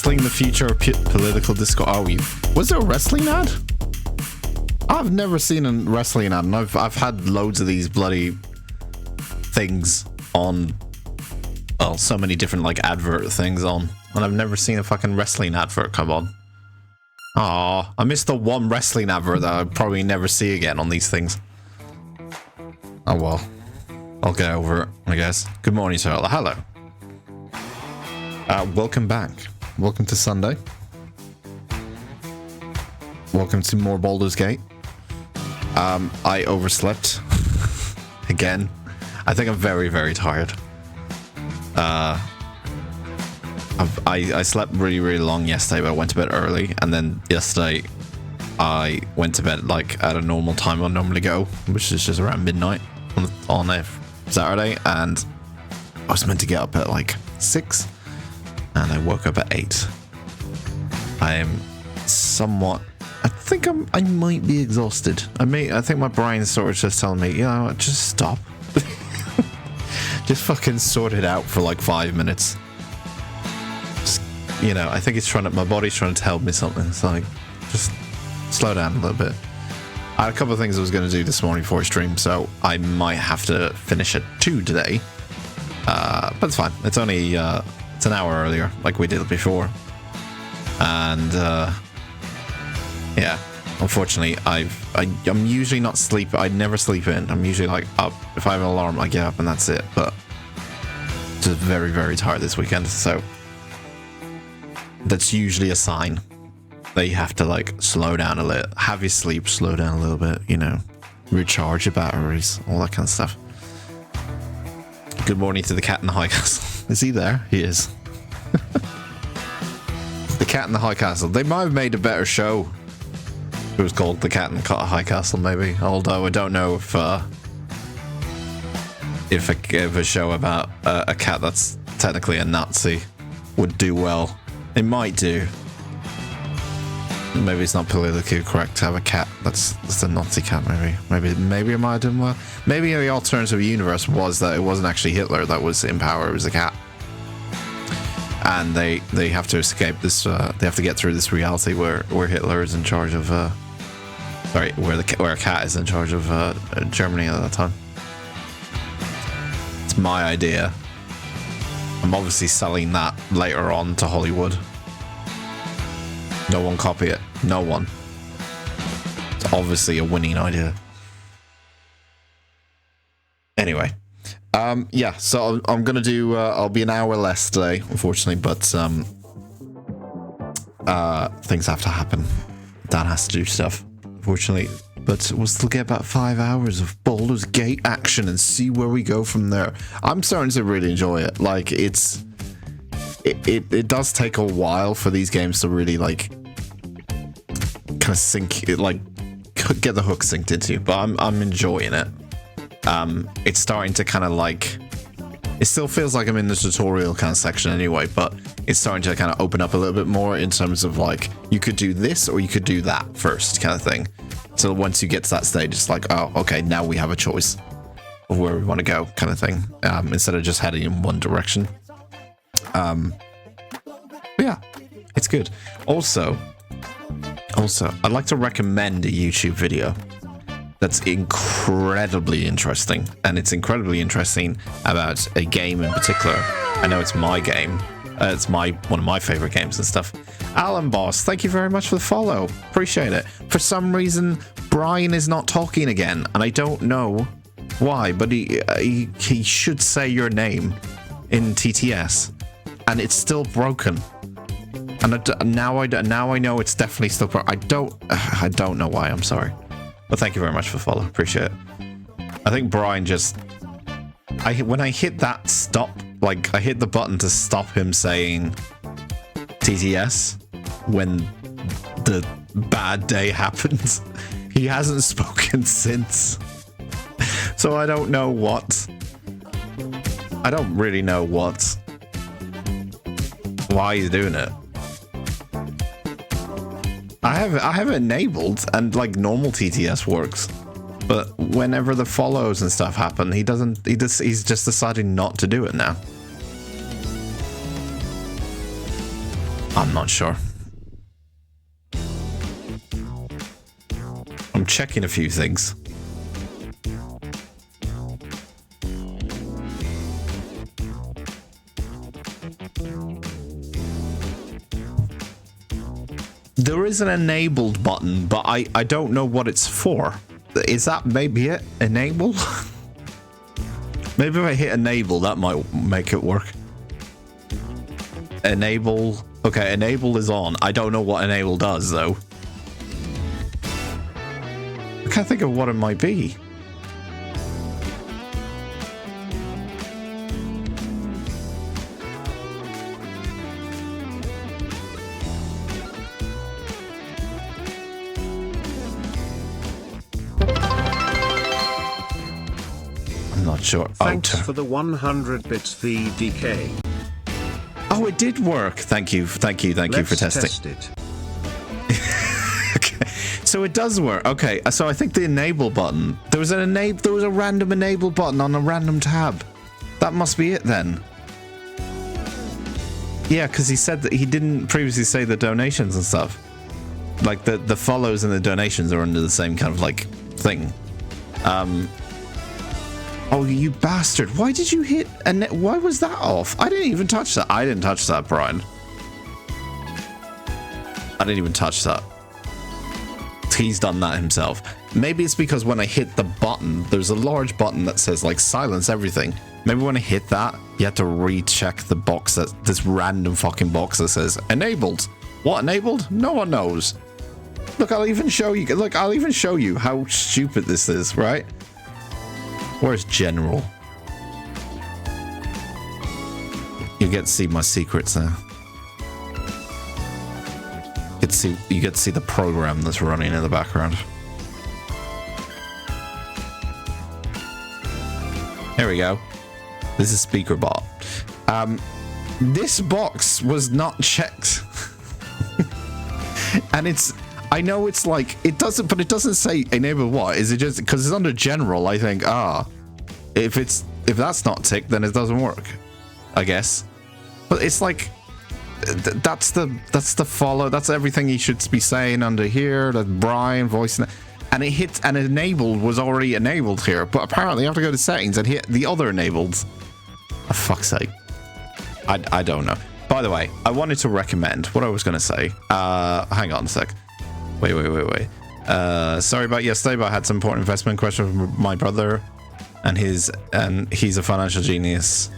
Wrestling the future of political discourse. Oh, was there a wrestling ad? I've never seen a wrestling ad, and I've had loads of these bloody things on. Well, so many different like advert things on, and I've never seen a fucking wrestling advert come on. Aw, I missed the one wrestling advert that I'll probably never see again on these things. Oh well, I'll get over it, I guess. Good morning, sir. Hello. Welcome back. Welcome to Sunday. Welcome to more Baldur's Gate. I overslept again. I think I'm very, very tired. I slept really, really long yesterday, but I went to bed early, and then yesterday I went to bed like at a normal time I normally go, which is just around midnight on a Saturday, and I was meant to get up at like 6, and I woke up at 8. I am somewhat. I think I might be exhausted. I think my brain's sort of just telling me, you know what, just stop. Just fucking sort it out for like 5 minutes. Just, you know, I think it's my body's trying to tell me something. It's like, just slow down a little bit. I had a couple of things I was going to do this morning for a stream, so I might have to finish at 2 today. But it's fine. It's only, it's an hour earlier, like we did before. And, yeah, unfortunately, I'm usually not sleep. I never sleep in. I'm usually like up. If I have an alarm, I get up and that's it. But just very, very tired this weekend. So that's usually a sign that you have to like slow down a little. Have your sleep, slow down a little bit. You know, recharge your batteries, all that kind of stuff. Good morning to the cat in the high castle. Is he there? He is. The cat in the high castle. They might have made a better show. It was called The Cat in the High Castle, maybe. Although I don't know if a show about a cat that's technically a Nazi would do well. It might do. Maybe it's not politically correct to have a cat that's a Nazi cat. Maybe it might have done well. Maybe the alternative universe was that it wasn't actually Hitler that was in power. It was a cat. And they have to escape this. They have to get through this reality where Hitler is in charge of. Sorry, where a cat is in charge of Germany at that time. It's my idea. I'm obviously selling that later on to Hollywood. No one copy it. No one. It's obviously a winning idea. Anyway. Yeah, so I'm gonna do I'll be an hour less today, unfortunately, but things have to happen. Dan has to do stuff, unfortunately, but we'll still get about 5 hours of Baldur's Gate action and see where we go from there. I'm starting to really enjoy it. Like it does take a while for these games to really like kind of sink it, like get the hook synced into, but I'm enjoying it. It's starting to kind of like, it still feels like I'm in the tutorial kind of section anyway, but it's starting to kind of open up a little bit more in terms of like, you could do this or you could do that first kind of thing. So once you get to that stage, it's like, oh, okay, now we have a choice of where we want to go kind of thing, instead of just heading in one direction. But yeah, it's good. Also, I'd like to recommend a YouTube video that's incredibly interesting, and it's incredibly interesting about a game in particular. I know it's my game. It's one of my favorite games and stuff. Alan Boss, thank you very much for the follow. Appreciate it. For some reason, Brian is not talking again, and I don't know why, but he should say your name in TTS, and it's still broken. And now I know it's definitely still broken. I don't know why. I'm sorry. But thank you very much for the follow. Appreciate it. I think Brian just... when I hit that stop, like, I hit the button to stop him saying TTS when the bad day happens. He hasn't spoken since. So I don't know what... I don't really know why he's doing it. I have it enabled, and like normal TTS works, but whenever the follows and stuff happen, he's just deciding not to do it now. I'm not sure. I'm checking a few things. There is an enabled button, but I don't know what it's for. Is that maybe it? Enable? Maybe if I hit enable, that might make it work. Enable. Okay, enable is on. I don't know what enable does, though. I can't think of what it might be. Sure. Thanks for the 100 bits VDK. Oh, it did work. Thank you for testing. Test it. Okay, so it does work. Okay, so I think the enable button. There was a random enable button on a random tab. That must be it then. Yeah, because he said that he didn't previously say the donations and stuff. Like the follows and the donations are under the same kind of like thing. Oh, you bastard. Why did you hit... Why was that off? I didn't even touch that. I didn't touch that, Brian. I didn't even touch that. He's done that himself. Maybe it's because when I hit the button, there's a large button that says, like, silence everything. Maybe when I hit that, you have to recheck the box, this random fucking box that says, enabled. What enabled? No one knows. Look, I'll even show you. Look, I'll even show you how stupid this is, right? Where's general? You get to see my secrets now. You get to see the program that's running in the background. There we go. This is SpeakerBot. This box was not checked. And I know it's like, it doesn't, but it doesn't say enable what? Is it just, because it's under general, I think, if that's not ticked, then it doesn't work, I guess. But it's like, that's the follow, that's everything you should be saying under here, that Brian voice, and it hits, and enabled was already enabled here, but apparently you have to go to settings and hit the other enabled. For fuck's sake. I don't know. By the way, I wanted to recommend, what I was going to say, hang on a sec. Wait. Sorry about yesterday, but I had some important investment question from my brother, and he's a financial genius.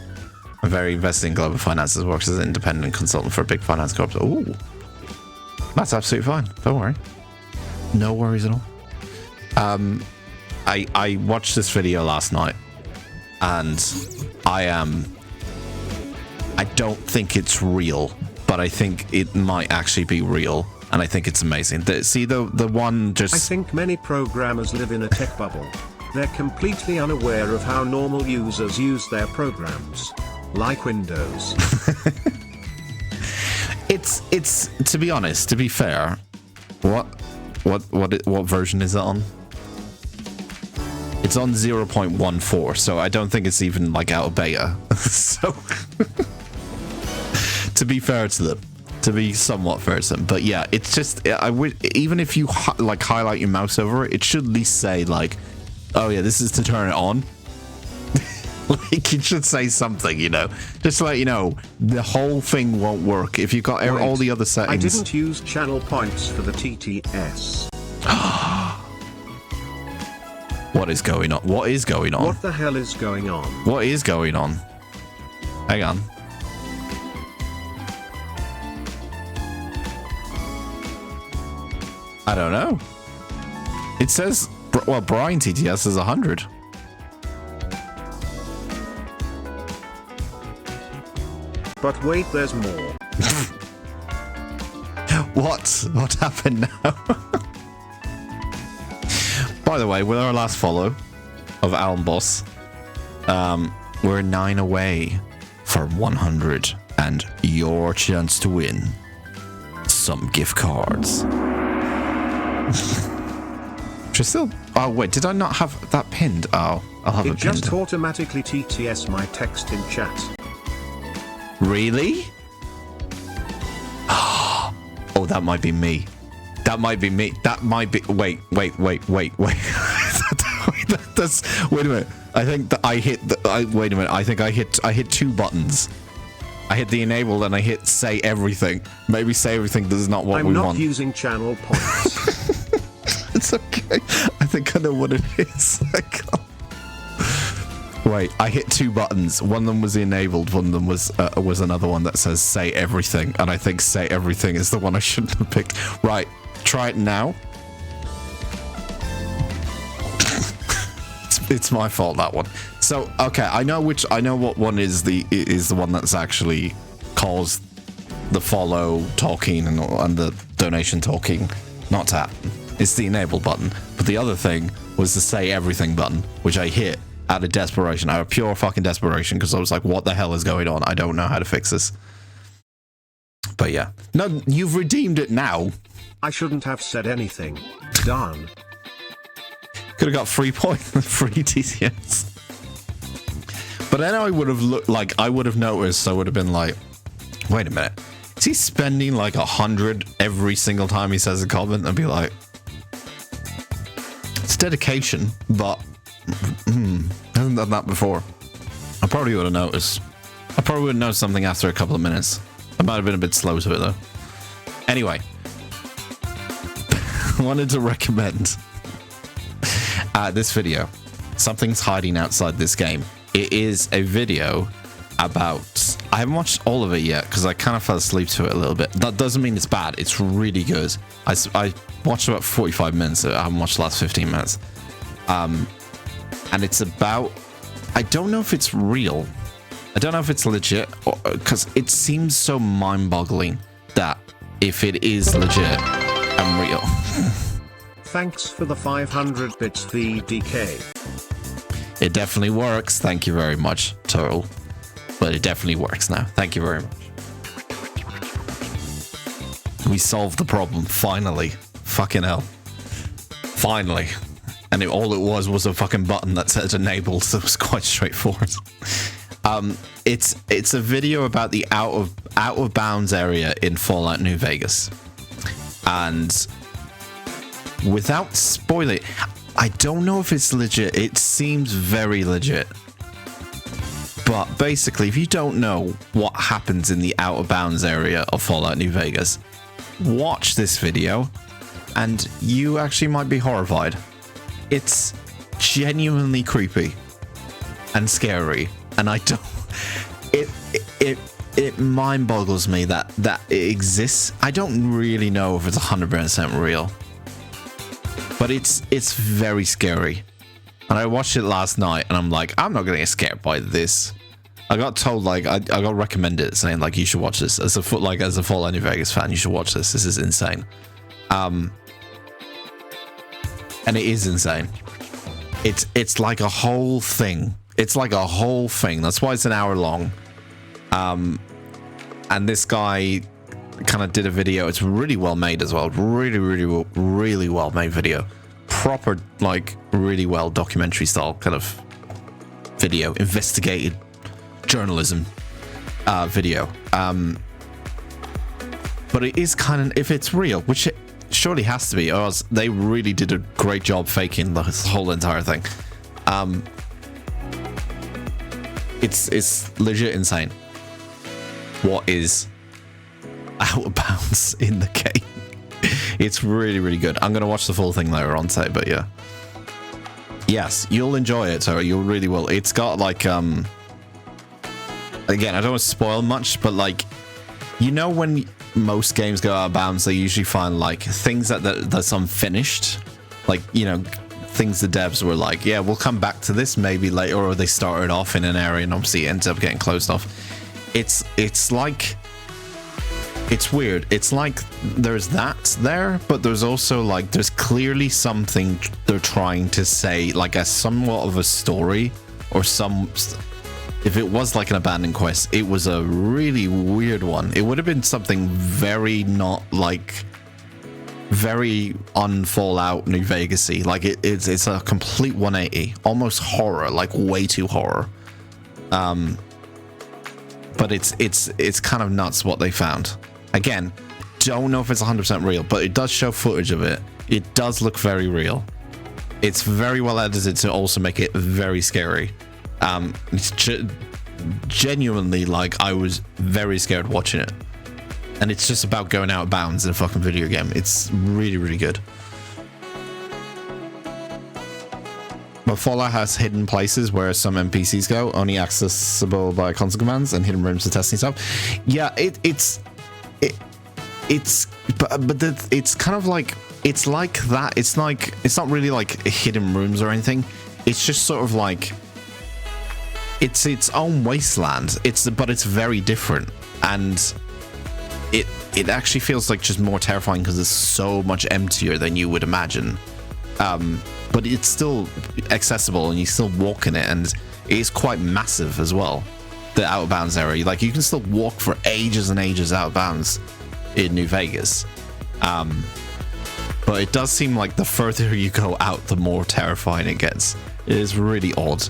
I'm very invested in global finances, works as an independent consultant for a big finance corp. Ooh, that's absolutely fine. Don't worry. No worries at all. I watched this video last night, and I don't think it's real, but I think it might actually be real. And I think it's amazing. The one just... I think many programmers live in a tech bubble. They're completely unaware of how normal users use their programs. Like Windows. It's to be honest, to be fair, what version is it on? It's on 0.14, so I don't think it's even like out of beta. So to be fair to them. To be somewhat fair to them, but yeah, it's just, I would, even if you like highlight your mouse over it, it should at least say like, oh yeah, this is to turn it on. Like, it should say something, you know, just to let you know the whole thing won't work if you've got all the other settings. I didn't use channel points for the TTS. What is going on? What is going on? What the hell is going on? What is going on? Hang on. I don't know. It says, well, Brian TTS is 100. But wait, there's more. What happened now? By the way, with our last follow of Alan Boss, we're 9 away from 100 and your chance to win some gift cards. Still, oh wait, did I not have that pinned? Oh, I'll have it pinned. It just automatically TTS my text in chat. Really? Oh, that might be me. That might be me. That might be. Wait. That's. Wait a minute. I think that I hit. Wait a minute. I think I hit two buttons. I hit the enable and I hit say everything. Maybe say everything is not what we want. I'm not using channel points. It's okay. I think I know what it is. Wait, I hit two buttons. One of them was enabled. One of them was another one that says say everything. And I think say everything is the one I shouldn't have picked. Right, try it now. It's my fault, that one. So, okay, I know what one is the one that's actually caused the follow talking and the donation talking not to happen. It's the enable button. But the other thing was the say everything button, which I hit out of desperation, out of pure fucking desperation, because I was like, what the hell is going on? I don't know how to fix this. But yeah. No, you've redeemed it now. I shouldn't have said anything. Darn. Could have got 3 points, free TCS. But then I would have looked like, I would have noticed, I would have been like, wait a minute. Is he spending like 100 every single time he says a comment? And be like, it's dedication, but hasn't done that before. I probably would have noticed. I probably would have noticed something after a couple of minutes. I might have been a bit slow to it though. Anyway, I wanted to recommend this video. Something's hiding outside this game. It is a video about... I haven't watched all of it yet because I kind of fell asleep to it a little bit. That doesn't mean it's bad. It's really good. I watched about 45 minutes. I haven't watched the last 15 minutes. And it's about... I don't know if it's real. I don't know if it's legit, because it seems so mind-boggling that if it is legit and real. Thanks for the 500 bits, VDK. It definitely works. Thank you very much, Turtle. But it definitely works now. Thank you very much. We solved the problem, finally. Fucking hell. Finally. And all it was a fucking button that said enabled, so it was quite straightforward. It's a video about the out of bounds area in Fallout New Vegas. And without spoiling, I don't know if it's legit. It seems very legit. But basically, if you don't know what happens in the out of bounds area of Fallout New Vegas, watch this video and you actually might be horrified. It's genuinely creepy and scary, and I don't... It mind boggles me that it exists. I don't really know if it's 100% real, but it's very scary. And I watched it last night, and I'm like, I'm not gonna get scared by this. I got told, like, I got recommended saying, like, you should watch this as a Fallout New Vegas fan. You should watch this. This is insane. And it is insane. It's like a whole thing. It's like a whole thing. That's why it's an hour long. And this guy kind of did a video. It's really well made as well. Really well made video. Proper, like, really well documentary style kind of video. Investigative journalism video. But it is kind of, if it's real, which it surely has to be, or else they really did a great job faking the whole entire thing. It's legit insane what is out of bounds in the game. It's really good. I'm gonna watch the full thing later on today, but yeah, yes, you'll enjoy it. So you really will. It's got like again, I don't want to spoil much, but like, you know, when most games go out of bounds, they usually find like things that's unfinished, like, you know, things the devs were like, yeah, we'll come back to this maybe later, or they started off in an area and obviously it ends up getting closed off. It's like, it's weird. It's like there's that there, but there's also like, there's clearly something they're trying to say, like a somewhat of a story, or some... If it was like an abandoned quest, it was a really weird one. It would have been something very not like, very un-Fallout New Vegas-y. Like it's a complete 180, almost horror, like way too horror. But it's kind of nuts what they found. Again, don't know if it's 100% real, but it does show footage of it. It does look very real. It's very well edited to also make it very scary. It's genuinely, like, I was very scared watching it. And it's just about going out of bounds in a fucking video game. It's really, really good. But Fallout has hidden places where some NPCs go, only accessible by console commands, and hidden rooms for testing stuff. Yeah, it's kind of like, it's like that. It's like, it's not really like hidden rooms or anything. It's just sort of like, it's its own wasteland. But it's very different, and it actually feels like just more terrifying because it's so much emptier than you would imagine. But it's still accessible, and you still walk in it, and it is quite massive as well. The out of bounds area, like, you can still walk for ages and ages out of bounds in New Vegas. But it does seem like the further you go out, the more terrifying it gets. It is really odd.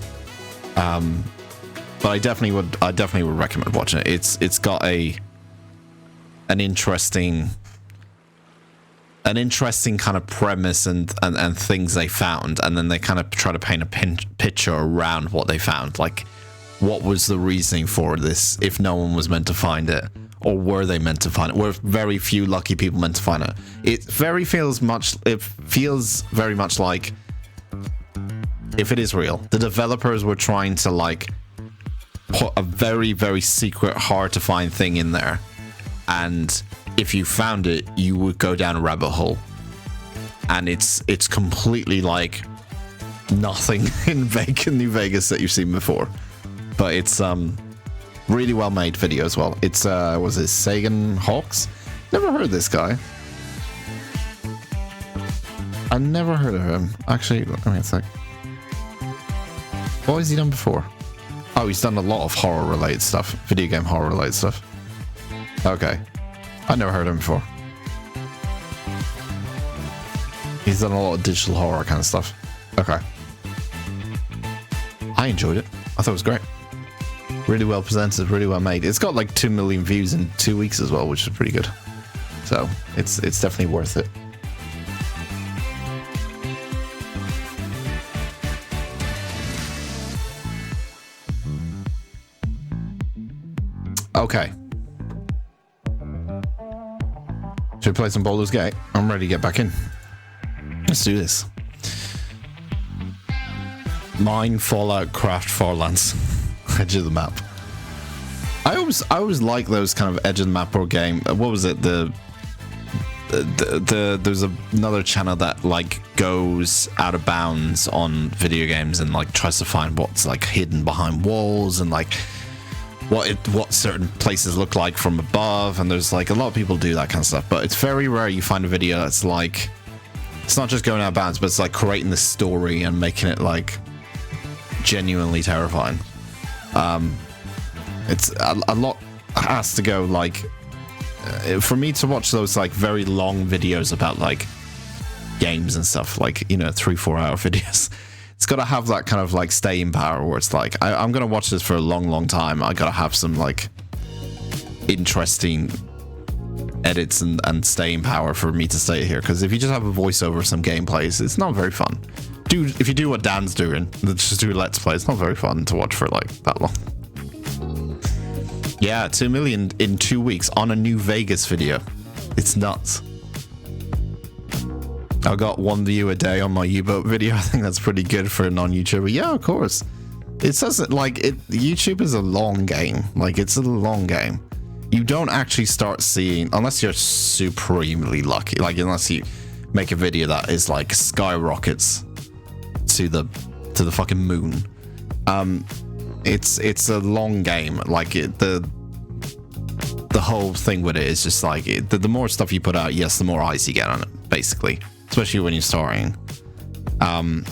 But I definitely would recommend watching it. It's got an interesting kind of premise and things they found, and then they kind of try to paint a picture around what they found. Like, what was the reasoning for this if no one was meant to find it? Or were they meant to find it? Were very few lucky people meant to find it? It feels very much like, if it is real, the developers were trying to, like, put a very, very secret, hard to find thing in there, and if you found it, you would go down a rabbit hole, and it's completely like nothing in New Vegas that you've seen before. But it's really well made video as well. It's was it Sagan Hawks? Never heard of this guy. I never heard of him. Actually, let me check. What has he done before? Oh, he's done a lot of horror related stuff, video game horror related stuff. Okay. I never heard of him before. He's done a lot of digital horror kind of stuff. Okay. I enjoyed it. I thought it was great. Really well presented, really well made. It's got like 2 million views in 2 weeks as well, which is pretty good. So it's definitely worth it. Okay. Should we play some Baldur's Gate? I'm ready to get back in. Let's do this. Mine, Fallout, Craft, Farlands. Edge of the map. I always like those kind of edge of the map or game. What was it? There's another channel that like goes out of bounds on video games and like tries to find what's like hidden behind walls and like what certain places look like from above, and there's like a lot of people do that kind of stuff, but it's very rare you find a video that's like, it's not just going out of bounds, but it's like creating the story and making it like genuinely terrifying. It's a lot has to go like for me to watch those like very long videos about like games and stuff, like, you know, 3-4 hour videos. It's got to have that kind of like staying power where it's like, I'm going to watch this for a long time. I got to have some like interesting edits and staying power for me to stay here. Because if you just have a voiceover of some gameplays, it's not very fun. Dude, if you do what Dan's doing, just do Let's Play, it's not very fun to watch for like that long. Yeah, 2 million in 2 weeks on a New Vegas video. It's nuts. I got 1 view a day on my U-boat video. I think that's pretty good for a non-YouTuber. Yeah, of course. It says it like it. YouTube is a long game. Like, it's a long game. You don't actually start seeing, unless you're supremely lucky. Like, unless you make a video that is like skyrockets to the fucking moon. It's a long game. Like, the whole thing with it is just like the more stuff you put out, yes, the more eyes you get on it, basically. Especially when you're starting, and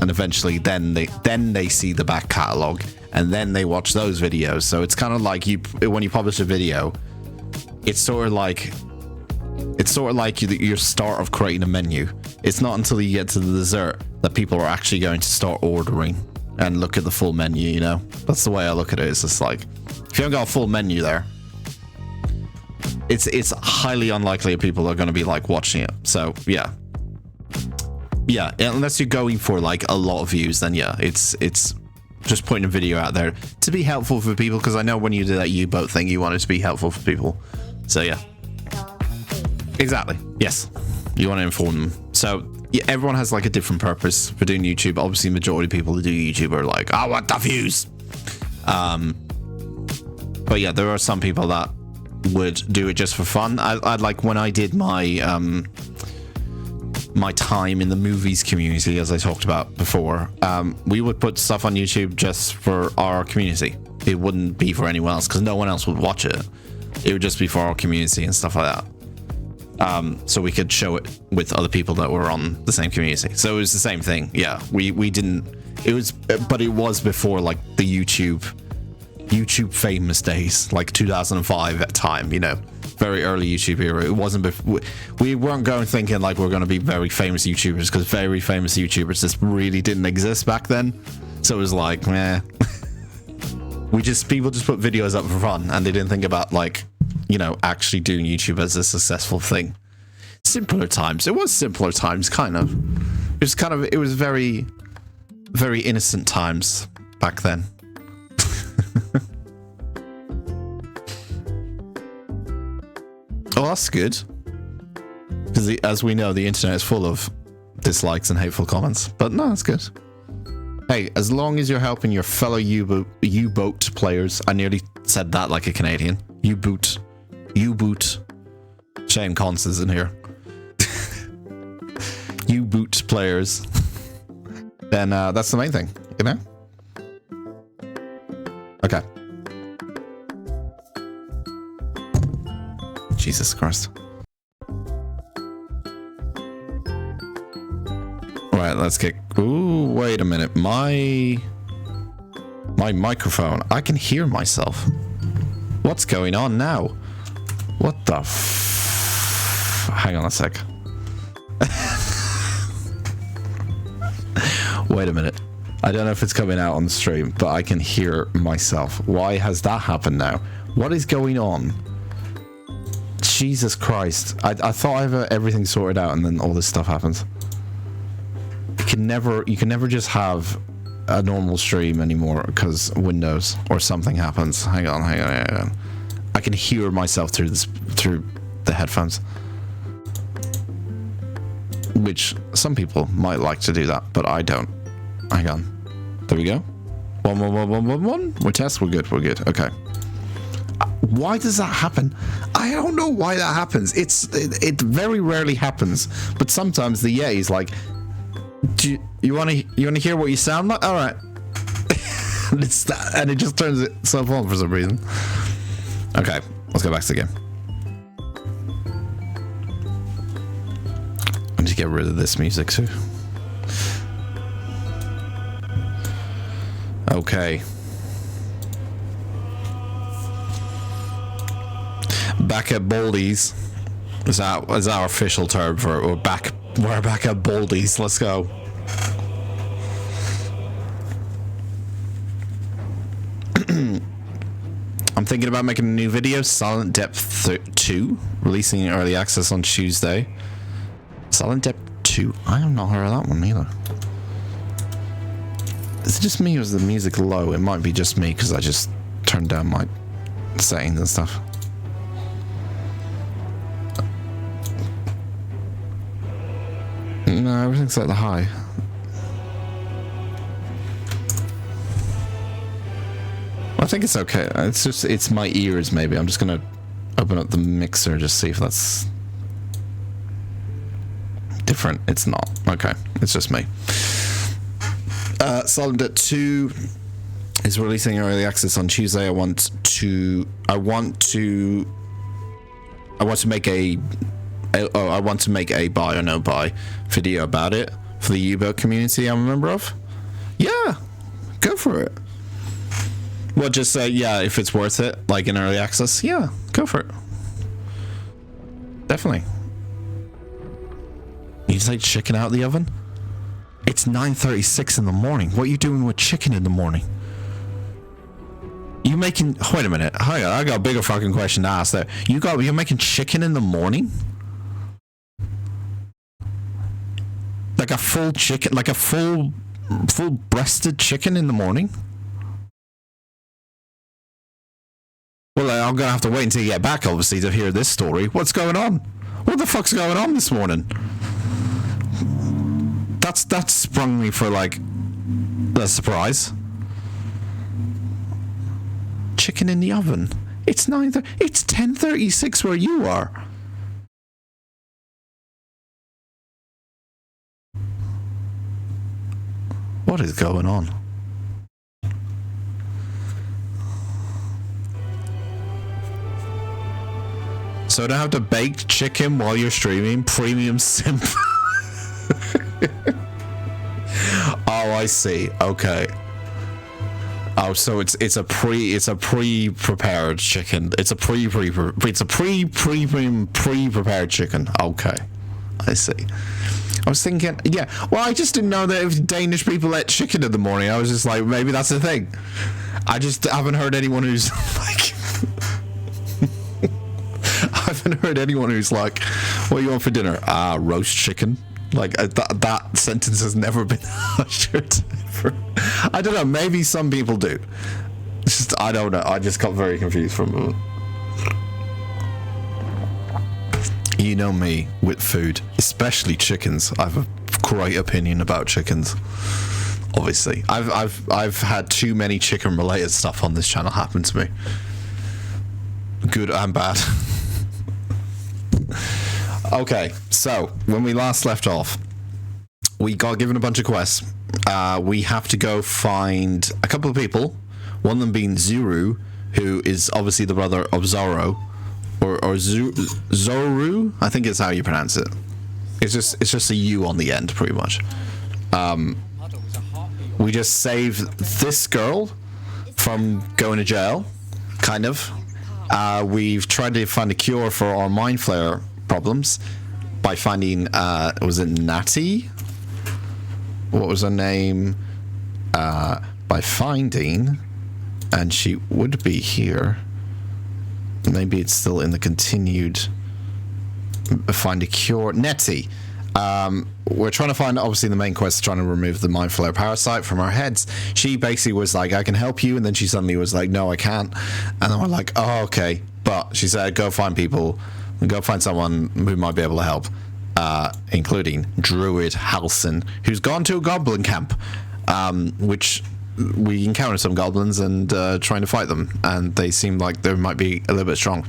eventually then they see the back catalog and then they watch those videos. So it's kind of like when you publish a video, it's sort of like your start of creating a menu. It's not until you get to the dessert that people are actually going to start ordering and look at the full menu. You know, that's the way I look at it. It's just like, if you haven't got a full menu there, it's highly unlikely that people are going to be like watching it. So yeah, unless you're going for like a lot of views, then yeah, it's just putting a video out there to be helpful for people, because I know when you do that U-boat thing, you want it to be helpful for people. So yeah, exactly. Yes, you want to inform them. So yeah, everyone has like a different purpose for doing YouTube. Obviously, majority of people who do YouTube are like, I want the views. But yeah, there are some people that would do it just for fun. I'd like when I did my my time in the movies community, as I talked about before, we would put stuff on YouTube just for our community. It wouldn't be for anyone else, because no one else would watch it. It would just be for our community and stuff like that. So we could show it with other people that were on the same community. So it was the same thing. Yeah, we didn't. It was, but it was before like the YouTube famous days, like 2005 at time, you know, very early YouTube era. It wasn't before, we weren't going thinking like we're going to be very famous YouTubers, because very famous YouTubers just really didn't exist back then. So it was like, meh. People just put videos up for fun, and they didn't think about like, you know, actually doing YouTube as a successful thing. Simpler times. It was simpler times, kind of. It was very, very innocent times back then. Oh, that's good. Because as we know, the internet is full of dislikes and hateful comments. But no, that's good. Hey, as long as you're helping your fellow U-boat players. I nearly said that like a Canadian. U-boot. Shane Cons is in here. U-boot players. Then that's the main thing, you know? Okay. Jesus Christ. Right, let's get... Ooh, wait a minute. My microphone. I can hear myself. What's going on now? What the Hang on a sec. Wait a minute. I don't know if it's coming out on the stream, but I can hear myself. Why has that happened now? What is going on? Jesus Christ. I thought I have everything sorted out, and then all this stuff happens. You can never just have a normal stream anymore because Windows or something happens. Hang on. I can hear myself through the headphones. Which some people might like to do that, but I don't. Hang on. There we go. 1. We're test. We're good. Okay. Why does that happen? I don't know why that happens. It very rarely happens, but sometimes the Ye's like, do you want to hear what you sound like? All right. And it just turns itself on for some reason. Okay, let's go back to the game. I need to get rid of this music too. Okay. Back at Baldies is our official term for it. We're back at Baldies. Let's go. I'm thinking about making a new video, Silent Depth 2, releasing in early access on Tuesday. Silent Depth 2. I have not heard of that one either. Is it just me or is the music low? It might be just me because I just turned down my settings and stuff. No, everything's at the high. I think it's okay. It's my ears maybe. I'm just gonna open up the mixer and just see if that's different. It's not. Okay, it's just me. Silent Debt 2 is releasing early access on Tuesday. I want to make a buy or no buy video about it for the U-boat community I'm a member of. Yeah, go for it. Well, just say, yeah, if it's worth it, like in early access, yeah, go for it. Definitely. You take chicken out of the oven? It's 9:36 in the morning. What are you doing with chicken in the morning? You making? Wait a minute. Hang on, I got a bigger fucking question to ask there. You're making chicken in the morning? Like a full chicken, like a full breasted chicken in the morning? Well, I'm gonna have to wait until you get back, obviously, to hear this story. What's going on? What the fuck's going on this morning? That sprung me for like a surprise. Chicken in the oven. It's 10:36 where you are. What is going on? So I don't have to bake chicken while you're streaming? Premium simp. Oh, I see. Okay. Oh, so it's a pre-prepared chicken. It's a pre-prepared chicken. Okay. I see. I was thinking, yeah. Well, I just didn't know that if Danish people ate chicken in the morning. I was just like, maybe that's the thing. I just haven't heard anyone who's like I haven't heard anyone who's like, what do you want for dinner? Roast chicken. Like, that sentence has never been uttered. I don't know, maybe some people do. It's just, I don't know, I just got very confused for a moment. You know me with food, especially chickens. I have a great opinion about chickens. Obviously, I've had too many chicken related stuff on this channel happen to me, good and bad. Okay, so when we last left off, we got given a bunch of quests. We have to go find a couple of people, one of them being Zuru, who is obviously the brother of Zorro, or Zoru, I think is how you pronounce it. It's just a U on the end, pretty much. We just saved this girl from going to jail, kind of. We've tried to find a cure for our mind flare problems by finding, was it Natty? What was her name? By finding, and she would be here. Maybe it's still in the continued find a cure. Nettie. We're trying to find, obviously, the main quest is trying to remove the mind flare parasite from our heads. She basically was like, I can help you, and then she suddenly was like, no, I can't. And then we're like, oh, okay. But she said, go find people, and go find someone who might be able to help, including Druid Halson, who's gone to a goblin camp, which we encountered some goblins and trying to fight them, and they seemed like they might be a little bit strong,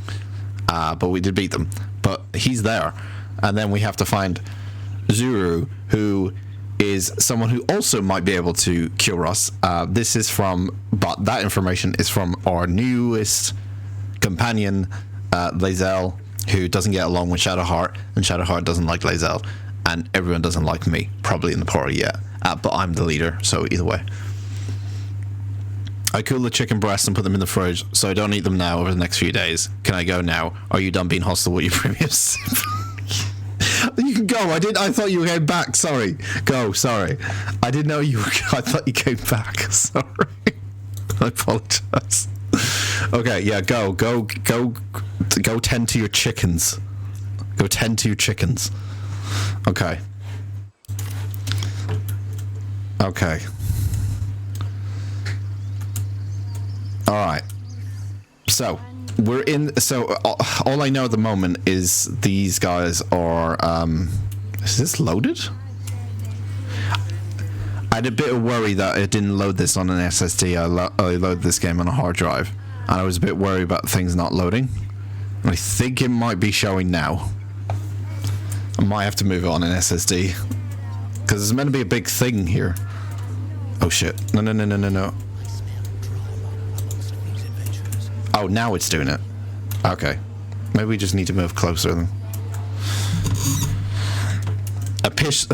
but we did beat them. But he's there, and then we have to find Zuru, who is someone who also might be able to cure us. This is from, but that information is from our newest companion, Lae'zel, who doesn't get along with Shadowheart, and Shadowheart doesn't like Lae'zel, and everyone doesn't like me, probably in the party yet. But I'm the leader, so either way. I cool the chicken breasts and put them in the fridge, so I don't eat them now over the next few days. Can I go now? Are you done being hostile with your previous? You can go. I thought you came back. Sorry. Go. Sorry. I didn't know you were. I thought you came back. Sorry. I apologize. Okay. Yeah. Go tend to your chickens. Go tend to your chickens. Okay. Okay. All right. So we're in. So all I know at the moment is these guys are. Is this loaded? I had a bit of worry that it didn't load this on an SSD. I loaded this game on a hard drive, and I was a bit worried about things not loading. I think it might be showing now. I might have to move it on an SSD because it's meant to be a big thing here. Oh shit! No. Oh, now it's doing it. Okay. Maybe we just need to move closer then. A piss.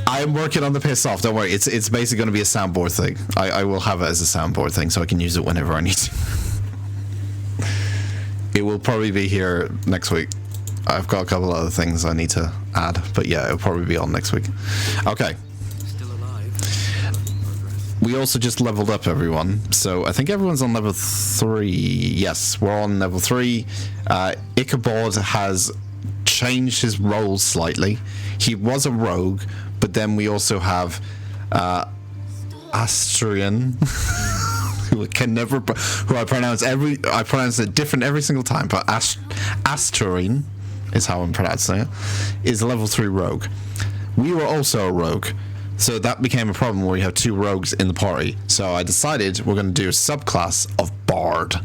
I am working on the piss off. Don't worry. It's basically going to be a soundboard thing. I will have it as a soundboard thing so I can use it whenever I need to. It will probably be here next week. I've got a couple of other things I need to add, but yeah, it'll probably be on next week. Okay. we also just leveled up everyone. So I think everyone's on level 3. Yes, we're on level 3. Ichabod has changed his role slightly. He was a rogue, but then we also have Astrian, who can never, who I pronounce it different every single time, but Astrian is how I'm pronouncing it, is a level 3 rogue. We were also a rogue. So that became a problem where we have 2 rogues in the party. So I decided we're going to do a subclass of Bard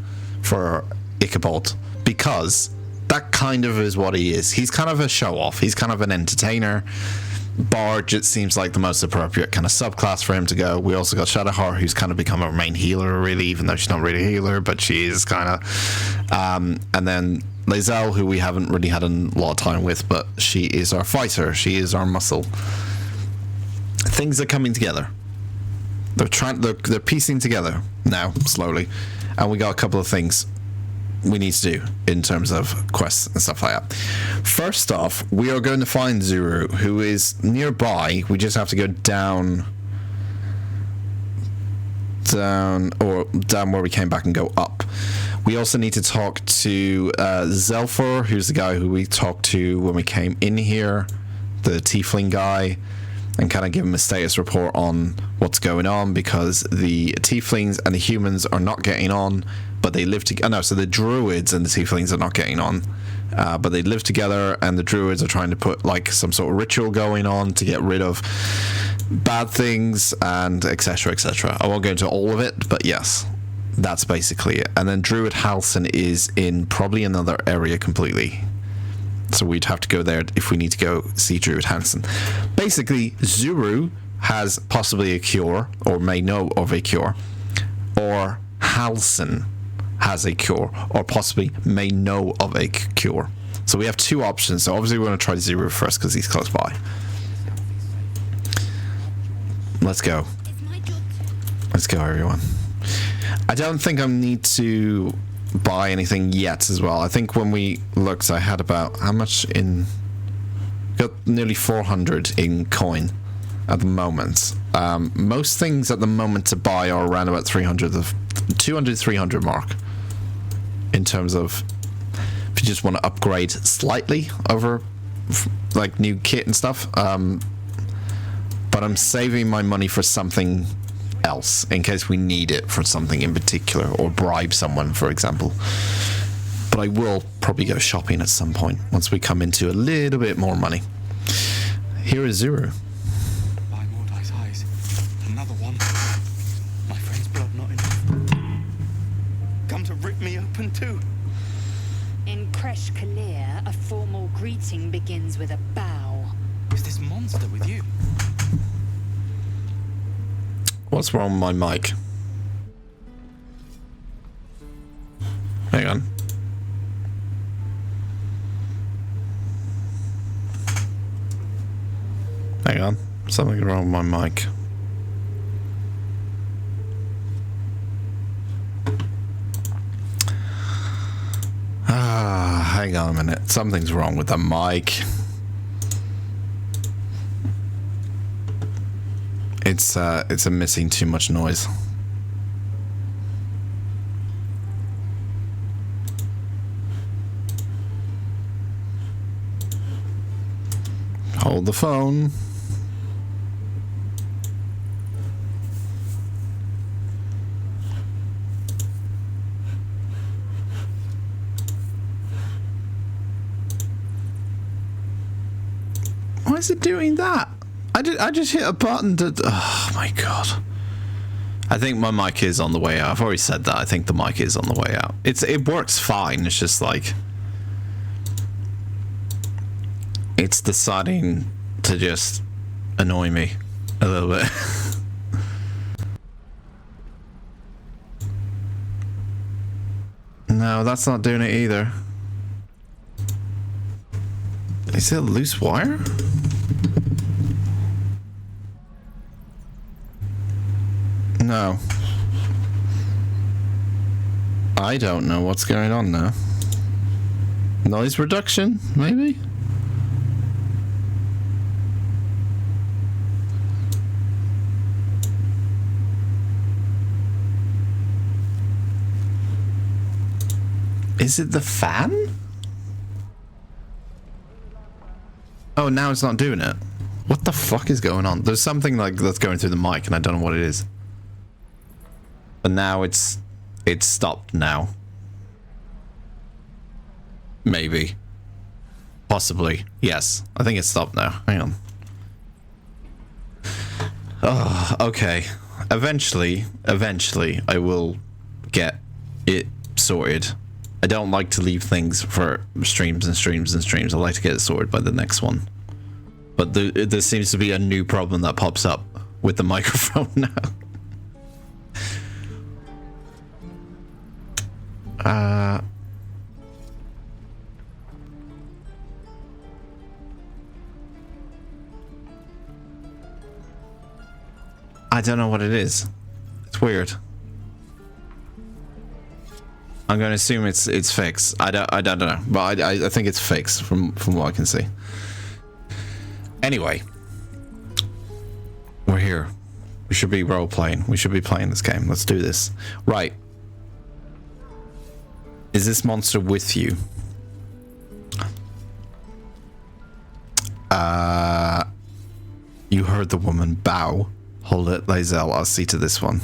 for Ichabod, because that kind of is what he is. He's kind of a show-off. He's kind of an entertainer. Bard just seems like the most appropriate kind of subclass for him to go. We also got Shadowheart, who's kind of become our main healer, really, even though she's not really a healer, but she is kind of. And then Lae'zel, who we haven't really had a lot of time with, but she is our fighter. She is our muscle. Things are coming together. They're piecing together now, slowly. And we got a couple of things we need to do in terms of quests and stuff like that. First off, we are going to find Zuru, who is nearby. We just have to go down where we came back and go up. We also need to talk to Zelfor, who's the guy who we talked to when we came in here, the tiefling guy, and kind of give him a status report on what's going on, because the tieflings and the humans are not getting on, but they live together. No, so the druids and the tieflings are not getting on, but they live together, and the druids are trying to put like some sort of ritual going on to get rid of bad things and etc, etc. I won't go into all of it, but yes, that's basically it. And then Druid Halsin is in probably another area completely. So we'd have to go there if we need to go see Druid Hansen. Basically, Zuru has possibly a cure, or may know of a cure, or Halsin has a cure, or possibly may know of a cure. So we have 2 options. So obviously we're going to try Zuru first because he's close by. Let's go. Let's go, everyone. I don't think I need to buy anything yet as well. I think when we looked, I had about how much in, got nearly 400 in coin at the moment. Most things at the moment to buy are around about 200-300 mark in terms of if you just want to upgrade slightly over like new kit and stuff. But I'm saving my money for something else in case we need it for something in particular, or bribe someone, for example. But I will probably go shopping at some point once we come into a little bit more money. Here is Zuru. By Mordai's eyes, another one. My friend's blood not enough. Come to rip me open too. In Kresh Kalir, a formal greeting begins with a bow. Is this monster with you? What's wrong with my mic? Hang on. Hang on. Something wrong with my mic. Hang on a minute. Something's wrong with the mic. It's emitting too much noise. Hold the phone. Why is it doing that? I just hit a button that... Oh my god. I think my mic is on the way out. I've already said that. I think the mic is on the way out. It works fine. It's just like... It's deciding to just annoy me a little bit. No, that's not doing it either. Is it a loose wire? No. I don't know what's going on now. Noise reduction, maybe? Is it the fan? Oh, now it's not doing it. What the fuck is going on? There's something like that's going through the mic and I don't know what it is. But now it's stopped now. Maybe. Possibly. Yes. I think it's stopped now. Hang on. Oh, okay. Eventually I will get it sorted. I don't like to leave things for streams and streams and streams. I like to get it sorted by the next one. But there seems to be a new problem that pops up with the microphone now. I don't know what it is. It's weird. I'm going to assume it's fixed. I don't know, but I think it's fixed from what I can see. Anyway, we're here. We should be role playing. We should be playing this game. Let's do this. Right. Is this monster with you? You heard the woman bow. Hold it, Lae'zel. I'll see to this one.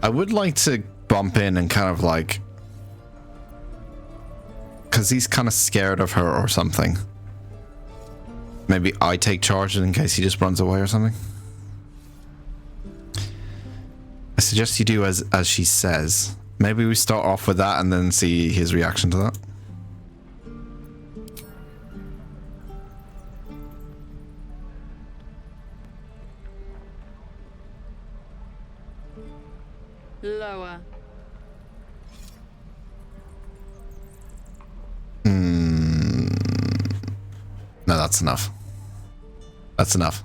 I would like to bump in and kind of like, because he's kind of scared of her or something. Maybe I take charge in case he just runs away or something. I suggest you do as she says. Maybe we start off with that and then see his reaction to that. Lower. No, that's enough. That's enough.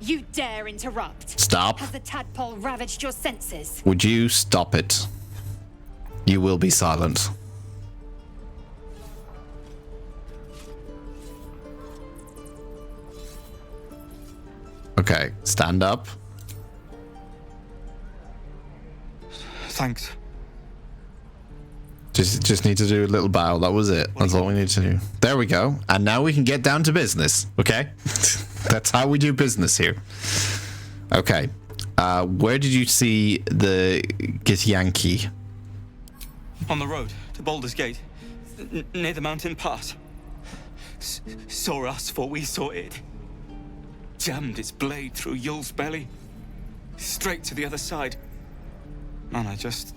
You dare interrupt? Stop. Has the tadpole ravaged your senses? Would you stop it? You will be silent. Okay, stand up. Thanks. Just need to do a little bow. That was it. That's all we need to do. There we go. And now we can get down to business. Okay? That's how we do business here. Okay. Where did you see the Githyanki? On the road to Baldur's Gate, near the mountain pass. Saw us before we saw it. Jammed its blade through Yul's belly. Straight to the other side. Man, I just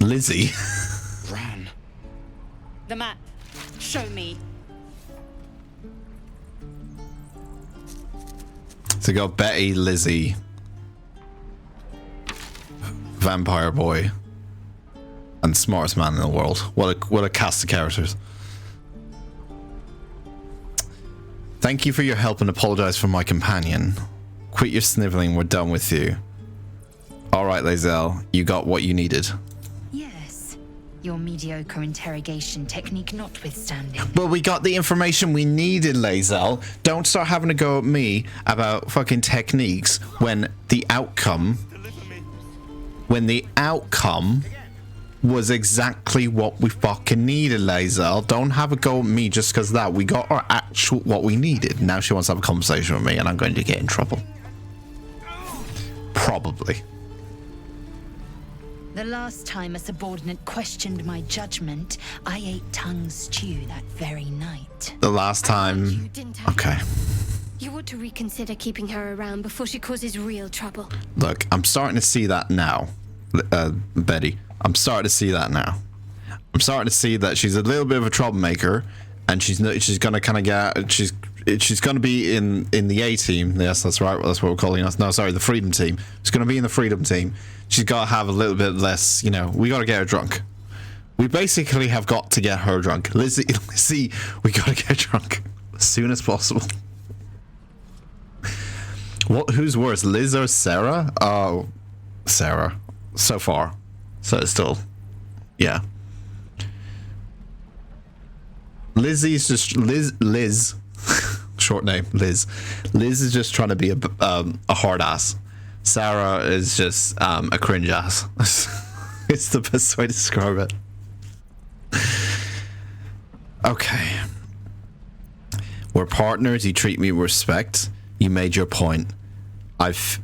Lizzie. ran. The map. Show me. So we got Betty, Lizzie, Vampire Boy, and Smartest Man in the World. What a cast of characters. Thank you for your help and apologize for my companion. Quit your sniveling, we're done with you. Alright, Lae'zel, you got what you needed. Yes. Your mediocre interrogation technique notwithstanding. But we got the information we needed, Lae'zel. Don't start having to go at me about fucking techniques when the outcome was exactly what we fucking needed, Lae'zel. Don't have a go at me just because of that. We got our actual what we needed. Now she wants to have a conversation with me and I'm going to get in trouble. Probably. The last time a subordinate questioned my judgment, I ate tongue stew that very night. The last time... You didn't have Okay. You ought to reconsider keeping her around before she causes real trouble. Look, I'm starting to see that now, Betty. I'm starting to see that now. I'm starting to see that she's a little bit of a troublemaker, and she's gonna kind of get she's gonna be in the A team. Yes, that's right. That's what we're calling us. No, sorry, the Freedom team. She's gonna be in the Freedom team. She's got to have a little bit less. You know, we got to get her drunk. We basically have got to get her drunk. Lizzie, we got to get her drunk as soon as possible. What? Who's worse, Liz or Sarah? Oh, Sarah. So far, so it's still, yeah. Lizzie's just Liz. Short name, Liz. Liz is just trying to be a hard ass. Sarah is just a cringe ass. It's the best way to describe it. Okay. We're partners. You treat me with respect. You made your point. If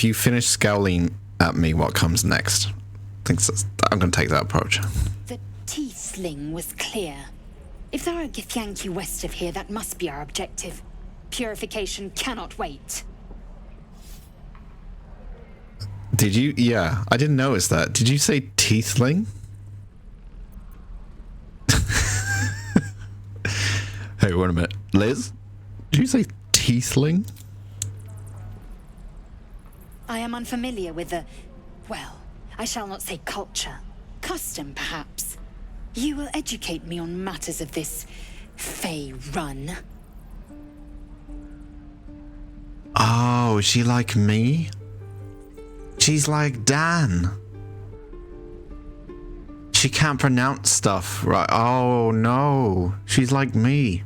you finish scowling at me, what comes next? I'm going to take that approach. The tiefling was clear. If there are Githyanki west of here, that must be our objective. Purification cannot wait. Did you? Yeah, I didn't notice that. Did you say teethling? Hey, wait a minute. Liz? Did you say teethling? I am unfamiliar with the... well, I shall not say culture. Custom, perhaps. You will educate me on matters of this Fey run. Oh, is she like me? She's like Dan. She can't pronounce stuff right. Oh no, she's like me.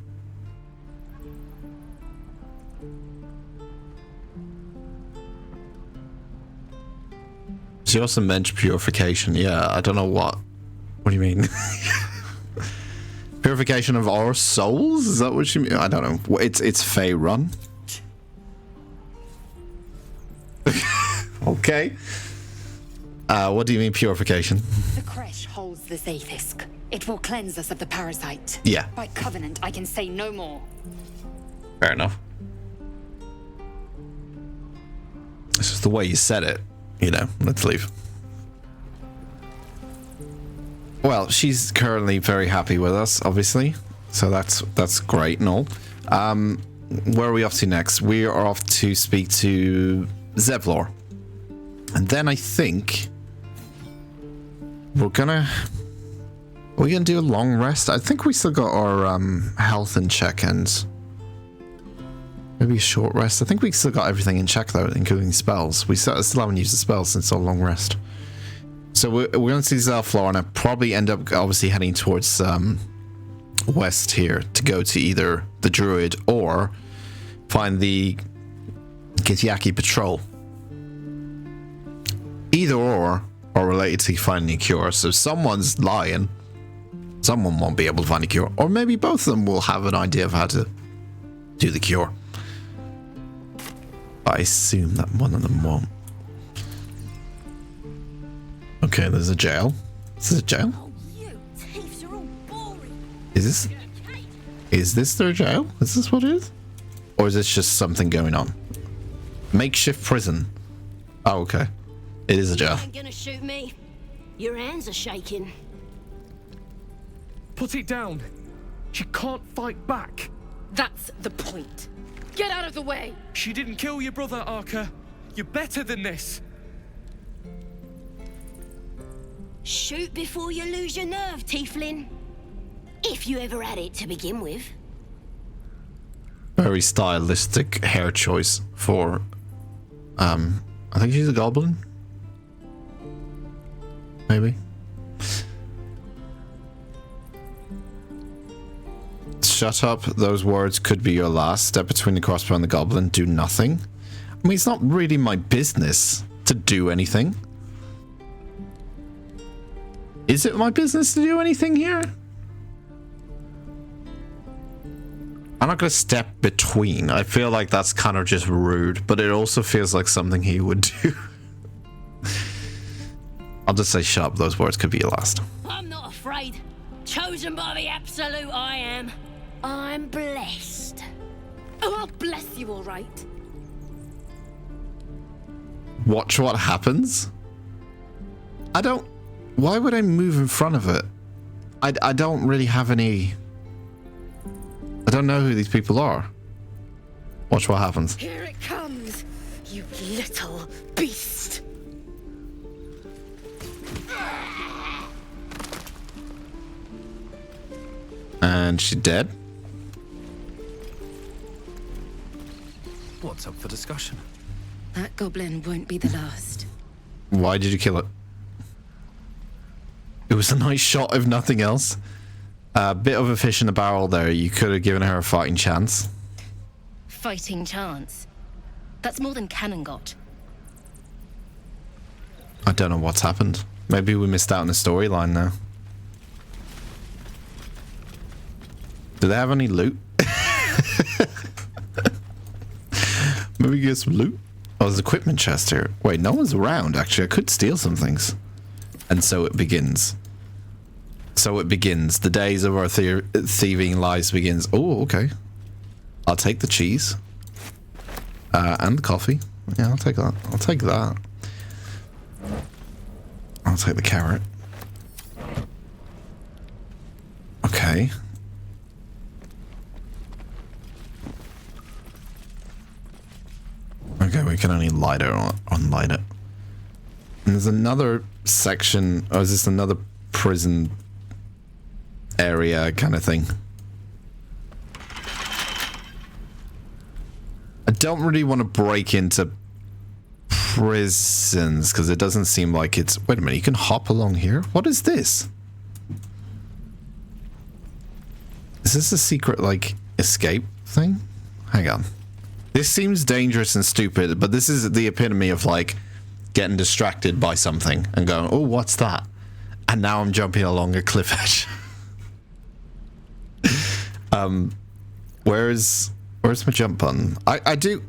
She also mentioned purification. Yeah, I don't know what. What do you mean? Purification of our souls? Is that what you mean? I don't know. It's Fey run. Okay. What do you mean purification? The creche holds the Zaithisk. It will cleanse us of the parasite. Yeah. By covenant, I can say no more. Fair enough. It's just the way you said it. You know, let's leave. Well, she's currently very happy with us, obviously. So that's great and all. Where are we off to next? We are off to speak to Zevlor. And then I think we're gonna do a long rest. I think we still got our health in check and maybe a short rest. I think we still got everything in check though, including spells. We still haven't used the spells since our long rest. So we're going to see Zevlor, and I probably end up obviously heading towards west here to go to either the Druid or find the Githyanki patrol. Either or are related to finding a cure. So someone's lying. Someone won't be able to find a cure. Or maybe both of them will have an idea of how to do the cure. I assume that one of them won't. Okay, there's a jail. Is this a jail? Oh, you thieves are all boring. Is this their jail? Is this what it is? Or is this just something going on? Makeshift prison. Oh, okay. It is a jail. You ain't gonna shoot me. Your hands are shaking. Put it down. She can't fight back. That's the point. Get out of the way! She didn't kill your brother, Arca. You're better than this. Shoot before you lose your nerve, tiefling. If you ever had it to begin with. Very stylistic hair choice for I think she's a goblin. Maybe. Shut up. Those words could be your last. Step between the crossbow and the goblin. Do nothing. I mean, it's not really my business to do anything. Is it my business to do anything here? I'm not going to step between. I feel like that's kind of just rude, but it also feels like something he would do. I'll just say shut up. Those words could be your last. I'm not afraid. Chosen by the absolute I am. I'm blessed. Oh, I'll bless you, all right. Watch what happens. Why would I move in front of it? I don't really have any... I don't know who these people are. Watch what happens. Here it comes, you little beast. And she's dead. What's up for discussion? That goblin won't be the last. Why did you kill it? It was a nice shot, if nothing else. A bit of a fish in the barrel there. You could have given her a fighting chance. Fighting chance. That's more than Cannon got. I don't know what's happened. Maybe we missed out on the storyline now. Do they have any loot? Maybe get some loot? Oh, there's equipment chest here. Wait, no one's around, actually. I could steal some things. And so it begins. So it begins. The days of our thieving lives begins. Oh, okay. I'll take the cheese. And the coffee. Yeah, I'll take that. I'll take that. I'll take the carrot. Okay. Okay, we can only light it or unlight it. And there's another section. Oh, is this another prison area kind of thing? I don't really want to break into prisons because it doesn't seem like it's... Wait a minute, you can hop along here? What is this? Is this a secret, like, escape thing? Hang on. This seems dangerous and stupid, but this is the epitome of, like, getting distracted by something and going, oh, what's that? And now I'm jumping along a cliff edge. Where's my jump button? I do...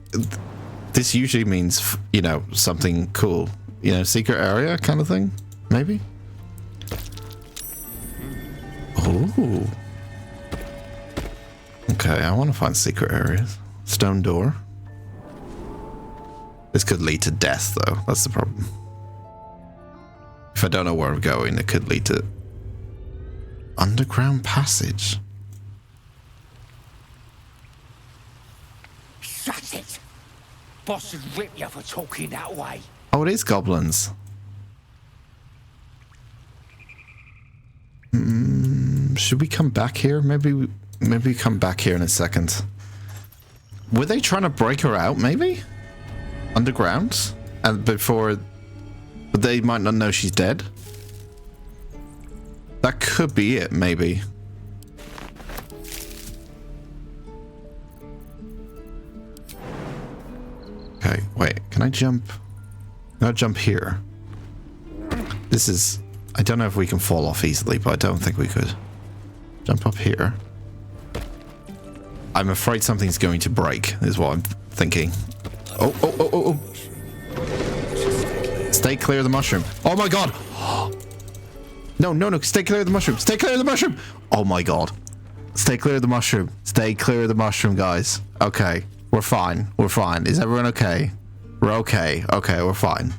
This usually means, you know, something cool. You know, secret area kind of thing? Maybe? Oh. Okay, I want to find secret areas. Stone door. This could lead to death, though. That's the problem. If I don't know where I'm going, it could lead to... Underground passage. Shut it! Boss would rip you for talking that way. Oh, it is goblins. Should we come back here? Maybe we come back here in a second. Were they trying to break her out, maybe? Underground? And before... But they might not know she's dead? That could be it, maybe. Okay, wait. Can I jump? Can I jump here? This is... I don't know if we can fall off easily, but I don't think we could. Jump up here. I'm afraid something's going to break, is what I'm thinking. Oh, oh, oh, oh, oh. Stay clear of the mushroom. Oh my god! No, no, no. Stay clear of the mushroom. Stay clear of the mushroom! Oh my god. Stay clear of the mushroom. Stay clear of the mushroom, guys. Okay. We're fine. We're fine. Is everyone okay? We're okay. Okay, we're fine.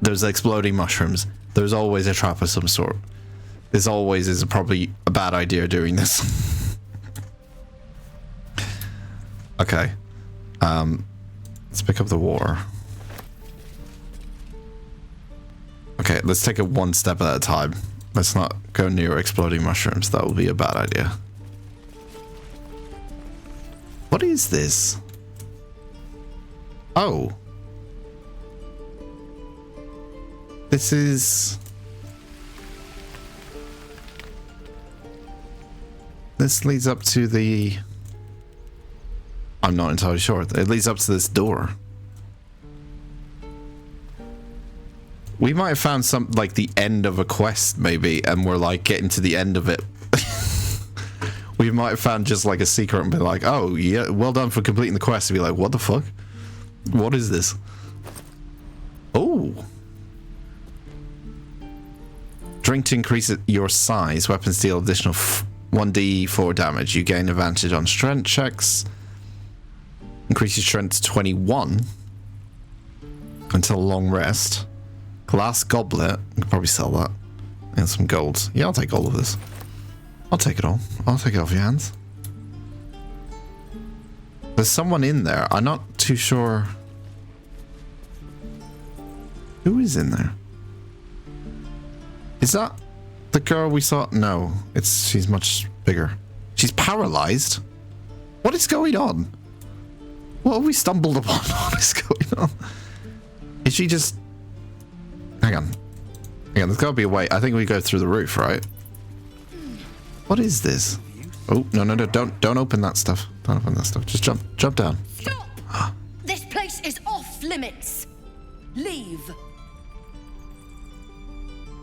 There's exploding mushrooms. There's always a trap of some sort. This always is probably a bad idea doing this. Okay. Let's pick up the water. Okay, let's take it one step at a time. Let's not go near exploding mushrooms. That would be a bad idea. What is this? Oh. This is... This leads up to the... I'm not entirely sure. It leads up to this door. We might have found some, like, the end of a quest, maybe, and we're, like, getting to the end of it. We might have found just, like, a secret and be like, oh, yeah, well done for completing the quest. And be like, what the fuck? What is this? Oh. Drink to increase your size. Weapons deal additional 1d4 damage. You gain advantage on strength checks. Increase your strength to 21 until a long rest. Glass goblet. I could probably sell that. And some gold. Yeah, I'll take all of this. I'll take it all. I'll take it off your hands. There's someone in there. I'm not too sure. Who is in there? Is that the girl we saw? No, she's much bigger. She's paralyzed. What is going on? What have we stumbled upon? What is going on? Is she just... Hang on. Hang on, there's got to be a way. I think we go through the roof, right? What is this? Oh, no, no, no, don't open that stuff. Don't open that stuff. Just jump down. Stop! This place is off limits. Leave.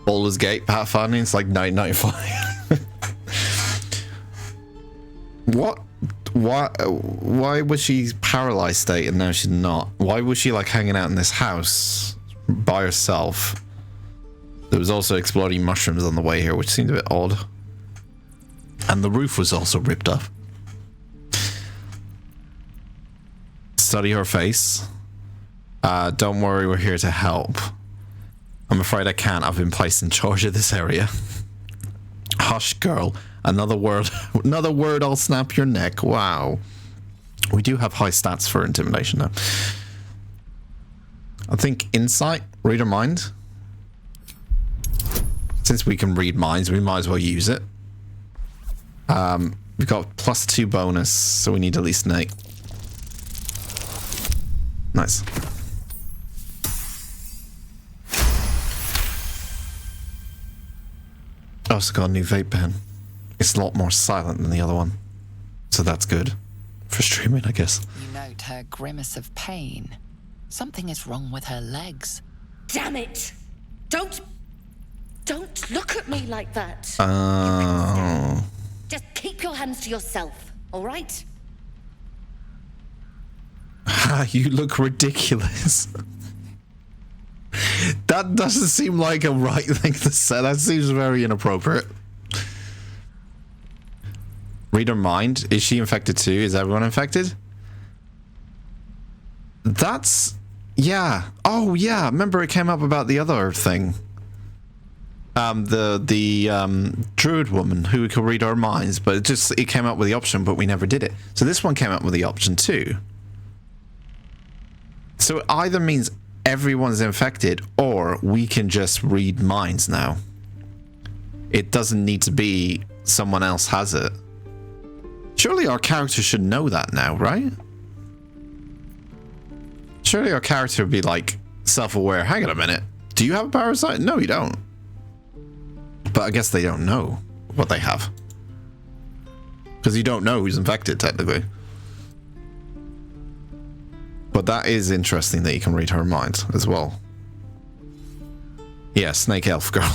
Baldur's Gate pathfinding. It's like 1995. What? Why was she paralyzed state and now she's not? Why was she like hanging out in this house by herself? There was also exploding mushrooms on the way here, which seemed a bit odd. And the roof was also ripped up. Study her face. Don't worry, we're here to help. I'm afraid I can't. I've been placed in charge of this area. Hush, girl. Another word, I'll snap your neck. Wow. We do have high stats for intimidation now. I think insight, read her mind. Since we can read minds, we might as well use it. We've got +2 bonus, so we need at least an 8. Nice. I also got a new vape pen. It's a lot more silent than the other one. So that's good. For streaming, I guess. You note her grimace of pain. Something is wrong with her legs. Damn it! Don't look at me like that. Oh. Just keep your hands to yourself, all right? You look ridiculous. That doesn't seem like a right thing to say. That seems very inappropriate. Read her mind. Is she infected too? Is everyone infected? That's... yeah. Oh, yeah. Remember it came up about the other thing. The druid woman who could read our minds, but it came up with the option, but we never did it. So this one came up with the option too. So it either means everyone's infected or we can just read minds now. It doesn't need to be someone else has it. Surely our character should know that now, right? Surely our character would be like self-aware. Hang on a minute. Do you have a parasite? No, you don't. But I guess they don't know what they have. Because you don't know who's infected, technically. But that is interesting that you can read her mind as well. Yeah, Snake Elf Girl.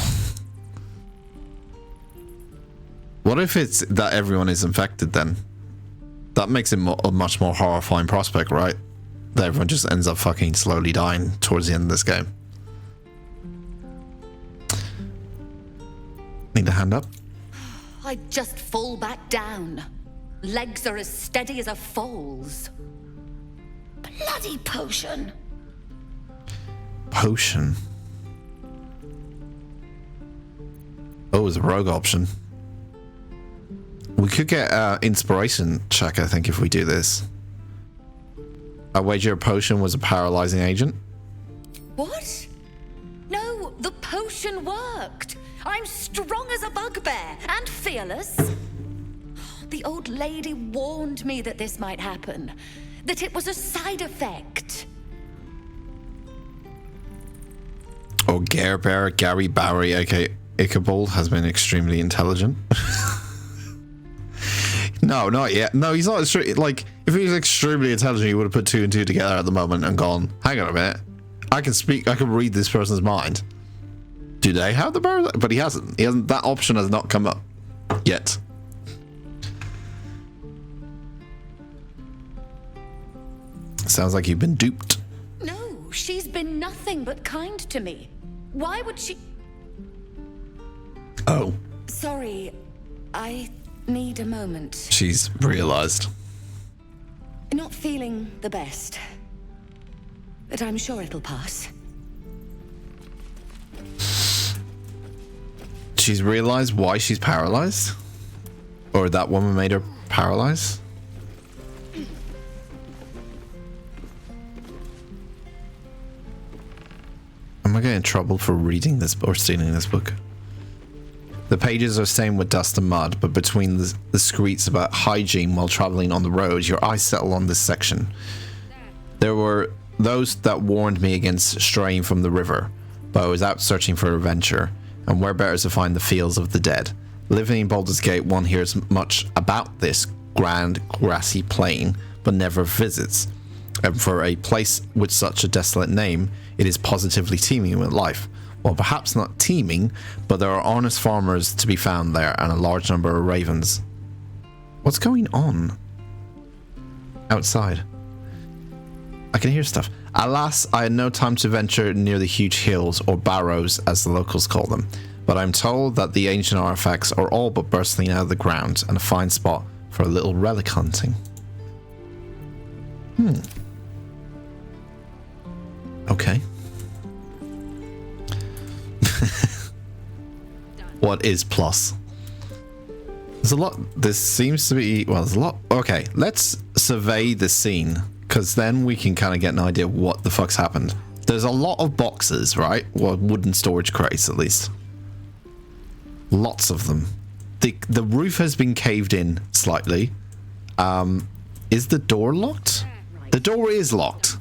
What if it's that everyone is infected then? That makes it a much more horrifying prospect, right? That everyone just ends up fucking slowly dying towards the end of this game. Need a hand up? I just fall back down. Legs are as steady as a foal's. Bloody potion. Potion? Oh, it's a rogue option. We could get inspiration check, I think, if we do this. I wager a potion was a paralyzing agent. What? No, the potion worked. I'm strong as a bugbear and fearless. The old lady warned me that this might happen, that it was a side effect. Oh, Gary Barry, aka Ichabod, has been extremely intelligent. No, not yet. No, he's not. Like, if he was extremely intelligent, he would have put 2 and 2 together at the moment and gone, hang on a minute. I can read this person's mind. Do they have the parasite? But he hasn't. That option has not come up yet. Sounds like you've been duped. No, she's been nothing but kind to me. Why would she... Oh. Sorry, I need a moment. She's realized. Not feeling the best. But I'm sure it'll pass. She's realized why she's paralyzed? Or that woman made her paralyzed? Am I getting in trouble for reading this or stealing this book? The pages are stained with dust and mud, but between the screeds about hygiene while traveling on the road, your eyes settle on this section. There were those that warned me against straying from the river, but I was out searching for adventure, and where better to find the fields of the dead. Living in Baldur's Gate, one hears much about this grand grassy plain, but never visits. And for a place with such a desolate name, it is positively teeming with life. well, perhaps not teeming, but there are honest farmers to be found there and a large number of ravens. What's going on outside? I can hear stuff. Alas, I had no time to venture near the huge hills, or barrows as the locals call them, but I'm told that the ancient artifacts are all but bursting out of the ground and a fine spot for a little relic hunting. Okay. What is plus? There's a lot. This seems to be, well, there's a lot. Okay, let's survey the scene, because then we can kind of get an idea of what the fuck's happened. There's a lot of boxes, right? Well, wooden storage crates, at least. Lots of them. The roof has been caved in slightly. Is the door locked? The door is locked.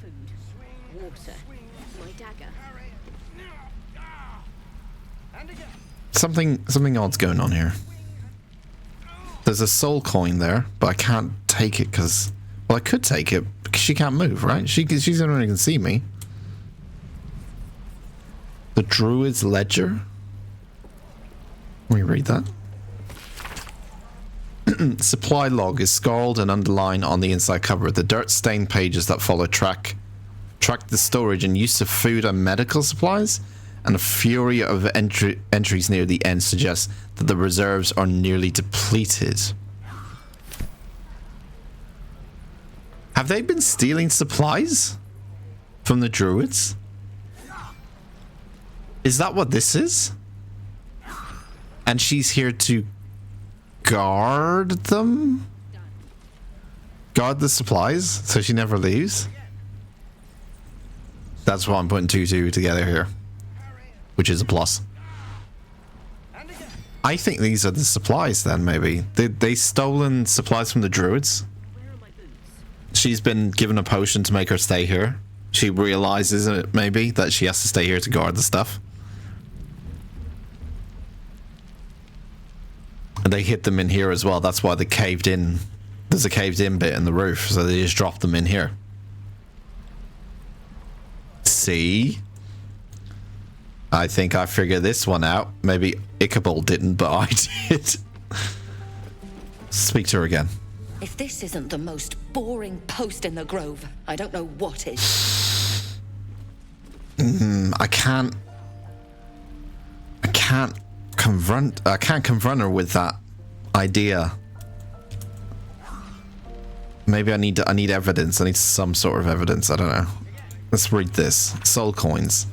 Something odd's going on here. There's a soul coin there, but I can't take it because, well, I could take it because she can't move, right? She's the only one who can see me. The Druid's Ledger. Let me read that. Supply log is scrawled and underlined on the inside cover. The dirt-stained pages that follow track the storage and use of food and medical supplies, and a fury of entries near the end suggests that the reserves are nearly depleted. Have they been stealing supplies from the druids? Is that what this is? And she's here to guard them? Guard the supplies so she never leaves? That's why I'm putting 2-2 together here, which is a plus. I think these are the supplies then, maybe. They stolen supplies from the druids. She's been given a potion to make her stay here. She realizes it, maybe, that she has to stay here to guard the stuff. And they hit them in here as well. That's why they caved in. There's a caved in bit in the roof, so they just dropped them in here. See? I think I figured this one out. Maybe Ichabod didn't, but I did. Speak to her again. If this isn't the most boring post in the Grove, I don't know what is. I can't confront her with that idea. Maybe I need evidence. I need some sort of evidence. I don't know. Let's read this. Soul coins.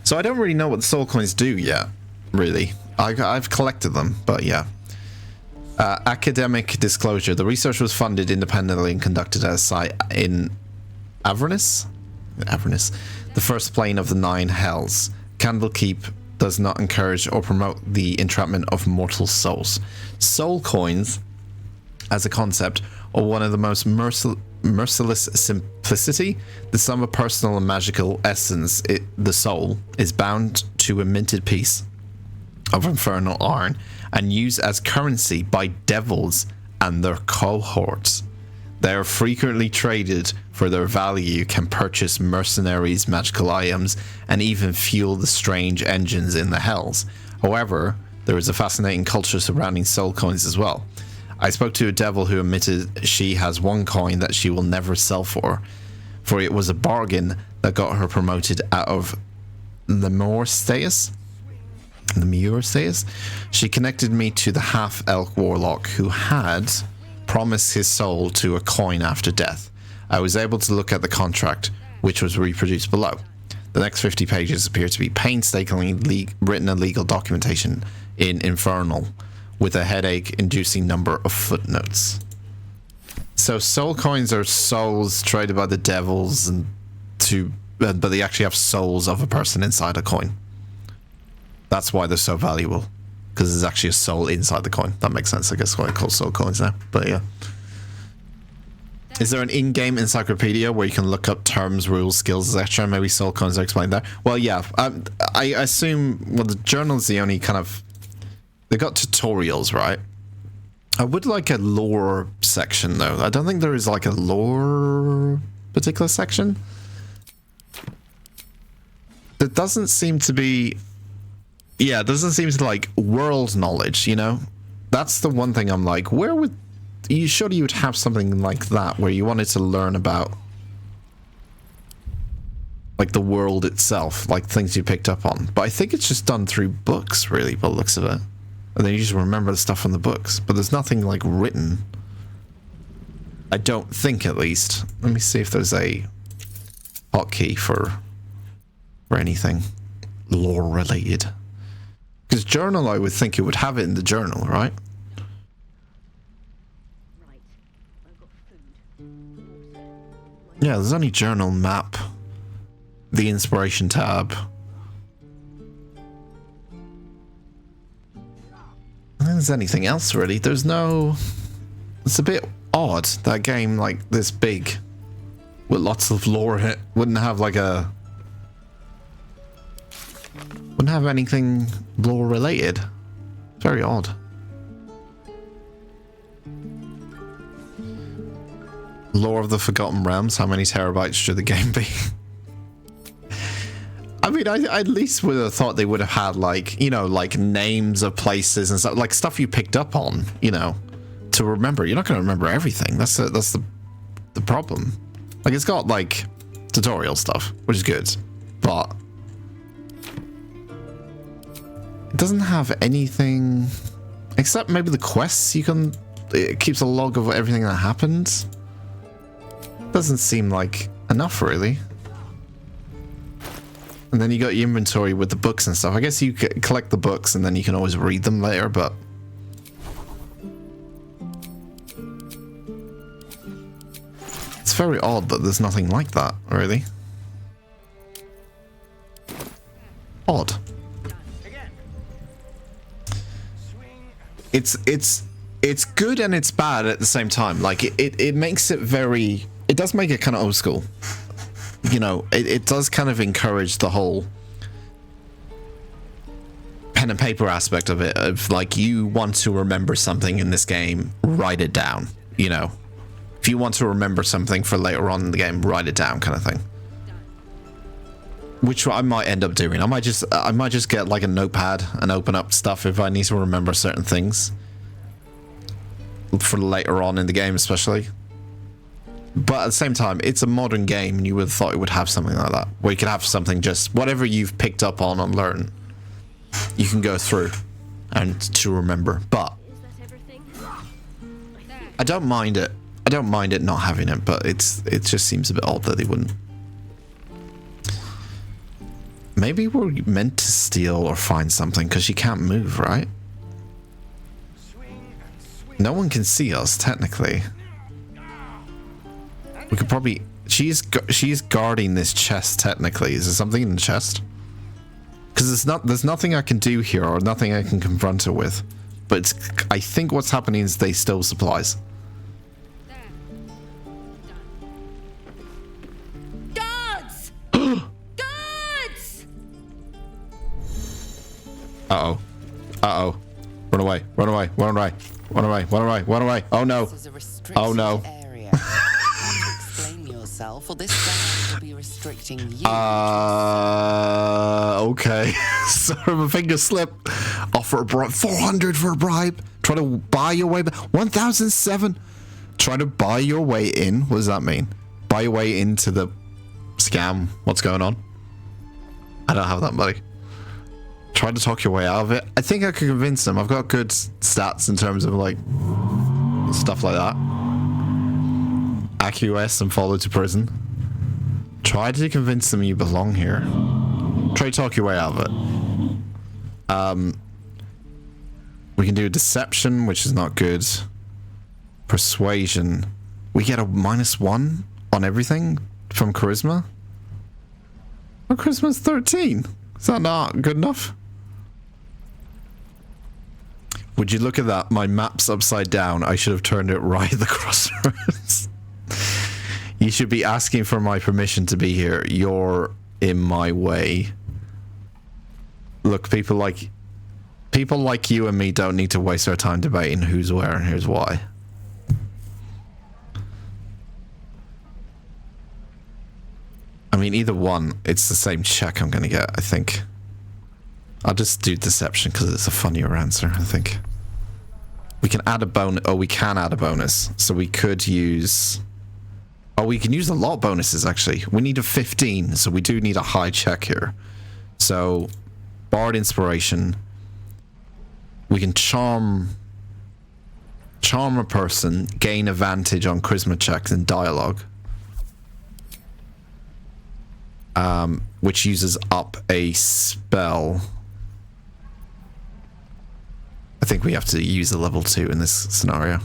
So I don't really know what the soul coins do yet, really. I've collected them, but yeah. Academic disclosure. The research was funded independently and conducted at a site in Avernus, the first plane of the 9 hells. Candlekeep does not encourage or promote the entrapment of mortal souls. Soul coins, as a concept, are one of the most merciless simplicity. The sum of personal and magical essence, the soul, is bound to a minted piece of infernal iron and used as currency by devils and their cohorts. They are frequently traded for their value, can purchase mercenaries, magical items, and even fuel the strange engines in the hells. However, there is a fascinating culture surrounding soul coins as well. I spoke to a devil who admitted she has one coin that she will never sell for it was a bargain that got her promoted out of the Muir status. She connected me to the half-elk warlock who had promised his soul to a coin after death. I was able to look at the contract, which was reproduced below. The next 50 pages appear to be painstakingly written legal documentation in Infernal, with a headache-inducing number of footnotes. So soul coins are souls traded by the devils, but they actually have souls of a person inside a coin. That's why they're so valuable, because there's actually a soul inside the coin. That makes sense. I guess why I call soul coins now. But yeah. Is there an in-game encyclopedia where you can look up terms, rules, skills, etc.? Maybe soul coins are explained there. Well, yeah. I assume, well, the journal's the only kind of... They got tutorials, right? I would like a lore section, though. I don't think there is like a lore particular section. There doesn't seem to be Yeah, it doesn't seem to like world knowledge, you know? That's the one thing I'm like, where would you surely you would have something like that where you wanted to learn about like the world itself, like things you picked up on. But I think it's just done through books, really, by the looks of it. And then you just remember the stuff from the books. But there's nothing like written. I don't think, at least. Let me see if there's a hotkey for anything lore related. Because journal, I would think it would have it in the journal, right? Yeah, there's only journal, map, the inspiration tab. I don't think there's anything else really. There's no... It's a bit odd, that game like this big with lots of lore in it wouldn't have like a... Wouldn't have anything lore related. Very odd. Lore of the Forgotten Realms. How many terabytes should the game be? I mean, I at least would have thought they would have had like, you know, like names of places and stuff, like stuff you picked up on, you know, to remember. You're not going to remember everything. That's the problem. Like it's got like tutorial stuff, which is good, but it doesn't have anything except maybe the quests. It keeps a log of everything that happens. Doesn't seem like enough really. And then you got your inventory with the books and stuff. I guess you collect the books and then you can always read them later, but it's very odd that there's nothing like that, really. Odd. It's good and it's bad at the same time. Like it makes it very... It does make it kind of old school. You know, it does kind of encourage the whole pen and paper aspect of it, of like, you want to remember something in this game, write it down, you know. If you want to remember something for later on in the game, write it down, kind of thing. Which I might end up doing. I might just get like a notepad and open up stuff if I need to remember certain things for later on in the game, especially. But at the same time, it's a modern game, and you would have thought it would have something like that, where you could have something, just whatever you've picked up on and learned, you can go through and to remember. But I don't mind it. I don't mind it not having it, but it just seems a bit odd that they wouldn't. Maybe we're meant to steal or find something because she can't move, right? No one can see us technically. We could probably... She's guarding this chest, technically. Is there something in the chest? Because there's nothing I can do here, or nothing I can confront her with. But I think what's happening is they steal supplies. Guards! Guards! Uh-oh. Uh-oh. Run away. Run away. Run away. Run away. Run away. Run away. Oh, no. Oh, no. Or this guy will be restricting you. Okay. Sort of a finger slip. Offer a bribe. 400 for a bribe. Try to buy your way back. 1,007. Try to buy your way in. What does that mean? Buy your way into the scam. What's going on? I don't have that money. Try to talk your way out of it. I think I could convince them. I've got good stats in terms of like stuff like that. AQS and follow to prison. Try to convince them you belong here. Try to talk your way out of it. We can do deception, which is not good. Persuasion. We get a -1 on everything from charisma. Well, charisma's 13. Is that not good enough? Would you look at that? My map's upside down. I should have turned it right at the crossroads. You should be asking for my permission to be here. You're in my way. Look, people like you and me don't need to waste our time debating who's where and here's why. I mean, either one, it's the same check I'm going to get, I think. I'll just do deception because it's a funnier answer, I think. We can add a bonus. Oh, we can add a bonus. So we could use... Oh, we can use a lot of bonuses, actually. We need a 15, so we do need a high check here. So, Bard Inspiration. We can charm a person, gain advantage on charisma checks and dialogue. Which uses up a spell. I think we have to use a level 2 in this scenario.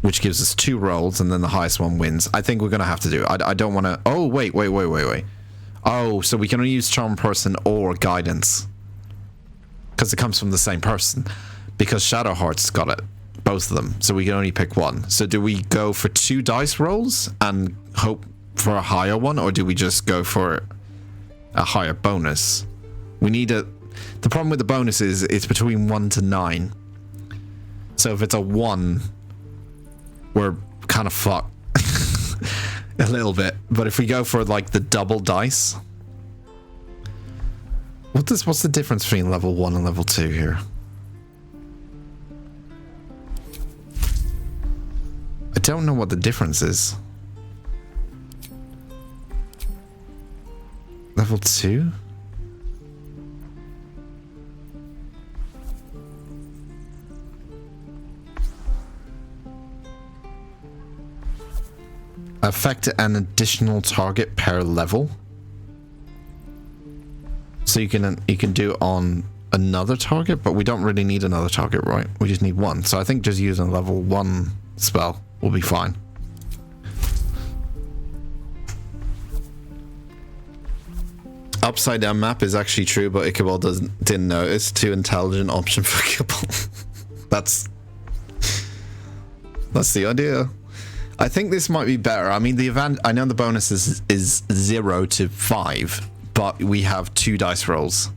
Which gives us 2 rolls, and then the highest one wins. I think we're going to have to do it. I don't want to... Oh, wait. Oh, so we can only use Charm Person or Guidance. Because it comes from the same person. Because Shadowheart's got it. Both of them. So we can only pick one. So do we go for 2 dice rolls and hope for a higher one? Or do we just go for a higher bonus? We need a... The problem with the bonus is it's between 1 to 9. So if it's a 1, we're kind of fucked. A little bit. But if we go for like the double dice... What's the difference between level 1 and level 2 here? I don't know what the difference is. Level 2? Affect an additional target per level. So you can do it on another target, but we don't really need another target, right? We just need one. So I think just using a level 1 spell will be fine. Upside down map is actually true, but Ichabod didn't notice. Too intelligent option for Ichabod. That's the idea. I think this might be better. I mean, I know the bonus is 0 to 5, but we have 2 dice rolls.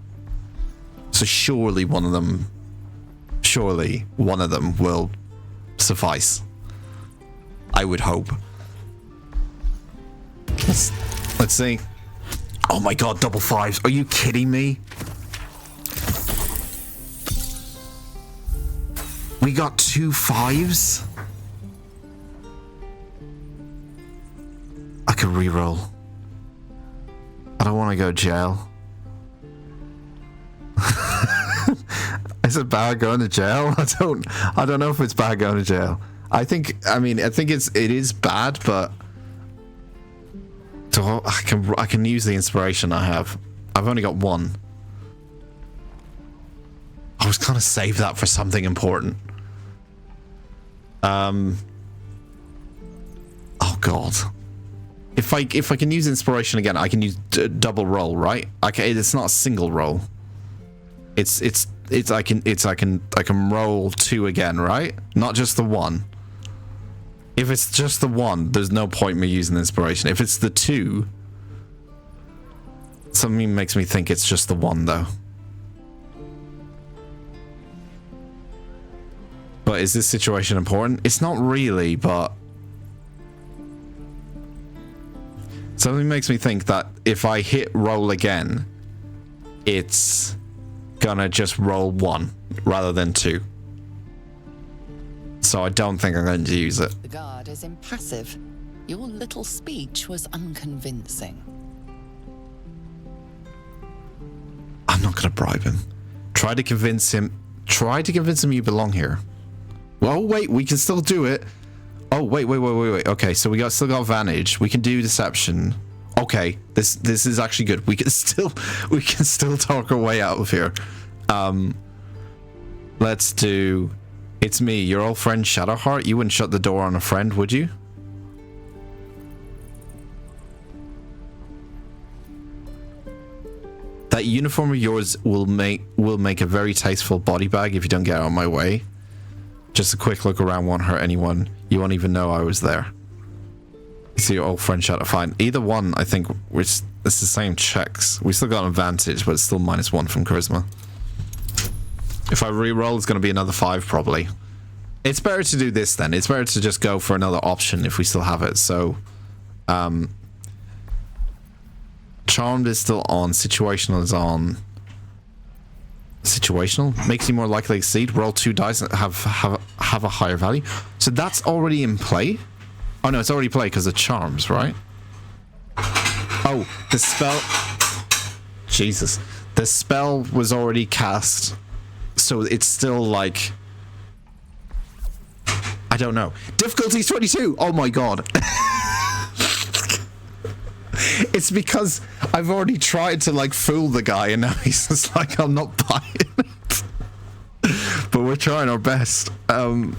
So surely one of them will suffice. I would hope. Let's see. Oh my god, double 5s. Are you kidding me? We got 2 5s? I could reroll. I don't want to go jail. Is it bad going to jail? I don't know if it's bad going to jail. I think it is bad, but I can use the inspiration I have. I've only got 1. I was gonna save that for something important. Oh god. If I can use inspiration again, I can use double roll, right? Okay, it's not a single roll. I can roll 2 again, right? Not just the 1. If it's just the 1, there's no point me using inspiration. If it's the 2, something makes me think it's just the 1 though. But is this situation important? It's not really, but something makes me think that if I hit roll again, it's gonna just roll 1 rather than 2. So I don't think I'm going to use it. The guard is impassive. Your little speech was unconvincing. I'm not going to bribe him. Try to convince him you belong here. Well, wait, we can still do it. Oh, wait. Okay, so we still got advantage. We can do deception. Okay, this is actually good. We can still talk our way out of here. Let's do... It's me, your old friend Shadowheart. You wouldn't shut the door on a friend, would you? That uniform of yours will make a very tasteful body bag if you don't get out of my way. Just a quick look around won't hurt anyone. You won't even know I was there. You see your old friend Shadow. Fine. Either one, I think, it's the same checks. We still got an advantage, but it's still -1 from charisma. If I re-roll, it's going to be another 5 probably. It's better to do this then. It's better to just go for another option if we still have it. So, Charmed is still on. Situational is on. situational. Makes you more likely to succeed. Roll 2 dice and have a higher value. So that's already in play? Oh no, it's already played because of charms, right? Oh, the spell... Jesus. The spell was already cast, so it's still like... I don't know. Difficulty's 22! Oh my god. It's because I've already tried to like fool the guy and now he's just like, I'm not buying it. But we're trying our best. Can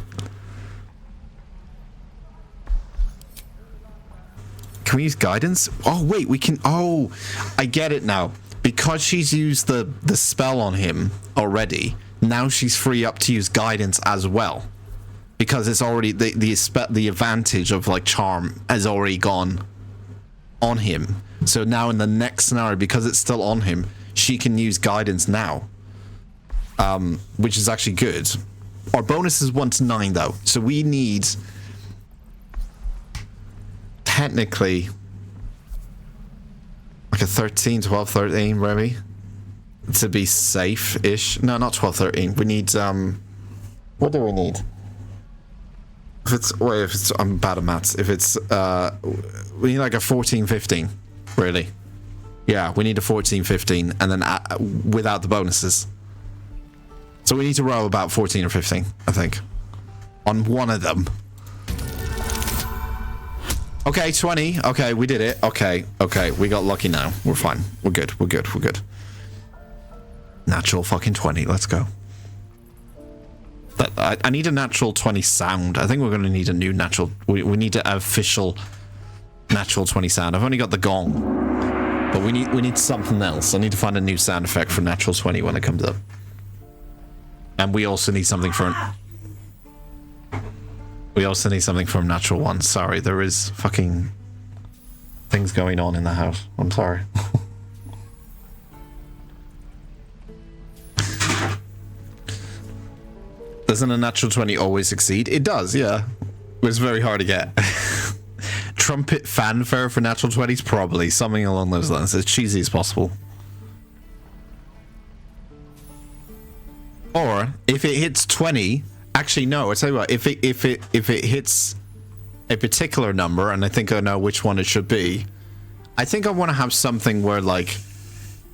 we use guidance? Oh wait, we can... Oh, I get it now. Because she's used the spell on him already, now she's free up to use guidance as well. Because it's already... The advantage of like charm has already gone on him. So now in the next scenario, because it's still on him, she can use guidance now. Which is actually good. Our bonus is 1 to 9 though. So we need... technically... like a 13, 12, 13 maybe. To be safe-ish. No, not 12, 13. We need... what do we need? If it's... I'm bad at maths. If it's... we need like a 14, 15. Really. Yeah, we need a 14, 15. And then without the bonuses. So we need to roll about 14 or 15, I think. On one of them. Okay, 20. Okay, we did it. Okay, we got lucky now. We're fine. We're good. Natural fucking 20. Let's go. I need a natural 20 sound. I think we're going to need a new natural... We need an official natural 20 sound. I've only got the gong. But we need something else. I need to find a new sound effect for natural 20 when it comes up. And we also need something for... We also need something from natural 1. Sorry, there is fucking things going on in the house. I'm sorry. Doesn't a natural 20 always succeed? It does, yeah. It's very hard to get. Trumpet fanfare for natural 20s? Probably. Something along those lines. As cheesy as possible. Or, if it hits 20... Actually, no. I'll tell you what. If it hits a particular number, and I think I know which one it should be, I think I want to have something where, like,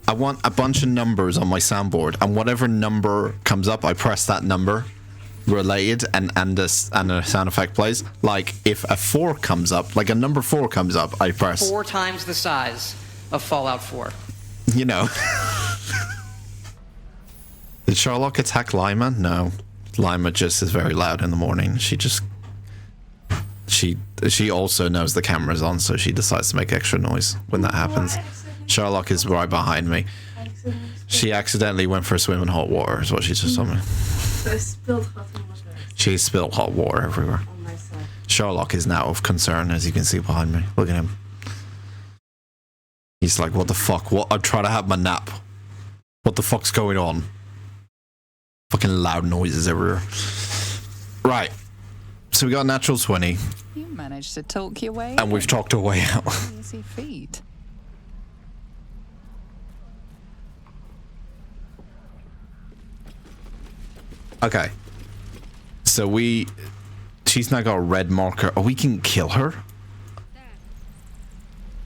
I want a bunch of numbers on my soundboard, and whatever number comes up, I press that number related, and a sound effect plays. Like, if a 4 comes up, like a number 4 comes up, I press 4 times the size of Fallout 4. You know. Did Sherlock attack Lima? No. Lima just is very loud in the morning. She also knows the camera's on, so she decides to make extra noise when that happens. Sherlock is right behind me. She accidentally went for a swim in hot water, is what she just told me. She spilled hot water everywhere. Sherlock is now of concern, as you can see behind me. Look at him. He's like, what the fuck? What? I'm trying to have my nap. What the fuck's going on? Fucking loud noises everywhere. Right. So we got a natural 20. You managed to talk your way. And we've talked our way out. Easy feat. Okay. So she's now got a red marker. Oh, we can kill her?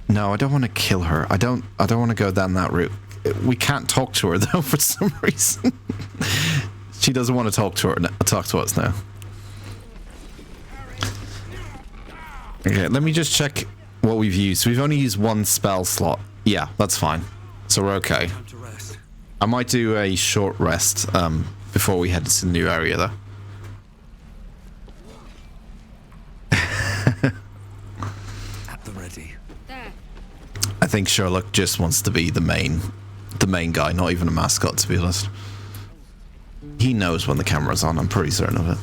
No, I don't want to kill her. I don't want to go down that route. We can't talk to her though for some reason. She doesn't want to talk to us now. Okay, let me just check what we've used. We've only used 1 spell slot. Yeah, that's fine. So we're okay. I might do a short rest before we head to the new area though. At the ready. I think Sherlock just wants to be the main guy, not even a mascot, to be honest. He knows when the camera's on, I'm pretty certain of it.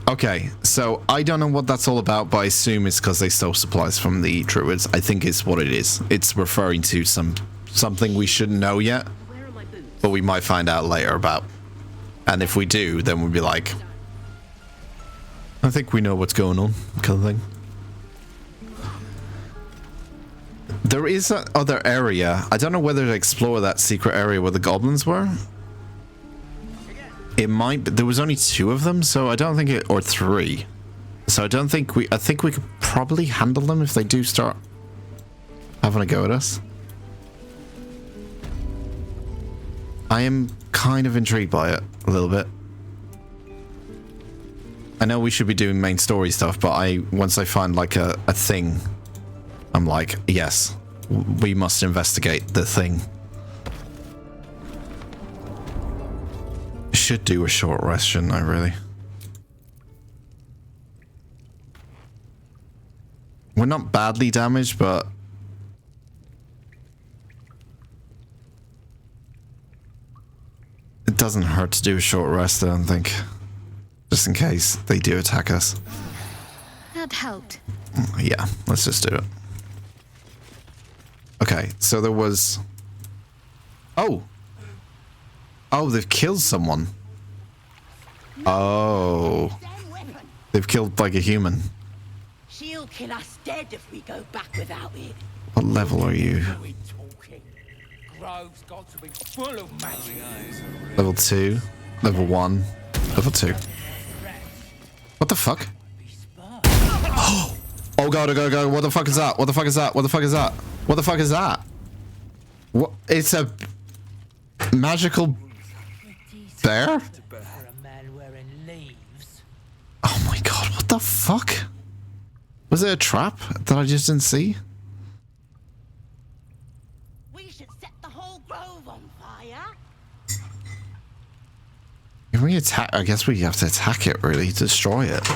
Okay, so I don't know what that's all about, but I assume it's because they stole supplies from the Druids. I think it's what it is. It's referring to something we shouldn't know yet, but we might find out later about. And if we do, then we'll be like, I think we know what's going on, kind of thing. There is that other area. I don't know whether to explore that secret area where the goblins were. It might be, there was only 2 of them, so I don't think it, or 3. So I don't think I think we could probably handle them if they do start having a go at us. I am kind of intrigued by it a little bit. I know we should be doing main story stuff, but once I find like a thing, I'm like, yes, we must investigate the thing. Should do a short rest, shouldn't I, really? We're not badly damaged, but it doesn't hurt to do a short rest, I don't think. Just in case they do attack us. That helped. Yeah, let's just do it. Okay, so there was... Oh! Oh, they've killed someone. Oh. They've killed, like, a human. She'll kill us dead if we go back without it. What level are you? Grove's got to be full of magic. Level 2. Level 1. Level 2. What the fuck? Oh god, oh god, oh god, what the fuck is that? What the fuck is that? What the fuck is that? What the fuck is that? What? It's a magical bear? Oh my god, what the fuck? Was it a trap that I just didn't see? We should set the whole grove on fire. Can we attack? I guess we have to attack it, really, destroy it.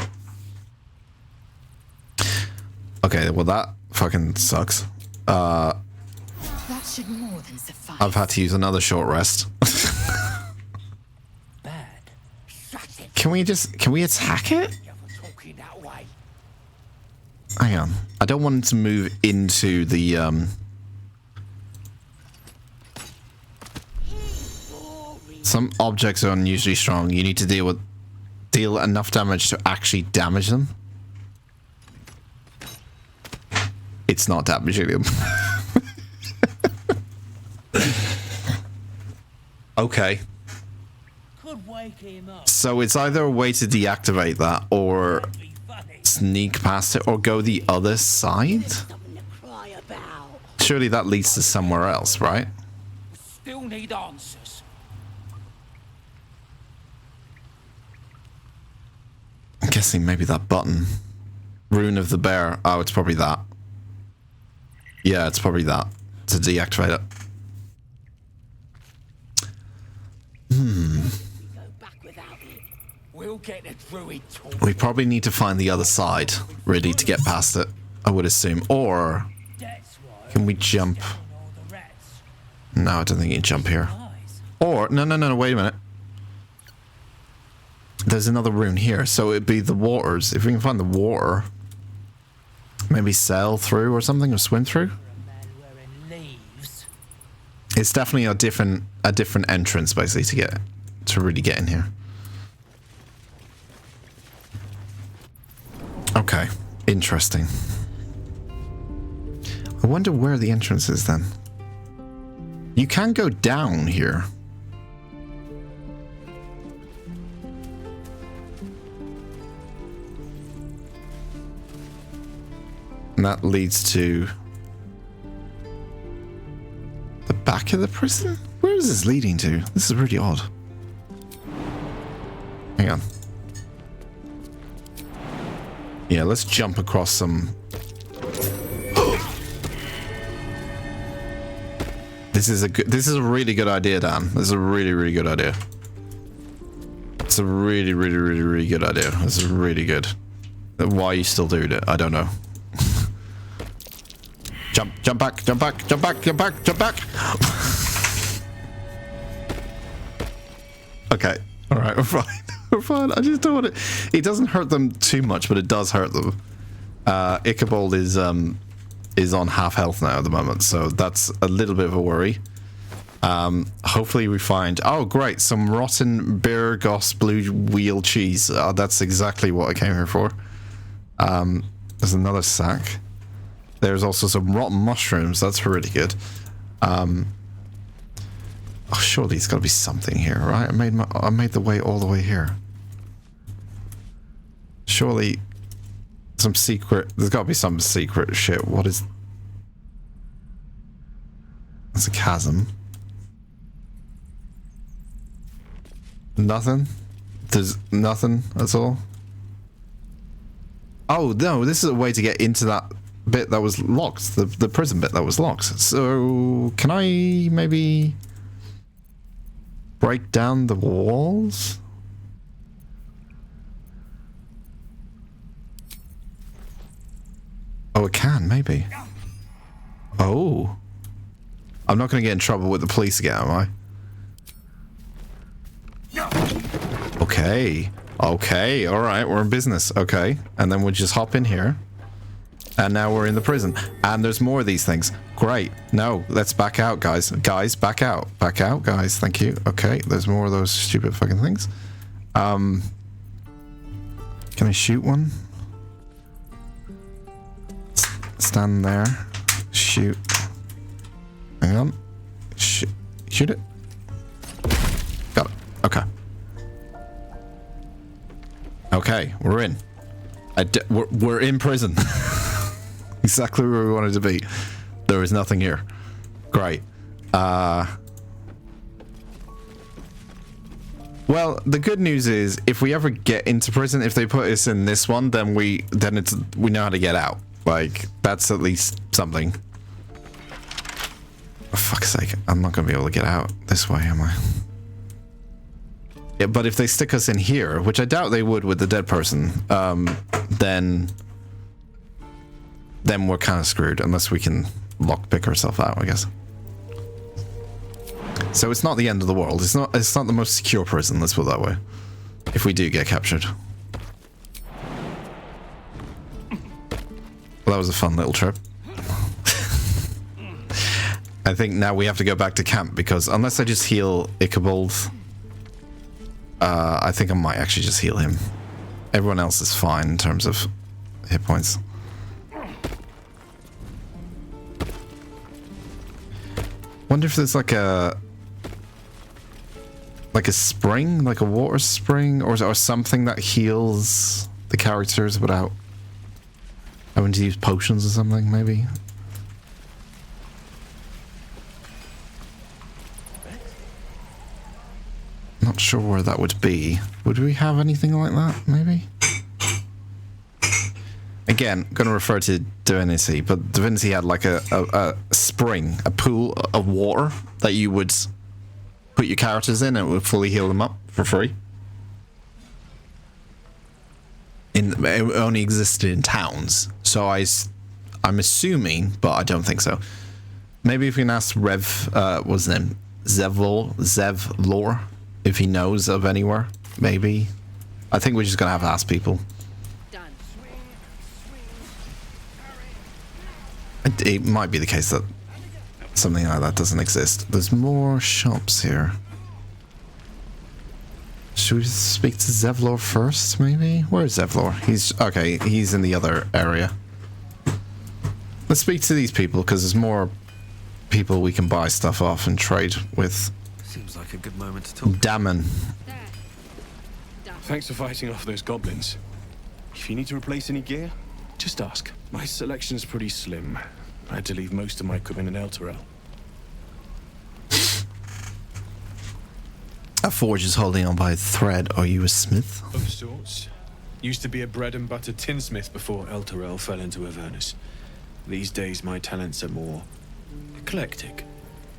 Okay, well that fucking sucks. That should more than suffice. I've had to use another short rest. Can we attack it? Hang on. I don't want it to move into the, Some objects are unusually strong. You need to deal enough damage to actually damage them. It's not damaging them. Okay. So it's either a way to deactivate that or sneak past it or go the other side? Surely that leads to somewhere else, right? Still need answers. I'm guessing maybe that button. Rune of the Bear. Oh, it's probably that. Yeah, it's probably that. To deactivate it. We'll get the druid talk. We probably need to find the other side, really, to get past it, I would assume. Or can we jump? No, I don't think you can jump here. Or, no, wait a minute. There's another rune here, so it'd be the waters. If we can find the water, maybe sail through or something, or swim through. It's definitely a different entrance, basically, to really get in here. Okay, interesting. I wonder where the entrance is then. You can go down here. And that leads to the back of the prison? Where is this leading to? This is really odd. Hang on. Yeah, let's jump across some... This is a really good idea, Dan. This is a really, really good idea. It's a really, really, really, really good idea. This is really good. Why you still doing it, I don't know. Jump back, jump back, jump back, jump back, jump back! Okay, alright, we're fine. We're fine. I just don't want it. It doesn't hurt them too much, but it does hurt them. Ichabod is on half health now at the moment, so that's a little bit of a worry. Hopefully we find... Oh, great. Some rotten Burgos blue wheel cheese. That's exactly what I came here for. There's another sack. There's also some rotten mushrooms. That's really good. Oh, surely there's got to be something here, right? I made the way all the way here. Surely some secret. There's got to be some secret shit. What is? That's a chasm. Nothing. There's nothing at all. Oh no! This is a way to get into that bit that was locked. The prison bit that was locked. So can I maybe break down the walls? Oh, it can, maybe. Oh. I'm not going to get in trouble with the police again, am I? Okay. Okay, alright, we're in business. Okay. And then we'll just hop in here. And now we're in the prison. And there's more of these things. Great. No, let's back out, guys. Guys, back out. Back out, guys. Thank you. Okay, there's more of those stupid fucking things. Can I shoot one? Stand there. Shoot. Hang on. Shoot it. Got it. Okay. Okay, we're in. We're in prison. Exactly where we wanted to be. There is nothing here. Great. Well, the good news is, if we ever get into prison, if they put us in this one, then we know how to get out. Like, that's at least something. For fuck's sake, I'm not going to be able to get out this way, am I? Yeah, but if they stick us in here, which I doubt they would with the dead person, then we're kind of screwed, unless we can lockpick ourselves out, I guess. So it's not the end of the world. It's not the most secure prison, let's put it that way. If we do get captured. Well, that was a fun little trip. I think now we have to go back to camp, because unless I just heal Ichabod, I think I might actually just heal him. Everyone else is fine in terms of hit points. Wonder if there's like a spring, like a water spring, or something that heals the characters without having to use potions or something, maybe. Not sure where that would be. Would we have anything like that, maybe? Again, going to refer to Divinity, but Divinity had like a spring, a pool of water that you would put your characters in and it would fully heal them up for free. It only existed in towns, so I'm assuming, but I don't think so. Maybe if we can ask Rev, what's his name? Zevlor, if he knows of anywhere, maybe. I think we're just gonna have to ask people. It might be the case that something like that doesn't exist. There's more shops here. Should we speak to Zevlor first, maybe? Where's Zevlor? He's in the other area. Let's speak to these people, because there's more people we can buy stuff off and trade with. Seems like a good moment to talk. Damon. Thanks for fighting off those goblins. If you need to replace any gear, just ask. My selection's pretty slim. I had to leave most of my equipment in Elturel. A forge is holding on by a thread. Are you a smith? Of sorts. Used to be a bread and butter tinsmith before Elturel fell into Avernus. These days my talents are more eclectic.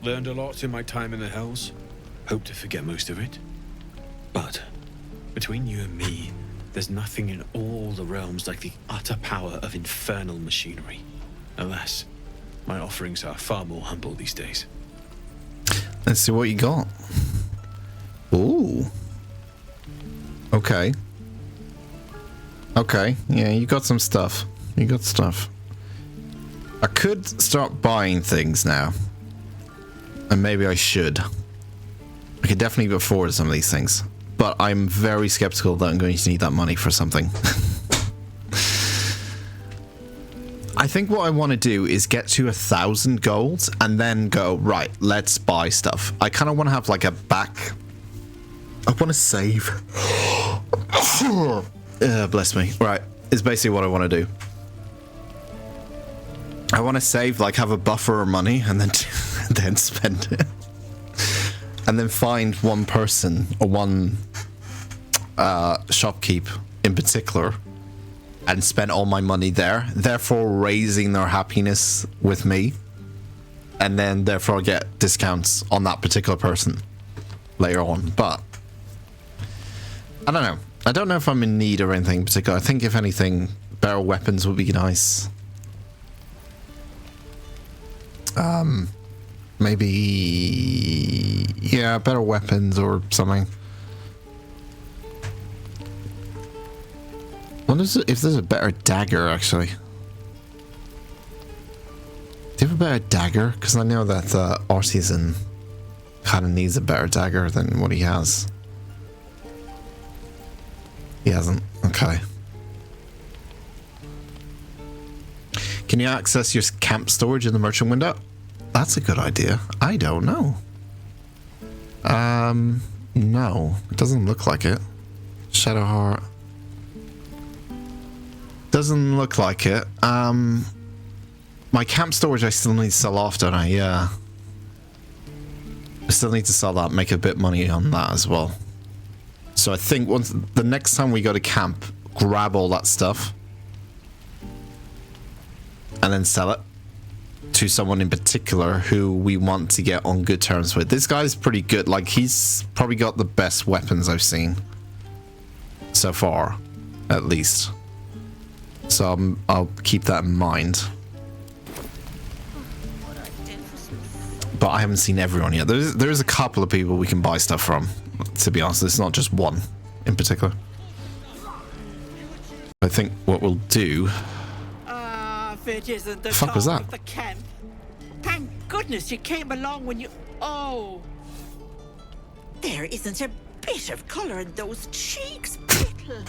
Learned a lot in my time in the Hells. Hope to forget most of it. But between you and me, there's nothing in all the realms like the utter power of infernal machinery. Alas, my offerings are far more humble these days. Let's see what you got. Ooh. Okay. Okay, yeah, you got some stuff. You got stuff. I could start buying things now. And maybe I should. I could definitely afford some of these things. But I'm very skeptical that I'm going to need that money for something. I think what I want to do is get to 1,000 gold and then go, right, let's buy stuff. I kind of want to have like a back. I want to save. Bless me. Right. It's basically what I want to do. I want to save, like have a buffer of money and then, then spend it. And then find one person or one shopkeep in particular and spend all my money there, therefore raising their happiness with me, and then therefore get discounts on that particular person later on. But I don't know. I don't know if I'm in need of anything particular. I think if anything, barrel weapons would be nice. Maybe, yeah, better weapons or something. Wonder if there's a better dagger, actually. Do you have a better dagger? Because I know that Artisan kind of needs a better dagger than what he has. He hasn't. Okay. Can you access your camp storage in the merchant window? That's a good idea. I don't know. No. It doesn't look like it. Shadowheart. Doesn't look like it. My camp storage I still need to sell off, don't I? Yeah. I still need to sell that, make a bit of money on that as well. So I think once the next time we go to camp, grab all that stuff and then sell it to someone in particular who we want to get on good terms with. This guy's pretty good. Like, he's probably got the best weapons I've seen so far, at least. So I'll keep that in mind. But I haven't seen everyone yet. There's a couple of people we can buy stuff from, to be honest. It's not just one in particular. I think what we'll do... It isn't the fuck was that? of the camp. Thank goodness you came along when you... Oh! There isn't a bit of colour in those cheeks, Petal.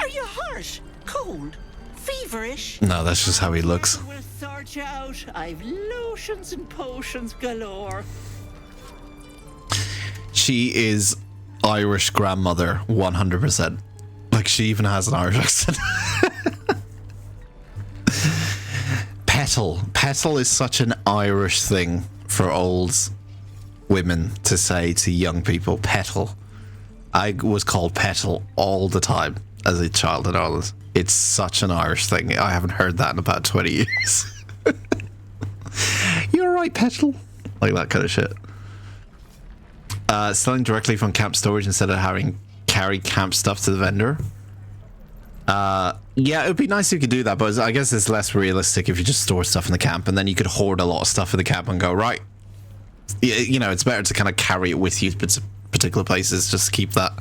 Are you hurt? Cold? Feverish? No, that's just how he looks. We'll sort you out. I've lotions and potions galore. She is Irish grandmother, 100%. Like, she even has an Irish accent. Petal. Petal is such an Irish thing for old women to say to young people. Petal. I was called Petal all the time as a child in Ireland. It's such an Irish thing. I haven't heard that in about 20 years. You're right, Petal. Like that kind of shit. Selling directly from camp storage instead of having carry camp stuff to the vendor. Yeah, it would be nice if you could do that, but I guess it's less realistic if you just store stuff in the camp and then you could hoard a lot of stuff in the camp and go, right, you know, it's better to kind of carry it with you to particular places, just to keep that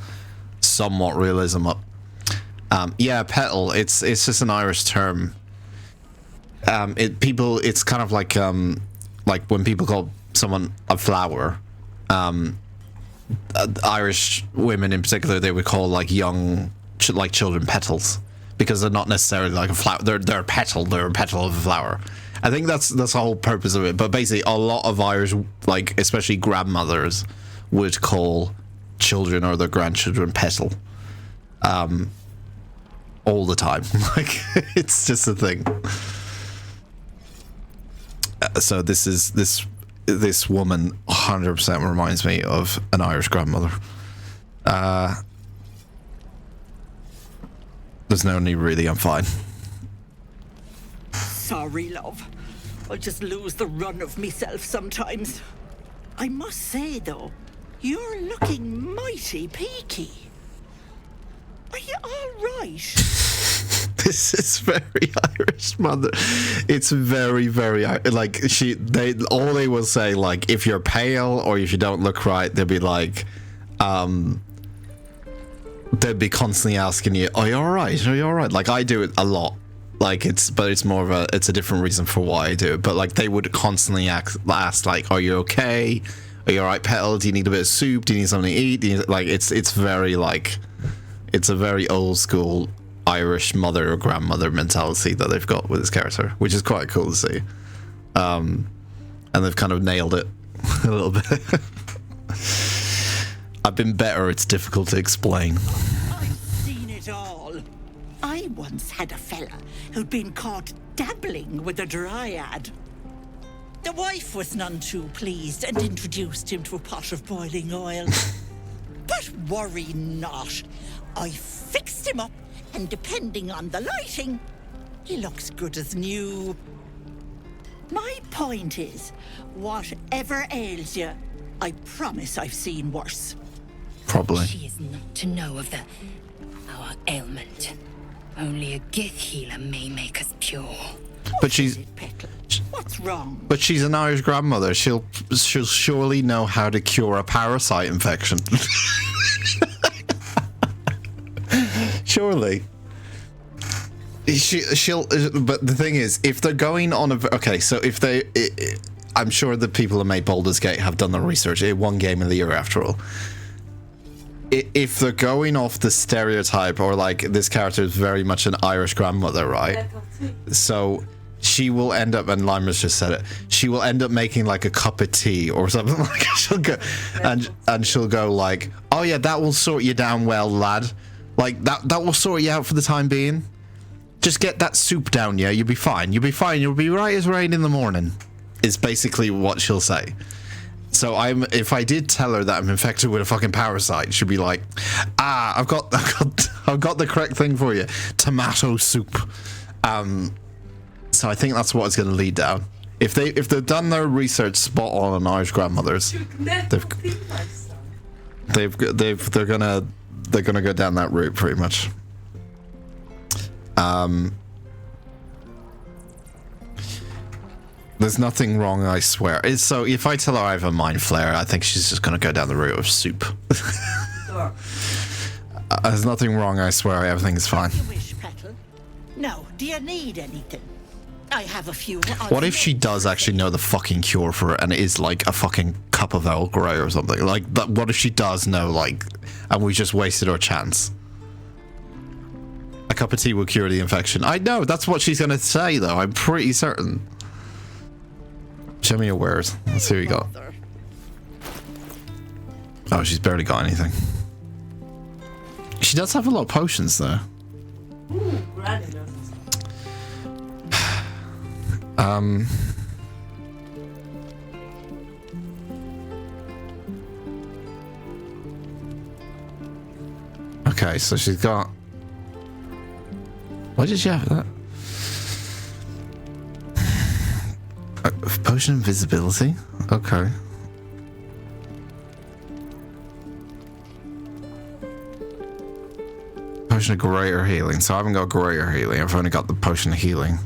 somewhat realism up. Yeah, petal, it's just an Irish term. It's kind of like when people call someone a flower, Irish women in particular, they would call like young like children petals, because they're not necessarily like a flower. They're a petal of a flower. I think that's the whole purpose of it. But basically, a lot of Irish, like especially grandmothers, would call children or their grandchildren petal, all the time. Like, it's just a thing. So this woman 100% reminds me of an Irish grandmother. There's no need, really. I'm fine. Sorry, love. I just lose the run of myself sometimes. I must say, though, you're looking mighty peaky. Are you all right? This is very Irish, mother. It's very, very like they will say, like, if you're pale or if you don't look right, they'll be like, they'd be constantly asking you, "Are you all right? Are you all right?" Like, I do it a lot. Like, it's more of it's a different reason for why I do it. But like, they would constantly ask like, "Are you okay? Are you all right, Petal? Do you need a bit of soup? Do you need something to eat?" Like, it's very like, it's a very old school Irish mother or grandmother mentality that they've got with this character, which is quite cool to see. And they've kind of nailed it a little bit. I've been better. It's difficult to explain. I've seen it all. I once had a fella who'd been caught dabbling with a dryad. The wife was none too pleased and introduced him to a pot of boiling oil. But worry not. I fixed him up, and depending on the lighting, he looks good as new. My point is, whatever ails you, I promise I've seen worse. Probably. She is not to know of our ailment. Only a gith healer may make us pure. But she's... What's wrong? But she's an Irish grandmother. She'll surely know how to cure a parasite infection. Surely. She'll. But the thing is, if they're going on a... Okay, so if they... I'm sure the people who made Baldur's Gate have done the research. It won Game of the Year, after all. If they're going off the stereotype, or like, this character is very much an Irish grandmother, right? So she will end up, and Lima's just said it, she will end up making like a cup of tea or something like that. She'll go, and she'll go like, oh yeah, that will sort you down well, lad. Like, that will sort you out for the time being. Just get that soup down, yeah, you'll be fine. You'll be fine. You'll be right as rain in the morning, is basically what she'll say. So if I did tell her that I'm infected with a fucking parasite, she'd be like, I've got the correct thing for you. Tomato soup. So I think that's what it's going to lead down. If they've done their research spot on Irish grandmothers, they're gonna go down that route pretty much. There's nothing wrong, I swear. So if I tell her I have a mind flare, I think she's just going to go down the route of soup. There's nothing wrong, I swear. Everything's fine. You wish, Petal? No, do you need anything? I have a few. What if she does actually know the fucking cure for it, and it is like a fucking cup of Earl Grey or something? Like, that, what if she does know, like, and we just wasted our chance? A cup of tea will cure the infection. I know, that's what she's going to say, though. I'm pretty certain. Show me your wares. Let's see what we got. Oh, she's barely got anything. She does have a lot of potions, though. Okay, so she's got... Why did she have that? Potion invisibility? Okay. Potion of greater healing. So I haven't got greater healing. I've only got the potion of healing.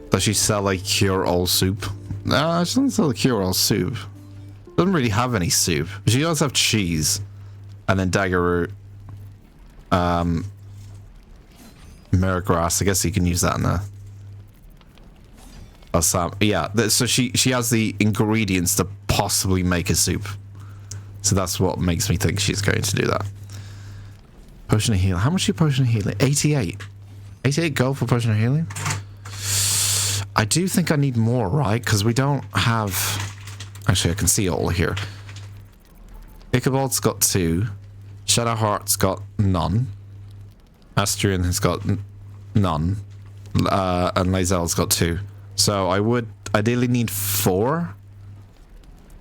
Does she sell a cure-all soup? No, she doesn't sell a cure-all soup. Doesn't really have any soup. She does have cheese. And then dagger root. Mirror grass. I guess you can use that in there. Yeah, so she has the ingredients to possibly make a soup. So that's what makes me think she's going to do that. Potion of healing. How much is your potion of healing? 88. 88 gold for potion of healing? I do think I need more, right? Because we don't have... Actually, I can see all here. Ichabod's got 2. Shadowheart's got none. Astrian has got none. And Lae'zel's got 2. So I would ideally need 4,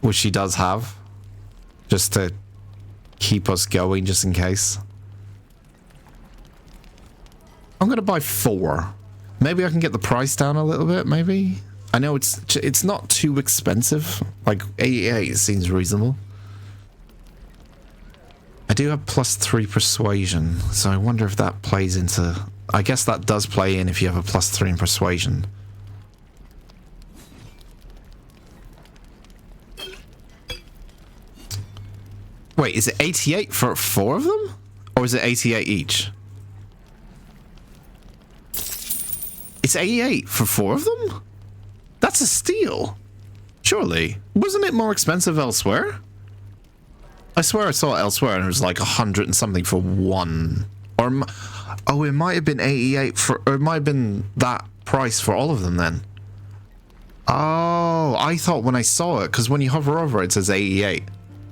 which she does have, just to keep us going, just in case. I'm gonna buy 4. Maybe I can get the price down a little bit. Maybe I know it's not too expensive. Like 88 seems reasonable. I do have +3 persuasion, so I wonder if that plays into. I guess that does play in if you have a +3 in persuasion. Wait, is it 88 for 4 of them? Or is it 88 each? It's 88 for 4 of them? That's a steal. Surely. Wasn't it more expensive elsewhere? I swear I saw it elsewhere and it was like 100 and something for one. Or, oh, it might have been 88 for, or it might have been that price for all of them then. Oh, I thought when I saw it, because when you hover over it, it says 88.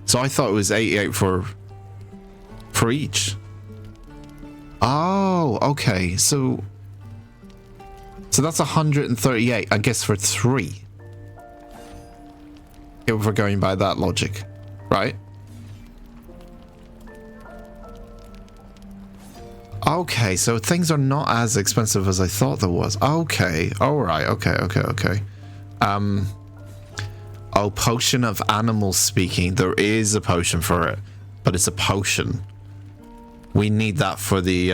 So I thought it was 88 for each. Oh, okay. So that's 138, I guess, for 3. If we're going by that logic, right? Okay, so things are not as expensive as I thought there was. Okay, alright, okay. Oh, potion of animal speaking. There is a potion for it, but it's a potion. We need that for the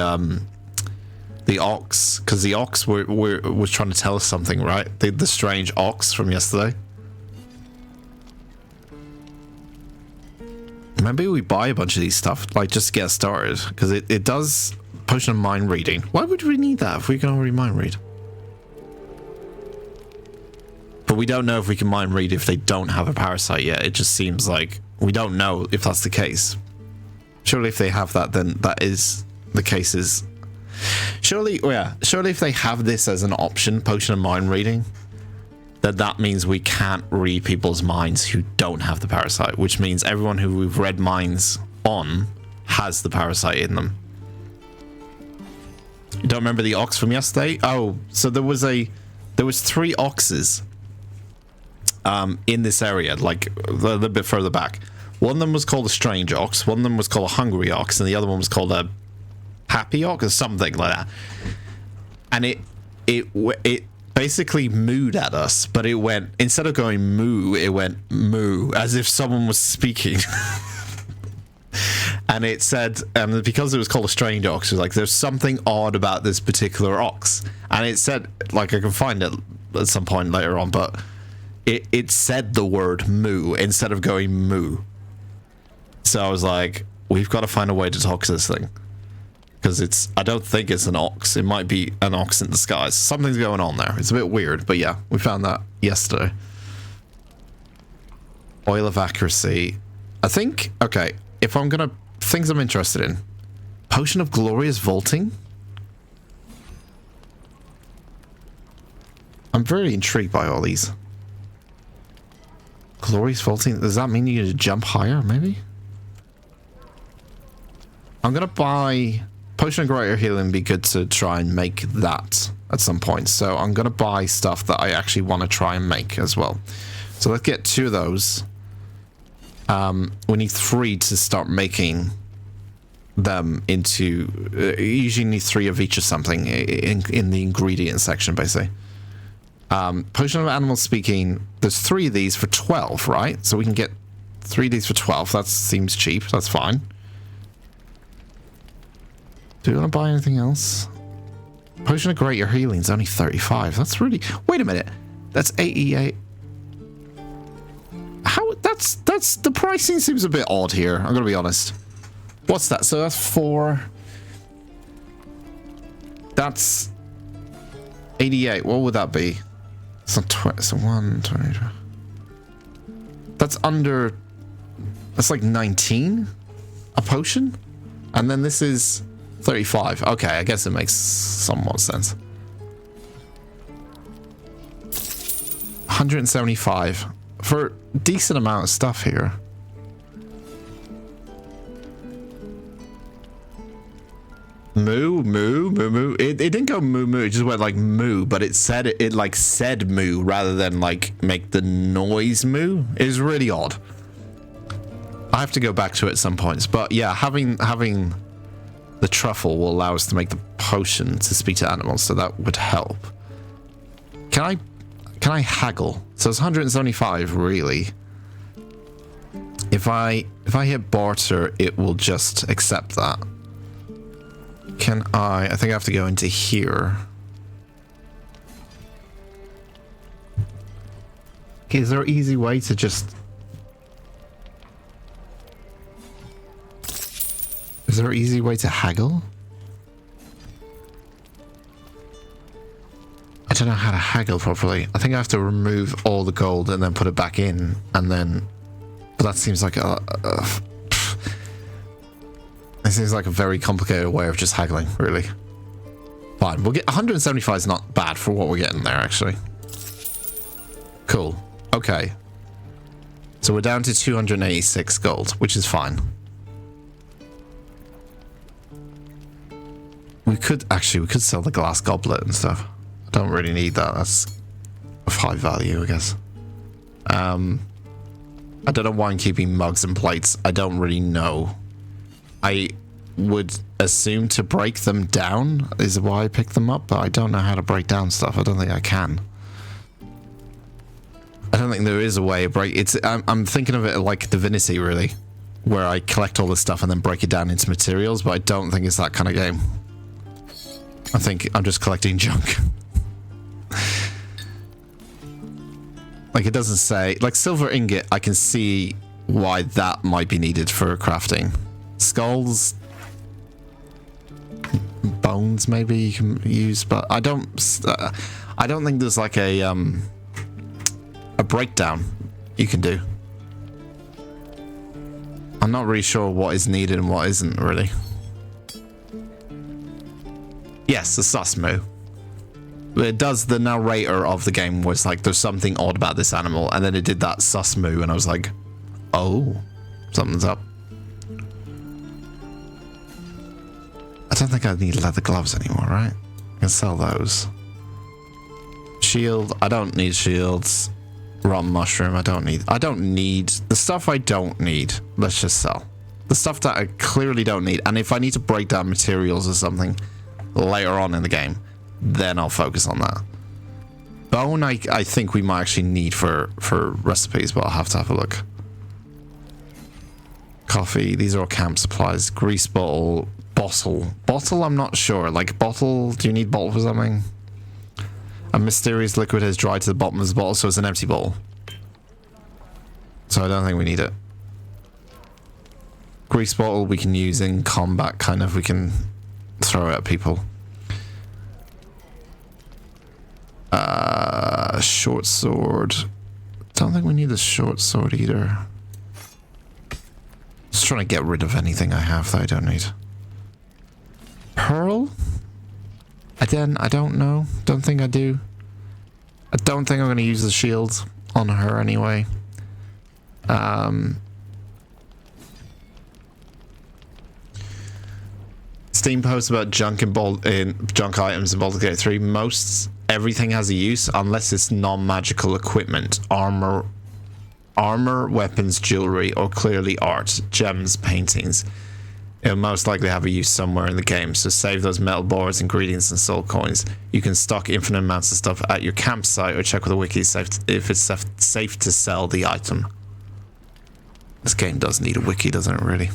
ox, because the ox was trying to tell us something, right? The strange ox from yesterday. Maybe we buy a bunch of these stuff, like, just to get started, because it does potion of mind reading. Why would we need that if we can already mind read? But we don't know if we can mind read if they don't have a parasite yet. It just seems like we don't know if that's the case. Surely if they have that, then that is the case. Is surely, oh yeah, surely if they have this as an option, potion of mind reading, that means we can't read people's minds who don't have the parasite, which means everyone who we've read minds on has the parasite in them. You don't remember the ox from yesterday? Oh, so there was 3 oxes in this area, like a little bit further back. One of them was called a strange ox, one of them was called a hungry ox, and the other one was called a happy ox or something like that. And it basically mooed at us, but it went, instead of going moo, it went moo, as if someone was speaking. And it said, because it was called a strange ox, it was like, there's something odd about this particular ox. And it said, like, I can find it at some point later on, but it said the word moo instead of going moo. So I was like, we've got to find a way to talk to this thing. Because I don't think it's an ox. It might be an ox in disguise. Something's going on there. It's a bit weird, but yeah, we found that yesterday. Oil of accuracy. I think, okay, if I'm gonna, things I'm interested in. Potion of glorious vaulting. I'm very intrigued by all these. Glorious vaulting, does that mean you need to jump higher, maybe? I'm gonna buy potion of greater healing. Be good to try and make that at some point, so I'm gonna buy stuff that I actually want to try and make as well. So let's get 2 of those. We need 3 to start making them into, you usually need 3 of each or something in the ingredient section, basically. Potion of animal speaking, there's 3 of these for 12, right? So we can get 3 of these for 12. That seems cheap. That's fine. Do we want to buy anything else? Potion of greater healing is only 35. That's really... Wait a minute. That's 88. How... That's... The pricing seems a bit odd here. I'm going to be honest. What's that? So that's 4... That's... 88. What would that be? It's not 20... So 1, 20... That's under... That's like 19? A potion? And then this is... 35. Okay, I guess it makes somewhat sense. 175 for a decent amount of stuff here. Moo, moo, moo, moo. It didn't go moo, moo. It just went like moo, but it said it like said moo rather than like make the noise moo. It was really odd. I have to go back to it at some points, but yeah, having the truffle will allow us to make the potion to speak to animals, so that would help. Can I haggle? So it's 175, really. If I hit barter, it will just accept that. Can I think I have to go into here. Okay, is there an easy way to just... Is there an easy way to haggle? I don't know how to haggle properly. I think I have to remove all the gold and then put it back in, and then... But that seems like a It seems like a very complicated way of just haggling, really. Fine, we'll get 175 is not bad for what we're getting there, actually. Cool. Okay. So we're down to 286 gold, which is fine. We could sell the glass goblet and stuff. I don't really need that. That's of high value, I guess. I don't know why I'm keeping mugs and plates. I don't really know. I would assume to break them down is why I picked them up, but I don't know how to break down stuff. I don't think I can. I don't think there is a way to break it's I'm thinking of it like Divinity, really, where I collect all this stuff and then break it down into materials, but I don't think it's that kind of game. I think I'm just collecting junk. Like, it doesn't say like silver ingot. I can see why that might be needed for crafting. Skulls, bones maybe you can use, but I don't think there's like a breakdown you can do. I'm not really sure what is needed and what isn't, really. Yes, the sus moo. It does, the narrator of the game was like, there's something odd about this animal, and then it did that sus moo, and I was like, oh, something's up. I don't think I need leather gloves anymore, right? I can sell those. Shield, I don't need shields. Rotten mushroom, I don't need the stuff I don't need. Let's just sell the stuff that I clearly don't need, and if I need to break down materials or something later on in the game, then I'll focus on that. Bone, I think we might actually need for recipes, but I'll have to have a look. Coffee, these are all camp supplies. Grease bottle, bottle, I'm not sure. Like, bottle, do you need bottle for something? A mysterious liquid has dried to the bottom of the bottle, so it's an empty bottle. So I don't think we need it. Grease bottle we can use in combat, kind of. We can throw it at people. Short sword. Don't think we need a short sword either. Just trying to get rid of anything I have that I don't need. Pearl? I don't know. Don't think I do. I don't think I'm going to use the shield on her anyway. Steam posts about junk junk items in Baldur's Gate 3. Most everything has a use unless it's non-magical equipment, armor, weapons, jewelry, or clearly art, gems, paintings. It'll most likely have a use somewhere in the game, so save those metal bars, ingredients, and soul coins. You can stock infinite amounts of stuff at your campsite or check with the wiki if it's safe to sell the item. This game does need a wiki, doesn't it, really?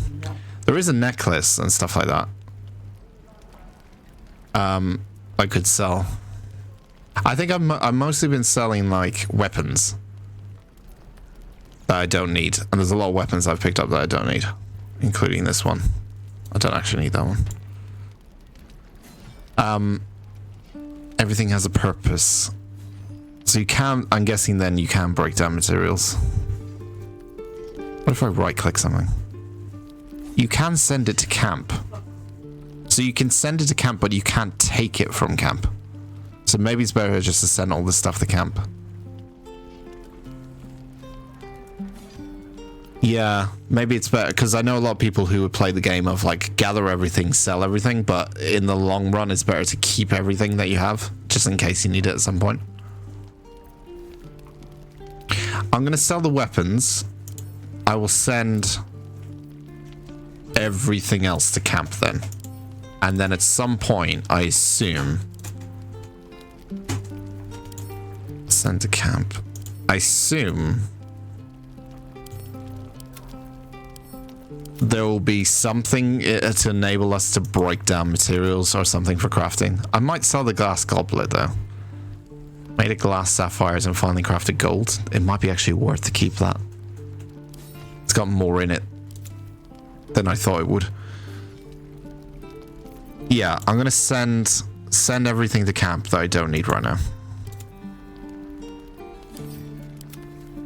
There is a necklace and stuff like that. I could sell. I think I've mostly been selling, like, weapons that I don't need. And there's a lot of weapons I've picked up that I don't need, including this one. I don't actually need that one. Everything has a purpose. So you can, I'm guessing then you can break down materials. What if I right-click something? You can send it to camp. So you can send it to camp, but you can't take it from camp. So maybe it's better just to send all this stuff to camp. Yeah, maybe it's better, because I know a lot of people who would play the game of, like, gather everything, sell everything, but in the long run, it's better to keep everything that you have, just in case you need it at some point. I'm going to sell the weapons. I will send everything else to camp then. And then at some point, I assume... Send to camp. I assume... there will be something to enable us to break down materials or something for crafting. I might sell the glass goblet, though. Made of glass sapphires and finally crafted gold. It might be actually worth to keep that. It's got more in it than I thought it would. Yeah, I'm gonna send everything to camp that I don't need right now.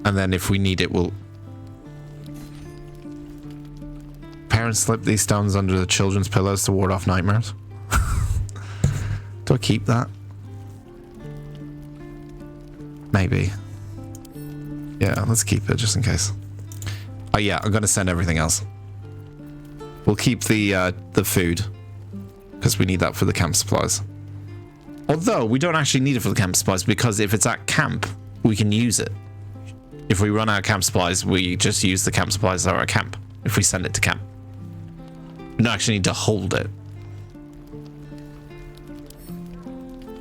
And then if we need it, we'll... parents slip these stones under the children's pillows to ward off nightmares? Do I keep that? Maybe. Yeah, let's keep it just in case. Oh yeah, I'm gonna send everything else. We'll keep the food because we need that for the camp supplies. Although we don't actually need it for the camp supplies because if it's at camp, we can use it. If we run out of camp supplies, we just use the camp supplies that are at camp. If we send it to camp, we don't actually need to hold it.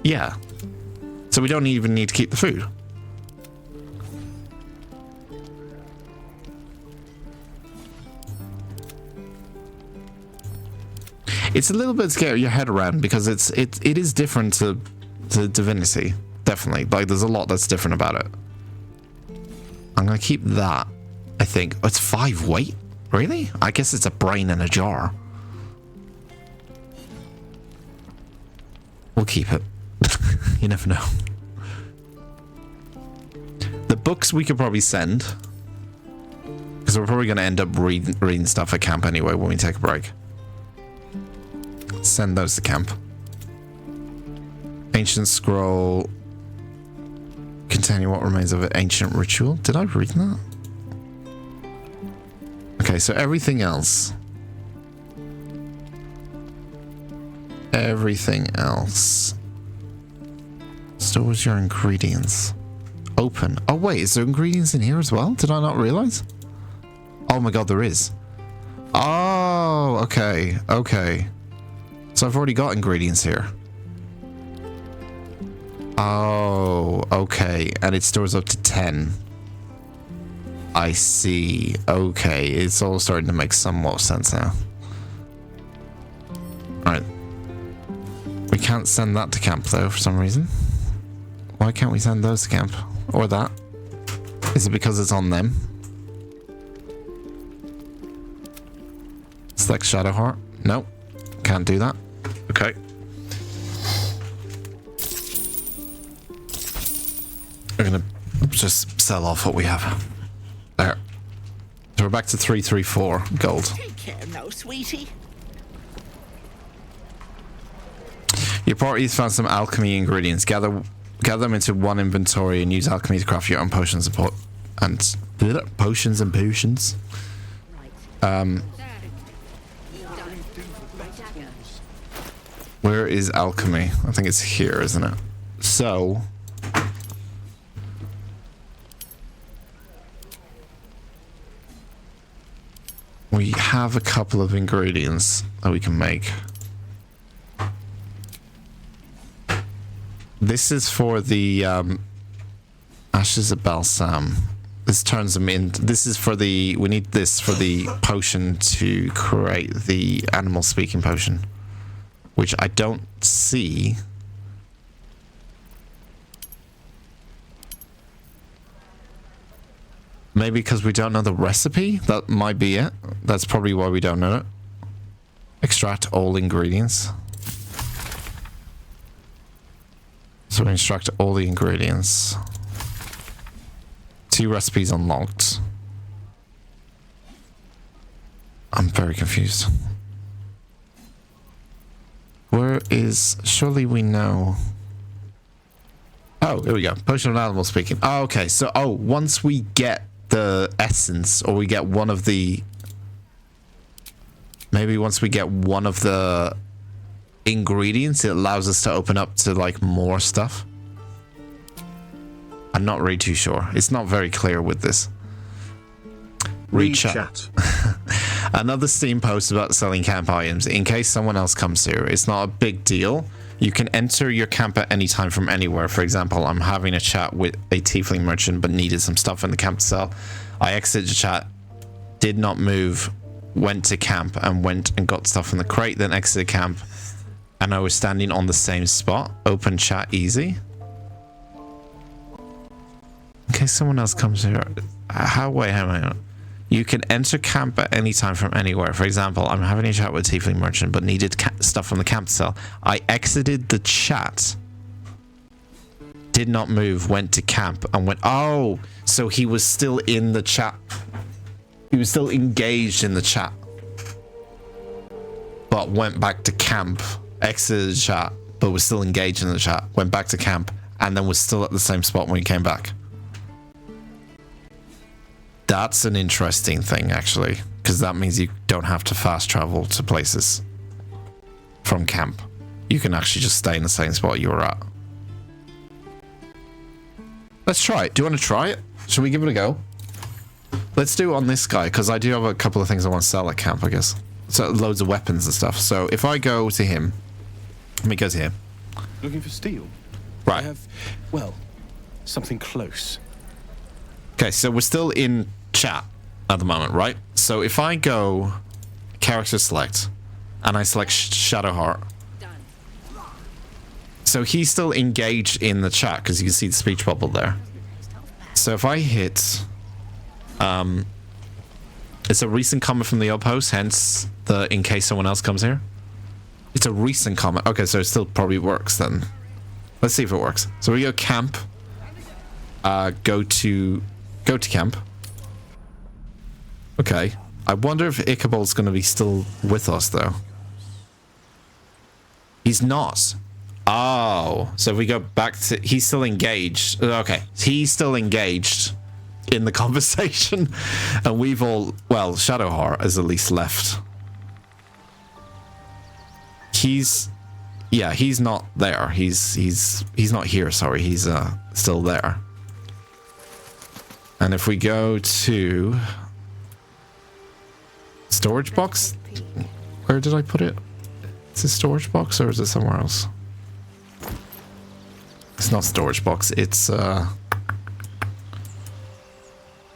Yeah. So we don't even need to keep the food. It's a little bit scary your head around because it is different to Divinity. Definitely. Like there's a lot that's different about it. I'm gonna keep that, I think. Oh, it's 5 weight? Really? I guess it's a brain in a jar. We'll keep it. You never know. The books we could probably send. Because we're probably gonna end up reading stuff at camp anyway when we take a break. Send those to camp. Ancient scroll containing what remains of an ancient ritual. Did I read that? Okay, so everything else. Everything else. Stores your ingredients. Open. Oh wait, is there ingredients in here as well? Did I not realize? Oh my god, there is. Oh, okay. Okay. So I've already got ingredients here. Oh, okay. And it stores up to 10. I see. Okay. It's all starting to make somewhat sense now. Alright. We can't send that to camp though for some reason. Why can't we send those to camp? Or that? Is it because it's on them? Select Shadowheart? Nope. Can't do that. Okay. We're gonna just sell off what we have. There. So we're back to 334 gold. Take care now, sweetie. Your party's found some alchemy ingredients. Gather them into one inventory and use alchemy to craft your own potions and potions and potions. Where is alchemy? I think it's here, isn't it? So we have a couple of ingredients that we can make. This is for the ashes of balsam. This turns them in. This is for the. We need this for the potion to create the animal speaking potion, which I don't see. Maybe because we don't know the recipe? That might be it. That's probably why we don't know it. Extract all ingredients. So we extract all the ingredients. 2 recipes unlocked. I'm very confused. Where is... Surely we know... Oh, here we go. Potion of animal speaking. Oh, okay. So, once we get the essence, or we get one of the... Maybe once we get one of the ingredients, it allows us to open up to, like, more stuff. I'm not really too sure. It's not very clear with this. Read chat. Another Steam post about selling camp items. In case someone else comes here, it's not a big deal. You can enter your camp at any time from anywhere. For example, I'm having a chat with a tiefling merchant but needed some stuff in the camp to sell. I exited the chat, did not move, went to camp and went and got stuff in the crate, then exited camp, and I was standing on the same spot. Open chat easy. In case someone else comes here, how am I? You can enter camp at any time from anywhere. For example, I'm having a chat with a tiefling merchant but needed stuff from the camp to sell. I exited the chat, did not move, went to camp and went... Oh, so he was still in the chat. He was still engaged in the chat. but went back to camp, exited the chat, but was still engaged in the chat, went back to camp, and then was still at the same spot when he came back. That's an interesting thing, actually, because that means you don't have to fast travel to places from camp. You can actually just stay in the same spot you were at. Let's try it. Do you want to try it? Should we give it a go? Let's do it on this guy, because I do have a couple of things I want to sell at camp, I guess. So loads of weapons and stuff. So if I go to him, let me go to him. Looking for steel? Right. I have, well, something close. Okay, so we're still in chat at the moment, right? So if I go character select and I select Shadowheart, so he's still engaged in the chat because you can see the speech bubble there. So if I hit, it's a recent comment from the post, hence the in case someone else comes here. It's a recent comment. Okay, so it still probably works then. Let's see if it works. So we go camp. Go to camp. Okay. I wonder if Ichabod's going to be still with us, though. He's not. Oh. So if we go back to... He's still engaged. Okay. He's still engaged in the conversation. And we've all... Well, Shadowheart has at least left. He's... Yeah, he's not there. He's not here, sorry. He's still there. And if we go to... Storage box? Where did I put it? Is it storage box or is it somewhere else? It's not storage box, it's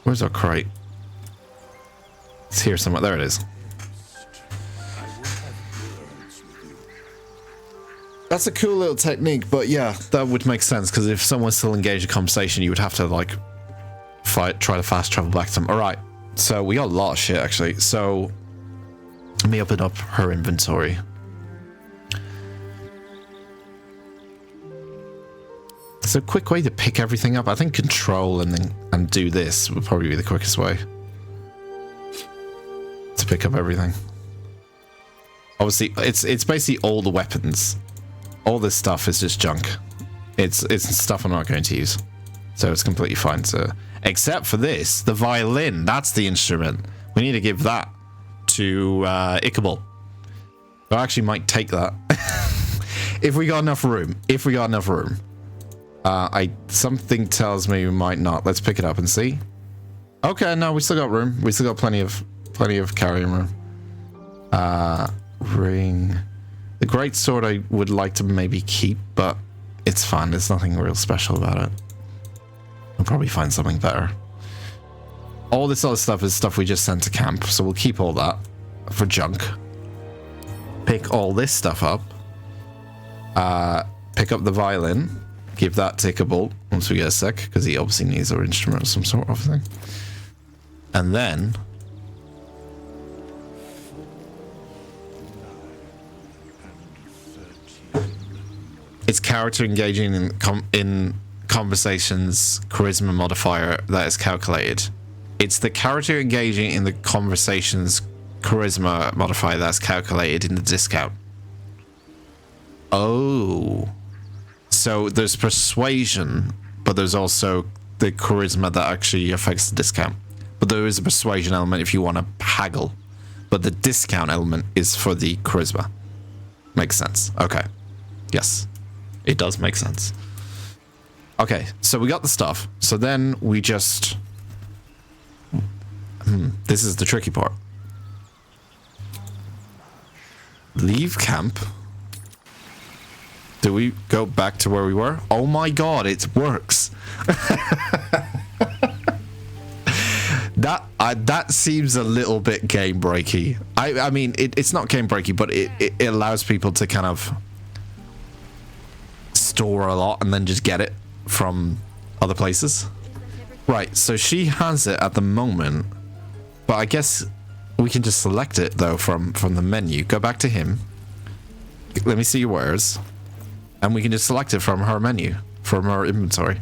where's our crate? It's here somewhere. There it is. That's a cool little technique, but yeah, that would make sense because if someone's still engaged in conversation, you would have to like try to fast travel back to them. Alright. So we got a lot of shit actually. So let me open up her inventory. It's a quick way to pick everything up. I think control and do this would probably be the quickest way to pick up everything. Obviously, it's basically all the weapons. All this stuff is just junk. It's stuff I'm not going to use. So it's completely fine to... Except for this, the violin. That's the instrument. We need to give that to Ichabod. I actually might take that. If we got enough room. If we got enough room. Something tells me we might not. Let's pick it up and see. Okay, no, we still got room. We still got plenty of carrying room. Ring. The great sword I would like to maybe keep, but it's fine. There's nothing real special about it. We'll probably find something better. All this other stuff is stuff we just sent to camp, so we'll keep all that for junk. Pick all this stuff up. Pick up the violin. Give that to Ichabod once we get a sec, because he obviously needs our instrument of some sort of thing. And then... It's character engaging in conversations charisma modifier that is calculated. It's the character engaging in the conversations charisma modifier that's calculated in the discount. Oh. So there's persuasion, but there's also the charisma that actually affects the discount. But there is a persuasion element if you want to haggle. But the discount element is for the charisma. Makes sense. Okay. Yes. It does make sense. Okay, so we got the stuff. So then we just... this is the tricky part. Leave camp. Do we go back to where we were? Oh my god, it works. That seems a little bit game breaky. I mean, it's not game breaky, but it allows people to kind of store a lot and then just get it from other places. Right, so she has it at the moment, but I guess we can just select it though from the menu. Go back to him. Let me see your wares. And we can just select it from her menu, from her inventory.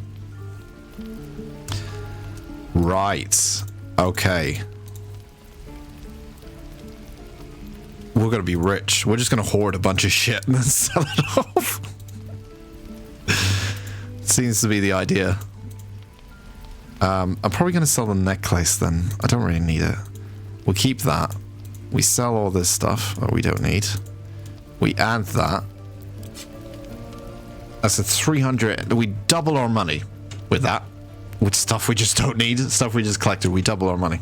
Right. Okay. We're gonna be rich. We're just gonna hoard a bunch of shit and then sell it off. Seems to be the idea. I'm probably gonna sell the necklace then. I don't really need it. We'll keep that. We sell all this stuff that we don't need. We add that. That's a 300. We double our money with that. With stuff we just don't need. Stuff we just collected. We double our money.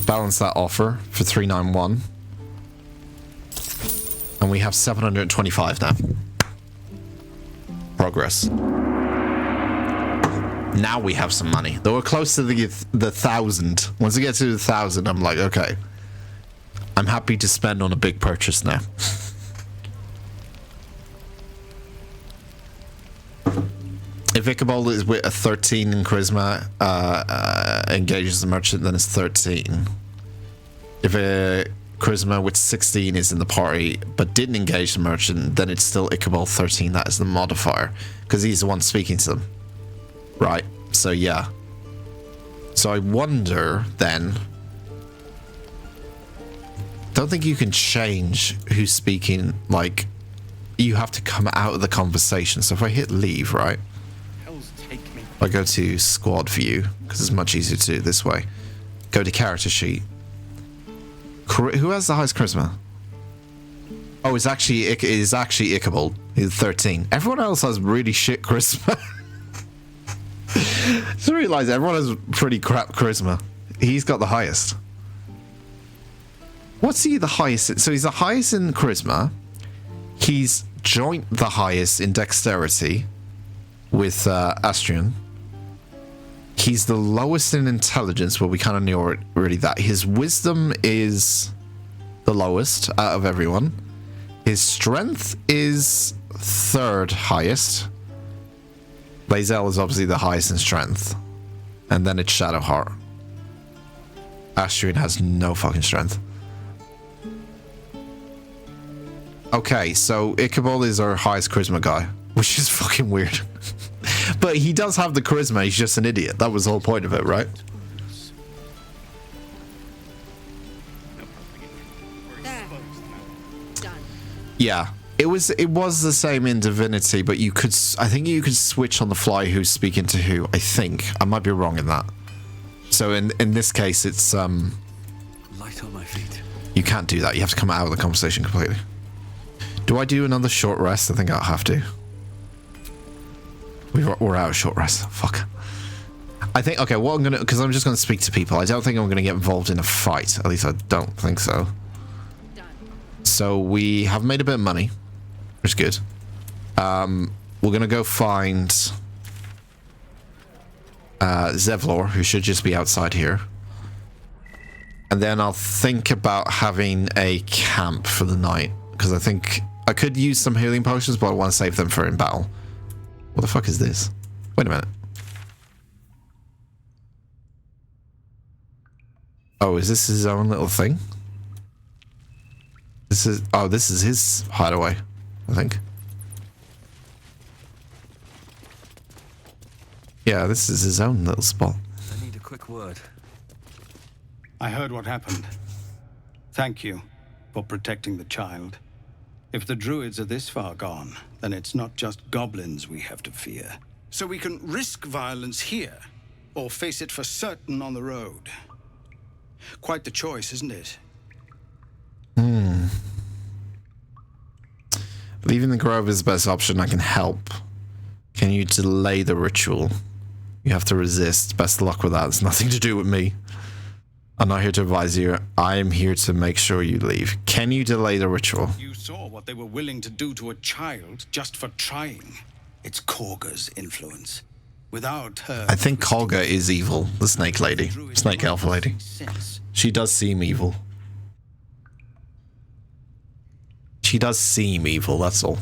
Balance that offer for 391. And we have 725 now. Progress. Now we have some money. Though we're close to the 1,000. Once we get to the 1,000, I'm like, okay. I'm happy to spend on a big purchase now. If Ichabod is with a 13 in charisma, engages the merchant, then it's 13. If a charisma with 16 is in the party, but didn't engage the merchant, then it's still Ichabod 13. That is the modifier, because he's the one speaking to them. Right, so yeah. So I wonder, then... Don't think you can change who's speaking, like... You have to come out of the conversation. So if I hit leave, right? I go to squad view, because it's much easier to do it this way. Go to character sheet. Who has the highest charisma? Oh, it's actually Ichabod. He's 13. Everyone else has really shit charisma. Just realize everyone has pretty crap charisma. He's got the highest. What's he the highest in? So he's the highest in charisma. He's joint the highest in dexterity with Astrian. He's the lowest in intelligence, but we kind of knew already that. His wisdom is the lowest out of everyone. His strength is third highest. Lae'zel is obviously the highest in strength. And then it's Shadowheart. Astrian has no fucking strength. Okay, so Ichabod is our highest charisma guy, which is fucking weird. But he does have the charisma, he's just an idiot. That was the whole point of it, right? Yeah. It was the same in Divinity, but you could, I think you could switch on the fly who's speaking to who, I think. I might be wrong in that. So in this case, it's light on my feet. You can't do that. You have to come out of the conversation completely. Do I do another short rest? I think I'll have to. We're out of short rest. Fuck. I think, okay, what I'm gonna, because I'm just gonna speak to people. I don't think I'm gonna get involved in a fight. At least I don't think so. So we have made a bit of money, which is good. We're gonna go find Zevlor, who should just be outside here. And then I'll think about having a camp for the night, because I think I could use some healing potions, but I want to save them for in battle. What the fuck is this? Wait a minute. Oh, is this his own little thing? This is his hideaway, I think. Yeah, this is his own little spot. I need a quick word. I heard what happened. Thank you for protecting the child. If the druids are this far gone, then it's not just goblins we have to fear. So we can risk violence here, or face it for certain on the road. Quite the choice, isn't it? Leaving the grove is the best option. I can help. Can you delay the ritual? You have to resist. Best of luck with that. It's nothing to do with me. I'm not here to advise you. I am here to make sure you leave. Can you delay the ritual? You saw what they were willing to do to a child just for trying. It's Korga's influence. Without her... I think Korga is evil. The snake lady. Snake elf lady. She does seem evil. She does seem evil, that's all.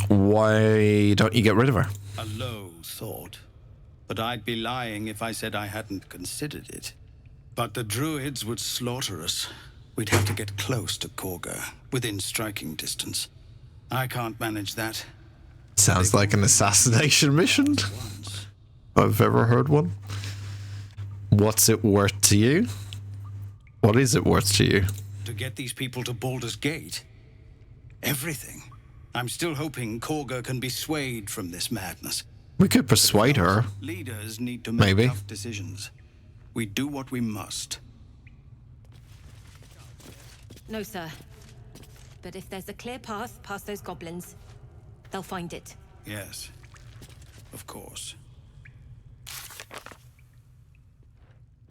Why don't you get rid of her? A low thought. But I'd be lying if I said I hadn't considered it. But the druids would slaughter us. We'd have to get close to Korga, within striking distance. I can't manage that. Sounds like an assassination mission. If I've ever heard one. What's it worth to you? What is it worth to you? To get these people to Baldur's Gate. Everything. I'm still hoping Korga can be swayed from this madness. We could persuade her. Leaders need to make Maybe. tough decisions. We do what we must. No, sir. But if there's a clear path past those goblins, they'll find it. Yes. Of course.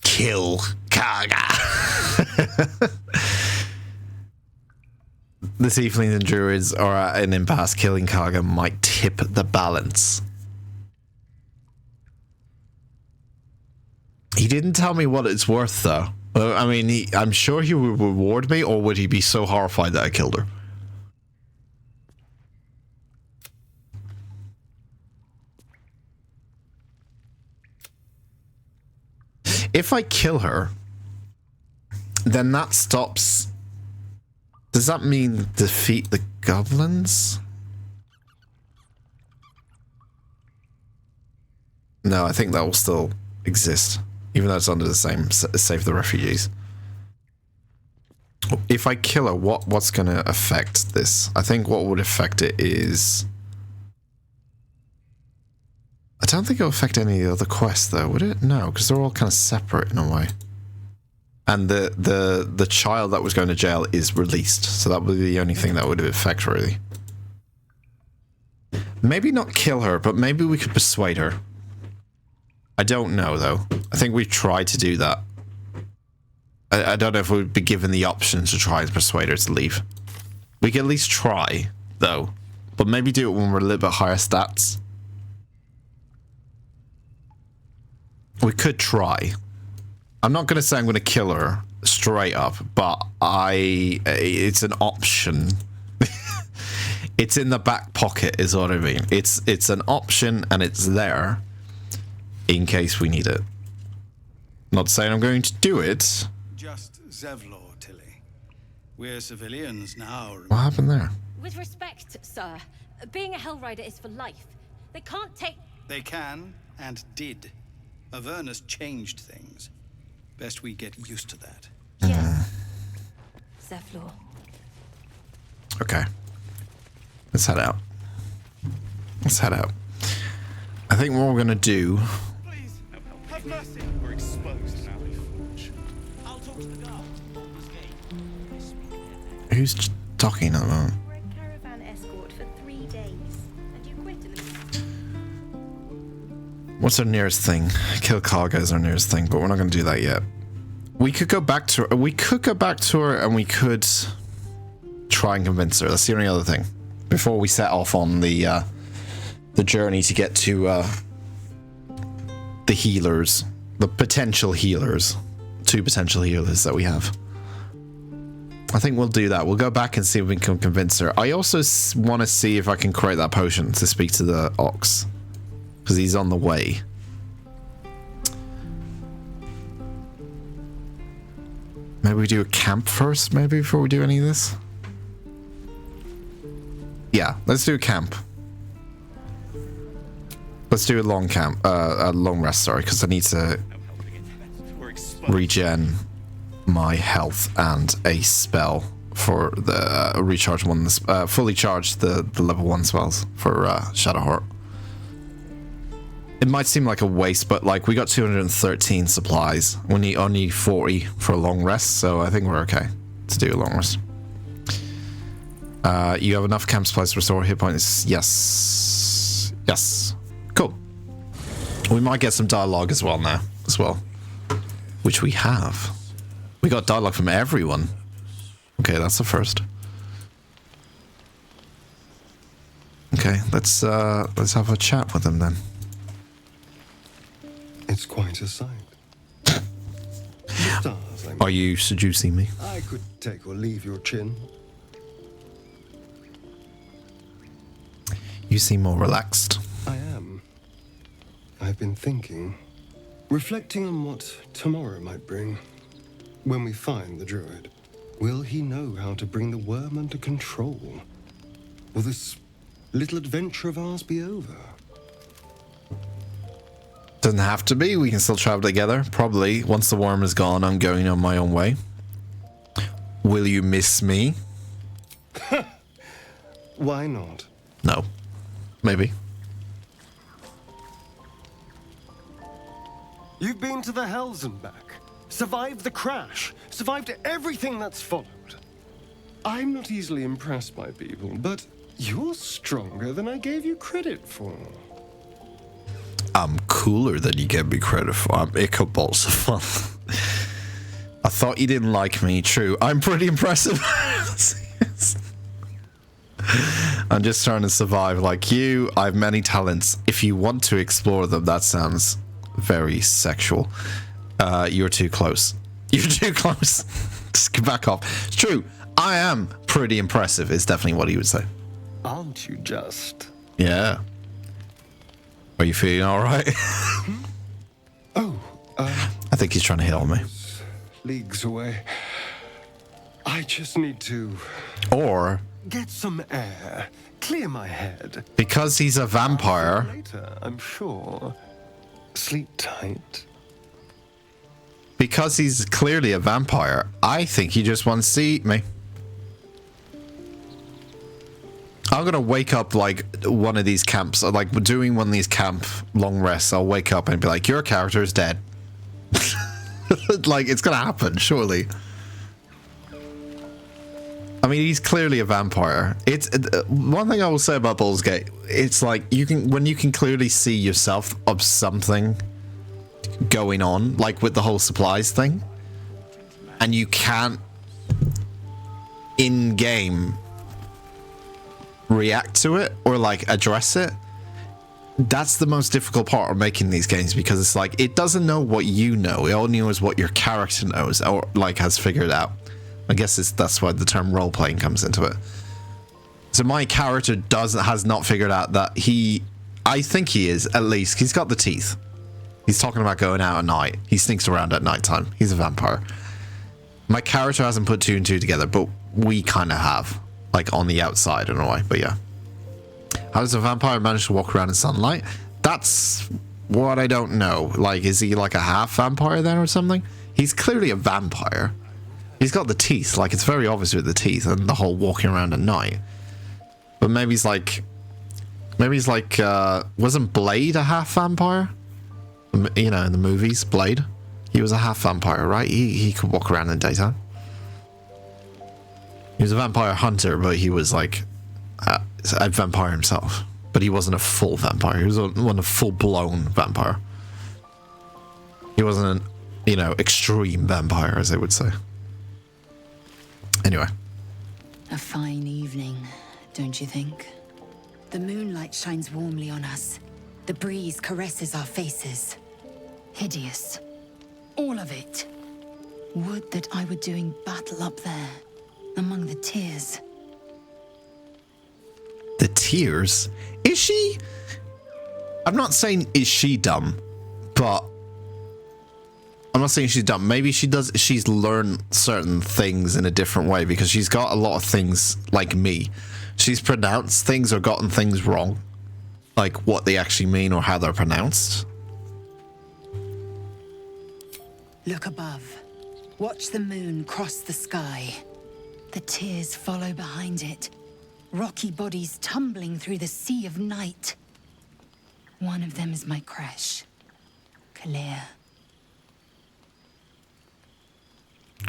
Kill Karga. The tieflings and druids are at an impasse. Killing Karga might tip the balance. He didn't tell me what it's worth, though. I mean, I'm sure he would reward me, or would he be so horrified that I killed her? If I kill her, then that stops... Does that mean defeat the goblins? No, I think that will still exist, even though it's under the same Save the Refugees. If I kill her, what's going to affect this? I think what would affect it is... I don't think it'll affect any of the other quests, though, would it? No, because they're all kind of separate in a way. And the child that was going to jail is released, so that would be the only thing that would affect, really. Maybe not kill her, but maybe we could persuade her. I don't know, though. I think we've tried to do that. I don't know if we'd be given the option to try and persuade her to leave. We can at least try, though. But maybe do it when we're a little bit higher stats. We could try. I'm not going to say I'm going to kill her straight up, but it's an option. It's in the back pocket is what I mean. It's an option and it's there in case we need it. Not saying I'm going to do it. Just Zevlor, Tilly. We're civilians now. What happened there? With respect, sir, being a Hellrider is for life. They can't take... They can, and did. Avernus changed things. Best we get used to that. Yes. Zevlor. Okay. Let's head out. Let's head out. I think what we're going to do... Please, have mercy. We're exposed now. I'll talk to the guard. Who's talking at the moment? We're a caravan escort for 3 days, and you quit in the... What's our nearest thing? Kill Karga is our nearest thing, but we're not going to do that yet. We could go back to her. We could go back to her, and we could try and convince her. That's the only other thing. Before we set off on the journey to get to the healers, the potential healers, 2 potential healers that we have. I think we'll do that. We'll go back and see if we can convince her. I also want to see if I can create that potion to speak to the ox, because he's on the way. Maybe we do a camp first, maybe, before we do any of this? Yeah, let's do a camp. Let's do a long camp, a long rest, sorry, because I need to regen my health and a spell for the recharge one, fully charge the level 1 spells for Shadowheart. It might seem like a waste, but like we got 213 supplies. We need only 40 for a long rest, so I think we're okay to do a long rest. You have enough camp supplies to restore hit points. Yes. Yes. Cool. We might get some dialogue as well now, which we have. We got dialogue from everyone. Okay, that's the first. Okay, let's have a chat with them then. It's quite a sight. Stars, I mean. Are you seducing me? I could take or leave your chin. You seem more relaxed. I am. I've been thinking, reflecting on what tomorrow might bring. When we find the druid, will he know how to bring the worm under control? Will this little adventure of ours be over? Doesn't have to be. We can still travel together. Probably once the worm is gone, I'm going on my own way. Will you miss me? Why not? No. Maybe. You've been to the Hells and back. Survived the crash. Survived everything that's followed. I'm not easily impressed by people, but you're stronger than I gave you credit for. I'm cooler than you gave me credit for. I'm Ichabod's fun. I thought you didn't like me. True. I'm pretty impressive. I'm just trying to survive like you. I have many talents. If you want to explore them, that sounds very sexual. You're too close. You're too close. Just get back off. It's true. I am pretty impressive. Is definitely what he would say. Aren't you just? Yeah. Are you feeling all right? I think he's trying to hit on me. Leagues away. I just need to... Or... get some air. Clear my head. Because he's a vampire... Later, I'm sure. Sleep tight. Because he's clearly a vampire, I think he just wants to eat me. I'm gonna wake up like one of these camps, like doing one of these camp long rests. I'll wake up and be like, your character is dead. Like, it's gonna happen, surely. I mean, he's clearly a vampire. It's one thing I will say about Baldur's Gate. It's like when you can clearly see yourself of something going on, like with the whole supplies thing, and you can't in game react to it or like address it. That's the most difficult part of making these games, because it's like it doesn't know what you know. It only knows what your character knows or like has figured out. I guess that's why the term role playing comes into it. So my character has not figured out that I think he is, at least. He's got the teeth. He's talking about going out at night. He sneaks around at nighttime. He's a vampire. My character hasn't put two and two together, but we kind of have, like on the outside in a way. But yeah. How does a vampire manage to walk around in sunlight? That's what I don't know. Like, is he like a half vampire then or something? He's clearly a vampire. He's got the teeth. Like, it's very obvious with the teeth and the whole walking around at night. But maybe he's like, wasn't Blade a half vampire? You know, in the movies, Blade. He was a half vampire, right? He could walk around in daytime. He was a vampire hunter, but he was like a vampire himself. But he wasn't a full vampire. He wasn't a full-blown vampire. He wasn't an, you know, extreme vampire, as they would say. Anyway. A fine evening, don't you think? The moonlight shines warmly on us. The breeze caresses our faces. Hideous. All of it. Would that I were doing battle up there, among the tears. The tears? Is she? I'm not saying is she dumb, but I'm not saying she's dumb. Maybe she's learned certain things in a different way, because she's got a lot of things like me. She's pronounced things or gotten things wrong, like what they actually mean or how they're pronounced. Look above. Watch the moon cross the sky. The tears follow behind it. Rocky bodies tumbling through the sea of night. One of them is my crush, Kalir.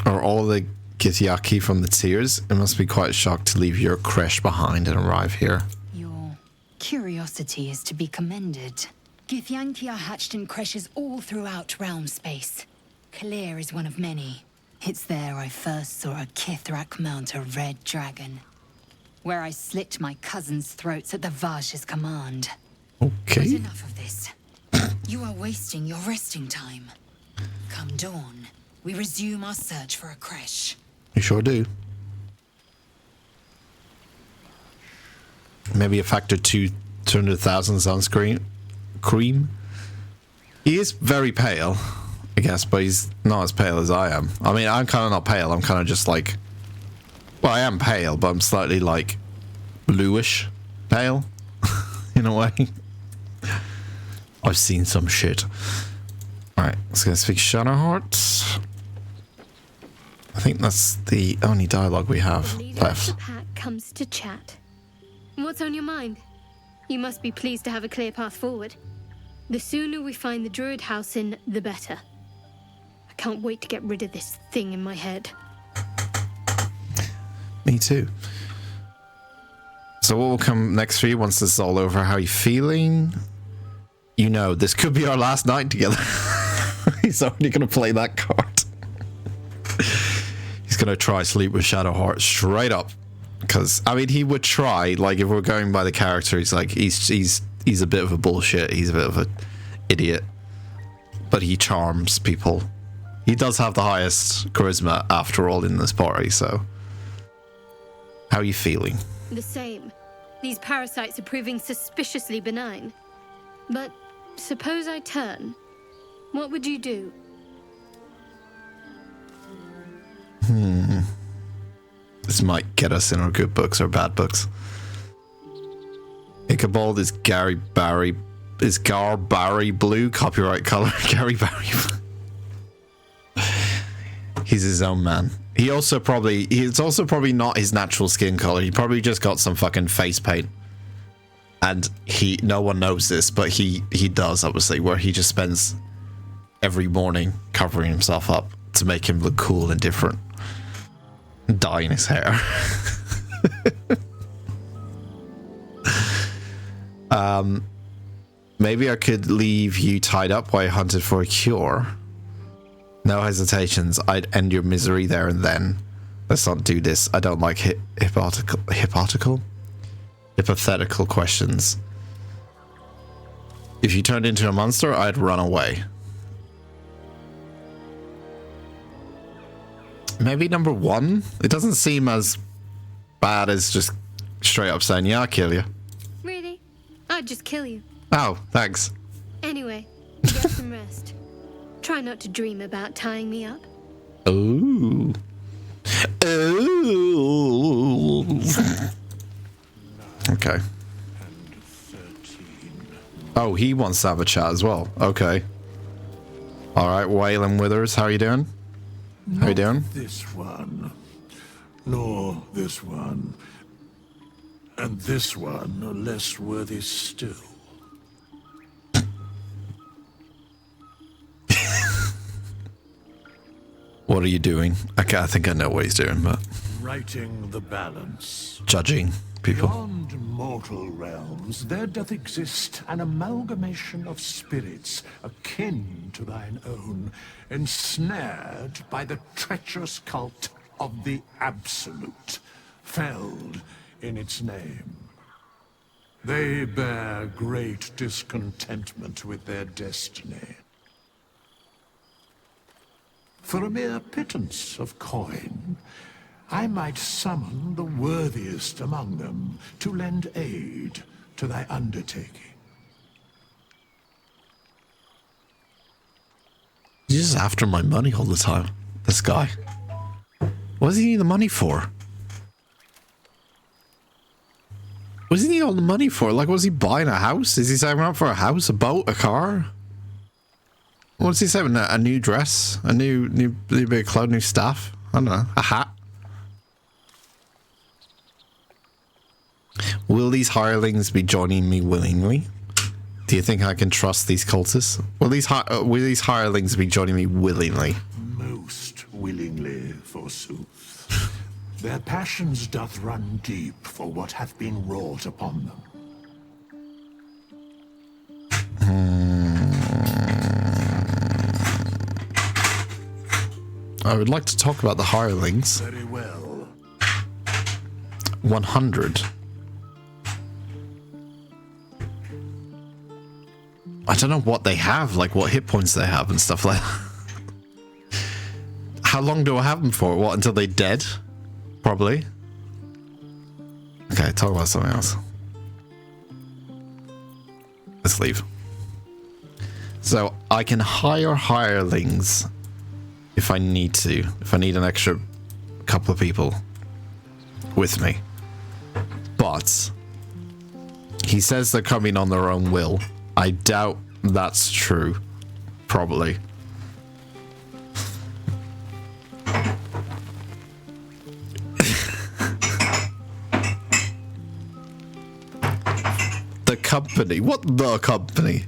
Are all the Githyanki from the tears? It must be quite a shock to leave your creche behind and arrive here. Your curiosity is to be commended. Githyanki are hatched in creches all throughout realm space. Kalir is one of many. It's there I first saw a Kithrak mount a red dragon, where I slit my cousins' throats at the Vaj's command. Okay. But enough of this. You are wasting your resting time. Come dawn, we resume our search for a creche. You sure do. Maybe a factor 200,000 sunscreen cream. He is very pale, I guess, but he's not as pale as I am. I mean, I'm kind of not pale. I'm kind of just like, well, I am pale, but I'm slightly like bluish pale in a way. I've seen some shit. All right, let's go speak Shadowheart. I think that's the only dialogue we have The leader of the left. pack comes to chat. What's on your mind? You must be pleased to have a clear path forward. The sooner we find the druid house in, the better. I can't wait to get rid of this thing in my head. Me too. So what will come next for you once this is all over? How are you feeling? You know, this could be our last night together. He's already going to play that card. He's going to try sleep with Shadowheart straight up. Because, I mean, he would try. Like, if we're going by the character, he's like, he's a bit of a bullshit. He's a bit of an idiot. But he charms people. He does have the highest charisma, after all, in this party, so... How are you feeling? The same. These parasites are proving suspiciously benign. But suppose I turn. What would you do? This might get us in our good books or bad books. Ichabod is Gar Barry blue, copyright color. Gary Barry blue. He's his own man. He's also probably not his natural skin color. He probably just got some fucking face paint. And no one knows this, but he does, obviously, where he just spends every morning covering himself up to make him look cool and different. Dyeing his hair. Maybe I could leave you tied up while I hunted for a cure. No hesitations. I'd end your misery there and then. Let's not do this. I don't like hypothetical questions. If you turned into a monster, I'd run away. Maybe number one? It doesn't seem as bad as just straight up saying, yeah, I'll kill you. Really? I'd just kill you. Oh, thanks. Anyway, get some rest. Try not to dream about tying me up. Ooh. Ooh. Okay. Oh, he wants to have a chat as well. Okay. All right, Waylon Withers, how are you doing? How are you doing? This one, nor this one, and this one are less worthy still. What are you doing? I think I know what he's doing, but... Righting the balance. Judging people. Beyond mortal realms, there doth exist an amalgamation of spirits akin to thine own, ensnared by the treacherous cult of the Absolute, felled in its name. They bear great discontentment with their destiny. For a mere pittance of coin, I might summon the worthiest among them to lend aid to thy undertaking. He's just after my money all the time. This guy. What does he need the money for? What does he need all the money for? Like, was he buying a house? Is he saving up for a house, a boat, a car? What's he saving? A new dress? A new bit of clothes, new stuff? I don't know. A hat? Will these hirelings be joining me willingly? Do you think I can trust these cultists? Will these hirelings be joining me willingly? Most willingly, forsooth. Their passions doth run deep for what hath been wrought upon them. I would like to talk about the hirelings. Very well. 100. I don't know what they have, like what hit points they have and stuff like that. How long do I have them for? What, until they're dead? Probably. Okay, talk about something else. Let's leave. So, I can hire hirelings if I need to. If I need an extra couple of people with me. But he says they're coming on their own will. I doubt that's true. Probably. company? What the company?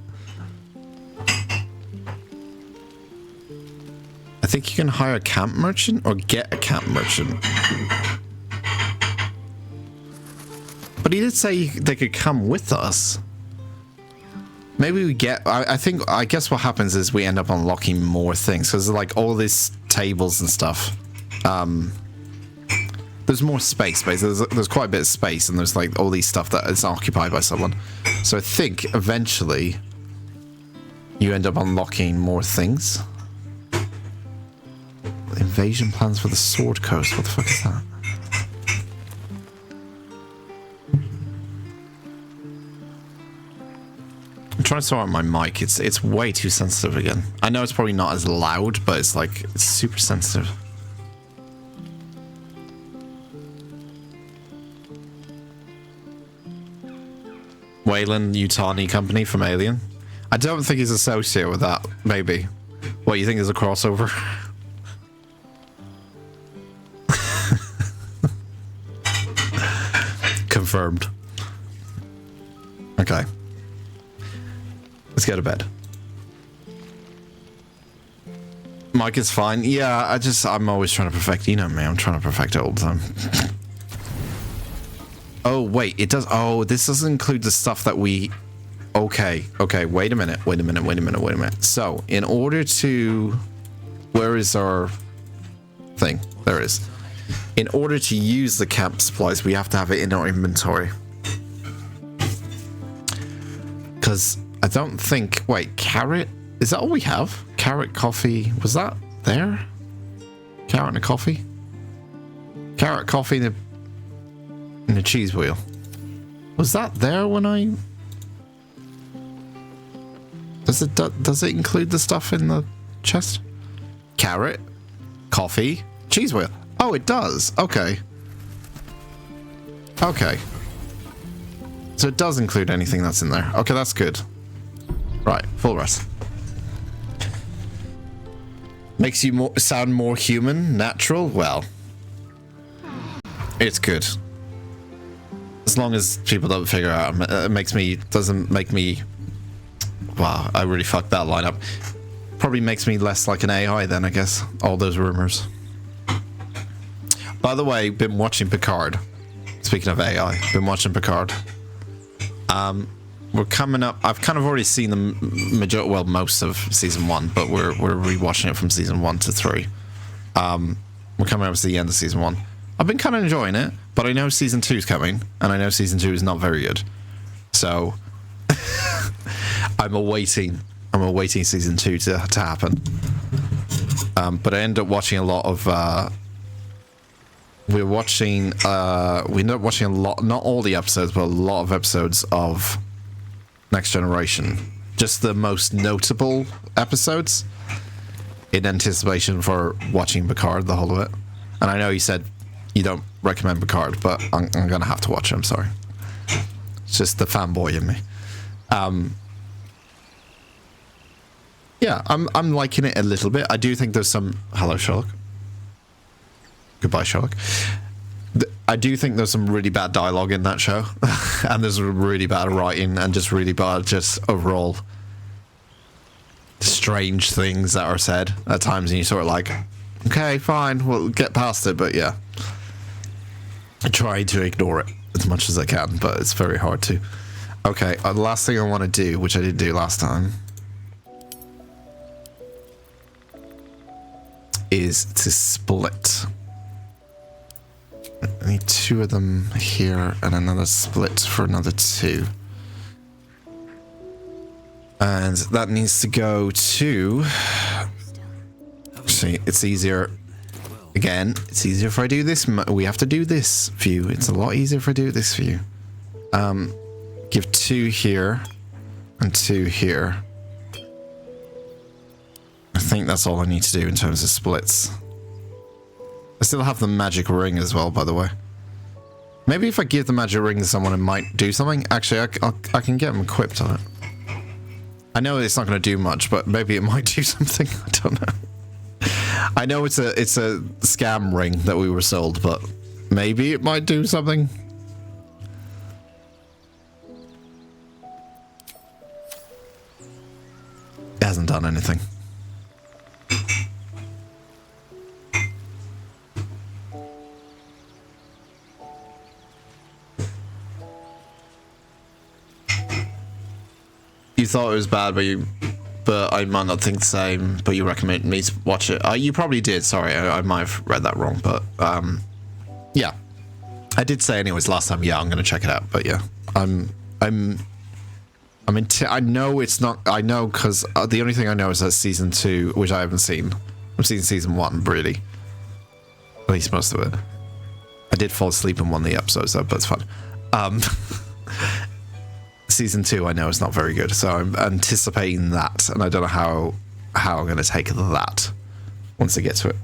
I think you can hire a camp merchant or get a camp merchant. But he did say they could come with us. Maybe we get... I guess what happens is we end up unlocking more things. Because like all these tables and stuff. There's more space. There's quite a bit of space. And there's like all these stuff that is occupied by someone. So I think eventually you end up unlocking more things. Invasion plans for the Sword Coast. What the fuck is that? I'm trying to sort out my mic. It's way too sensitive again. I know it's probably not as loud, but it's like it's super sensitive. Wayland Yutani Company from Alien. I don't think he's associated with that. Maybe. What, you think there's a crossover? Confirmed. Okay. Let's go to bed. Mike is fine. Yeah, I'm always trying to perfect. You know me, I'm trying to perfect it all the time. Oh, wait, it does. Oh, this doesn't include the stuff that we... Okay, wait a minute. So, in order to... Where is our thing? There it is. In order to use the camp supplies, we have to have it in our inventory. Because I don't think... Wait, carrot? Is that all we have? Carrot, coffee... Was that there? Carrot and a coffee? Carrot, coffee, and a cheese wheel. Was that there when I... Does it include the stuff in the chest? Carrot, coffee, cheese wheel. Oh, it does. Okay. Okay. So it does include anything that's in there. Okay, that's good. Right, full rest. Makes you sound more human, natural. Well, it's good. As long as people don't figure out, it doesn't make me... Wow, I really fucked that line up. Probably makes me less like an AI then, I guess. All those rumors. By the way, been watching Picard. Speaking of AI, been watching Picard. We're coming up. I've kind of already seen the most of season 1, but we're rewatching it from season 1 to 3. We're coming up to the end of season 1. I've been kind of enjoying it, but I know season 2 is coming, and I know season 2 is not very good. So I'm awaiting season 2 to happen. But I end up watching a lot of. We end up watching a lot, not all the episodes, but a lot of episodes of Next Generation. Just the most notable episodes in anticipation for watching Picard, the whole of it. And I know you said you don't recommend Picard, but I'm going to have to watch it, I'm sorry. It's just the fanboy in me. Yeah, I'm liking it a little bit. I do think there's some... Hello, Sherlock. Goodbye, Sherlock. I do think there's some really bad dialogue in that show. And there's really bad writing and just really bad, just overall strange things that are said at times. And you're sort of like, okay, fine, we'll get past it. But yeah, I try to ignore it as much as I can, but it's very hard to. Okay, the last thing I want to do, which I didn't do last time, is to split. I need 2 of them here and another split for another 2. And that needs to go to... Actually, it's easier... Again, it's easier if I do this. We have to do this view. It's a lot easier if I do this view. Give 2 here and 2 here. I think that's all I need to do in terms of splits. I still have the magic ring as well, by the way. Maybe if I give the magic ring to someone, it might do something. Actually, I can get them equipped on it. I know it's not going to do much, but maybe it might do something. I don't know. I know it's a scam ring that we were sold, but maybe it might do something. hasn't done anything. You thought it was bad, but I might not think the same. But you recommend me to watch it. You probably did. Sorry, I might have read that wrong. But yeah, I did say anyways last time. Yeah, I'm gonna check it out. But yeah, I know it's not. I know because the only thing I know is that season 2, which I haven't seen. I've seen season 1, really. At least most of it. I did fall asleep in one of the episodes though, but it's fun. Season 2, I know, is not very good, so I'm anticipating that, and I don't know how I'm going to take that once I get to it.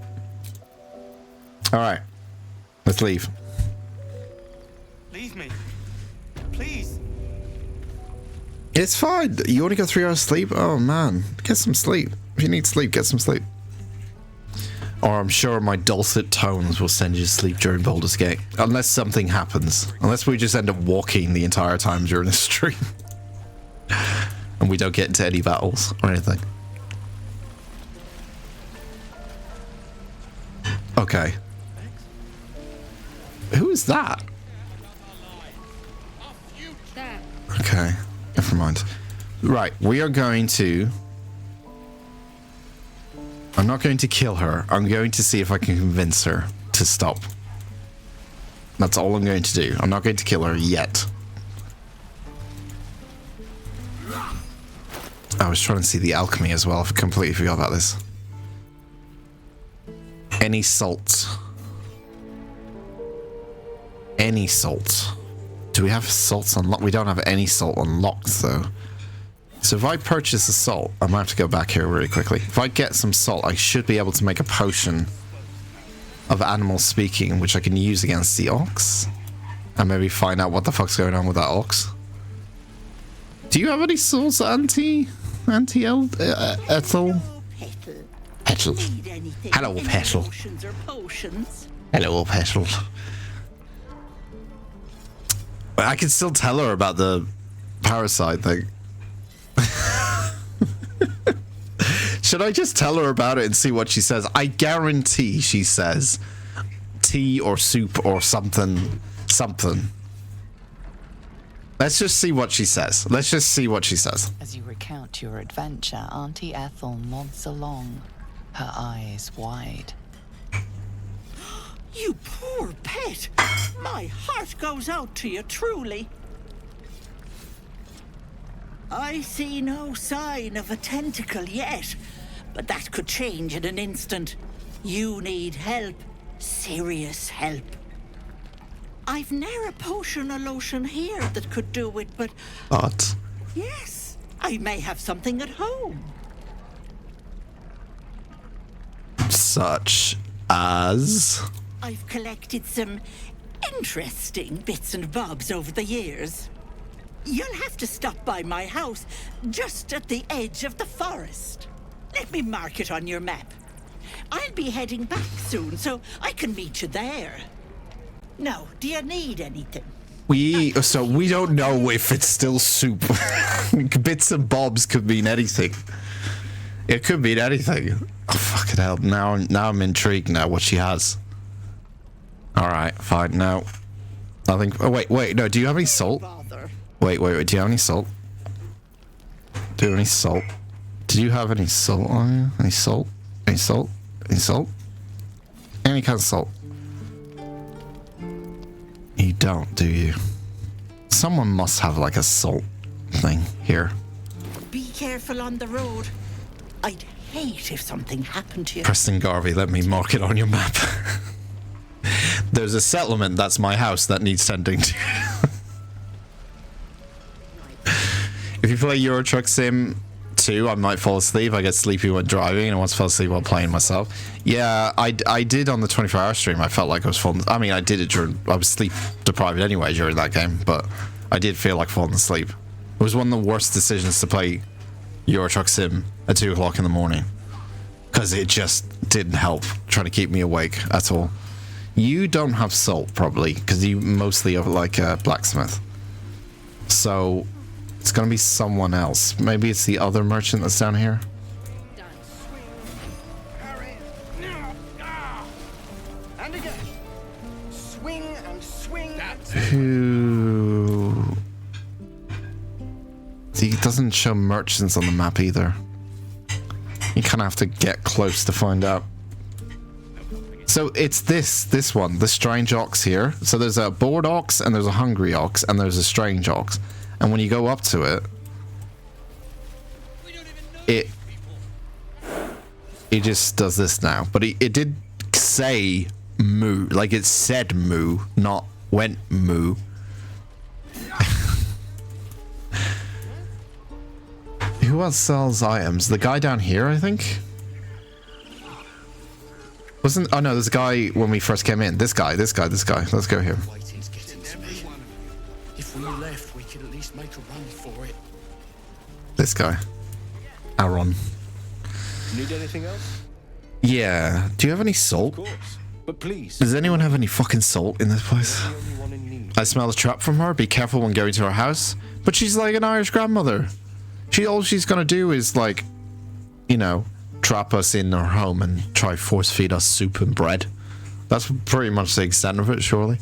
All right, let's leave. Leave me, please. It's fine. You only got 3 hours sleep? Oh man, get some sleep. If you need sleep, get some sleep. Or I'm sure my dulcet tones will send you to sleep during Baldur's Gate. Unless something happens. Unless we just end up walking the entire time during the stream. And we don't get into any battles or anything. Okay. Who is that? Okay, never mind. Right, we are going to... I'm not going to kill her. I'm going to see if I can convince her to stop. That's all I'm going to do. I'm not going to kill her yet. I was trying to see the alchemy as well. I completely forgot about this. Any salt? Any salt? Do we have salts unlocked? We don't have any salt unlocked though. So if I purchase the salt, I might have to go back here really quickly. If I get some salt, I should be able to make a potion of animal speaking, which I can use against the ox. And maybe find out what the fuck's going on with that ox. Do you have any salts, Ethel? Petal. Hello, Petal. Hello, Petal. I can still tell her about the parasite thing. Should I just tell her about it and see what she says? I guarantee she says tea or soup or something. Let's just see what she says. Let's just see what she says. As you recount your adventure, Auntie Ethel nods along, her eyes wide. You poor pet! My heart goes out to you, truly. I see no sign of a tentacle yet, but that could change in an instant. You need help. Serious help. I've ne'er a potion or lotion here that could do it, but... What? Yes, I may have something at home. Such as... I've collected some interesting bits and bobs over the years. You'll have to stop by my house, just at the edge of the forest. Let me mark it on your map. I'll be heading back soon, so I can meet you there. Now, do you need anything? We don't know if it's still soup. Bits and bobs could mean anything. It could mean anything. Oh, fucking hell. Now I'm intrigued now what she has. Alright, fine. No. I think... Oh, wait. No, do you have any salt? Wait. Do you have any salt? Do you have any salt? Did you have any salt on you? Any salt? Any salt? Any salt? Any kind of salt? You don't, do you? Someone must have like a salt thing here. Be careful on the road. I'd hate if something happened to you. Preston Garvey, let me mark it on your map. There's a settlement, that's my house, that needs tending to. If you play Euro Truck Sim 2, I might fall asleep. I get sleepy when driving, and I once fell asleep while playing myself. Yeah, I did on the 24-hour stream. I felt like I was falling... I mean, I did it during... I was sleep deprived anyway during that game, but I did feel like falling asleep. It was one of the worst decisions to play Euro Truck Sim at 2 o'clock in the morning, because it just didn't help trying to keep me awake at all. You don't have salt, probably, because you mostly are like a blacksmith. So... it's gonna be someone else. Maybe it's the other merchant that's down here. And again. Swing and swing. Who? See, it doesn't show merchants on the map either. You kind of have to get close to find out. So it's this one, the strange ox here. So there's a bored ox and there's a hungry ox and there's a strange ox. And when you go up to it, it just does this now. But it did say moo, like it said moo, not went moo. Who else sells items? The guy down here, I think? Wasn't... Oh no, there's a guy when we first came in. This guy. Let's go here. If we left, we could at least make a run for it. This guy. Aaron. Need anything else? Yeah. Do you have any salt? Of course. But please. Does anyone have any fucking salt in this place? I smell a trap from her. Be careful when going to her house. But she's like an Irish grandmother. All she's gonna do is, like, you know, trap us in her home and try force feed us soup and bread. That's pretty much the extent of it, surely.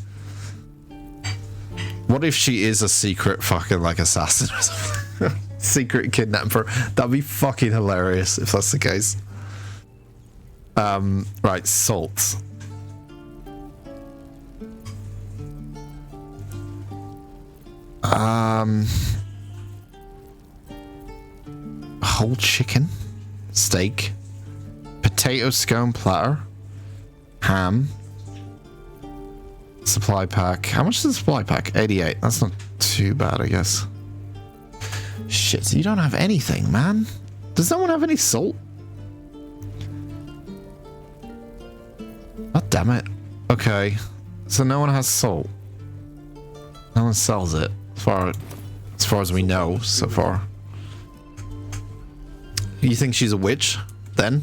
What if she is a secret fucking, like, assassin or something? Secret kidnapper. That'd be fucking hilarious if that's the case. Right, salt. Whole chicken, steak, potato scone platter, ham, supply pack. How much is the supply pack? 88. That's not too bad, I guess. Shit, so you don't have anything, man. Does no one have any salt? God damn it. Okay, so no one has salt. No one sells it, as far as we know so far. You think she's a witch, then?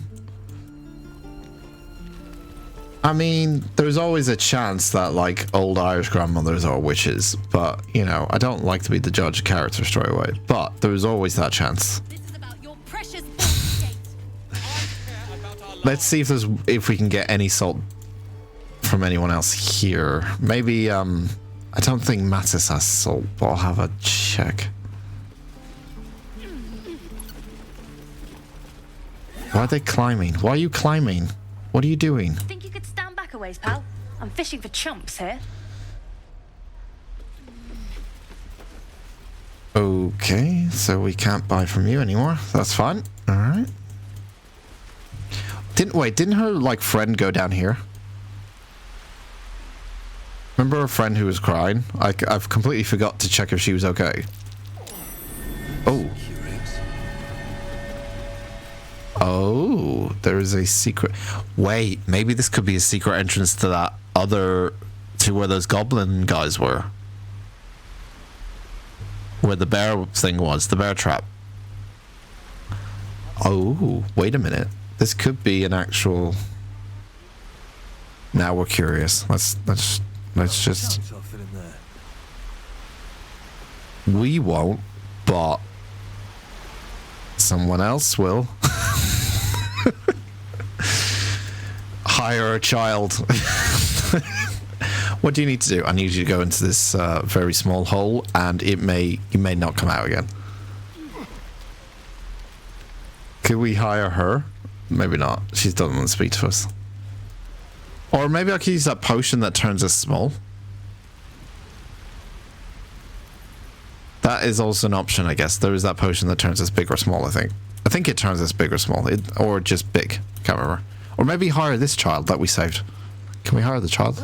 I mean, there's always a chance that, like, old Irish grandmothers are witches, but, you know, I don't like to be the judge of character straight away, but there's always that chance. Let's see if we can get any salt from anyone else here. Maybe, I don't think Mattis has salt, but I'll have a check. Why are they climbing? Why are you climbing? What are you doing? Think you could stand back a ways, pal? I'm fishing for chumps here. Okay, so we can't buy from you anymore. That's fine. All right. Didn't her, like, friend go down here? Remember her friend who was crying? I've completely forgot to check if she was okay. Oh. Oh, there is a secret. Wait, maybe this could be a secret entrance to that other... to where those goblin guys were. Where the bear thing was, the bear trap. Oh, wait a minute. This could be an actual... Now we're curious. Let's just... We won't, but... someone else will. Hire a child. What do you need to do? I need you to go into this very small hole, and you may not come out again. Could we hire her? Maybe not. She doesn't want to speak to us. Or maybe I could use that potion that turns us small. That is also an option, I guess. There is that potion that turns us big or small, I think. I think it turns us big or small. Or just big. Can't remember. Or maybe hire this child that we saved. Can we hire the child?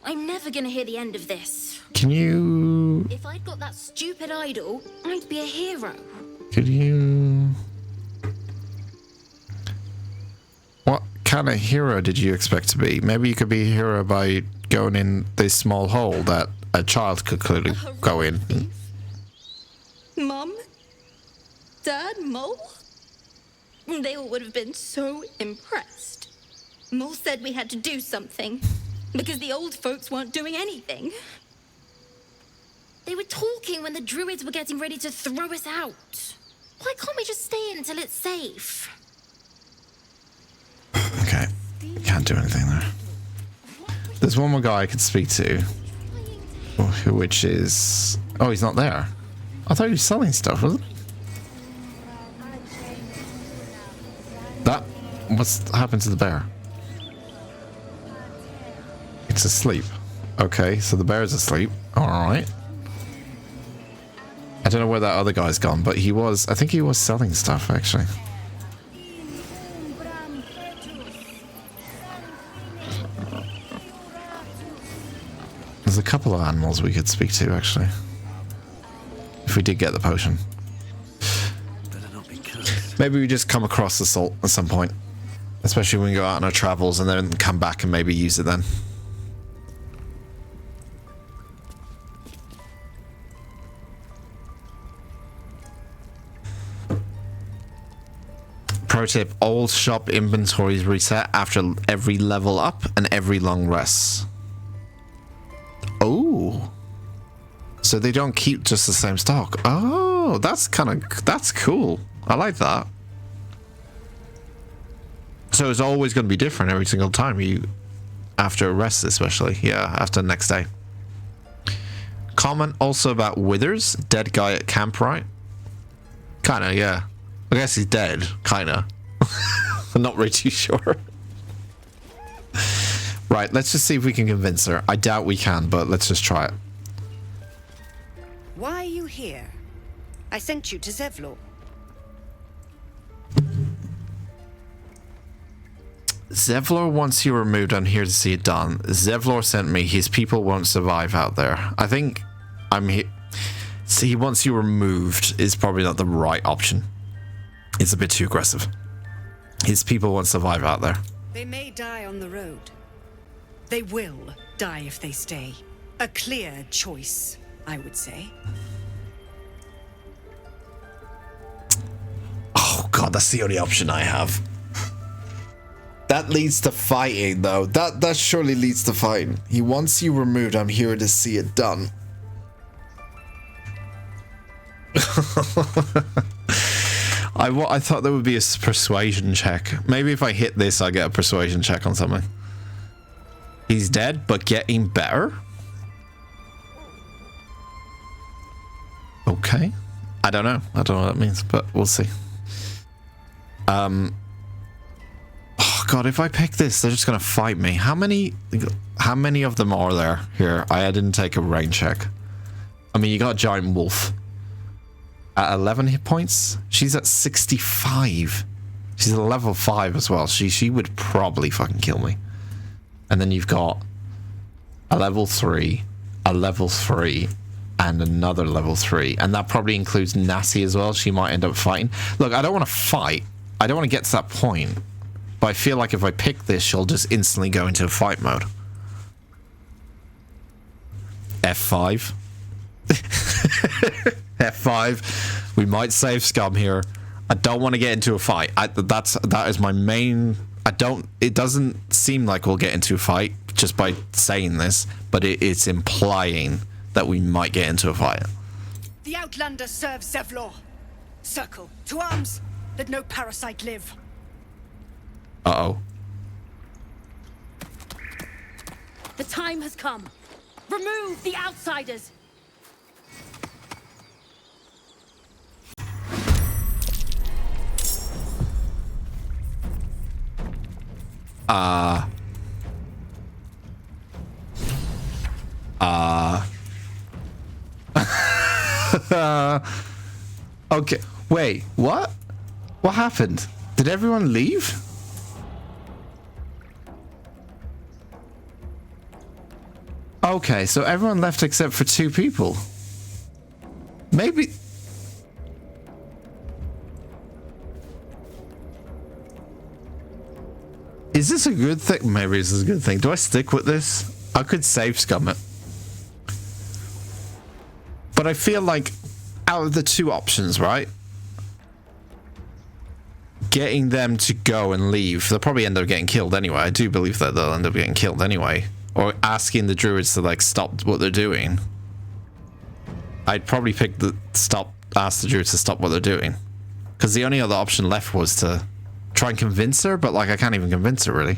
I'm never gonna hear the end of this. Can you... If I'd got that stupid idol, I'd be a hero. Could you... What kind of hero did you expect to be? Maybe you could be a hero by going in this small hole that a child could clearly go in. Mum? Dad? Mole? They all would have been so impressed. Mole said we had to do something, because the old folks weren't doing anything. They were talking when the druids were getting ready to throw us out. Why can't we just stay in until it's safe? Okay. Can't do anything there. There's one more guy I could speak to. Which is... Oh, he's not there. I thought he was selling stuff, wasn't he? That... What's happened to the bear? It's asleep. Okay, so the bear's asleep. Alright. I don't know where that other guy's gone, but he was... I think he was selling stuff, actually. There's a couple of animals we could speak to, actually. If we did get the potion. Maybe we just come across the salt at some point. Especially when we go out on our travels and then come back and maybe use it then. Pro tip, all shop inventories reset after every level up and every long rest. Oh. So they don't keep just the same stock. Oh, that's cool. I like that. So it's always going to be different every single time you, after a rest especially. Yeah, after the next day. Comment also about Withers, dead guy at camp, right? Kinda, yeah. I guess he's dead, kinda. I'm not really too sure. Right, let's just see if we can convince her. I doubt we can, but let's just try it. Why are you here? I sent you to Zevlor. Zevlor wants you removed. I'm here to see it done. Zevlor sent me. His people won't survive out there. I think I'm here. See, he wants you removed is probably not the right option. It's a bit too aggressive. His people won't survive out there. They may die on the road. They will die if they stay. A clear choice, I would say. Oh god, that's the only option I have. That leads to fighting, though. That surely leads to fighting. He wants you removed. I'm here to see it done. I thought there would be a persuasion check. Maybe if I hit this, I get a persuasion check on something. He's dead, but getting better? Okay. I don't know. I don't know what that means, but we'll see. Oh god, if I pick this, they're just gonna fight me. How many of them are there here? I didn't take a range check. I mean, you got a giant wolf. At 11 hit points? She's at 65. She's at level 5 as well. She would probably fucking kill me. And then you've got a level 3, a level 3, and another level 3. And that probably includes Nassie as well. She might end up fighting. Look, I don't want to fight. I don't want to get to that point. But I feel like if I pick this, she'll just instantly go into fight mode. F5. F5. We might save scum here. I don't want to get into a fight. That is my main... It doesn't seem like we'll get into a fight just by saying this, but it's implying that we might get into a fight. The Outlander serves Zevlor. Circle. To arms. Let no parasite live. Uh-oh. The time has come. Remove the outsiders. Okay, wait, what? What happened? Did everyone leave? Okay, so everyone left except for 2 people. Maybe... Is this a good thing? Maybe this is a good thing. Do I stick with this? I could save scum it. But I feel like out of the 2 options, right? Getting them to go and leave, they'll probably end up getting killed anyway. I do believe that they'll end up getting killed anyway. Or asking the druids to like stop what they're doing. I'd probably pick ask the druids to stop what they're doing. Because the only other option left was to try and convince her, but like I can't even convince her really.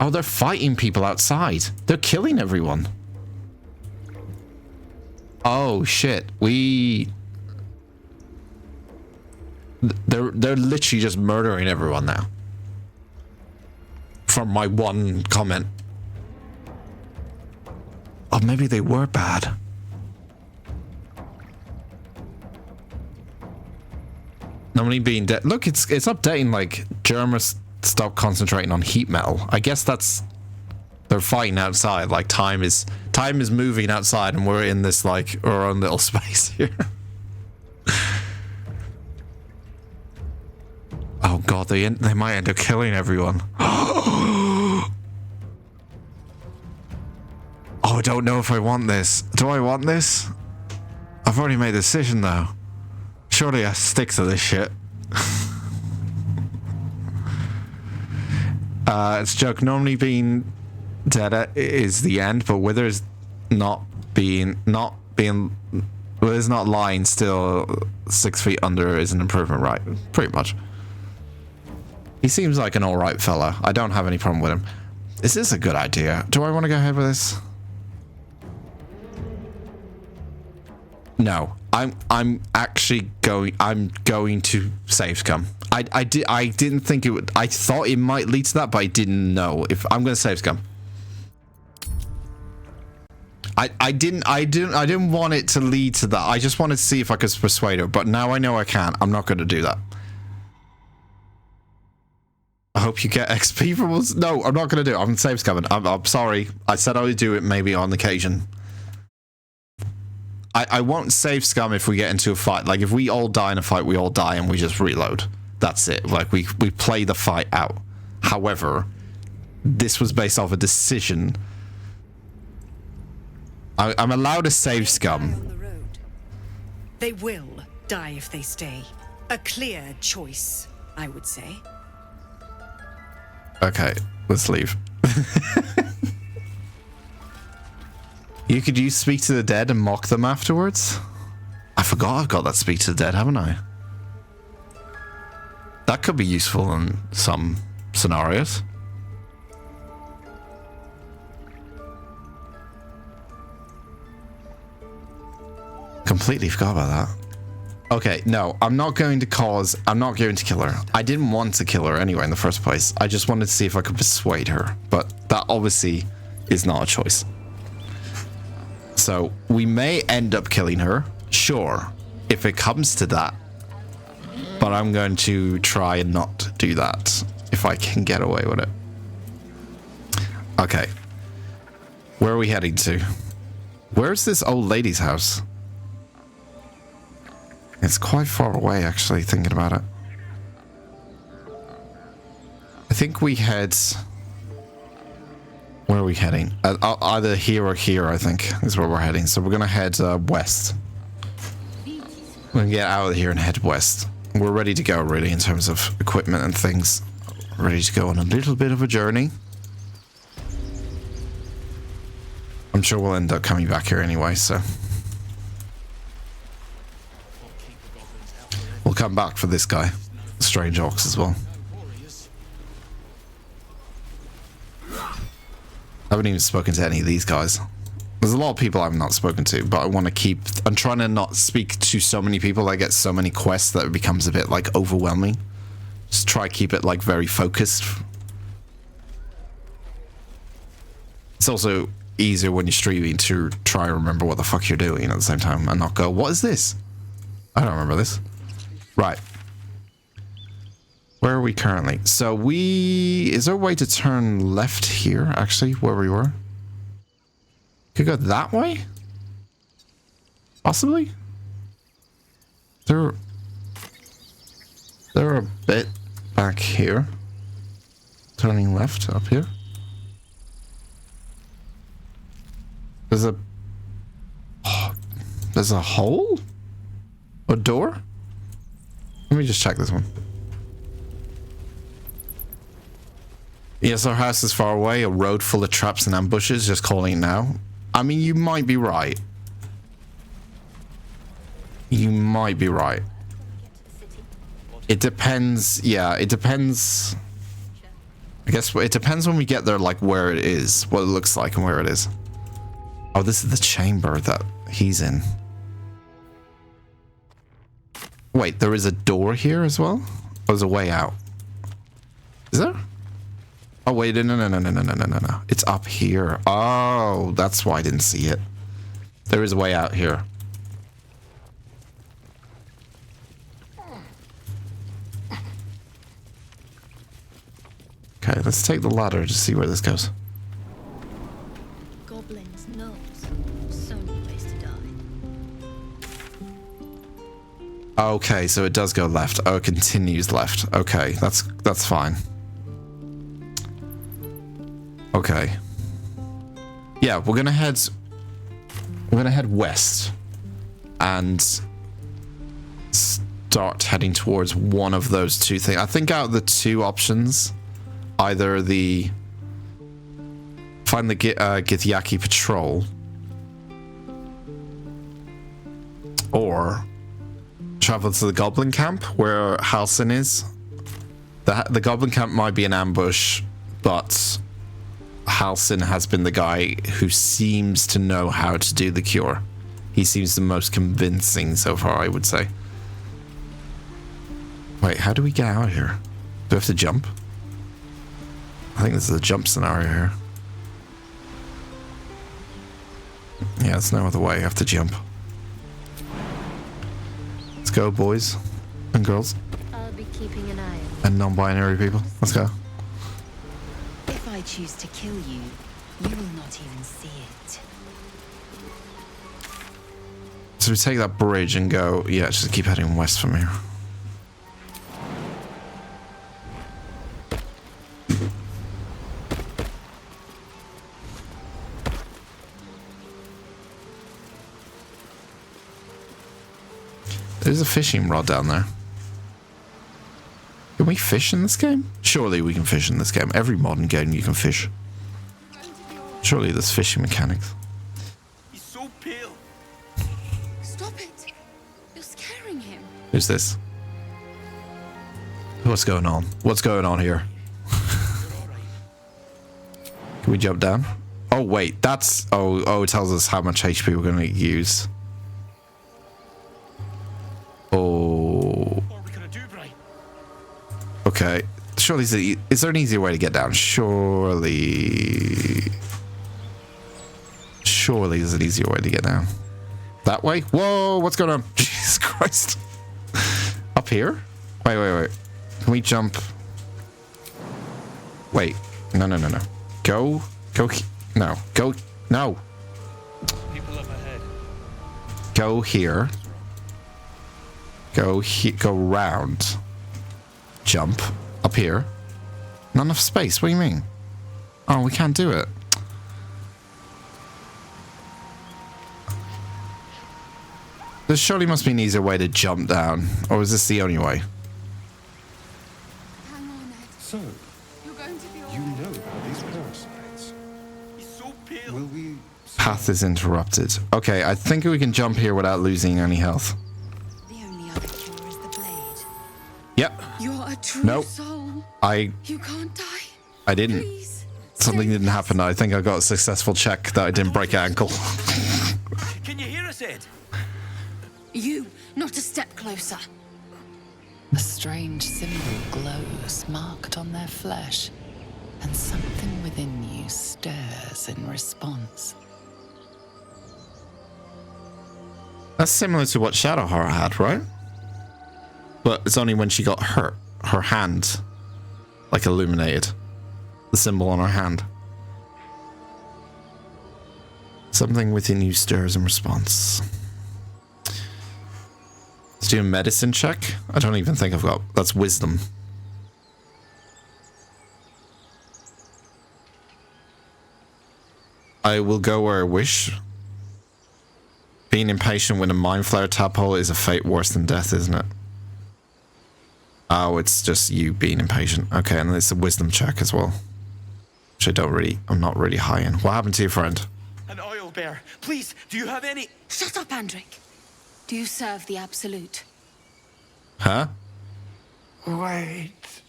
Oh, they're fighting people outside. They're killing everyone. Oh shit. They're literally just murdering everyone now. From my one comment. Oh, maybe they were bad. Normally being dead. Look, it's updating like Germans stop concentrating on heat metal. I guess that's they're fighting outside. Like time is moving outside, and we're in this like our own little space here. Oh god, they might end up killing everyone. Oh, I don't know if I want this. Do I want this? I've already made a decision though. Surely I stick to this shit. It's a joke. Normally being dead is the end, but Withers not lying still 6 feet under is an improvement, right? Pretty much. He seems like an alright fella. I don't have any problem with him. Is this a good idea? Do I want to go ahead with this? No. I'm actually going. I'm going to save scum. I didn't think it would. I thought it might lead to that, but I didn't know if I'm going to save scum. I didn't want it to lead to that. I just wanted to see if I could persuade her, but now I know I can't. I'm not going to do that. I hope you get XP from us. No, I'm not going to do it. I'm save scumming. I'm sorry. I said I would do it maybe on occasion. I won't save scum if we get into a fight. Like, if we all die in a fight, we all die and we just reload. That's it. Like, we play the fight out. However, this was based off a decision. I'm allowed to save scum. They will die if they stay. A clear choice, I would say. Okay, let's leave. You could use Speak to the Dead and mock them afterwards? I forgot I've got that Speak to the Dead, haven't I? That could be useful in some scenarios. Completely forgot about that. Okay, no, I'm not going to kill her. I didn't want to kill her anyway in the first place. I just wanted to see if I could persuade her, but that obviously is not a choice. So we may end up killing her, sure, if it comes to that. But I'm going to try and not do that if I can get away with it. Okay. Where are we heading to? Where's this old lady's house? It's quite far away, actually, thinking about it. I think we head... Where are we heading? Either here or here, I think, is where we're heading. So we're going to head west. We're going to get out of here and head west. We're ready to go, really, in terms of equipment and things. Ready to go on a little bit of a journey. I'm sure we'll end up coming back here anyway, so... We'll come back for this guy. Strange Ox as well. I haven't even spoken to any of these guys. There's a lot of people I've not spoken to, but I want to keep... I'm trying to not speak to so many people. I get so many quests that it becomes a bit, like, overwhelming. Just try to keep it, like, very focused. It's also easier when you're streaming to try and remember what the fuck you're doing at the same time and not go, what is this? I don't remember this. Right. Where are we currently? So is there a way to turn left here, actually, where we were? Could go that way? Possibly? They're a bit back here. Turning left up here. There's a hole? A door? Let me just check this one. Yes, our house is far away. A road full of traps and ambushes. Just calling it now. I mean, you might be right. You might be right. It depends. Yeah, it depends I guess it depends when we get there, like where it is, what it looks like and where it is. Oh, this is the chamber that he's in. Wait, there is a door here as well? Oh, there's a way out. Is there? Oh, wait, no. It's up here. Oh, that's why I didn't see it. There is a way out here. Okay, let's take the ladder to see where this goes. Goblins knows. So many ways to die. Okay, so it does go left. Oh, it continues left. Okay, that's fine. Okay. Yeah, we're gonna head west and start heading towards one of those two things. I think out of the two options, either find the Githyanki patrol or travel to the goblin camp where Halsin is. The goblin camp might be an ambush, but Halsin has been the guy who seems to know how to do the cure. He seems the most convincing so far, I would say. Wait, how do we get out of here? Do we have to jump? I think this is a jump scenario here. Yeah, there's no other way. I have to jump. Let's go, boys and girls. I'll be keeping an eye on you. And non-binary people. Let's go. If I choose to kill you, you will not even see it. So we take that bridge and go, yeah, just keep heading west from here. There's a fishing rod down there. Can we fish in this game? Surely we can fish in this game. Every modern game you can fish. Surely there's fishing mechanics. He's so pale. Stop it. You're scaring him. Who's this? What's going on? What's going on here? Can we jump down? Oh wait, that's it tells us how much HP we're gonna use. Oh. Okay. Surely is there an easier way to get down? Surely there's an easier way to get down. That way? Whoa, what's going on? Jesus Christ. Up here? Wait. Can we jump? Wait. No. Go. No. Go. No. People up ahead. Go here. Go round. Jump. Up here. Not enough space. What do you mean? Oh, we can't do it. There surely must be an easier way to jump down. Or is this the only way? So, you know about these parasites. Will we... Path is interrupted. Okay, I think we can jump here without losing any health. Yep. You're a true Nope. soul. You can't die. I didn't. Please. Something didn't happen. I think I got a successful check that I didn't break an ankle. Can you hear us, Ed? You, not a step closer. A strange symbol glows marked on their flesh, and something within you stirs in response. That's similar to what Shadowheart had, right? But it's only when she got hurt. Her hand, like, illuminated. The symbol on her hand. Something within you stirs in response. Let's do a medicine check. I don't even think I've got... That's wisdom. I will go where I wish. Being impatient with a mind flare tadpole is a fate worse than death, isn't it? Oh, it's just you being impatient. Okay, and it's a wisdom check as well. Which I'm not really high in. What happened to your friend? An oil bear. Please, do you have any... Shut up, Andric. Do you serve the Absolute? Huh? Wait.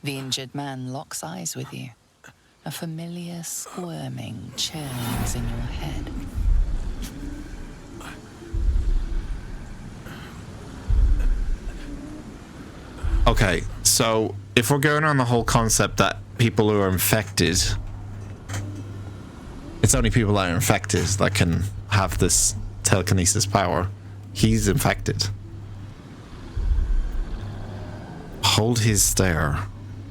The injured man locks eyes with you. A familiar squirming churns in your head. Okay, so if we're going on the whole concept that people who are infected, it's only people that are infected that can have this telekinesis power. He's infected. Hold his stare.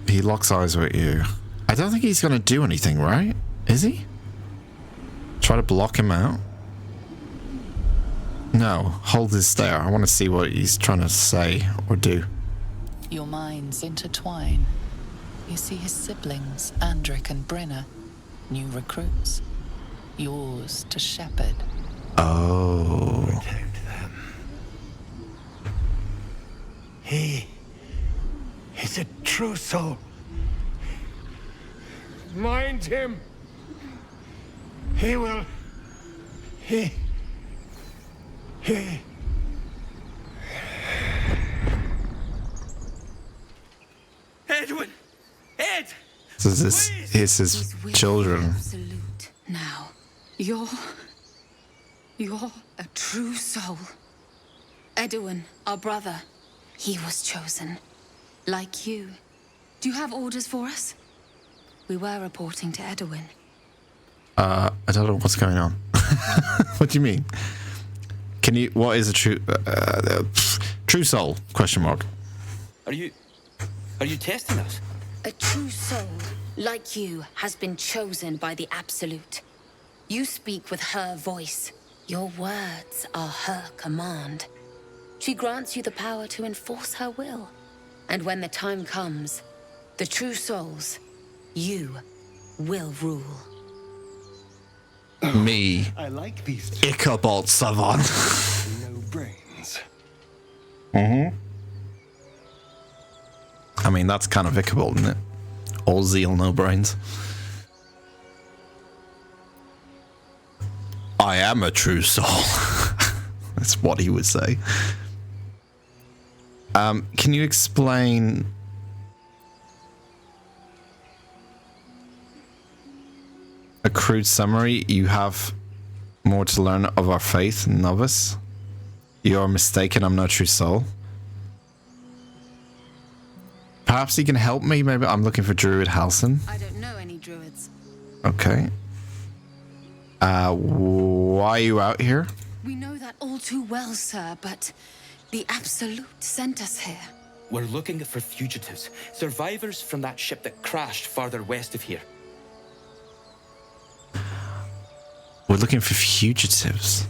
He locks eyes with you. I don't think he's gonna do anything, right? Is he? Try to block him out? No, hold his stare. I want to see what he's trying to say or do. Your minds intertwine. You see his siblings, Andric and Brenna, new recruits. Yours to shepherd. Oh. Protect them. He's a true soul. Mind him. He will. He. Edwin! Ed! So this is his children. Absolute. Now, you're a true soul. Edwin, our brother, he was chosen. Like you. Do you have orders for us? We were reporting to Edwin. I don't know what's going on. What do you mean? Can you? What is a true soul? Question mark. Are you testing us? A true soul, like you, has been chosen by the Absolute. You speak with her voice. Your words are her command. She grants you the power to enforce her will. And when the time comes, the true souls, you will rule. Me. I like these Ichabod Savon. no brains. I mean, that's kind of Ichabod, isn't it? All zeal, no brains. I am a true soul. That's what he would say. Can you explain... A crude summary? You have more to learn of our faith, novice. You are mistaken, I'm no true soul. Perhaps you can help me, maybe? I'm looking for Druid Halsin. I don't know any druids. Okay. Why are you out here? We know that all too well, sir, but the Absolute sent us here. We're looking for fugitives, survivors from that ship that crashed farther west of here. We're looking for fugitives.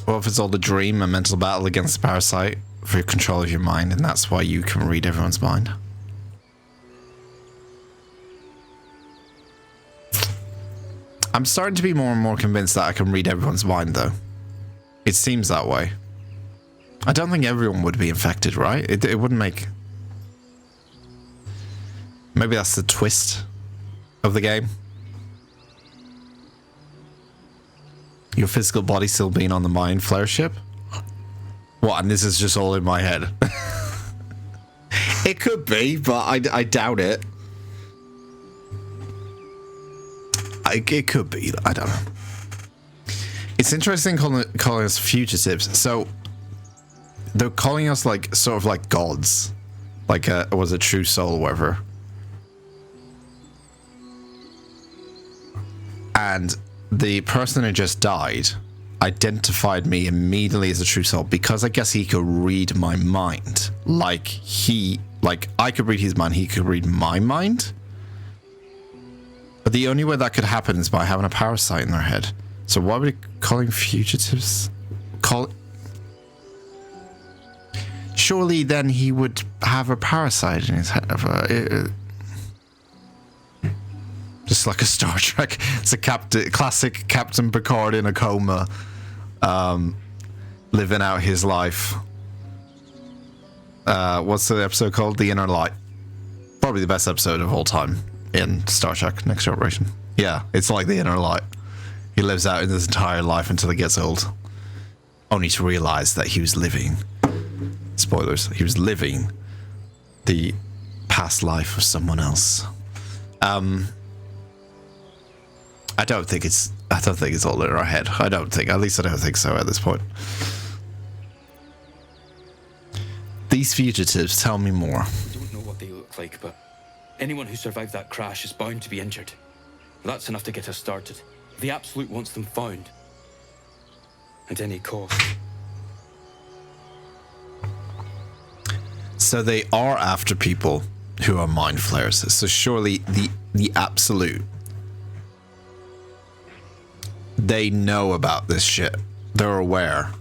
What if it's all a dream, a mental battle against the parasite for control of your mind, and that's why you can read everyone's mind? I'm starting to be more and more convinced that I can read everyone's mind, though. It seems that way. I don't think everyone would be infected, right? It wouldn't make... Maybe that's the twist of the game. Your physical body still being on the Mind Flare ship? What, and this is just all in my head? It could be, but I doubt it. It could be, I don't know. It's interesting calling us fugitives. So, they're calling us like, sort of like gods. Like, was a true soul or whatever. And the person who just died identified me immediately as a true soul because I guess he could read my mind. Like I could read his mind, he could read my mind. But the only way that could happen is by having a parasite in their head. So why would he calling fugitives? Surely then he would have a parasite in his head. Just like a Star Trek. It's a classic Captain Picard in a coma, living out his life. What's the episode called? The Inner Light. Probably the best episode of all time in Star Trek Next Generation. Yeah, it's like the Inner Light. He lives out in his entire life until he gets old, only to realize that he was living, spoilers, he was living the past life of someone else. I don't think it's all in our head. At least I don't think so at this point. These fugitives, tell me more. I don't know what they look like, but anyone who survived that crash is bound to be injured. That's enough to get us started. The Absolute wants them found. At any cost. So they are after people who are mind flayers. So surely the Absolute, they know about this shit. They're aware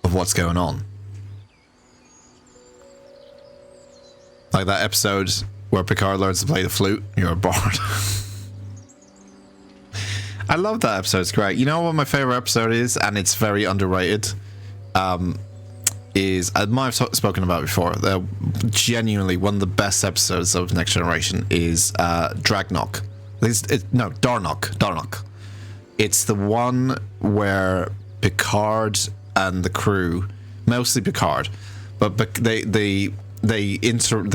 of what's going on. Like that episode where Picard learns to play the flute. You're a bard. I love that episode. It's great. You know what my favorite episode is, and it's very underrated. Is I might have spoken about before. Genuinely, one of the best episodes of Next Generation is Dragnok. Darnok. It's the one where Picard and the crew, mostly Picard, but they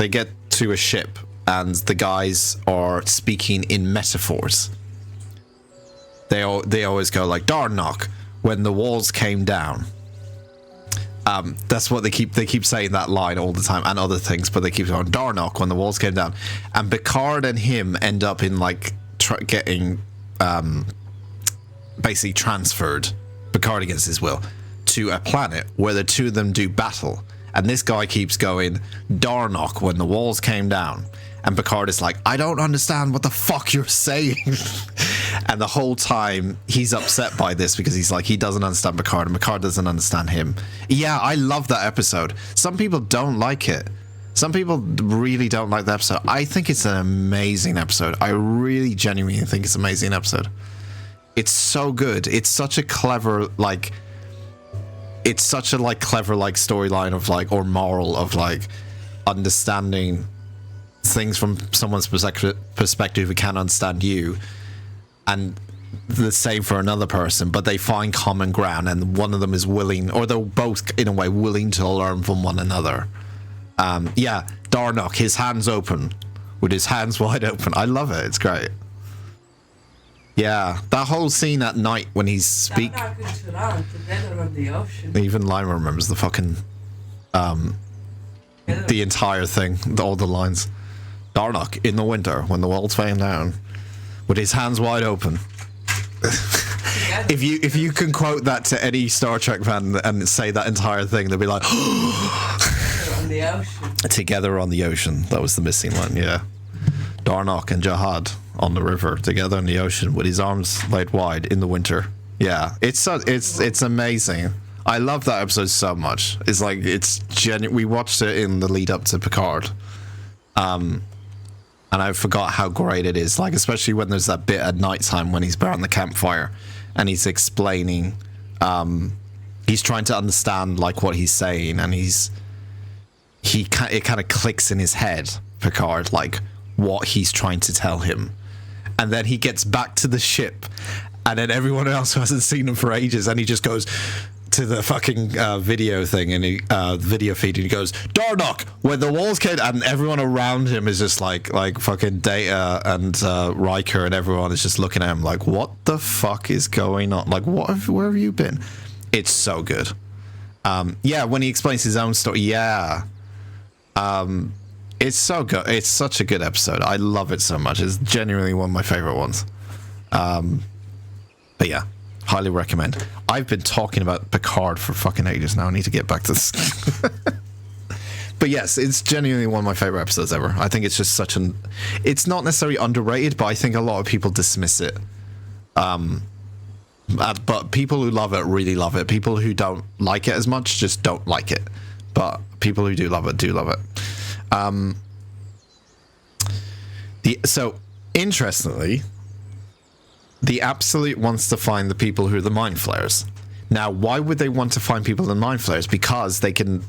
get to a ship and the guys are speaking in metaphors. They always go like Darnok when the walls came down. That's what they keep saying that line all the time, and other things, but they keep going Darnok when the walls came down. And Picard and him end up in like getting basically transferred, Picard against his will, to a planet where the two of them do battle. And this guy keeps going Darnok when the walls came down. And Picard is like, I don't understand what the fuck you're saying. And the whole time he's upset by this because he's like, he doesn't understand Picard and Picard doesn't understand him. Yeah, I love that episode. Some people don't like it. Some people really don't like that episode. I think it's an amazing episode. I really genuinely think it's an amazing episode. It's so good. It's such a clever, like, storyline of like, or moral of like understanding things from someone's perspective who can't understand you, and the same for another person, but they find common ground and one of them is willing, or they're both in a way willing to learn from one another. Yeah, Darnok, his hands open, with his hands wide open. I love it. It's great. Yeah, that whole scene at night when he's speak. Even Lima remembers the fucking the entire thing, all the lines. Darnok in the winter when the walls came down, with his hands wide open. If you can quote that to any Star Trek fan and say that entire thing, they'll be like, on the ocean. Together on the ocean. That was the missing line. Yeah, Darnok and Jahad on the river together in the ocean with his arms laid wide in the winter. Yeah, it's amazing. I love that episode so much. It's like we watched it in the lead up to Picard, and I forgot how great it is. Like, especially when there's that bit at nighttime when he's around the campfire and he's explaining, he's trying to understand like what he's saying, and it kind of clicks in his head, Picard, like what he's trying to tell him. And then he gets back to the ship, and then everyone else who hasn't seen him for ages, and he just goes to the fucking video thing, and video feed, and he goes, Darnok, when the walls came, and everyone around him is just like fucking Data and Riker, and everyone is just looking at him like, what the fuck is going on? Like, where have you been? It's so good. Yeah, when he explains his own story, yeah. It's so good. It's such a good episode. I love it so much. It's genuinely one of my favorite ones. But yeah, highly recommend. I've been talking about Picard for fucking ages now. I need to get back to this. But yes, it's genuinely one of my favorite episodes ever. I think it's just it's not necessarily underrated, but I think a lot of people dismiss it. But people who love it really love it. People who don't like it as much just don't like it. But people who do love it do love it. So interestingly, the Absolute wants to find the people who are the mind flayers. Now, why would they want to find people in mind flayers? Because they can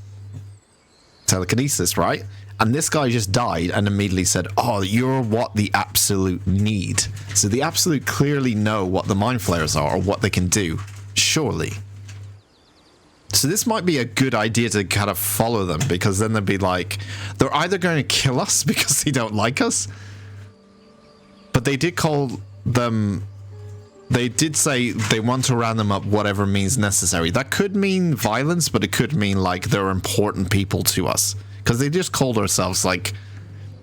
telekinesis, right? And this guy just died and immediately said, oh, you're what the Absolute need. So the Absolute clearly know what the Mind Flayers are or what they can do. Surely. So this might be a good idea to kind of follow them, because then they'd be like, they're either going to kill us because they don't like us, but they did call them, they did say they want to round them up whatever means necessary. That could mean violence, but it could mean like they're important people to us, because they just called ourselves like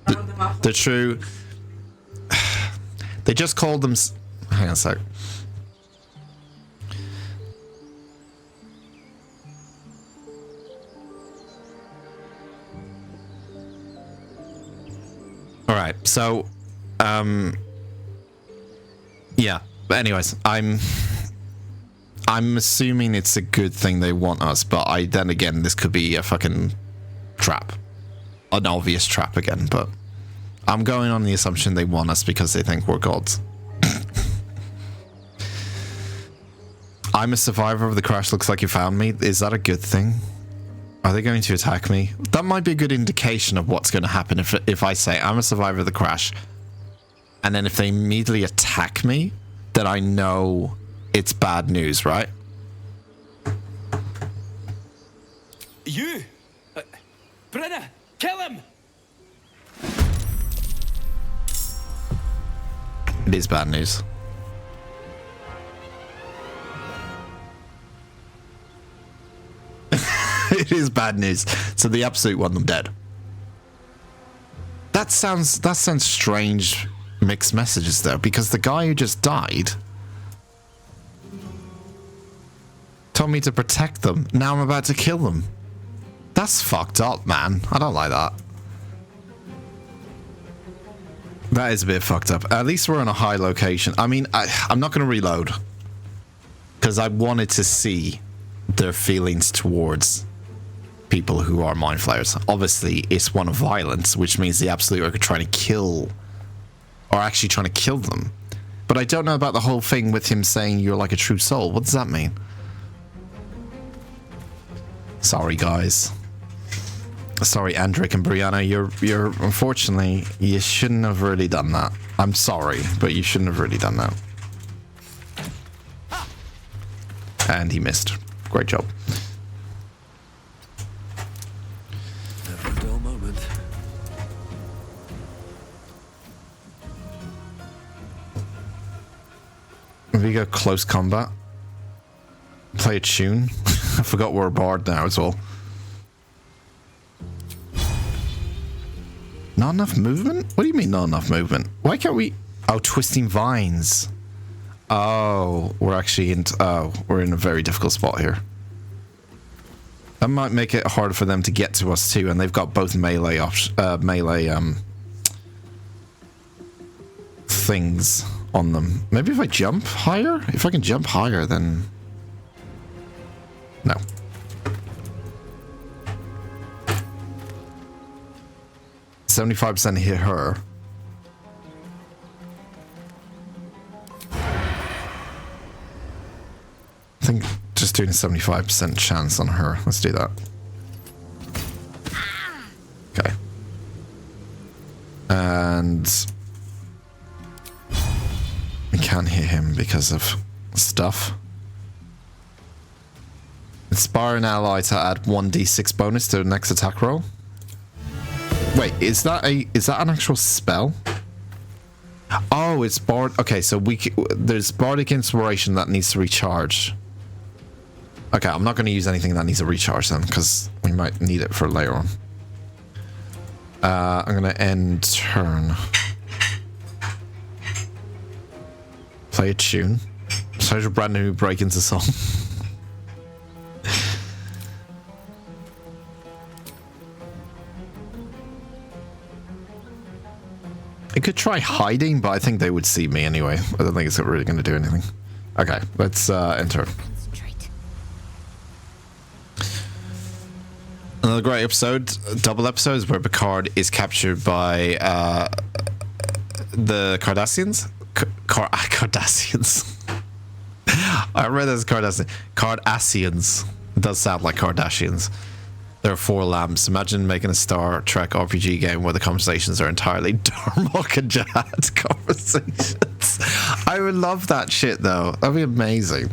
the true, they just called them, hang on a sec. All right, so, yeah. But anyways, I'm assuming it's a good thing they want us, but then again, this could be a fucking trap, an obvious trap again. But I'm going on the assumption they want us because they think we're gods. I'm a survivor of the crash. Looks like you found me. Is that a good thing? Are they going to attack me? That might be a good indication of what's going to happen if I say I'm a survivor of the crash, and then if they immediately attack me, then I know it's bad news, right? You! Brenna, kill him! It is bad news. It is bad news. So the Absolute want them dead. That sounds strange. Mixed messages though, because the guy who just died told me to protect them. Now I'm about to kill them. That's fucked up, man. I don't like that. That is a bit fucked up. At least we're on a high location. I mean, I'm not going to reload because I wanted to see their feelings towards people who are Mind Flayers. Obviously, it's one of violence, which means the Absolute are trying to kill, or actually trying to kill them. But I don't know about the whole thing with him saying you're like a true soul. What does that mean? Sorry, guys. Sorry, Andric and Brianna. You're unfortunately, you shouldn't have really done that. I'm sorry, but you shouldn't have really done that. And he missed. Great job. Never a dull moment. We go close combat. Play a tune. I forgot we're a bard now as well. Not enough movement? What do you mean not enough movement? Why can't we? Oh, twisting vines. Oh, we're actually in. Oh, we're in a very difficult spot here. That might make it harder for them to get to us too, and they've got both melee things on them. Maybe if I jump higher? If I can jump higher, then no. %75% hit her. I think just doing a 75% chance on her. Let's do that. Okay. And we can't hit him because of stuff. Inspire an ally to add 1d6 bonus to the next attack roll. Wait, is that an actual spell? Oh, it's bard. Okay, so there's bardic inspiration that needs to recharge. Okay, I'm not going to use anything that needs to recharge then, because we might need it for later on. I'm going to end turn. Play a tune. Such a brand new break into song. I could try hiding, but I think they would see me anyway. I don't think it's really going to do anything. Okay, let's enter. Another great episode, double episodes where Picard is captured by the Cardassians. Cardassians. I read it as Cardassians. Cardassians. It does sound like Kardashians. There are 4 lamps. Imagine making a Star Trek RPG game where the conversations are entirely Darmok and Jihad conversations. I would love that shit, though. That'd be amazing.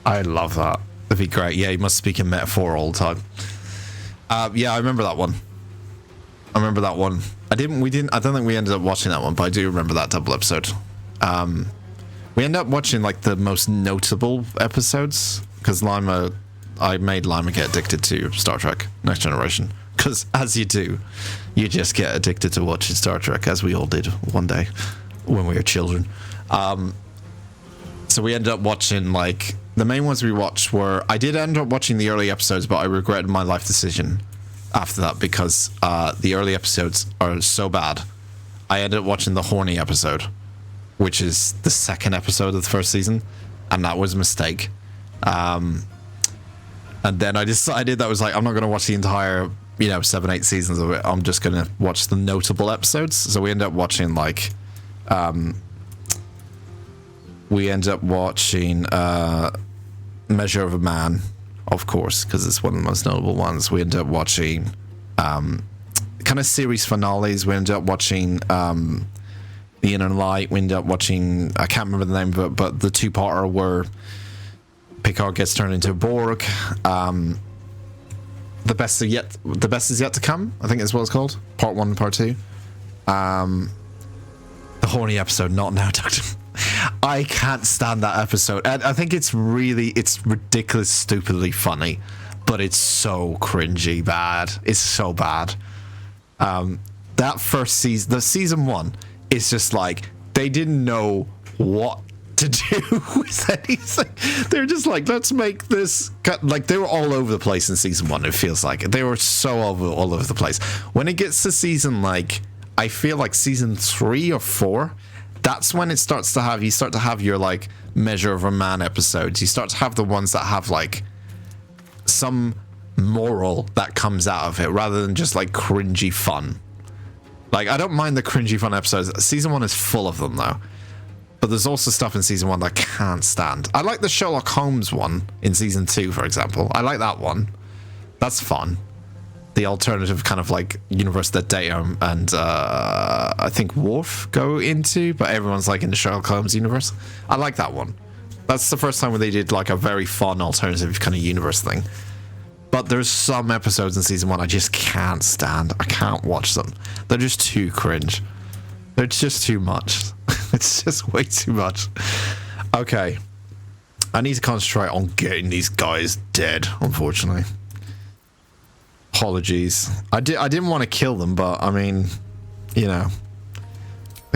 I'd love that. That'd be great. Yeah, you must speak in metaphor all the time. Yeah, I remember that one. I don't think we ended up watching that one, but I do remember that double episode. We ended up watching like the most notable episodes because I made Lima get addicted to Star Trek Next Generation. Because as you do, you just get addicted to watching Star Trek, as we all did one day when we were children. So we ended up watching like the main ones we watched were, I did end up watching the early episodes, but I regretted my life decision after that because the early episodes are so bad. I ended up watching the horny episode, which is the second episode of the first season, and that was a mistake. And then I decided that was like, I'm not going to watch the entire, 7-8 seasons of it. I'm just going to watch the notable episodes. So we ended up watching like, Measure of a Man, of course, because it's one of the most notable ones. We ended up watching kind of series finales. We ended up watching The Inner Light. We ended up watching, I can't remember the name of it, but the 2-parter were Picard gets turned into a Borg. The best is yet to come, I think is what it's called. Part 1 and Part 2. The horny episode, Not Now, Doctor. I can't stand that episode. And I think it's ridiculous, stupidly funny, but it's so cringy bad. It's so bad. That first season, the season 1, is just like they didn't know what to do with anything. They're just like, let's make this like they were all over the place in season 1. It feels like they were so all over the place. When it gets to season, like I feel like season 3 or 4, that's when it starts to have, you start to have your like Measure of a Man episodes. You start to have the ones that have like some moral that comes out of it rather than just like cringy fun. Like I don't mind the cringy fun episodes. Season 1 is full of them though. But there's also stuff in season 1 that I can't stand. I like the Sherlock Holmes one in season 2, for example. I like that one. That's fun. The alternative kind of like universe that Data and I think Worf go into, but everyone's like in the Sherlock Holmes universe. I like that one. That's the first time where they did like a very fun alternative kind of universe thing. But there's some episodes in season 1 I just can't stand. I can't watch them. They're just too cringe. They're just too much. It's just way too much. Okay. I need to concentrate on getting these guys dead, unfortunately. Apologies. I didn't want to kill them, but I mean, they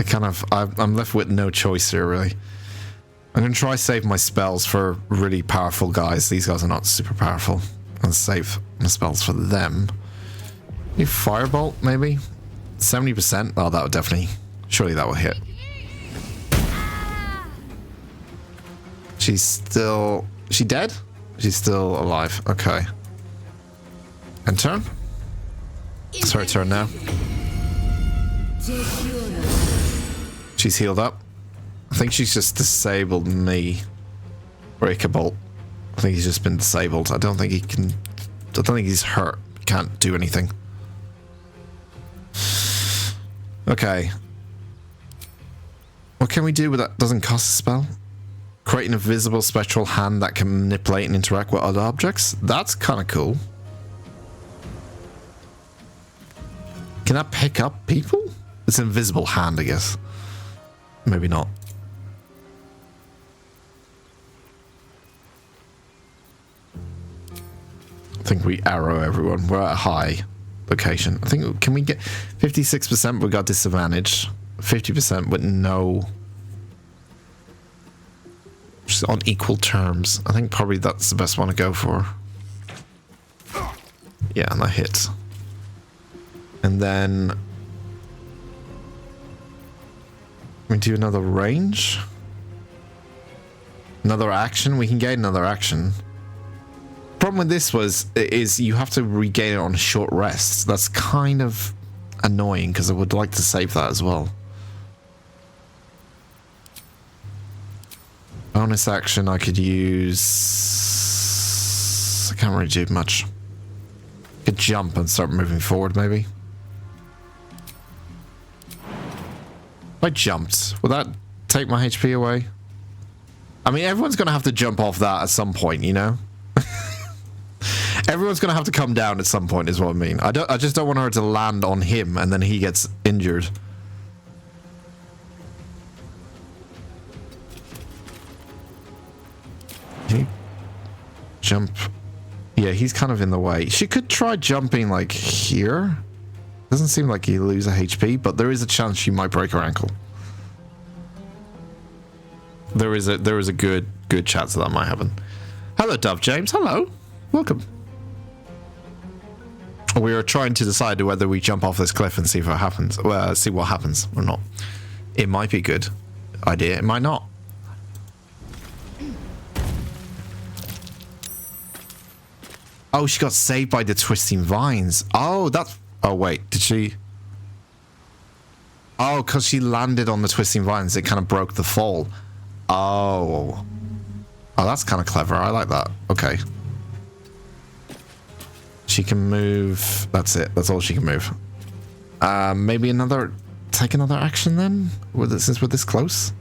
kind of, I'm left with no choice here, really. I'm going to try save my spells for really powerful guys. These guys are not super powerful. And save my spells for them. Maybe Firebolt, maybe? 70%? Oh, that would definitely, surely that will hit. Is she dead? She's still alive. Okay. And turn? It's her turn now. She's healed up. I think she's just disabled me. Breaker Bolt. I think he's just been disabled. I don't think he's hurt. He can't do anything. Okay. What can we do with that? Doesn't cost a spell? Create an invisible spectral hand that can manipulate and interact with other objects? That's kind of cool. Can that pick up people? It's an invisible hand, I guess. Maybe not. I think we arrow everyone. We're at a high location. I think, can we get 56%? We got disadvantage. 50% with no... Just on equal terms. I think probably that's the best one to go for. Yeah, and that hits. And then we do another range. Another action. We can gain another action. Problem with this is you have to regain it on short rests. That's kind of annoying because I would like to save that as well. Bonus action I could use. I can't really do much. could jump and start moving forward, maybe. If I jumped, would that take my HP away? I mean, everyone's going to have to jump off that at some point, you know? Everyone's going to have to come down at some point, is what I mean. I just don't want her to land on him and then he gets injured. Can you jump? Yeah, he's kind of in the way. She could try jumping, like, here. Doesn't seem like you lose a HP, but there is a chance she might break her ankle. There is a good chance that might happen. Hello, Dove James. Hello. Welcome. We are trying to decide whether we jump off this cliff and see if it happens. Well, see what happens or not. It might be a good idea. It might not. Oh, she got saved by the twisting vines. Oh, that's... Oh, wait. Did she... Oh, because she landed on the twisting vines, it kind of broke the fall. Oh. Oh, that's kind of clever. I like that. Okay. She can move... That's it. That's all she can move. Maybe another... Take another action then? Since we're this close?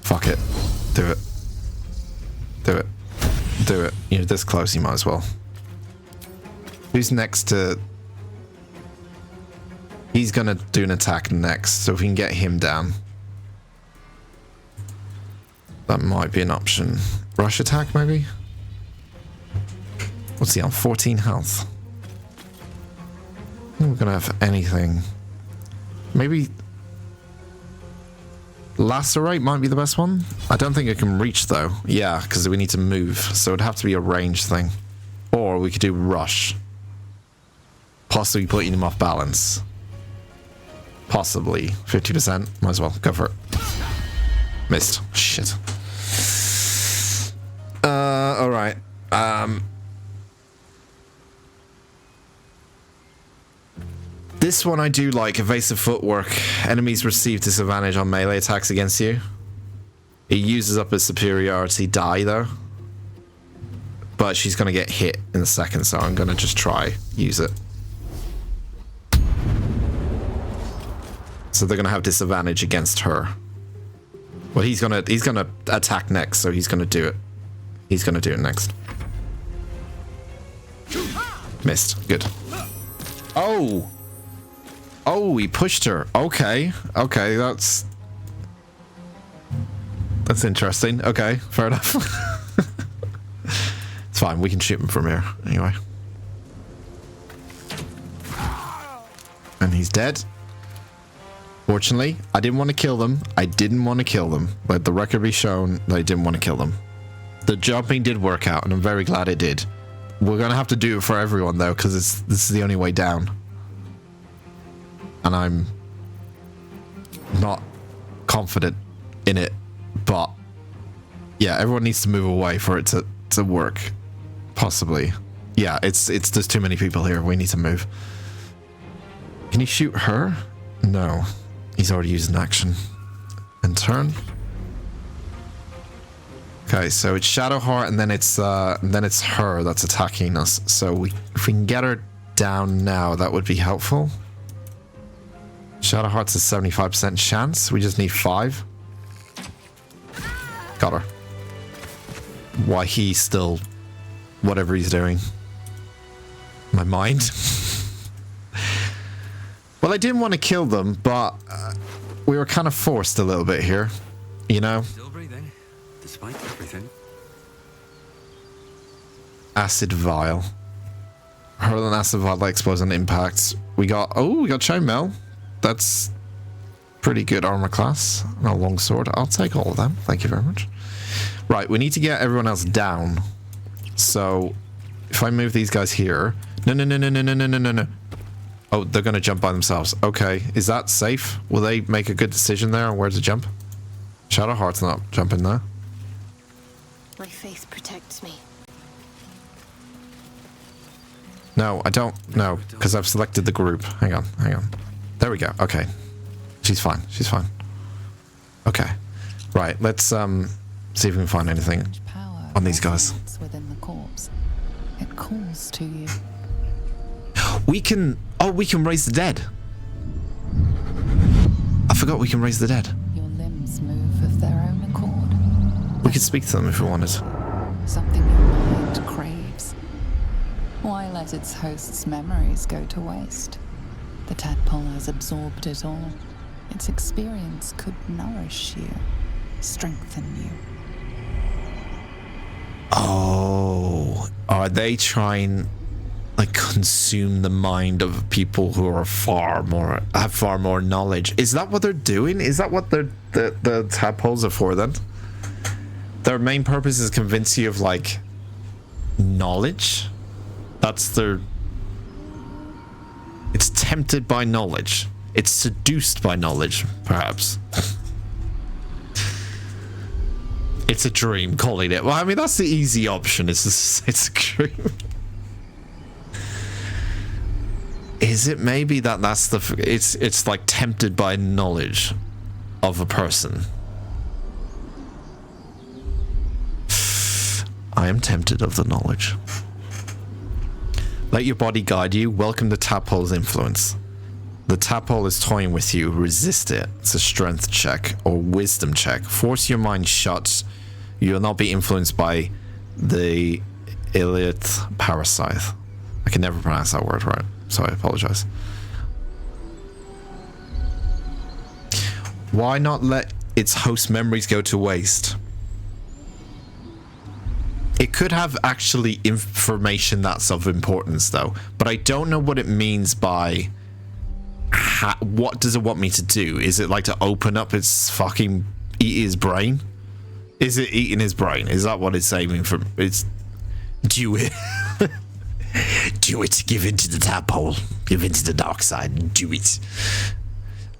Fuck it. Do it. Do it. Do it. You're this close, you might as well. Who's next to... He's gonna do an attack next, so if we can get him down. That might be an option. Rush attack, maybe? What's he on? 14 health. I think we're gonna have anything. Maybe... Lacerate might be the best one. I don't think it can reach, though. Yeah, because we need to move, so it'd have to be a ranged thing. Or we could do rush. Possibly putting him off balance. Possibly. 50%. Might as well. Go for it. Missed. Shit. Alright. This one I do like. Evasive footwork. Enemies receive disadvantage on melee attacks against you. It uses up his superiority die, though. But she's going to get hit in a second, so I'm going to just try use it. So they're going to have disadvantage against her. Well, he's gonna attack next, so he's going to do it. He's going to do it next. Missed. Good. Oh! Oh, he pushed her. Okay. Okay, that's interesting. Okay, fair enough. It's fine. We can shoot him from here. Anyway. And he's dead. Fortunately, I didn't want to kill them. I didn't want to kill them. Let the record be shown that I didn't want to kill them. The jumping did work out, and I'm very glad it did. We're going to have to do it for everyone, though, because this is the only way down. And I'm not confident in it, but yeah, everyone needs to move away for it to work. Possibly. Yeah, it's there's too many people here. We need to move. Can he shoot her? No. He's already used an action. And turn. Okay, so it's Shadowheart and then it's her that's attacking us. So if we can get her down now, that would be helpful. Shadowheart's a 75% chance. We just need 5. Got her. Why he's still... Whatever he's doing. My mind. Well, I didn't want to kill them, but we were kind of forced a little bit here. You know? Still breathing, despite everything. Acid Vial. Hurl an acid vial that explodes on impact. We got Chainmail. That's pretty good armor class. And a longsword. I'll take all of them. Thank you very much. Right, we need to get everyone else down. So, if I move these guys here... No. Oh, they're going to jump by themselves. Okay, is that safe? Will they make a good decision there on where to jump? Shadowheart's not jumping there. My faith protects me. No, I don't. No, because I've selected the group. Hang on. There we go. Okay. She's fine. Okay. Right, let's see if we can find anything on these guys. Within the corpse. It calls to you. We can raise the dead. I forgot we can raise the dead. Your limbs move of their own accord. We could speak to them if we wanted. Something your mind craves. Why let its host's memories go to waste? The tadpole has absorbed it all. Its experience could nourish you, strengthen you. Oh, are they trying like consume the mind of people who are have far more knowledge? Is that what they're doing? Is that what the tadpoles are for then? Their main purpose is convince you of like knowledge. That's their. It's tempted by knowledge. It's seduced by knowledge, perhaps. It's a dream, calling it. Well, I mean, that's the easy option. It's a dream. Is it maybe that's the... It's like tempted by knowledge of a person. I am tempted of the knowledge. Let your body guide you. Welcome the tadpole's influence. The tadpole is toying with you. Resist it. It's a strength check or wisdom check. Force your mind shut. You will not be influenced by the Iliath parasite. I can never pronounce that word right, so I apologize. Why not let its host memories go to waste? It could have actually information that's of importance, though, but I don't know what it means by... what does it want me to do? Is it like to open up its fucking... eat his brain? Is it eating his brain? Is that what it's aiming for? It's... do it. Do it. Give in to the tadpole. Give in to the dark side. Do it.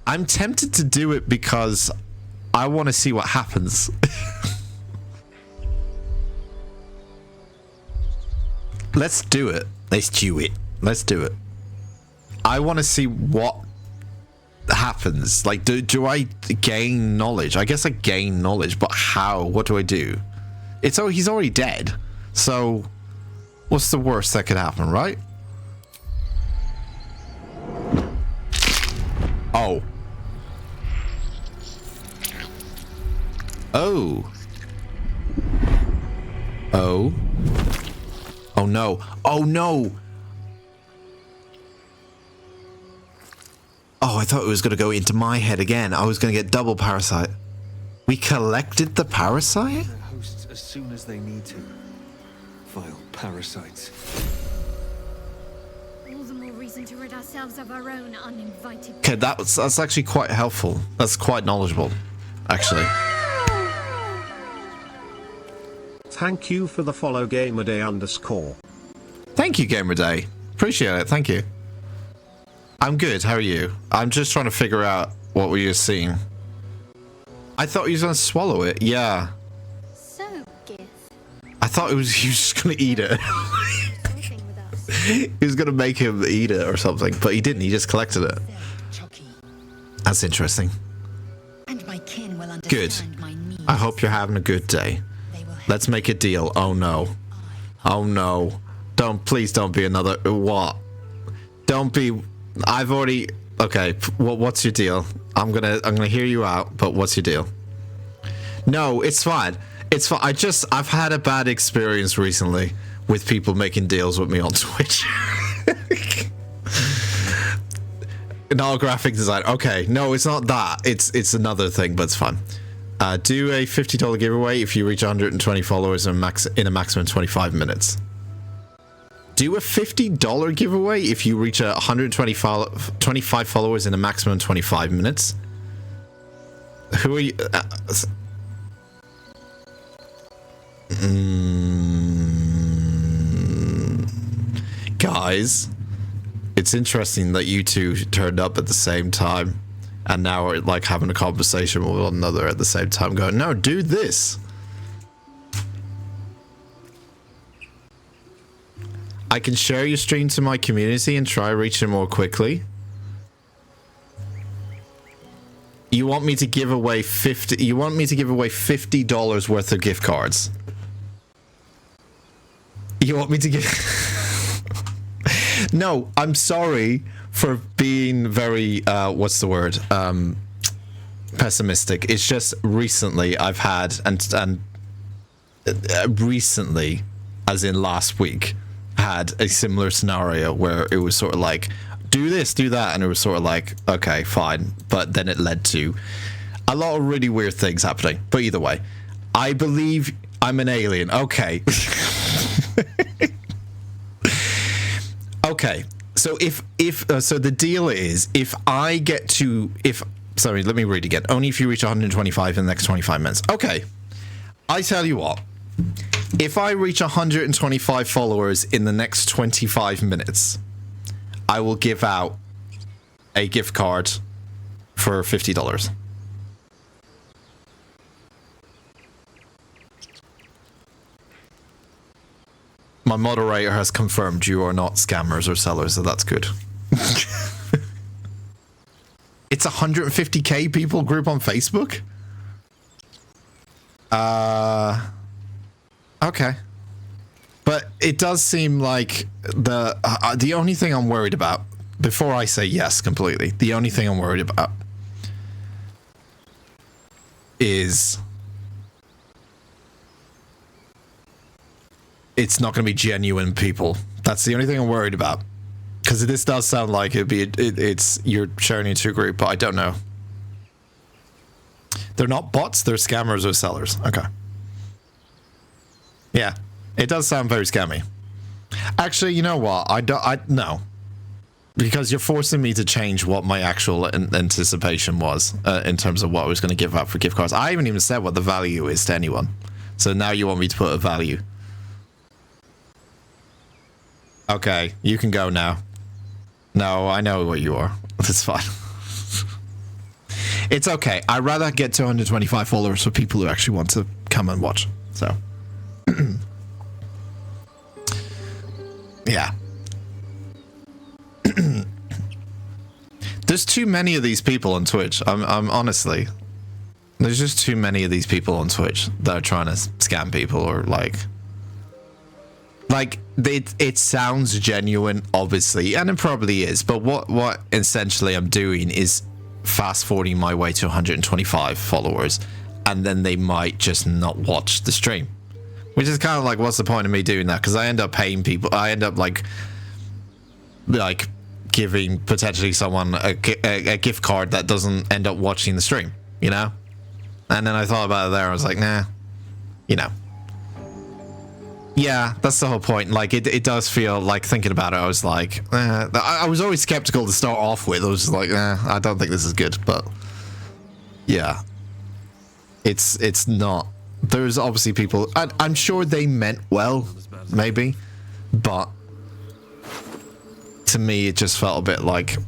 I'm tempted to do it because I want to see what happens. Let's do it. Let's do it. Let's do it. I want to see what happens. Like, do I gain knowledge? I guess I gain knowledge, but how? What do I do? He's already dead. So, what's the worst that could happen, right? Oh. Oh. Oh. Oh no. Oh no. Oh, I thought it was going to go into my head again. I was going to get double parasite. We collected the parasite? Their hosts as soon as they need to. Vile parasites. All the more reason to rid ourselves of our own uninvited. Okay, that's actually quite helpful. That's quite knowledgeable, actually. Thank you for the follow, GamerDay_. Thank you, GamerDay. Appreciate it. Thank you. I'm good. How are you? I'm just trying to figure out what we were seeing. I thought he was going to swallow it. Yeah. So, Gith. I thought he was just going to eat it. He was going to make him eat it or something, but he didn't. He just collected it. That's interesting. And my kin will understand Good. my needs. I hope you're having a good day. Let's make a deal. Oh no. Oh no. Please don't be another... What? Don't be... I've already... Okay, what's your deal? I'm gonna hear you out, but what's your deal? No, it's fine. It's fine. I've had a bad experience recently with people making deals with me on Twitch. No, graphic design. Okay, no, it's not that. It's another thing, but it's fine. Do a $50 giveaway if you reach 120 followers in a maximum 25 minutes. Do a $50 giveaway if you reach 125 followers in a maximum 25 minutes. Who are you? Guys, it's interesting that you two turned up at the same time and now are like having a conversation with one another at the same time going, no, do this. I can share your stream to my community and try reaching more quickly. You want me to give away $50 worth of gift cards? You want me to give... No, I'm sorry for being very, what's the word? Pessimistic. It's just recently I've had, and recently, as in last week, had a similar scenario where it was sort of like, do this, do that, and it was sort of like, okay, fine. But then it led to a lot of really weird things happening. But either way, I believe I'm an alien. Okay. Okay. So so the deal is, if I get to, sorry, let me read again. Only if you reach 125 in the next 25 minutes. Okay. I tell you what. If I reach 125 followers in the next 25 minutes, I will give out a gift card for $50. My moderator has confirmed you are not scammers or sellers, so that's good. It's 150k people group on Facebook? Okay. But it does seem like the only thing I'm worried about, before I say yes completely, the only thing I'm worried about is it's not going to be genuine people. That's the only thing I'm worried about. Because this does sound like it's you're sharing into a group, but I don't know. They're not bots, they're scammers or sellers. Okay. Yeah, it does sound very scammy. Actually, you know what? No. Because you're forcing me to change what my actual anticipation was in terms of what I was going to give out for gift cards. I haven't even said what the value is to anyone. So now you want me to put a value. Okay, you can go now. No, I know what you are. It's fine. It's okay. I'd rather get to 125 followers for people who actually want to come and watch. So, yeah. There's too many of these people on Twitch. I'm honestly, there's just too many of these people on Twitch that are trying to scam people or like it sounds genuine, obviously, and it probably is. But what essentially I'm doing is fast forwarding my way to 125 followers, and then they might just not watch the stream, which is kind of like, what's the point of me doing that? Because I end up paying people. I end up like giving potentially someone a gift card that doesn't end up watching the stream, you know. And then I thought about it there. I was like, nah, you know. Yeah, that's the whole point. Like, it does feel like, thinking about it, I was like, I was always skeptical to start off with. I was like, I don't think this is good. But yeah, it's not. There's obviously people, I'm sure they meant well, maybe, but to me it just felt a bit like,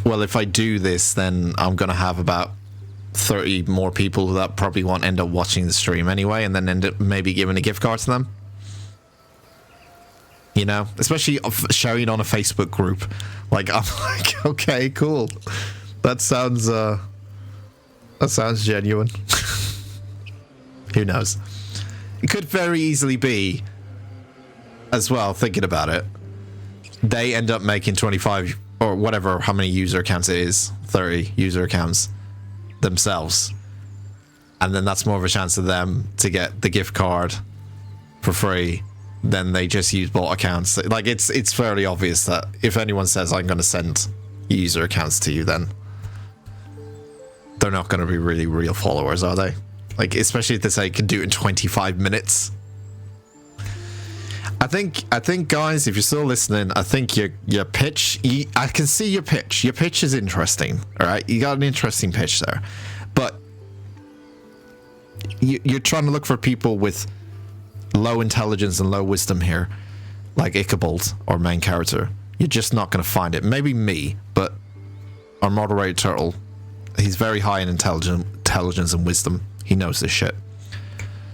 well, if I do this, then I'm gonna have about 30 more people that probably won't end up watching the stream anyway, and then end up maybe giving a gift card to them, you know, especially sharing on a Facebook group. Like, I'm like, okay, cool, that sounds genuine. Who knows? It could very easily be as well, thinking about it, they end up making 25 or whatever, how many user accounts it is, 30 user accounts themselves, and then that's more of a chance of them to get the gift card for free than they just use bot accounts. Like, it's fairly obvious that if anyone says I'm going to send user accounts to you, then they're not going to be really real followers, are they? Like, especially if they say you can do it in 25 minutes. I think guys, if you're still listening, I think your pitch, I can see your pitch. Your pitch is interesting, all right? You got an interesting pitch there. But you're trying to look for people with low intelligence and low wisdom here, like Ichabod, our main character. You're just not going to find it. Maybe me, but our moderator Turtle, he's very high in intelligence and wisdom. He knows this shit.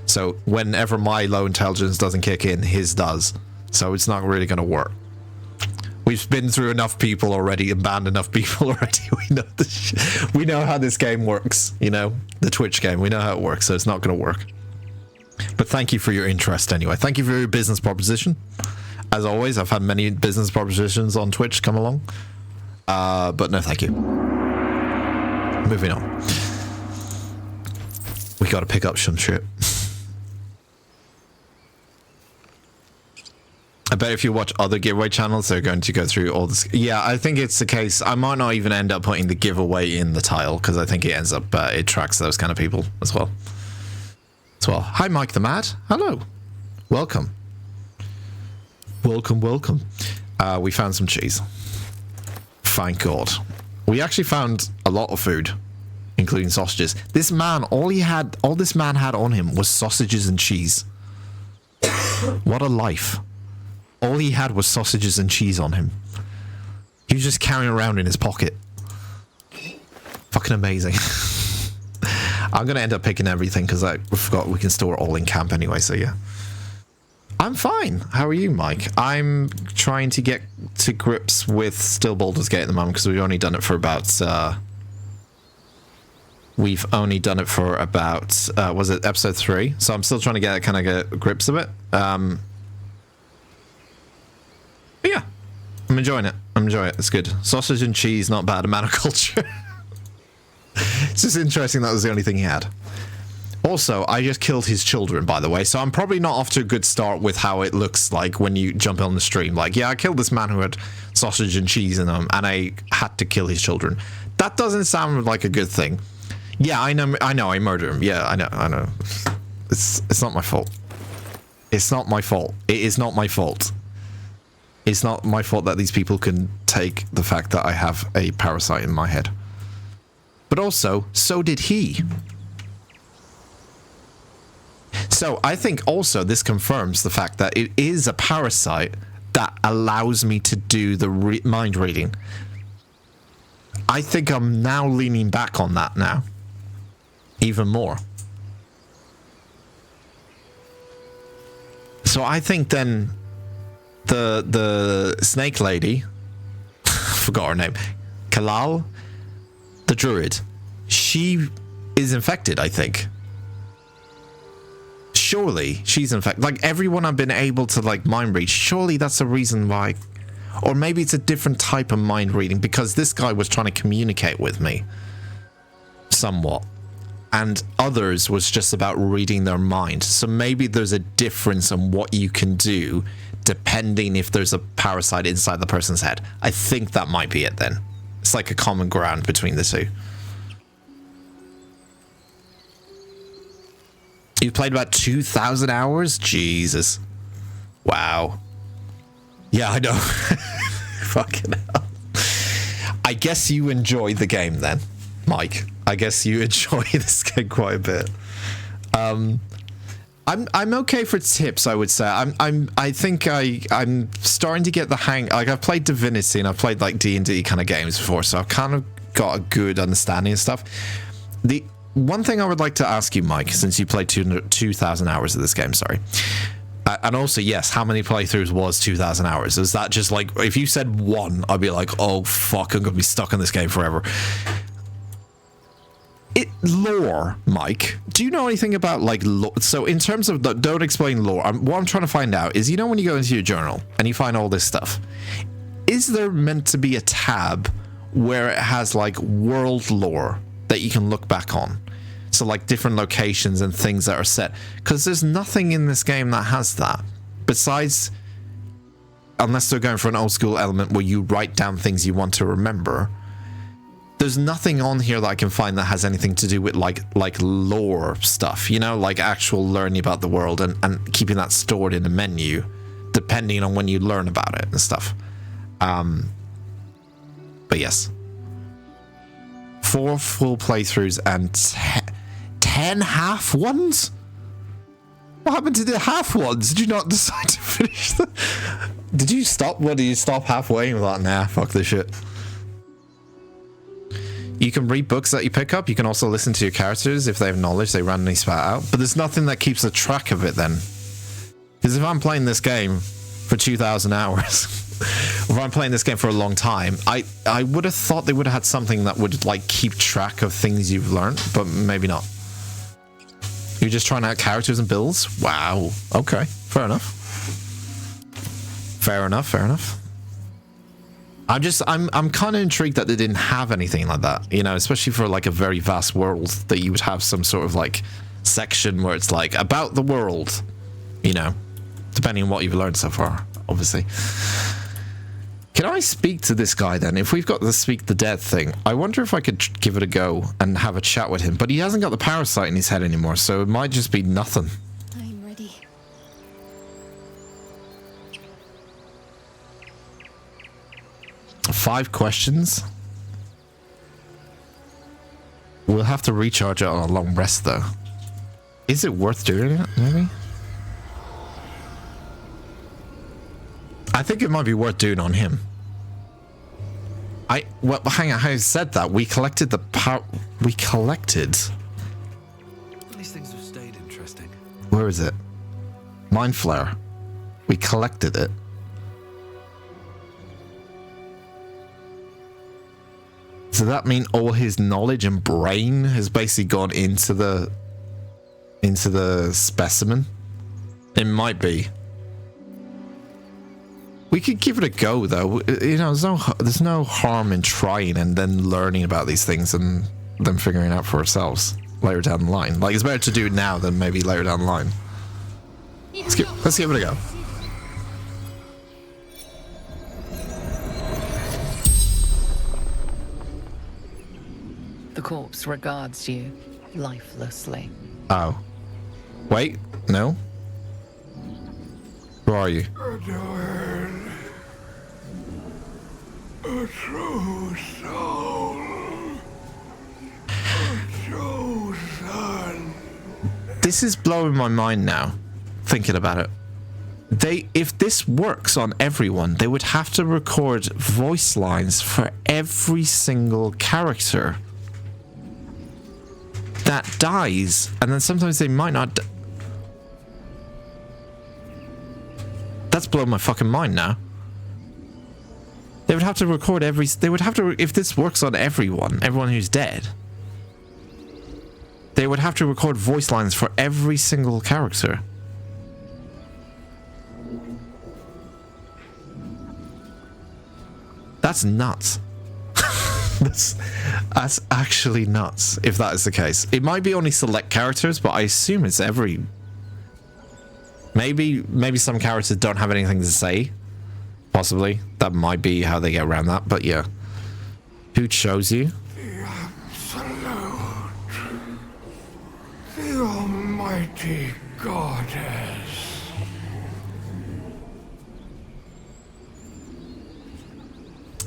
So whenever my low intelligence doesn't kick in, his does. So it's not really going to work. We've been through enough people already and banned enough people already. We know we know how this game works. You know, the Twitch game. We know how it works, so it's not going to work. But thank you for your interest anyway. Thank you for your business proposition. As always, I've had many business propositions on Twitch come along. But no, thank you. Moving on. We gotta pick up some shit. I bet if you watch other giveaway channels, they're going to go through all this. Yeah, I think it's the case. I might not even end up putting the giveaway in the title because I think it ends up, it tracks those kind of people as well. Hi, Mike the Mad. Hello. Welcome. Welcome. We found some cheese. Thank God. We actually found a lot of food, including sausages. This man, all this man had on him was sausages and cheese. What a life. All he had was sausages and cheese on him. He was just carrying around in his pocket. Fucking amazing. I'm going to end up picking everything because I forgot we can store it all in camp anyway, so yeah. I'm fine. How are you, Mike? I'm trying to get to grips with still Baldur's Gate at the moment because we've only done it for about... was it episode 3? So I'm still trying to get grips of it. But yeah, I'm enjoying it. It's good. Sausage and cheese, not bad. A man of culture. It's just interesting that was the only thing he had. Also, I just killed his children, by the way, so I'm probably not off to a good start with how it looks like when you jump on the stream. Like, yeah, I killed this man who had sausage and cheese in them, and I had to kill his children. That doesn't sound like a good thing. Yeah, I know, I murdered him. Yeah, I know. It's not my fault. It's not my fault. It is not my fault. It's not my fault that these people can take the fact that I have a parasite in my head. But also, so did he. So I think also this confirms the fact that it is a parasite that allows me to do the mind reading. I think I'm now leaning back on that now. Even more. So I think then the snake lady, forgot her name, Kalal, the druid, she is infected, I think. Surely she's infected. Like everyone I've been able to like mind read, surely that's the reason why. Or maybe it's a different type of mind reading because this guy was trying to communicate with me somewhat. And others was just about reading their mind. So maybe there's a difference in what you can do depending if there's a parasite inside the person's head. I think that might be it then. It's like a common ground between the two. You've played about 2,000 hours? Jesus. Wow. Yeah, I know. Fucking hell. I guess you enjoy the game then, Mike. I guess you enjoy this game quite a bit. I'm okay for tips, I would say. I think I'm starting to get the hang. Like I've played Divinity and I've played like D&D kind of games before, so I've kind of got a good understanding of stuff. The one thing I would like to ask you, Mike, since you played 2,000 hours of this game, sorry. And also, yes, how many playthroughs was 2,000 hours? Is that just like, if you said 1, I'd be like, oh fuck, I'm gonna be stuck in this game forever. Lore, Mike, do you know anything about like lore? So in terms of don't explain lore, what I'm trying to find out is, you know when you go into your journal and you find all this stuff, is there meant to be a tab where it has like world lore that you can look back on? So like different locations and things that are set, because there's nothing in this game that has that besides, unless they're going for an old school element where you write down things you want to remember. There's nothing on here that I can find that has anything to do with like lore stuff, you know, like actual learning about the world and keeping that stored in a menu depending on when you learn about it and stuff. But yes, 4 full playthroughs and 10 half ones? What happened to the half ones? Did you not decide to finish them? Did you stop? What, did you stop halfway and like, nah, fuck this shit? You can read books that you pick up. You can also listen to your characters. If they have knowledge, they randomly spat out. But there's nothing that keeps a track of it then. Because if I'm playing this game for 2,000 hours, if I'm playing this game for a long time, I would have thought they would have had something that would like keep track of things you've learned, but maybe not. You're just trying out characters and builds? Wow. Okay. Fair enough. Fair enough. Fair enough. I'm kind of intrigued that they didn't have anything like that, you know, especially for like a very vast world, that you would have some sort of like section where it's like about the world, you know, depending on what you've learned so far, obviously. Can I speak to this guy then? If we've got the speak the dead thing, I wonder if I could give it a go and have a chat with him, but he hasn't got the parasite in his head anymore, so it might just be nothing. I'm ready. 5 questions. We'll have to recharge it on a long rest, though. Is it worth doing it, maybe? I think it might be worth doing on him. Well, hang on, I said that. We collected the we collected... These things have stayed interesting. Where is it? Mind Flare. We collected it. Does that mean all his knowledge and brain has basically gone into the specimen? It might be. We could give it a go, though. You know, there's no harm in trying and then learning about these things and then figuring it out for ourselves later down the line. Like, it's better to do it now than maybe later down the line. Let's give it a go. The corpse regards you lifelessly. Oh. Wait, no? Where are you? A true soul. A true son. This is blowing my mind now, thinking about it. If this works on everyone, they would have to record voice lines for every single character that dies, and then sometimes they might not. That's blowing my fucking mind now. They would have to record they would have to, if this works on everyone who's dead, they would have to record voice lines for every single character. That's nuts. That's actually nuts, if that is the case. It might be only select characters, but I assume it's every... Maybe some characters don't have anything to say. Possibly. That might be how they get around that, but yeah. Who chose you? The Absolute. The Almighty Goddess.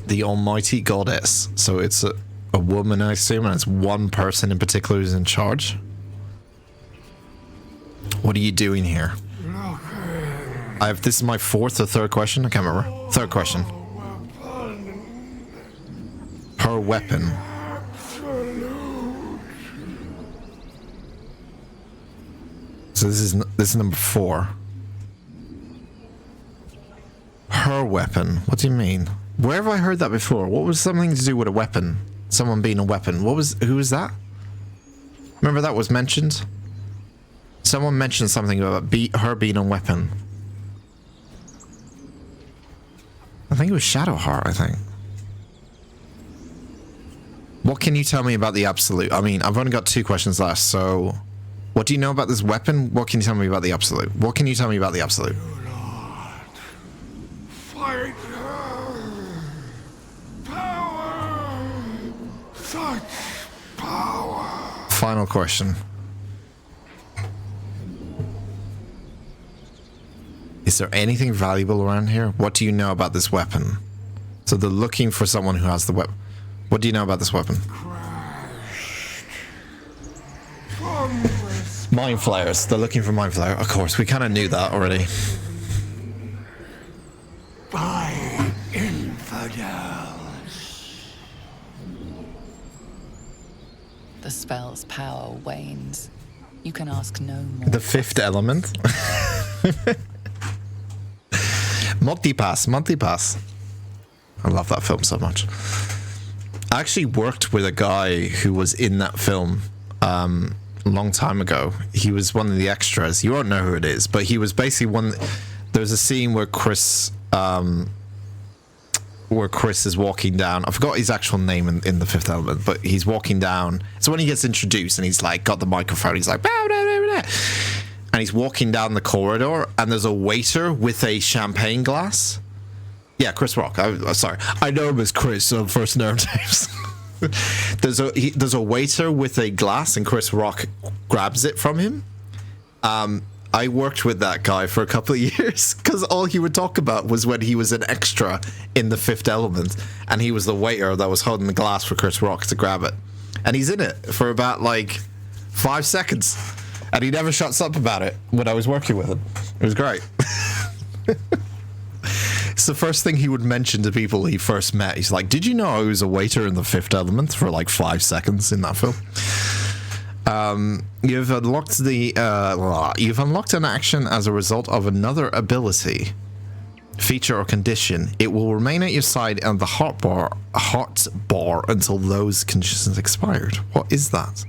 The Almighty Goddess. So it's a woman, I assume, and it's one person in particular who's in charge. What are you doing here? This is my 4th or 3rd question. I can't remember. 3rd question. Her weapon. So this is number 4. Her weapon. What do you mean? Where have I heard that before? What was something to do with a weapon? Someone being a weapon. Who was that? Remember that was mentioned? Someone mentioned something about her being a weapon. I think it was Shadowheart, I think. What can you tell me about the Absolute? I mean, I've only got 2 questions left, so... What do you know about this weapon? What can you tell me about the Absolute? What can you tell me about the Absolute? Fight her. Power. Such power. Final question. Is there anything valuable around here? What do you know about this weapon? So they're looking for someone who has the weapon. What do you know about this weapon? Mind flayers. They're looking for mind flare. Of course, we kind of knew that already. By infidels. The spell's power wanes. You can ask no more. The 5th element. Multipass. I love that film so much. I actually worked with a guy who was in that film, a long time ago. He was one of the extras. You won't know who it is, but he was basically one. There's a scene where Chris is walking down. I forgot his actual name in The Fifth Element, but he's walking down. So when he gets introduced and he's like got the microphone, he's like, bah, blah, blah, blah. And he's walking down the corridor, and there's a waiter with a champagne glass. Yeah, Chris Rock. Sorry, I know him as Chris on first name names. There's a waiter with a glass, and Chris Rock grabs it from him. I worked with that guy for a couple of years because all he would talk about was when he was an extra in The Fifth Element, and he was the waiter that was holding the glass for Chris Rock to grab it. And he's in it for about like 5 seconds, and he never shuts up about it when I was working with him. It was great. It's the first thing he would mention to people he first met. He's like, did you know I was a waiter in The Fifth Element for like 5 seconds in that film? You've unlocked an action as a result of another ability, feature, or condition. It will remain at your side and the hot bar until those conditions expired. What is that?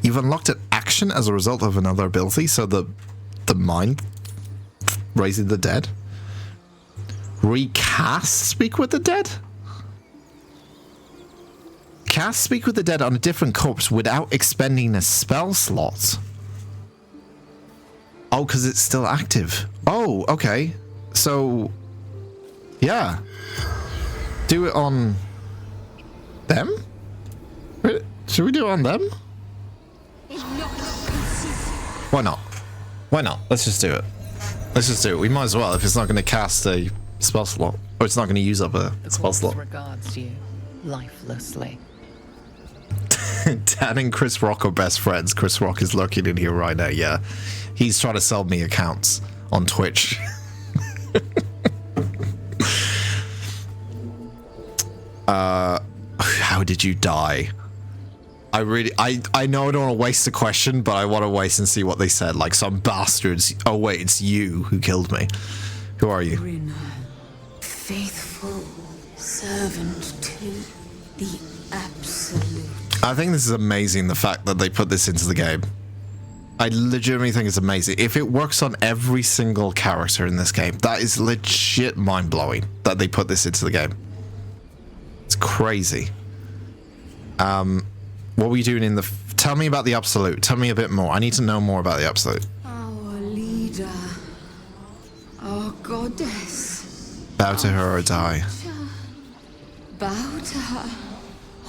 You've unlocked an action as a result of another ability, so the mind raising the dead. Recast Speak with the Dead? Cast Speak with the Dead on a different corpse without expending a spell slot. Oh, because it's still active. Oh, okay. So, yeah. Do it on them? Should we do it on them? Why not? Why not? Let's just do it. Let's just do it. We might as well if it's not going to cast a spell slot. Or it's not going to use up a spell slot. Regards you lifelessly. Dan and Chris Rock are best friends. Chris Rock is lurking in here right now, yeah. He's trying to sell me accounts on Twitch. How did you die? I know I don't want to waste a question, but I want to waste and see what they said. Like some bastards. Oh wait, it's you who killed me. Who are you? Rina, faithful servant to the absolute. I think this is amazing, the fact that they put this into the game. I legitimately think it's amazing. If it works on every single character in this game, that is legit mind-blowing that they put this into the game. It's crazy. What were you doing in the... Tell me about the Absolute. Tell me a bit more. I need to know more about the Absolute. Our leader, our goddess. Bow to her or die. Bow to her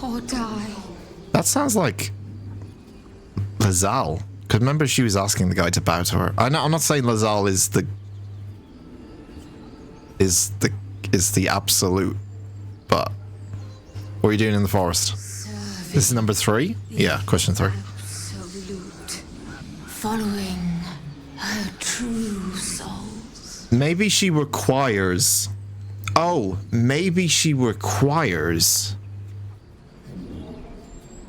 or die. That sounds like Lazal. Because remember, she was asking the guy to bow to her. I'm not saying Lazal is the absolute, but what are you doing in the forest? This is number 3? Yeah, question 3. Absolute, following her true souls. Maybe she requires... Oh, maybe she requires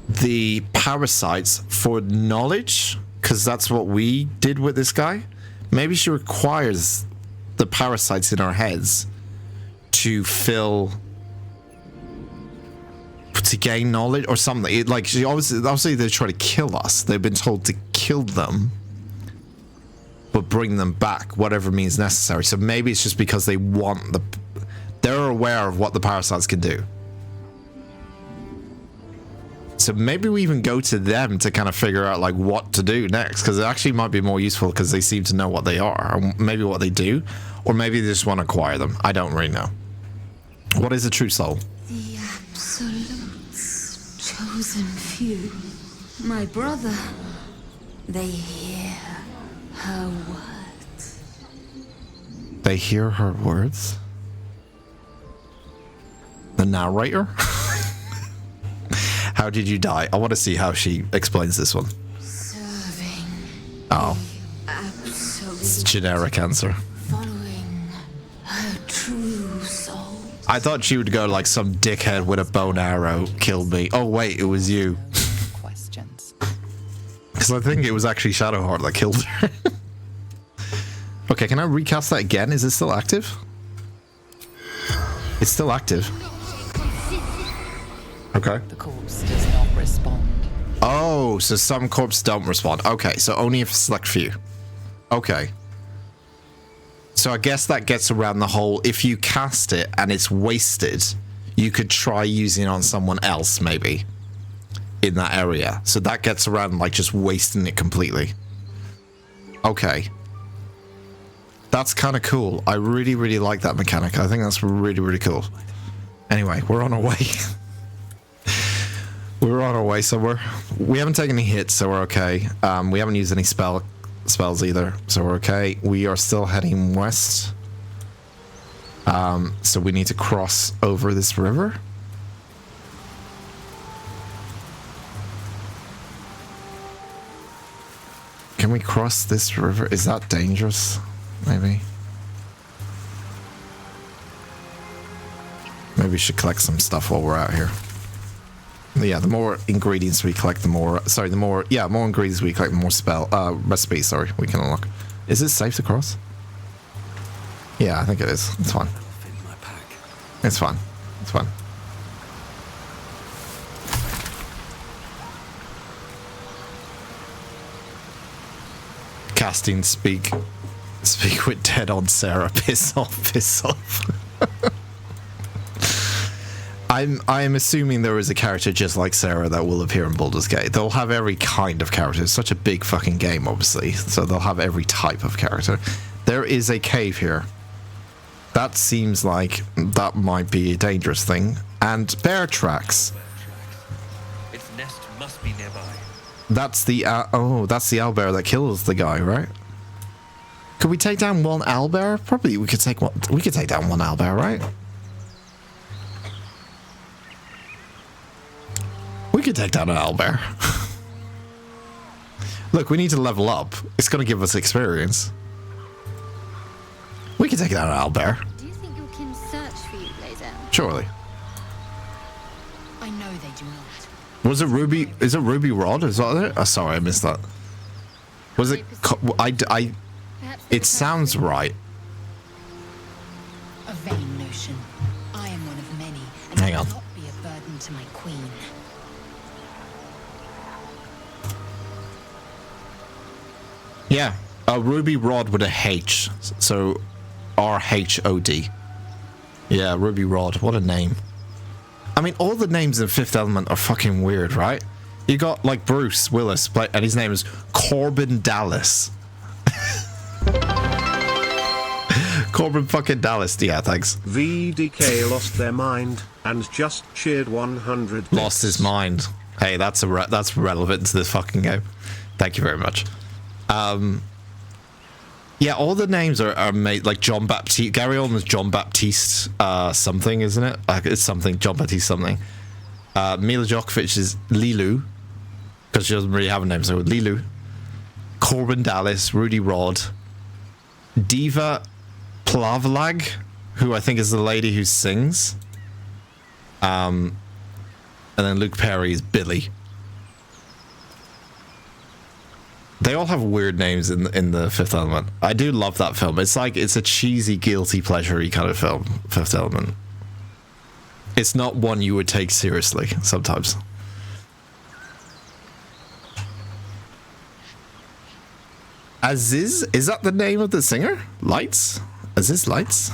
the parasites for knowledge, because that's what we did with this guy. Maybe she requires the parasites in our heads to gain knowledge or something. Like, she obviously they try to kill us. They've been told to kill them, but bring them back, whatever means necessary. So maybe it's just because they want they're aware of what the parasites can do. So maybe we even go to them to kind of figure out like what to do next, because it actually might be more useful because they seem to know what they are, or maybe what they do, or maybe they just want to acquire them. I don't really know. What is a true soul? The Absolute's chosen few. My brother. They hear her words. They hear her words? The narrator? How did you die? I want to see how she explains this one. Serving. Oh. Absolute. It's generic answer. Following her true soul. I thought she would go like some dickhead with a bow and arrow killed me. Oh wait, it was you. Questions. Because I think it was actually Shadowheart that killed her. Okay, can I recast that again? Is it still active? It's still active. Okay. The corpse does not respond. Oh, so some corpses don't respond. Okay, so only if select few. Okay. So I guess that gets around the whole, if you cast it and it's wasted, you could try using it on someone else, maybe, in that area. So that gets around, like, just wasting it completely. Okay. That's kind of cool. I really, really like that mechanic. I think that's really, really cool. Anyway, we're on our way. We're on our way somewhere. We haven't taken any hits, so we're okay. We haven't used any spells either, so we're okay. We are still heading west. So we need to cross over this river. Can we cross this river? Is that dangerous? Maybe. Maybe we should collect some stuff while we're out here. Yeah, the more ingredients we collect, the more... Sorry, the more... Yeah, more ingredients we collect, the more recipes, sorry, we can unlock. Is it safe to cross? Yeah, I think it is. It's fine. It's fine. It's fine. Casting speak with dead on Sarah. Piss off, piss off. I'm assuming there is a character just like Sarah that will appear in Baldur's Gate. They'll have every kind of character. It's such a big fucking game, obviously. So they'll have every type of character. There is a cave here. That seems like that might be a dangerous thing. And bear tracks. Its nest must be nearby. That's the that's the owlbear that kills the guy, right? Could we take down one owlbear? Probably we could take one. We could take down one owlbear, right? We could take down an owlbear. Look, we need to level up. It's going to give us experience. We could take down an owlbear. Do you think your kin search for you, Blazer? Surely. I know they do not. Was it Ruby? Is it Ruby Rod? Is that it? Oh, sorry, I missed that. Was it? It sounds right. A vain notion. I am one of many, and Hang I on. will not be a burden to my queen. Yeah, a Ruby Rod with a H, so R-H-O-D. Yeah, Ruby Rod. What a name. I mean, all the names in Fifth Element are fucking weird, right? You got like Bruce Willis, and his name is Corbin Dallas. Corbin fucking Dallas. Yeah, thanks. VDK lost their mind and just cheered 100 bits. Lost his mind. Hey, that's relevant to this fucking game. Thank you very much. Yeah, all the names are made like John Baptiste. Gary Oldman's John Baptiste something, isn't it? It's something John Baptiste something. Mila Djokovic is Lilu because she doesn't really have a name, so Lilu. Corbin Dallas, Rudy Rod, Diva Plavlag, who I think is the lady who sings. And then Luke Perry is Billy. They all have weird names in the Fifth Element. I do love that film. It's like, it's a cheesy, guilty pleasure-y kind of film, Fifth Element. It's not one you would take seriously sometimes. Aziz? Is that the name of the singer? Lights? Aziz Lights?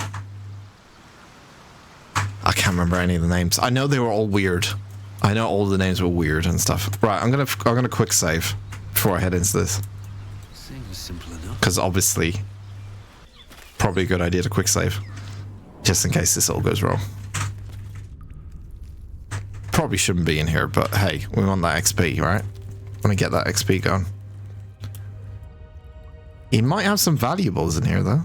I can't remember any of the names. I know they were all weird. I know all the names were weird and stuff. Right, I'm gonna quick save before I head into this. Seems simple enough. Because obviously, probably a good idea to quick save. Just in case this all goes wrong. Probably shouldn't be in here, but hey, we want that XP, right? Let me get that XP going. He might have some valuables in here, though.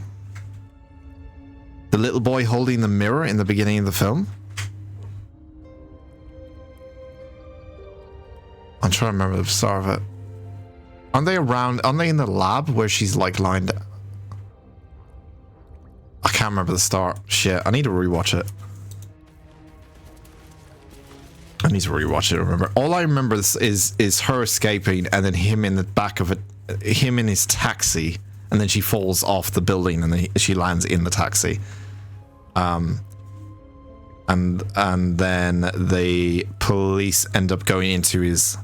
The little boy holding the mirror in the beginning of the film. I'm trying to remember the start of it. Aren't they around? Aren't they in the lab where she's like lined? I can't remember the start. Shit, I need to rewatch it. I need to rewatch it. Remember, all I remember is her escaping, and then him in the back of it, him in his taxi, and then she falls off the building, and then she lands in the taxi. And then the police end up going into his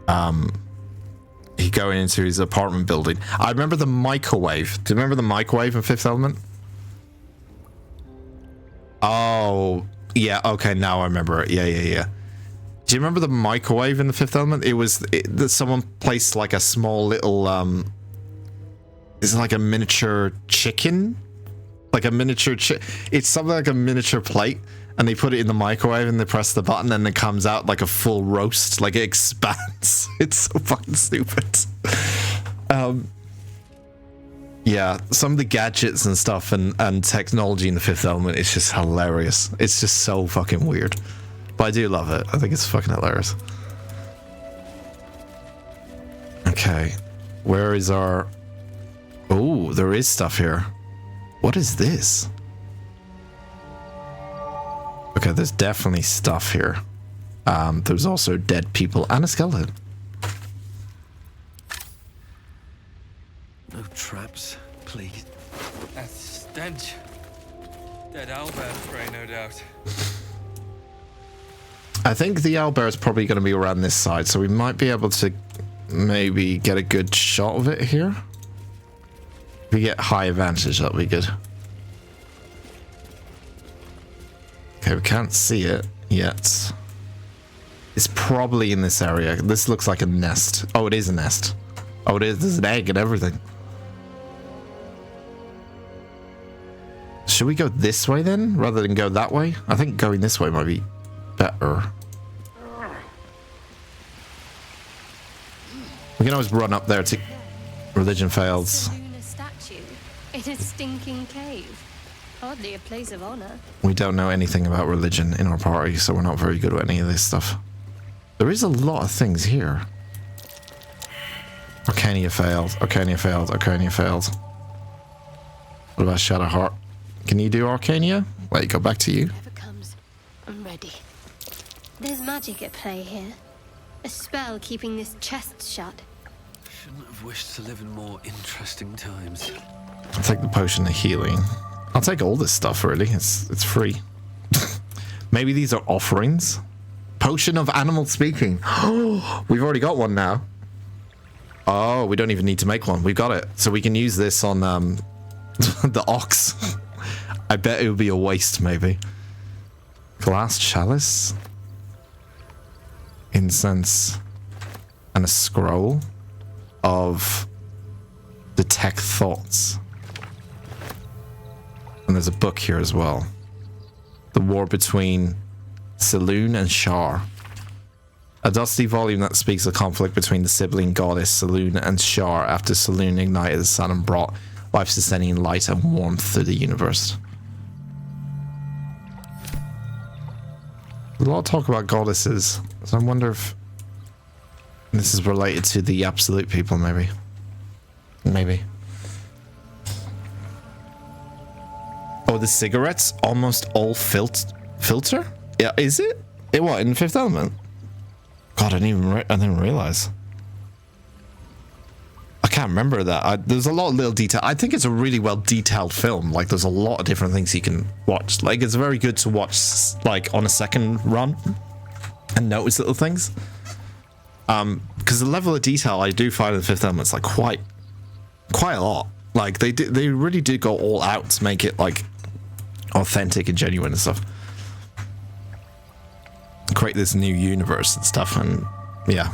he going into his apartment building. I remember the microwave. Do you remember the microwave in Fifth Element? Oh, yeah. Okay, now I remember it. Yeah. Do you remember the microwave in the Fifth Element? It was that someone placed like a small little it's like a miniature chicken, like a miniature it's something like a miniature plate, and they put it in the microwave and they press the button and it comes out like a full roast, like it expands. It's so fucking stupid. Yeah, some of the gadgets and stuff and technology in the Fifth Element is just hilarious. It's just so fucking weird. But I do love it. I think it's fucking hilarious. Okay. Where is our... Oh, there is stuff here. What is this? Okay, there's definitely stuff here. There's also dead people and a skeleton. No traps, please. That stench. Dead owlbear spray, no doubt. I think the owlbear is probably going to be around this side, so we might be able to maybe get a good shot of it here. If we get high advantage, that'll be good. Okay, we can't see it yet. It's probably in this area. This looks like a nest. Oh, it is a nest. Oh, it is. There's an egg and everything. Should we go this way then, rather than go that way? I think going this way might be better. We can always run up there to... Religion fails. Lunar statue in a stinking cave. Hardly a place of honor. We don't know anything about religion in our party, so we're not very good at any of this stuff. There is a lot of things here. Arcania failed. Arcania failed. Arcania failed. What about Shadowheart? Can you do Arcania? Wait, go back to you. Whatever comes, I'm ready. There's magic at play here. A spell keeping this chest shut. Shouldn't have wished to live in more interesting times. I'll take the potion of healing. I'll take all this stuff, really. It's free. Maybe these are offerings. Potion of animal speaking. Oh, we've already got one now. Oh, we don't even need to make one. We've got it. So we can use this on the ox. I bet it would be a waste, maybe. Glass chalice. Incense. And a scroll of detect thoughts. And there's a book here as well. The War Between Saloon and Shar. A dusty volume that speaks of conflict between the sibling goddess Saloon and Shar after Saloon ignited the sun and brought life-sustaining light and warmth to the universe. A lot of talk about goddesses, so I wonder if this is related to the absolute people, maybe. Maybe. Oh, the cigarettes almost all filter? Yeah, is it? It what, in Fifth Element? God, I didn't realize. I can't remember that. There's a lot of little detail. I think it's a really well detailed film. Like, there's a lot of different things you can watch. Like, it's very good to watch, like, on a second run and notice little things. Because the level of detail I do find in the Fifth Element is like quite a lot. Like, they really do go all out to make it like authentic and genuine and stuff. Create this new universe and stuff, and yeah.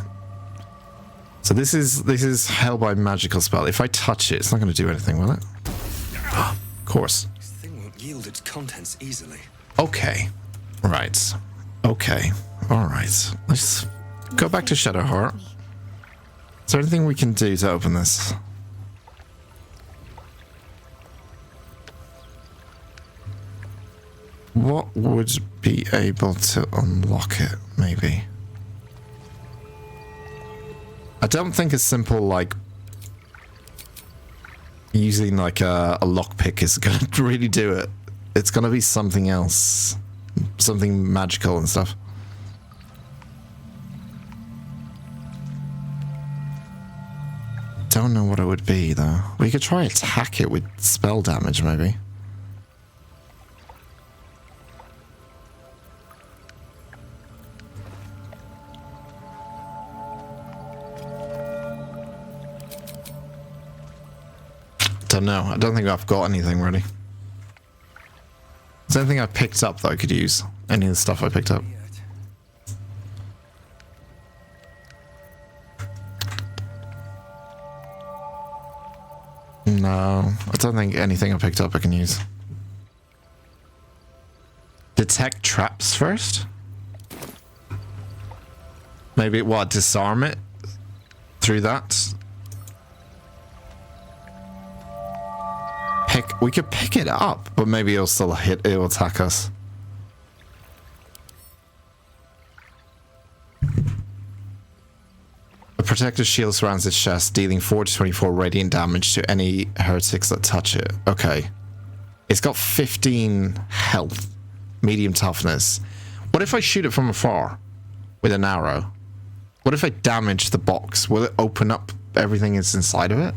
So this is held by magical spell. If I touch it, it's not going to do anything, will it? Of course. This thing won't yield its contents easily. Okay. Right. Okay. All right. Let's go back to Shadowheart. Is there anything we can do to open this? What would be able to unlock it, maybe? I don't think a simple, like, using, like, a lockpick is going to really do it. It's going to be something else. Something magical and stuff. Don't know what it would be, though. We could try attack it with spell damage, maybe. No, I don't think I've got anything ready. Is there anything I picked up that I could use? Any of the stuff I picked up? No, I don't think anything I picked up I can use. Detect traps first? Maybe what? Disarm it through that? We could pick it up, but maybe it'll still it'll attack us. A protective shield surrounds its chest, dealing 4 to 24 radiant damage to any heretics that touch it. Okay. It's got 15 health, medium toughness. What if I shoot it from afar with an arrow? What if I damage the box? Will it open up everything that's inside of it?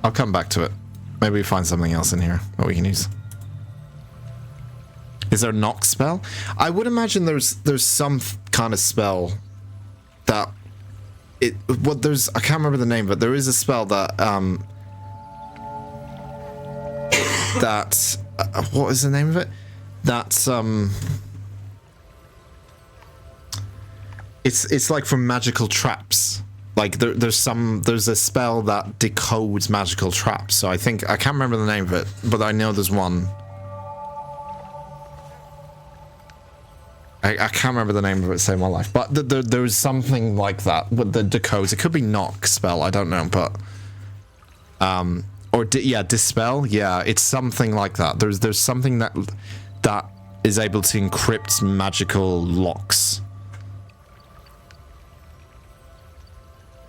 I'll come back to it. Maybe we find something else in here that we can use. Is there a knock spell? I would imagine there's some kind of spell that I can't remember the name, but there is a spell that what is the name of it? That's it's like from magical traps. Like there's a spell that decodes magical traps. So I can't remember the name of it, but I know there's one. I can't remember the name of it, saved my life. But there's something like that with the decodes. It could be knock spell, I don't know, but dispel. Yeah, it's something like that. There's something that is able to encrypt magical locks.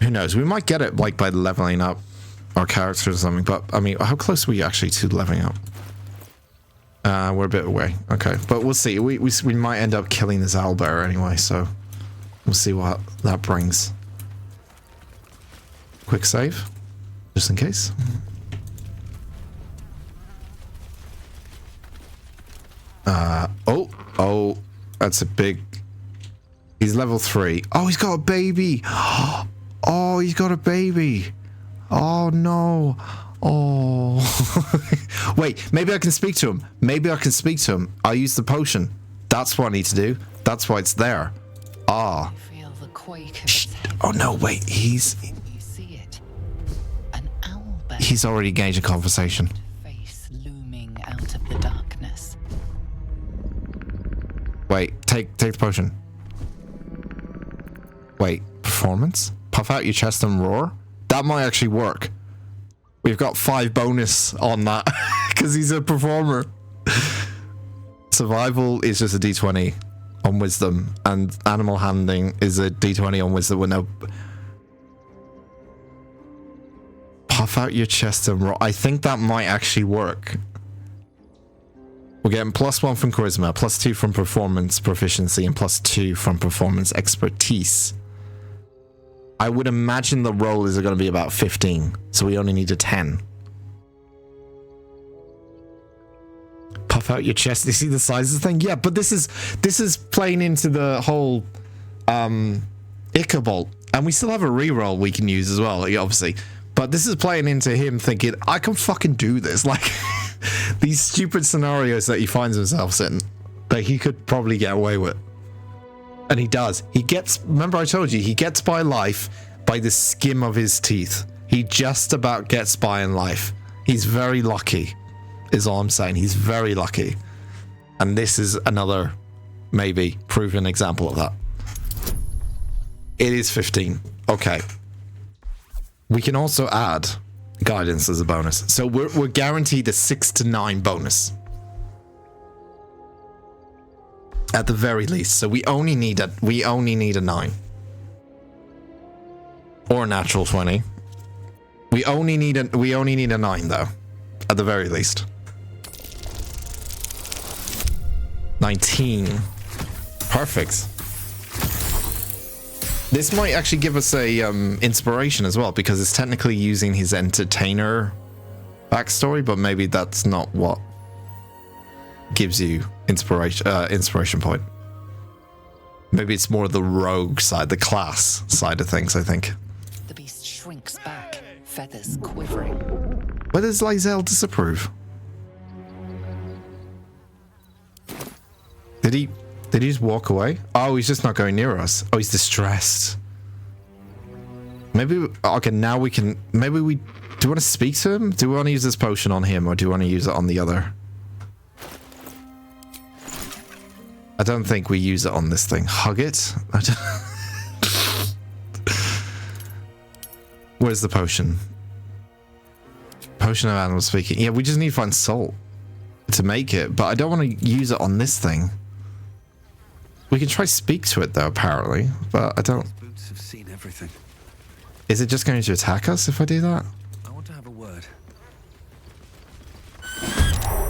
Who knows? We might get it like by leveling up our characters or something. But I mean, how close are we actually to leveling up? We're a bit away. Okay, but we'll see. We might end up killing this owlbear anyway, so we'll see what that brings. Quick save, just in case. Oh, that's a big. He's level 3. Oh, he's got a baby. Oh, he's got a baby. Oh no. Oh. Wait, maybe I can speak to him. I'll use the potion. That's what I need to do. That's why it's there. Ah. Feel the quake. Oh no, wait. You see it. An owlbear. He's already engaged a conversation. Face looming out of the darkness. Wait, take the potion. Wait, performance? Puff out your chest and roar? That might actually work. We've got 5 bonus on that because he's a performer. Survival is just a d20 on wisdom, and animal handling is a d20 on wisdom with no. Puff out your chest and roar. I think that might actually work. We're getting +1 from charisma, +2 from performance proficiency, and +2 from performance expertise. I would imagine the roll is going to be about 15, so we only need a 10. Puff out your chest. You see the size of the thing? Yeah, but this is playing into the whole Ichabod, and we still have a reroll we can use as well, obviously. But this is playing into him thinking, I can fucking do this. Like these stupid scenarios that he finds himself in, that he could probably get away with. And he does. He gets, remember I told you, he gets by life by the skim of his teeth. He just about gets by in life. He's very lucky, is all I'm saying. He's very lucky. And this is another, maybe, proven example of that. It is 15. Okay. We can also add guidance as a bonus. So we're guaranteed a 6 to 9 bonus. At the very least. So we only need a 9. Or a natural 20. We only need a 9 though. At the very least. 19. Perfect. This might actually give us a inspiration as well, because it's technically using his entertainer backstory, but maybe that's not what gives you inspiration point. Maybe it's more the rogue side, the class side of things, I think. The beast shrinks back, feathers quivering. Why does Lysel disapprove? Did he just walk away? Oh, he's just not going near us. Oh, he's distressed. Maybe, okay, now we can, maybe we, do you want to speak to him? Do we want to use this potion on him, or do you want to use it on the other? I don't think we use it on this thing. Hug it? I don't Where's the potion? Potion of animal speaking. Yeah, we just need to find salt to make it, but I don't want to use it on this thing. We can try speak to it though, apparently, but I don't. Boots have seen everything. Is it just going to attack us if I do that? I want to have a word.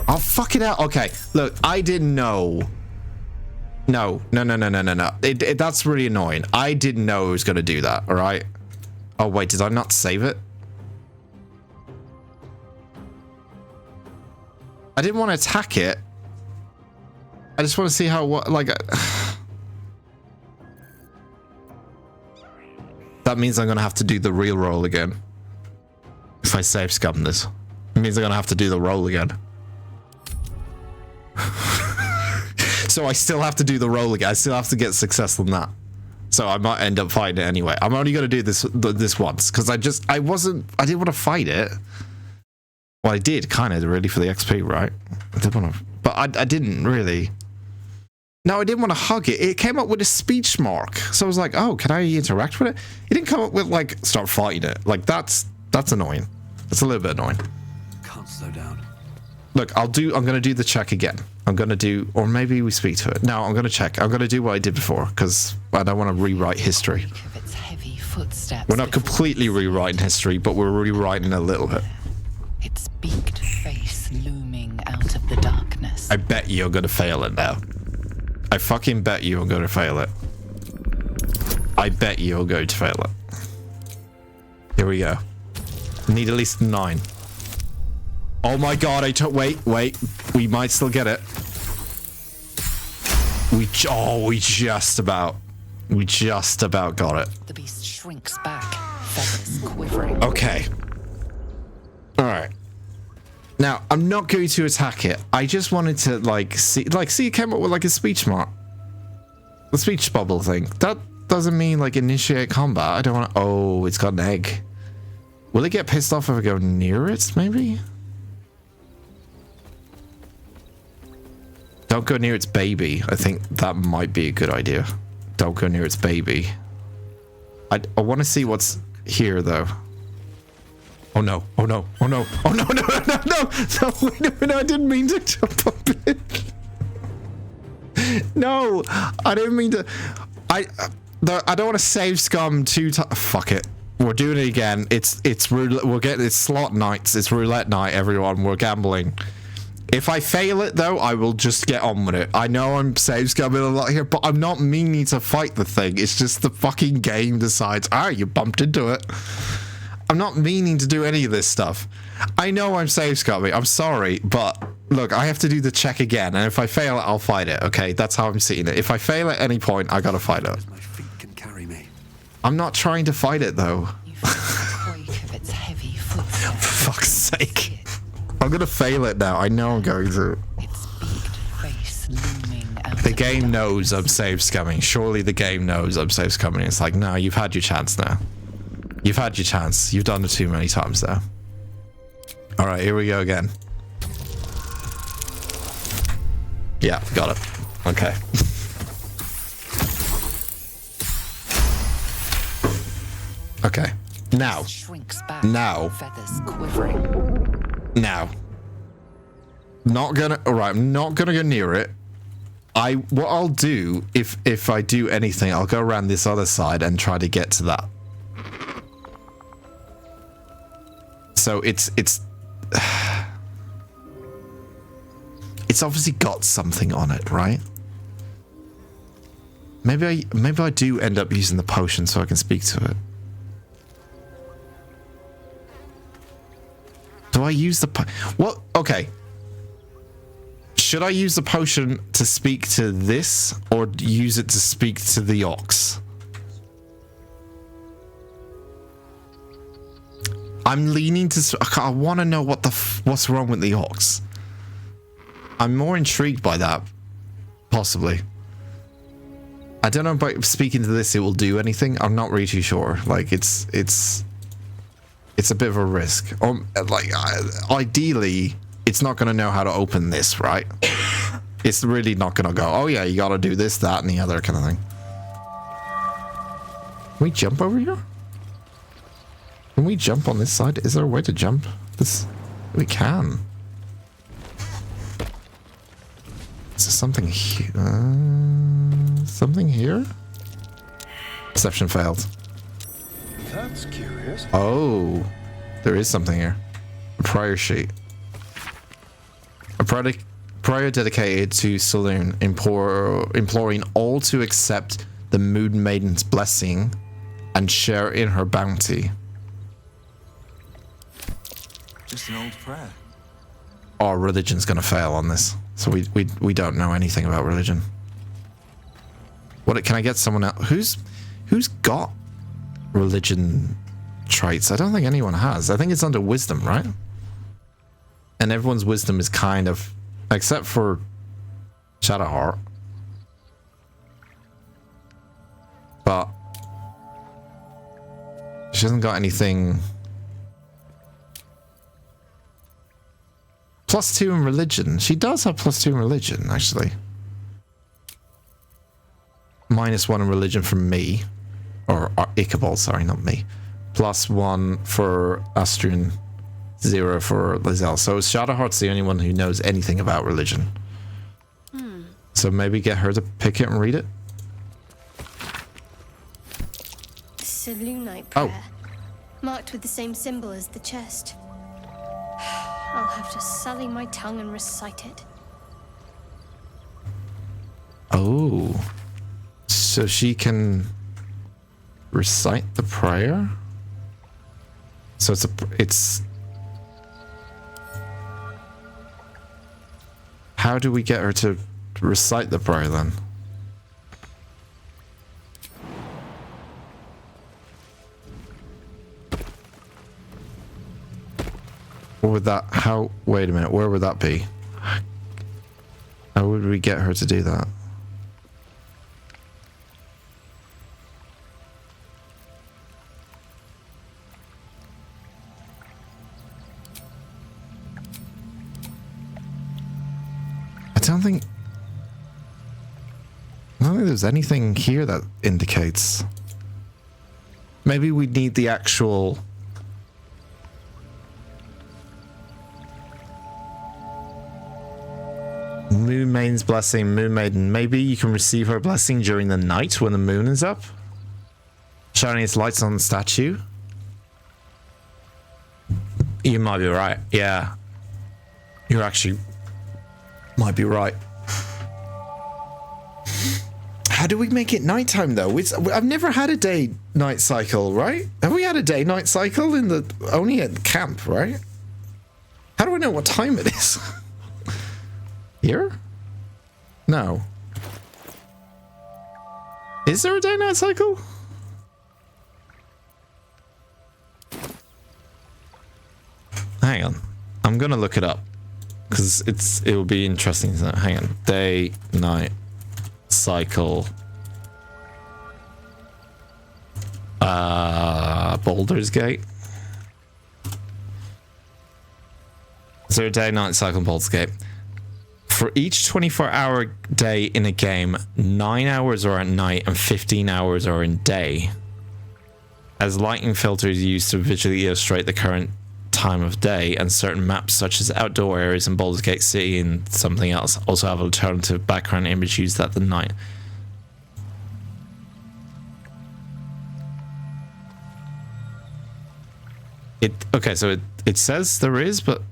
I'll fuck it out. Okay, look, I didn't know. No. That's really annoying. I didn't know it was going to do that, all right? Oh, wait, did I not save it? I didn't want to attack it. I just want to see how, like... That means I'm going to have to do the real roll again. If I save scum this. It means I'm going to have to do the roll again. So I still have to do the roll again. I still have to get successful in that. So I might end up fighting it anyway. I'm only going to do this once. Because I didn't want to fight it. Well, I did, kind of, really, for the XP, right? I did want to... But I didn't really... No, I didn't want to hug it. It came up with a speech mark. So I was like, oh, can I interact with it? It didn't come up with, like, start fighting it. Like, that's annoying. That's a little bit annoying. Can't slow down. Look, I'm going to do the check again. I'm going to do... Or maybe we speak to it. No, I'm going to check. I'm going to do what I did before, because I don't want to rewrite history. Its heavy footsteps. We're not completely rewriting history, but we're rewriting a little bit. Its beaked face looming out of the darkness. I bet you're going to fail it now. I fucking bet you I'm going to fail it. I bet you're going to fail it. Here we go. Need at least 9. Oh my god, wait. We might still get it. We just about got it. The beast shrinks back, feathers quivering. Okay. Alright. Now, I'm not going to attack it. I just wanted to, see it came up with, a speech mark. The speech bubble thing. That doesn't mean, initiate combat. I don't want to... Oh, it's got an egg. Will it get pissed off if I go near it, maybe? Don't go near its baby. I think that might be a good idea. Don't go near its baby. I want to see what's here, though. Oh no, oh no, oh no, oh no, no, wait a minute, I didn't mean to jump up it. No, I didn't mean to. I don't want to save scum 2 times. Fuck it. We're doing it again. It's slot nights. It's roulette night, everyone. We're gambling. If I fail it, though, I will just get on with it. I know I'm save scumming a lot here, but I'm not meaning to fight the thing. It's just the fucking game decides, you bumped into it. I'm not meaning to do any of this stuff. I know I'm save scumming. I'm sorry, but look, I have to do the check again, and if I fail it, I'll fight it, okay? That's how I'm seeing it. If I fail at any point, I gotta fight it. My feet can carry me. I'm not trying to fight it, though. You feel the quake of its heavy footsteps. For fuck's sake. I'm gonna fail it now. I know I'm going to. Its beaked face looming out. The game knows I'm save scumming. Surely the game knows I'm save scumming. It's like, no, you've had your chance now. You've had your chance. You've done it too many times now. All right, here we go again. Yeah, got it. Okay. Okay. Now. Now. Feathers quivering. Now. Not gonna. All right, I'm not gonna go near it. What I'll do if I do anything, I'll go around this other side and try to get to that. So it's obviously got something on it, right? Maybe I do end up using the potion so I can speak to it. Do I use the what? Okay. Should I use the potion to speak to this, or use it to speak to the ox? I'm leaning to. I want to know what's wrong with the ox. I'm more intrigued by that, possibly. I don't know about speaking to this. It will do anything. I'm not really too sure. Like it's a bit of a risk. Like ideally, it's not going to know how to open this, right? It's really not going to go, oh yeah, you got to do this, that, and the other kind of thing. Can we jump over here? Can we jump on this side? Is there a way to jump? We can. Is there something here? Something here? Perception failed. That's curious. Oh, there is something here. A prior sheet. A prior dedicated to Saloon, imploring all to accept the Moon Maiden's blessing and share in her bounty. Just an old prayer. Our religion's gonna fail on this, so we don't know anything about religion. What can I get someone else? Who's got religion traits? I don't think anyone has. I think it's under wisdom, right? And everyone's wisdom is kind of, except for Shadowheart. But she hasn't got anything. +2 in religion. She does have +2 in religion, actually. -1 in religion from me. Or Ichabod, sorry, not me. +1 for Astrian, 0 for Lizelle. So Shadowheart's the only one who knows anything about religion. So maybe get her to pick it and read it? Selûnite prayer. Marked with the same symbol as the chest. I'll have to sully my tongue and recite it. Oh. So she can recite the prayer? So it's how do we get her to recite the prayer then? What would that, wait a minute, where would that be? How would we get her to do that? I don't think there's anything here that indicates. Maybe we need the actual Moon Maiden's blessing. Moon Maiden. Maybe you can receive her blessing during the night when the moon is up, shining its lights on the statue. You might be right. Yeah. You actually might be right. How do we make it nighttime though? I've never had a day-night cycle, right? Have we had a day-night cycle in the only at camp, right? How do I know what time it is? Here? No. Is there a day-night cycle? Hang on. I'm gonna look it up. Because it will be interesting to know. Hang on. Day-night cycle. Baldur's Gate. Is there a day-night cycle in Baldur's Gate? For each 24-hour day in a game, 9 hours are at night and 15 hours are in day. As lighting filters used to visually illustrate the current time of day, and certain maps such as outdoor areas in Baldur's Gate City and something else also have alternative background image used at the night. Okay, so it says there is, but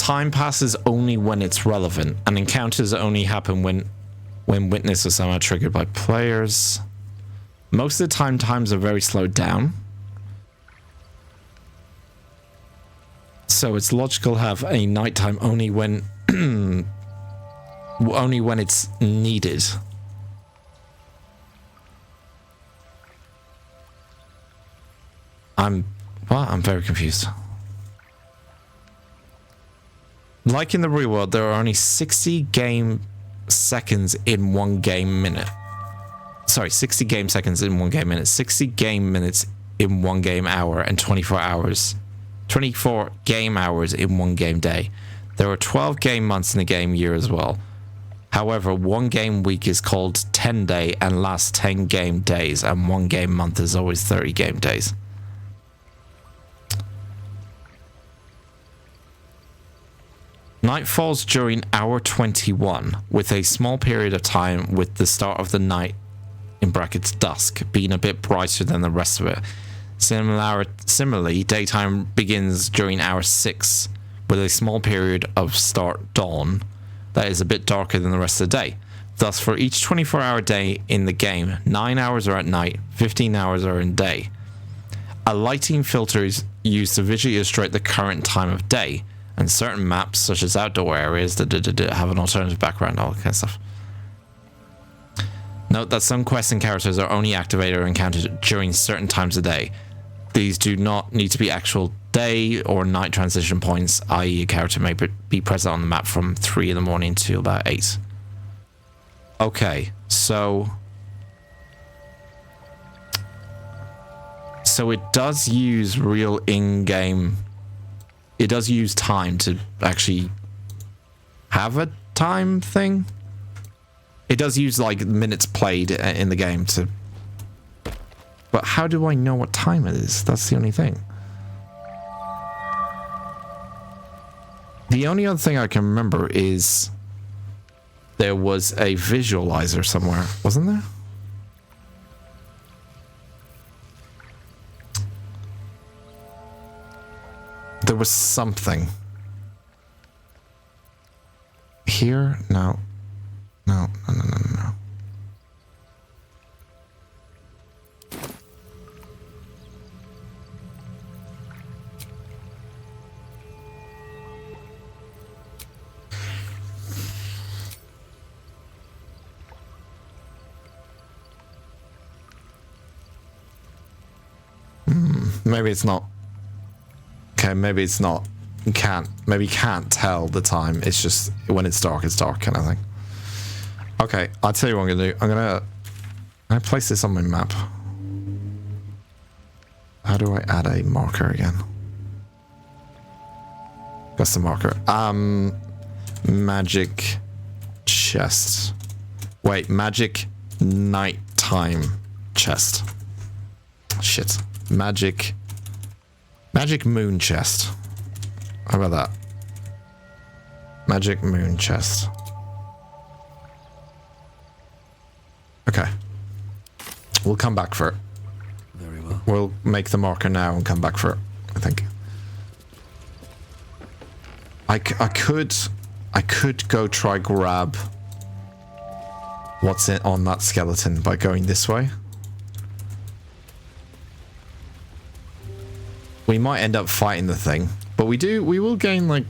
time passes only when it's relevant, and encounters only happen when witness is somehow triggered by players. Most of the time, times are very slowed down. So it's logical to have a nighttime only when only when it's needed. I'm very confused. Like in the real world, there are only 60 game seconds in 1 game minute. Sorry, 60 game seconds in 1 game minute, 60 game minutes in 1 game hour, and 24 game hours in 1 game day. There are 12 game months in a game year as well. However, 1 game week is called 10 day and lasts 10 game days, and 1 game month is always 30 game days. Night falls during hour 21, with a small period of time with the start of the night, in brackets dusk, being a bit brighter than the rest of it. Similarly, daytime begins during hour 6, with a small period of start dawn that is a bit darker than the rest of the day. Thus, for each 24-hour day in the game, 9 hours are at night, 15 hours are in day. A lighting filter is used to visually illustrate the current time of day, and certain maps, such as outdoor areas, have an alternative background, all that kind of stuff. Note that some quests and characters are only activated or encountered during certain times of day. These do not need to be actual day or night transition points, i.e. a character may be present on the map from 3 in the morning to about 8. Okay, so it does use real in-game... It does use time to actually have a time thing. It does use like minutes played in the game to... But how do I know what time it is? That's the only thing. The only other thing I can remember is there was a visualizer somewhere, wasn't there? There was something. Here? No. No. Maybe it's not. Okay, maybe it's not. Maybe you can't tell the time. It's just when it's dark kind of thing. Okay, I'll tell you what I'm gonna do. I'm gonna place this on my map. How do I add a marker again? That's the marker. Magic chest. Wait, magic nighttime chest. Shit. Magic moon chest. How about that? Magic moon chest. Okay. We'll come back for it. Very well. We'll make the marker now and come back for it, I think. I could go try grab what's on that skeleton by going this way. We might end up fighting the thing, but we will gain like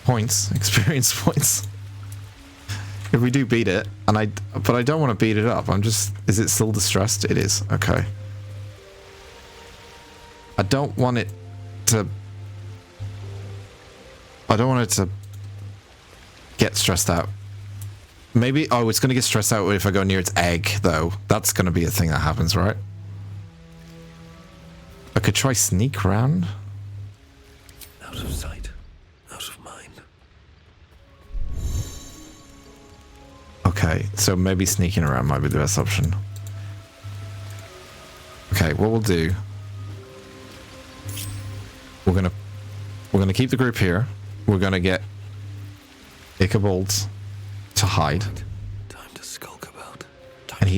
points, experience points, if we do beat it. But I don't want to beat it up. Is it still distressed? It is. Okay. I don't want it to get stressed out. Maybe, it's going to get stressed out if I go near its egg, though. That's going to be a thing that happens, right? I could try sneak around. Out of sight, out of mind. Okay, so maybe sneaking around might be the best option. Okay, what we'll do... We're gonna keep the group here. We're gonna get Ichabod to hide. Time to skulk about. And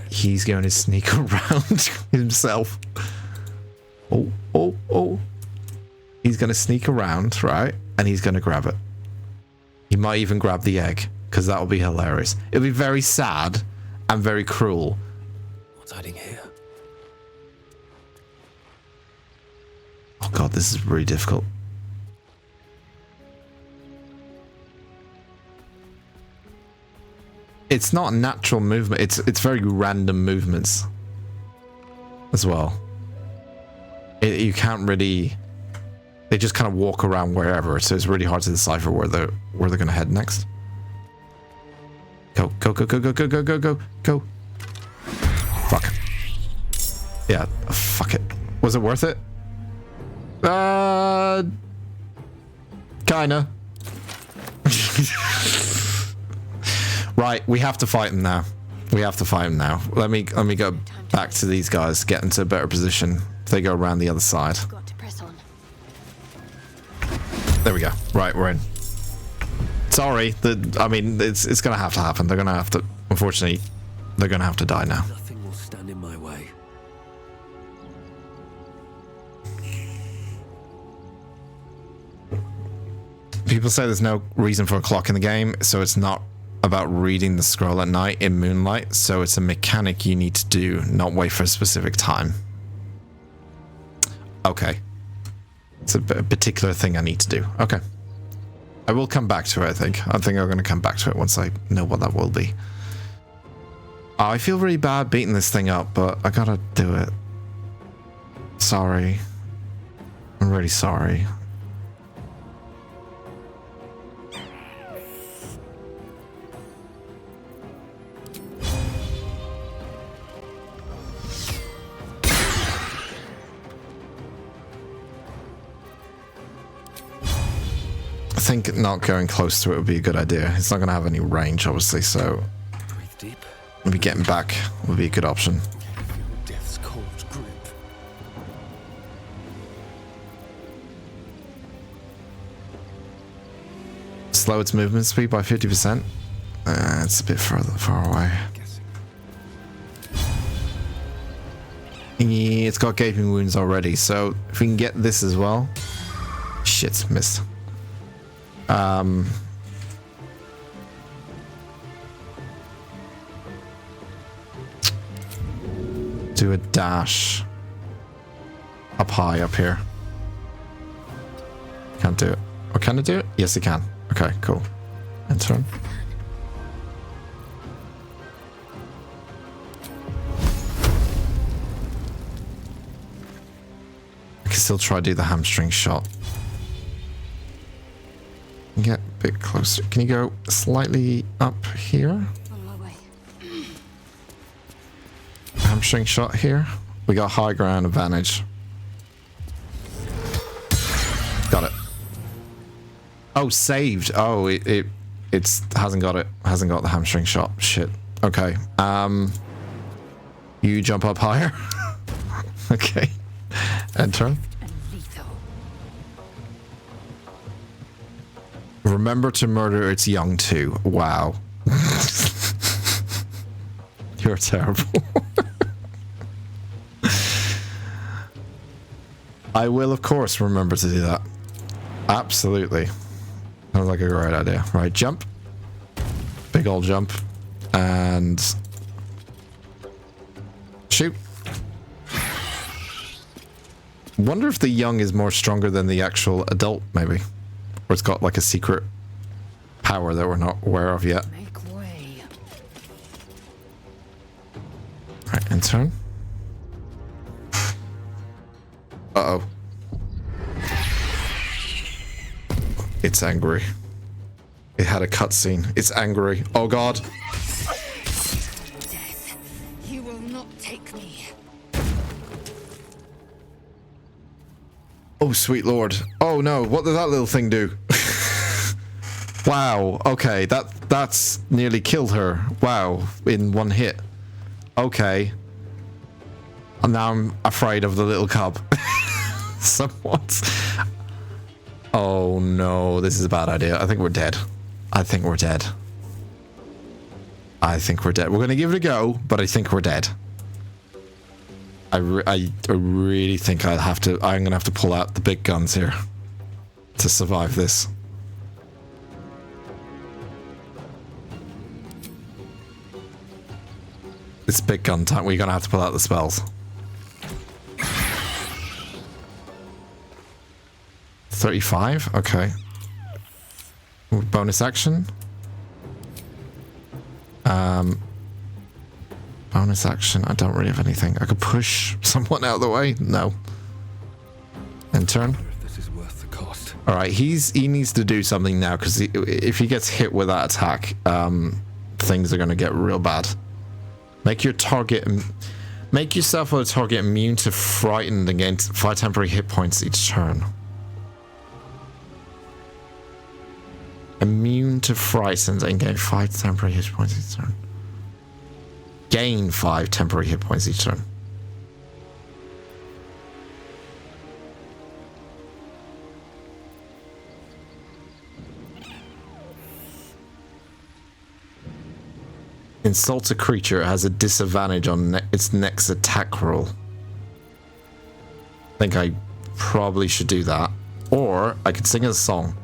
he's going to sneak around himself. Oh. He's going to sneak around, right? and he's going to grab it. He might even grab the egg, because that will be hilarious. It'll be very sad and very cruel. What's hiding here? Oh god, this is really difficult. It's not natural movement. It's very random movements as well. You can't really. They just kind of walk around wherever, so it's really hard to decipher where they're going to head next. Go go go go go go go go go go. Fuck. Yeah, fuck it. Was it worth it? Kinda. Right, we have to fight him now. We have to fight him now. Let me go back to these guys, get into a better position. If they go around the other side. Got to press on. There we go. Right, we're in. Sorry, I mean, it's gonna have to happen. They're gonna have to. Unfortunately, they're gonna have to die now. Nothing will stand in my way. People say there's no reason for a clock in the game, so it's not about reading the scroll at night in moonlight, so it's a mechanic you need to do, not wait for a specific time. Okay. It's a particular thing I need to do. Okay. I will come back to it, I think. I think I'm going to come back to it once I know what that will be. Oh, I feel really bad beating this thing up, but I gotta do it. Sorry. I'm really sorry. I think not going close to it would be a good idea. It's not going to have any range, obviously, so Breathe deep. maybe getting back would be a good option. Death's cold grip. Slow its movement speed by 50%. It's a bit far away. Yeah, it's got gaping wounds already, so if we can get this as well. Shit, missed. Do a dash up high up here. Can't do it. Or can I do it? Yes, I can. Okay, cool. And turn. I can still try to do the hamstring shot. Get a bit closer. Can you go slightly up here? Hamstring shot here. We got high ground advantage. Got it. Oh, saved. Oh, it hasn't got it. Hasn't got the hamstring shot. Shit. Okay. You jump up higher. Okay. And turn. Remember to murder its young too. Wow. You're terrible. I will, of course, remember to do that. Absolutely. Sounds like a great idea. Right, jump. Big old jump. And shoot. Wonder if the young is more stronger than the actual adult, maybe. Or it's got like a secret power that we're not aware of yet. Make way. Right, and turn. Uh-oh. It's angry. It had a cutscene. It's angry. Oh god. Death, you will not take me. Oh, sweet lord. Oh no, what did that little thing do? Wow, okay, that's nearly killed her. Wow, in one hit. Okay. And now I'm afraid of the little cub. Somewhat. Oh no, this is a bad idea. I think we're dead. I think we're dead. I think we're dead. We're gonna give it a go, but I think we're dead. I really think I'm gonna have to pull out the big guns here. to survive this. It's big gun time. We're gonna have to pull out the spells. 35? Okay. Bonus action. Bonus action. I don't really have anything. I could push someone out of the way. No. And turn. This is worth the cost. All right. He needs to do something now because if he gets hit with that attack, things are gonna get real bad. Make yourself or the target immune to frightened and gain 5 temporary hit points each turn. Immune to frightened and gain 5 temporary hit points each turn. Gain 5 temporary hit points each turn. Insult a creature, it has a disadvantage on its next attack roll. I think I probably should do that. Or I could sing a song.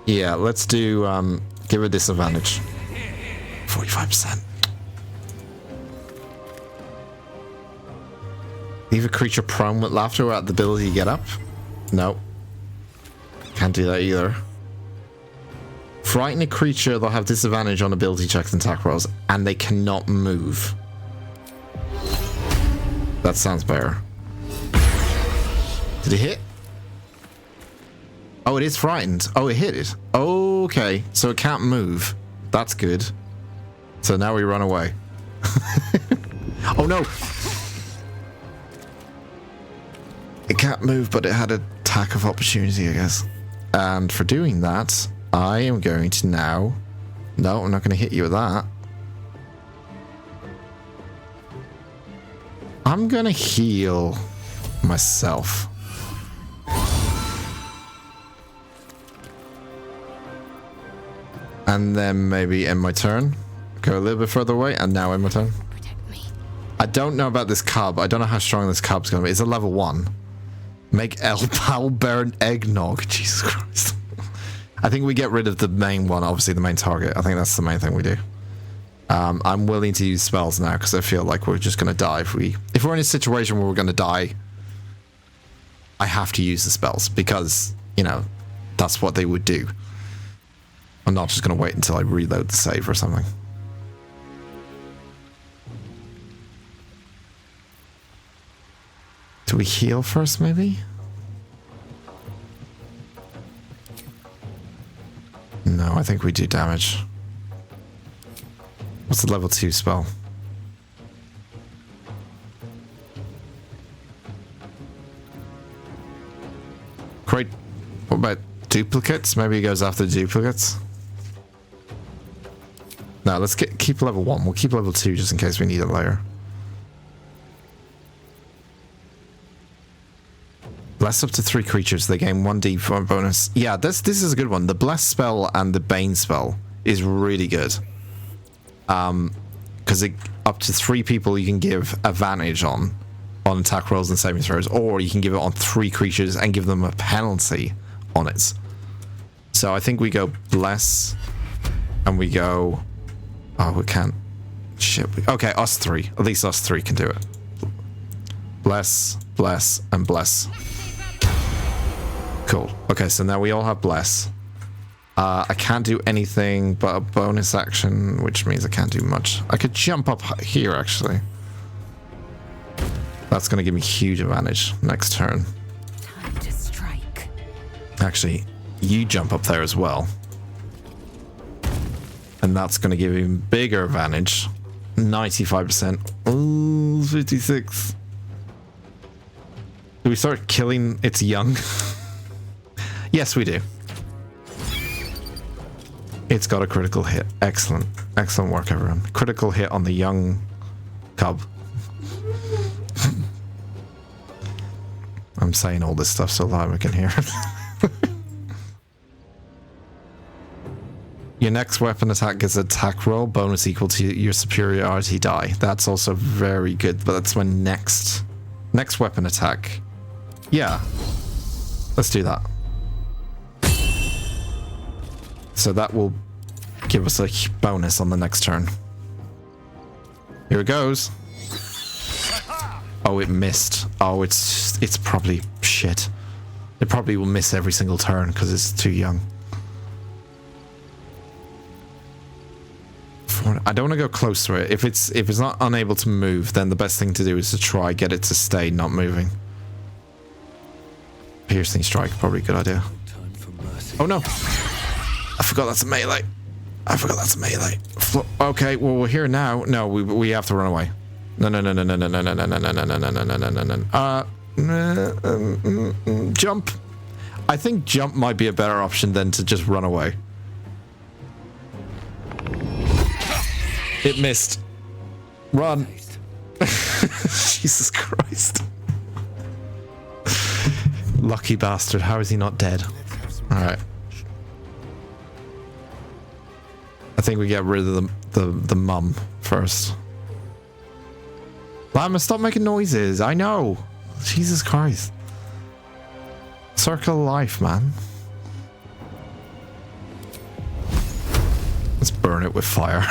Yeah, let's do give a disadvantage. 45%. Leave a creature prone with laughter without the ability to get up? No. Can't do that either. Frighten a creature, they'll have disadvantage on ability checks and attack rolls, and they cannot move. That sounds better. Did it hit? Oh, it is frightened. Oh, it hit it. Okay, so it can't move. That's good. So now we run away. Oh no! It can't move, but it had an attack of opportunity, I guess. And for doing that, I am going to now... No, I'm not going to hit you with that. I'm going to heal myself. And then maybe end my turn. Go a little bit further away, and now end my turn. I don't know about this cub. I don't know how strong this cub's going to be. It's a level 1. Make El Pal burn eggnog. Jesus Christ. I think we get rid of the main one, obviously the main target. I think that's the main thing we do. I'm willing to use spells now because I feel like we're just going to die. If we're in a situation where we're going to die, I have to use the spells because, you know, that's what they would do. I'm not just going to wait until I reload the save or something. Do we heal first, maybe? No, I think we do damage. What's the level 2 spell? Great. What about duplicates? Maybe he goes after duplicates? No, let's keep level 1. We'll keep level 2 just in case we need it later. Bless up to 3 creatures. They gain 1d for a bonus. Yeah, this is a good one. The Bless spell and the Bane spell is really good. Because up to 3 people you can give advantage on attack rolls and saving throws, or you can give it on 3 creatures and give them a penalty on it. So I think we go Bless, and we go... Oh, we can't... Shit. Okay, us 3. At least us 3 can do it. Bless, Bless, and Bless. Cool. Okay, so now we all have Bless. I can't do anything but a bonus action, which means I can't do much. I could jump up here, actually. That's going to give me huge advantage next turn. Time to strike. Actually, you jump up there as well. And that's going to give him bigger advantage. 95%. Oh, 56. Do we start killing its young? Yes, we do. It's got a critical hit. Excellent. Excellent work, everyone. Critical hit on the young cub. I'm saying all this stuff so loud we can hear it. Your next weapon attack gets an attack roll bonus equal to your superiority die. That's also very good, but that's my next weapon attack. Yeah. Let's do that. So that will give us a bonus on the next turn. Here it goes. Oh, it missed. Oh, it's probably shit. It probably will miss every single turn because it's too young. I don't want to go close to it. If it's not unable to move, then the best thing to do is to try get it to stay not moving. Piercing strike, probably a good idea. Oh no! I forgot that's a melee. Okay, well we're here now. No, we have to run away. No. Jump. I think jump might be a better option than to just run away. It missed. Run. Jesus Christ. Lucky bastard. How is he not dead? Alright. I think we get rid of the mum first. Llama, stop making noises. I know. Jesus Christ. Circle of life, man. Let's burn it with fire.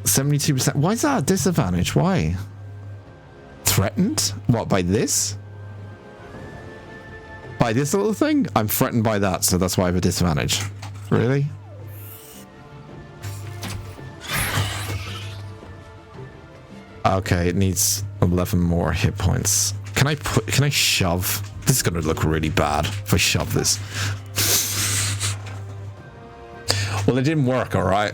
72%. Why is that a disadvantage? Why? Threatened? What, by this? By this little thing? I'm threatened by that, so that's why I have a disadvantage. Really? Okay, it needs 11 more hit points. Can I shove? This is gonna look really bad if I shove this. Well, it didn't work, alright?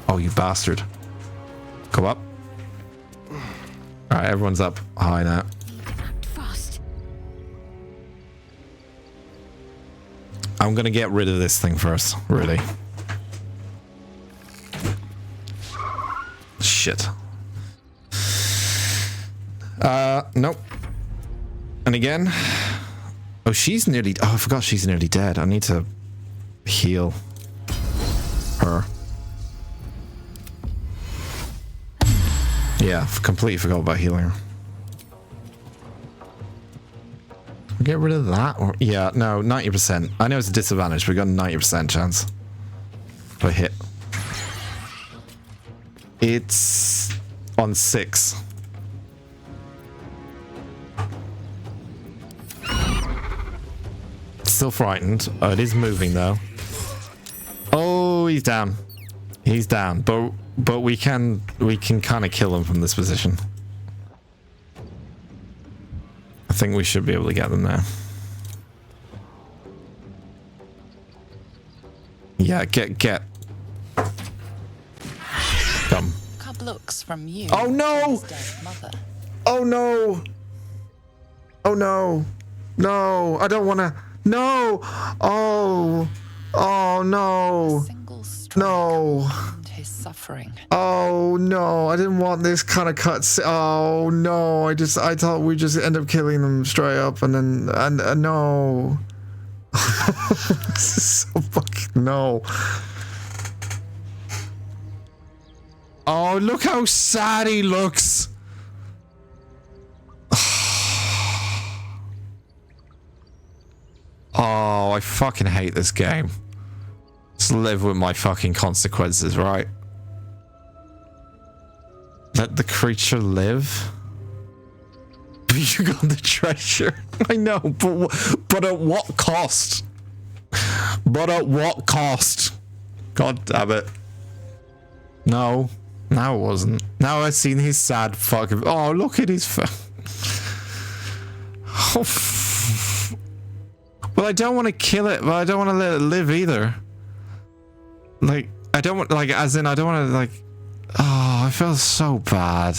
Oh, you bastard. Come up. Alright, everyone's up high now. I'm gonna get rid of this thing first, really. Shit. Nope. And again. Oh, she's nearly... Oh, I forgot she's nearly dead. I need to heal her. Yeah, completely forgot about healing her. Get rid of that? Or yeah, no, 90%. I know it's a disadvantage, but we got a 90% chance. If I hit. It's on 6. Still frightened. Oh, it is moving though. Oh, he's down. He's down, but we can kind of kill him from this position. I think we should be able to get them there. Yeah, get. Come. Cub looks from you. Oh no! Oh no! Oh no! No! I don't want to. No! Oh! Oh no! No! His suffering. Oh no! I didn't want this kind of cuts. Oh no! I thought we just end up killing them straight up, and then no. This is so fucking no. Oh, look how sad he looks. Oh, I fucking hate this game. Just live with my fucking consequences, right? Let the creature live. You got the treasure. I know, but at what cost? But at what cost? God damn it. No. No, it wasn't. Now I've seen his sad fucking... Oh, look at his face. Oh, well, I don't want to kill it, but I don't want to let it live either. Like, I don't want... Like, as in, I don't want to, like... Oh, I feel so bad.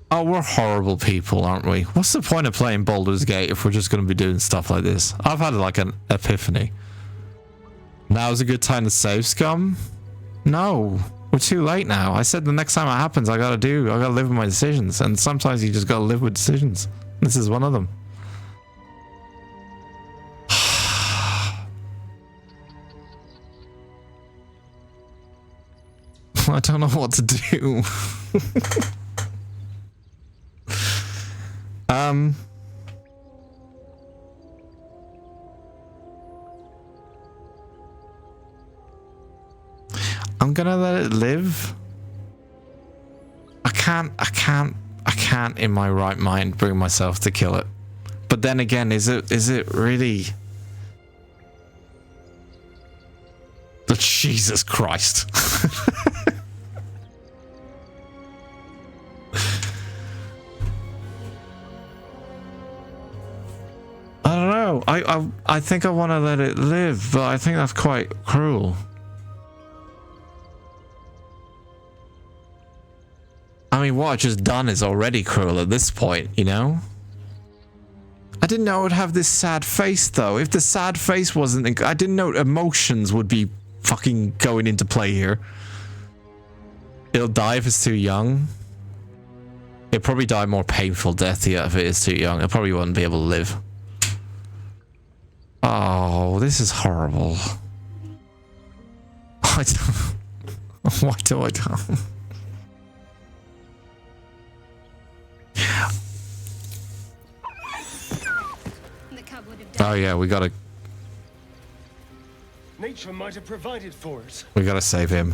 Oh, we're horrible people, aren't we? What's the point of playing Baldur's Gate if we're just going to be doing stuff like this? I've had, like, an epiphany. Now's a good time to save scum? No. We're too late now. I said the next time it happens, I gotta live with my decisions. And sometimes you just gotta live with decisions. This is one of them. I don't know what to do. I'm gonna let it live. I can't in my right mind bring myself to kill it. But then again, is it really? But Jesus Christ. I don't know. I think I want to let it live, but I think that's quite cruel. I mean, what I've just done is already cruel at this point, you know? I didn't know it would have this sad face, though. If the sad face wasn't... I didn't know emotions would be fucking going into play here. It'll die if it's too young. It'll probably die a more painful death here if it is too young. It probably wouldn't be able to live. Oh, this is horrible. Why do I don't? Oh yeah, we gotta... Nature might have provided for us. We gotta save him.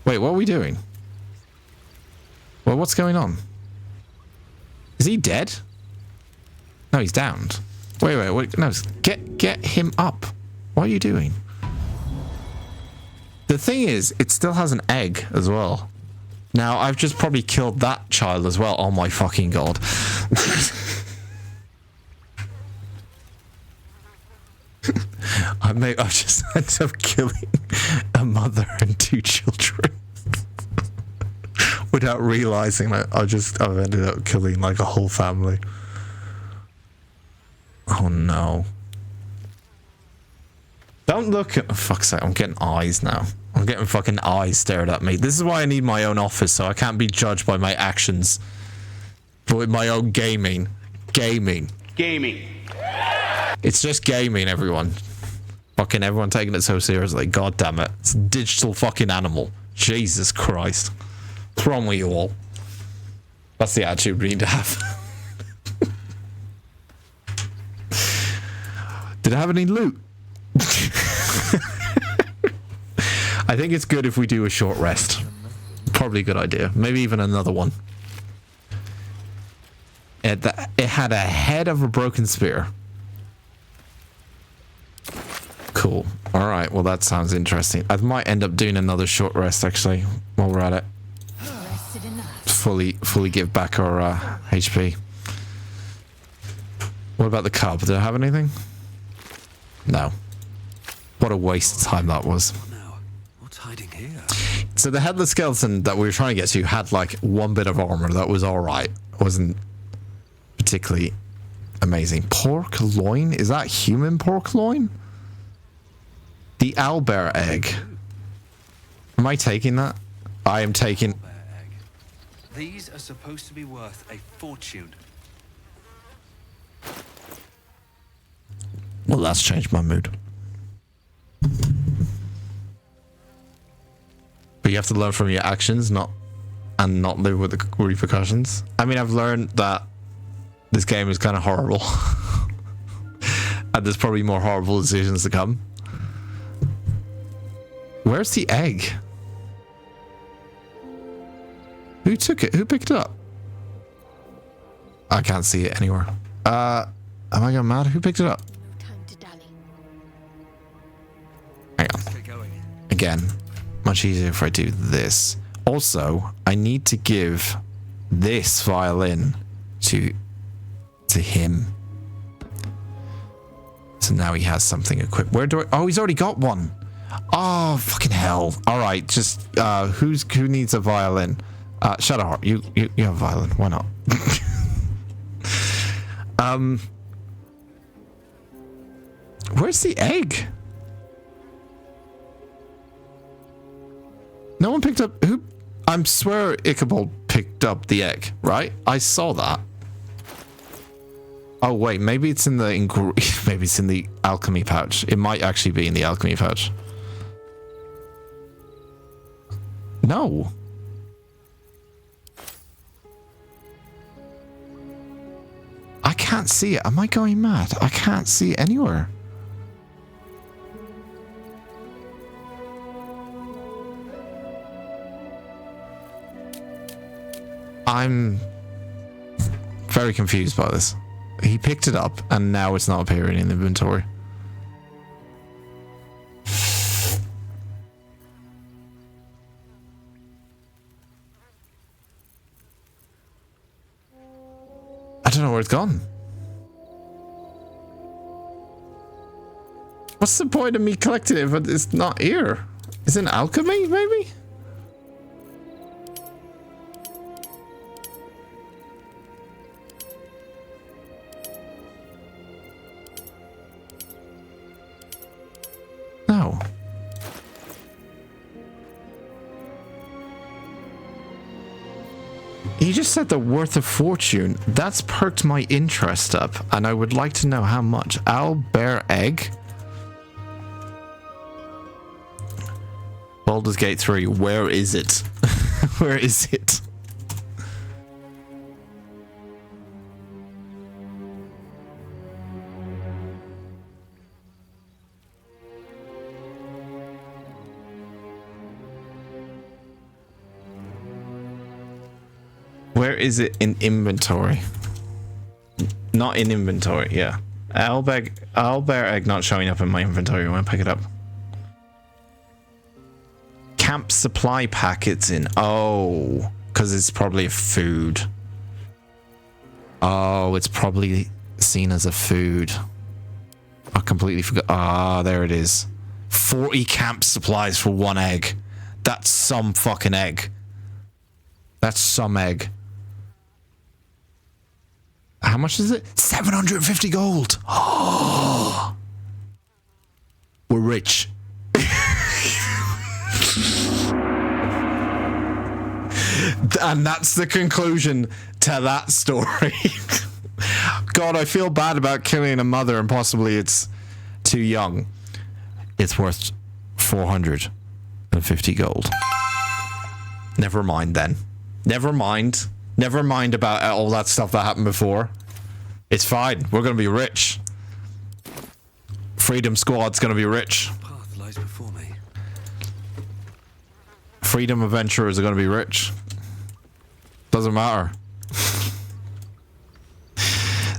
Wait, what are we doing? Well, what's going on? Is he dead? No, he's downed. Wait, no, get him up. What are you doing? The thing is, it still has an egg as well. Now, I've just probably killed that child as well. Oh my fucking god. I've just ended up killing a mother and 2 children. Without realizing that I've ended up killing like a whole family. Oh no. Don't look at... Oh, fuck's sake, I'm getting eyes now. I'm getting fucking eyes stared at me. This is why I need my own office, so I can't be judged by my actions. But with my own gaming. Gaming. It's just gaming, everyone. Fucking everyone taking it so seriously. God damn it. It's a digital fucking animal. Jesus Christ. What's wrong with you all? That's the attitude we need to have. Did I have any loot? I think it's good if we do a short rest. Probably a good idea. Maybe even another one. It had a head of a broken spear. Cool. Alright, well that sounds interesting. I might end up doing another short rest actually, while we're at it. Fully give back our HP. What about the cub? Did I have anything? No. What a waste of time that was. What's hiding here? So the headless skeleton that we were trying to get to had like 1 bit of armor that was alright. Wasn't particularly amazing. Pork loin? Is that human pork loin? The owlbear egg. Am I taking that? I am taking... These are supposed to be worth a fortune. Well, that's changed my mood. But you have to learn from your actions, not live with the repercussions. I mean, I've learned that this game is kind of horrible. And there's probably more horrible decisions to come. Where's the egg? Who took it? Who picked it up? I can't see it anywhere. Am I going mad? Who picked it up? Hang on. Again, much easier if I do this. Also, I need to give this violin to him. So now he has something equipped. Where do I... Oh, he's already got one. Oh, fucking hell. All right, just who needs a violin? Shadowheart, you have a violin. Why not? Where's the egg? No one picked up... Who? I swear Ichabod picked up the egg, right? I saw that. Oh, wait. Maybe it's in the... maybe it's in the alchemy pouch. It might actually be in the alchemy pouch. No. I can't see it. Am I going mad? I can't see it anywhere. I'm very confused by this. He picked it up and now it's not appearing in the inventory. I don't know where it's gone. What's the point of me collecting it if it's not here? Is it an alchemy, maybe? No. He just said the worth of fortune. That's perked my interest up, and I would like to know how much. Owlbear egg. Baldur's Gate 3. Where is it? Where is it? Where is it in inventory? Not in inventory, yeah. Owlbear egg not showing up in my inventory when I pick it up. Camp supply packets in. Oh, because it's probably a food. Oh, it's probably seen as a food. I completely forgot. Ah, there it is. 40 camp supplies for one egg. That's some fucking egg. That's some egg. How much is it? 750 gold. Oh, we're rich. And that's the conclusion to that story. God, I feel bad about killing a mother and possibly it's too young. It's worth 450 gold. Never mind then. Never mind. Never mind about all that stuff that happened before. It's fine. We're going to be rich. Freedom Squad's going to be rich. Path lies before me. Freedom Adventurers are going to be rich. Doesn't matter.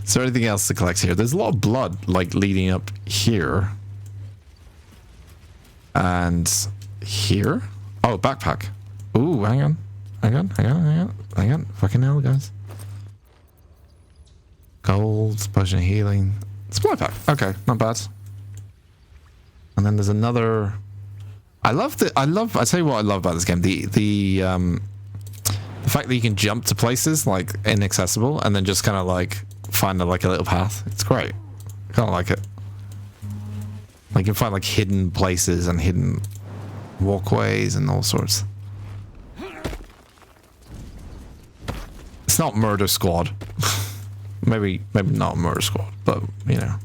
Is there anything else to collect here? There's a lot of blood, like, leading up here. And here? Oh, backpack. Ooh, hang on. Hang on. Fucking hell, guys. Gold, potion of healing. Supply pack. Okay, not bad. And then there's another... I tell you what I love about this game. The fact that you can jump to places, like, inaccessible, and then just kind of, like, find, like, a little path. It's great. I kind of like it. Like, you can find, like, hidden places and hidden walkways and all sorts. It's not Murder Squad. maybe not Murder Squad, but, you know.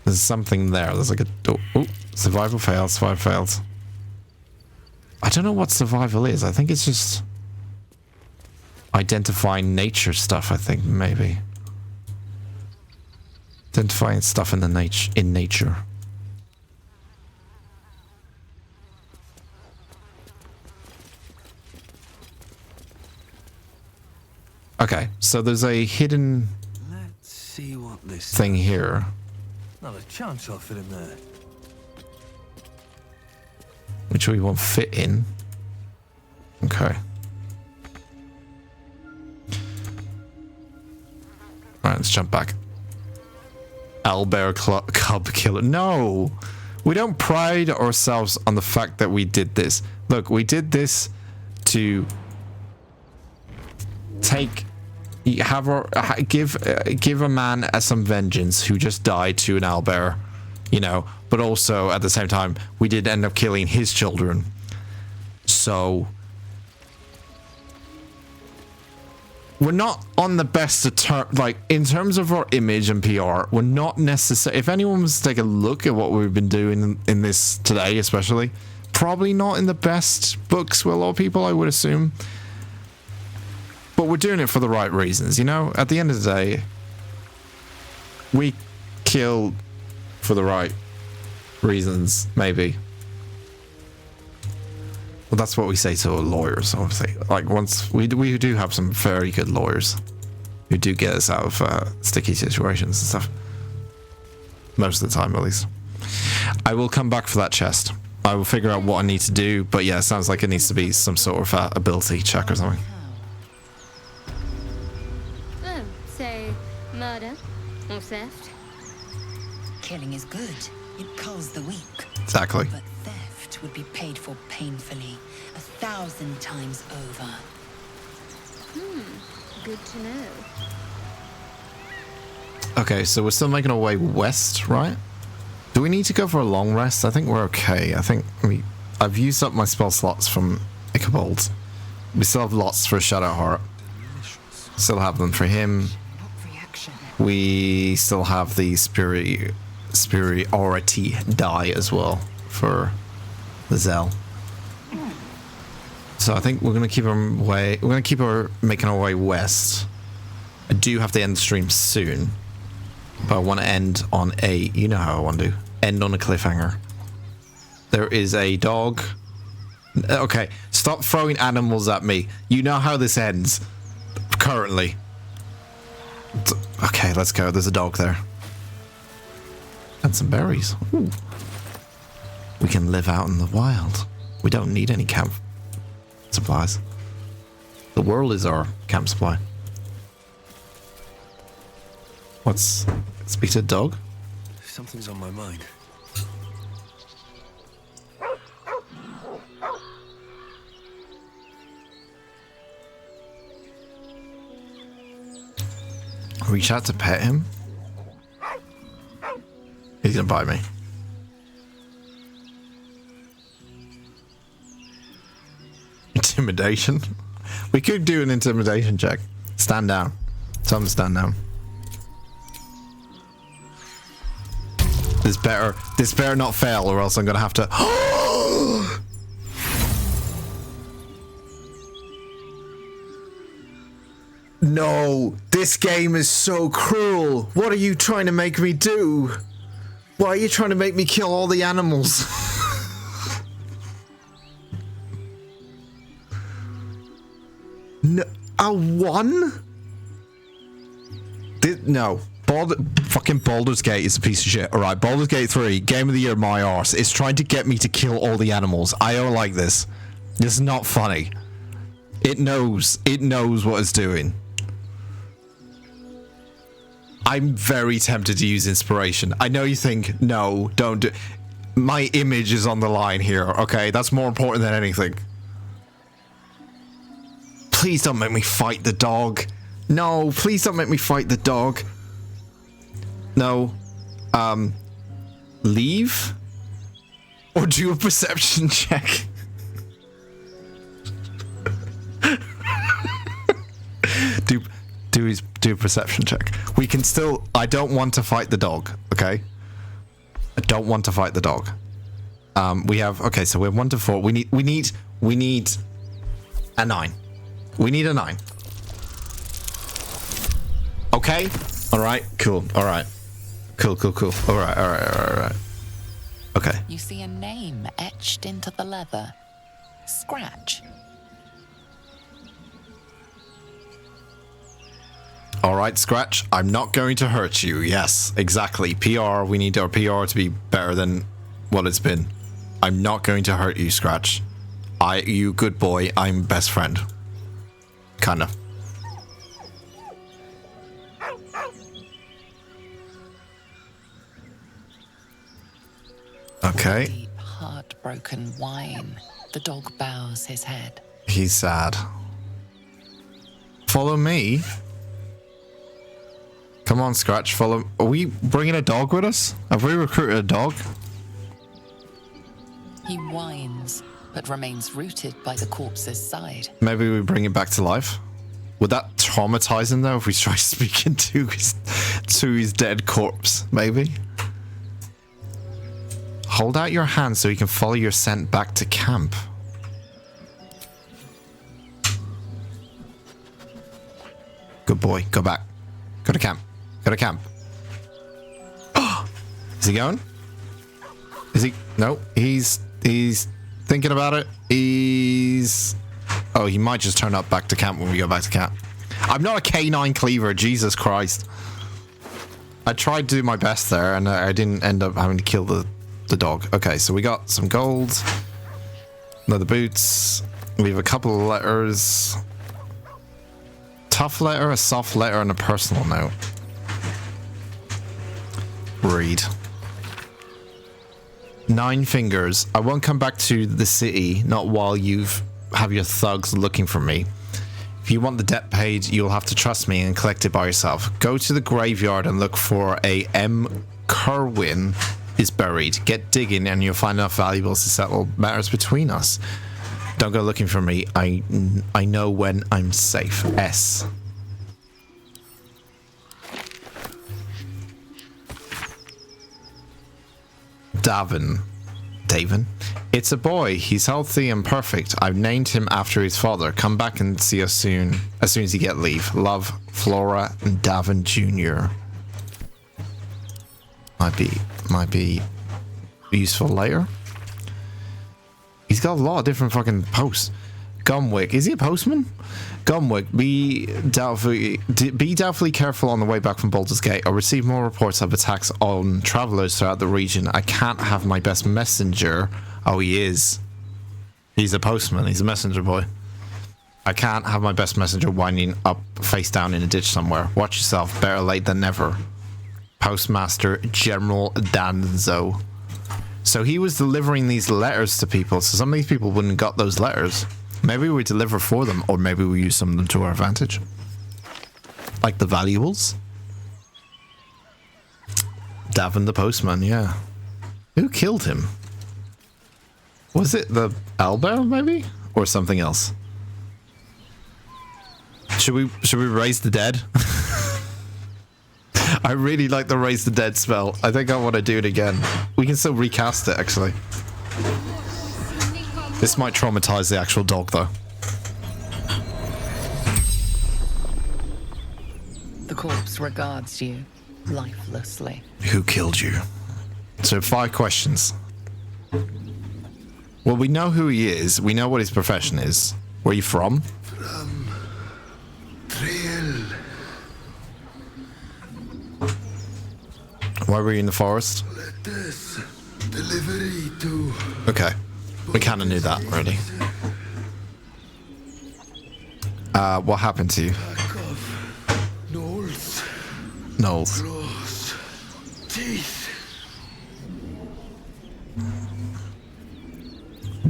There's something there. There's like a... Oh, survival failed. Survival failed. I don't know what survival is. I think it's just... identifying nature stuff, I think, maybe. Identifying stuff in the nature. Okay, so there's a hidden Let's see what this thing here. Not a chance I'll fit in there. Which we won't fit in. Okay. Alright, let's jump back. Owlbear cub killer. No! We don't pride ourselves on the fact that we did this. Look, we did this to give a man some vengeance who just died to an owlbear. You know, but also at the same time, we did end up killing his children. So we're not on the best of terms, like in terms of our image and PR, we're not necessarily, if anyone was to take a look at what we've been doing in this today, especially, probably not in the best books with a lot of people, I would assume. But we're doing it for the right reasons, you know? At the end of the day, we kill for the right reasons, maybe. Well, that's what we say to lawyers, obviously. Like, once we do have some very good lawyers who do get us out of sticky situations and stuff. Most of the time, at least. I will come back for that chest. I will figure out what I need to do, but yeah, it sounds like it needs to be some sort of ability check or something. Oh, say murder or theft? Killing is good. It culls the weak. Exactly. But theft would be paid for painfully, 1,000 times over. Good to know. Okay, so we're still making our way west, right? Do we need to go for a long rest? I think we're okay. I think I've used up my spell slots from Ichabod. We still have lots for Shadowheart. Still have them for him. We still have the superiority die as well for the Zell. So I think we're gonna keep making our way west. I do have to end the stream soon. But I want to end on you know how I want to do. End on a cliffhanger. There is a dog. Okay, stop throwing animals at me. You know how this ends. Currently. Okay, let's go. There's a dog there. And some berries. Ooh. We can live out in the wild. We don't need any camp supplies. The world is our camp supply. Speak to the dog? Something's on my mind. Reach out to pet him? He's gonna bite me. Intimidation? We could do an intimidation check. Stand down. Tell him to stand down. This better not fail, or else I'm gonna have to. No, this game is so cruel. What are you trying to make me do? Why are you trying to make me kill all the animals? No, a one? No. Fucking Baldur's Gate is a piece of shit. Alright, Baldur's Gate 3, Game of the Year, my arse. It's trying to get me to kill all the animals. I don't like this. This is not funny. It knows what it's doing. I'm very tempted to use inspiration. I know you think, no, don't do. My image is on the line here, okay? That's more important than anything. Please don't make me fight the dog. No, please don't make me fight the dog. No. Leave? Or do a perception check? do a perception check. We can still. I don't want to fight the dog. Okay. I don't want to fight the dog. We have. Okay, so we're 1 to 4. We need a 9. We need a 9. Okay. All right. Cool. All right. Cool. All right. Okay. You see a name etched into the leather. Scratch. All right, Scratch. I'm not going to hurt you. Yes, exactly. PR. We need our PR to be better than what it's been. I'm not going to hurt you, Scratch. You good boy. I'm best friend. Kinda. Okay. Deep, heartbroken whine. The dog bows his head. He's sad. Follow me. Come on, Scratch. Follow. Are we bringing a dog with us? Have we recruited a dog? He whines, but remains rooted by the corpse's side. Maybe we bring it back to life. Would that traumatize him though if we try speaking to his dead corpse? Maybe. Hold out your hand so you can follow your scent back to camp. Good boy. Go back. Go to camp. Go to camp. Oh, is he going? Is he? No. He's thinking about it. Oh, he might just turn up back to camp when we go back to camp. I'm not a canine cleaver. Jesus Christ. I tried to do my best there, and I didn't end up having to kill the dog. Okay, so we got some gold, leather boots. We have a couple of letters. Tough letter, a soft letter, and a personal note. Read. 9 fingers. I won't come back to the city, not while have your thugs looking for me. If you want the debt paid, you'll have to trust me and collect it by yourself. Go to the graveyard and look for a M. Kerwin is buried. Get digging and you'll find enough valuables to settle matters between us. Don't go looking for me. I know when I'm safe. S. Davin. It's a boy. He's healthy and perfect. I've named him after his father. Come back and see us soon. As soon as you get leave. Love, Flora and Davin Jr. Might be useful later. He's got a lot of different fucking posts. Gumwick. Is he a postman? Gumwick. Be doubtfully careful on the way back from Baldur's Gate. I received more reports of attacks on travelers throughout the region. I can't have my best messenger. Oh, he is. He's a postman. He's a messenger boy. I can't have my best messenger winding up face down in a ditch somewhere. Watch yourself. Better late than never. Postmaster General Danzo. So he was delivering these letters to people. So some of these people wouldn't have got those letters. Maybe we deliver for them, or maybe we use some of them to our advantage. Like the valuables. Davin the postman, yeah. Who killed him? Was it the owlbear, maybe? Or something else? Should we raise the dead? I really like the raise the dead spell. I think I want to do it again. We can still recast it, actually. This might traumatize the actual dog, though. The corpse regards you lifelessly. Who killed you? So 5 questions. Well, we know who he is. We know what his profession is. Where are you from? From Trill. Why were you in the forest? Letters. Delivery to... Okay. We kind of knew that already. What happened to you? Knolls. Knolls. Claws. Teeth.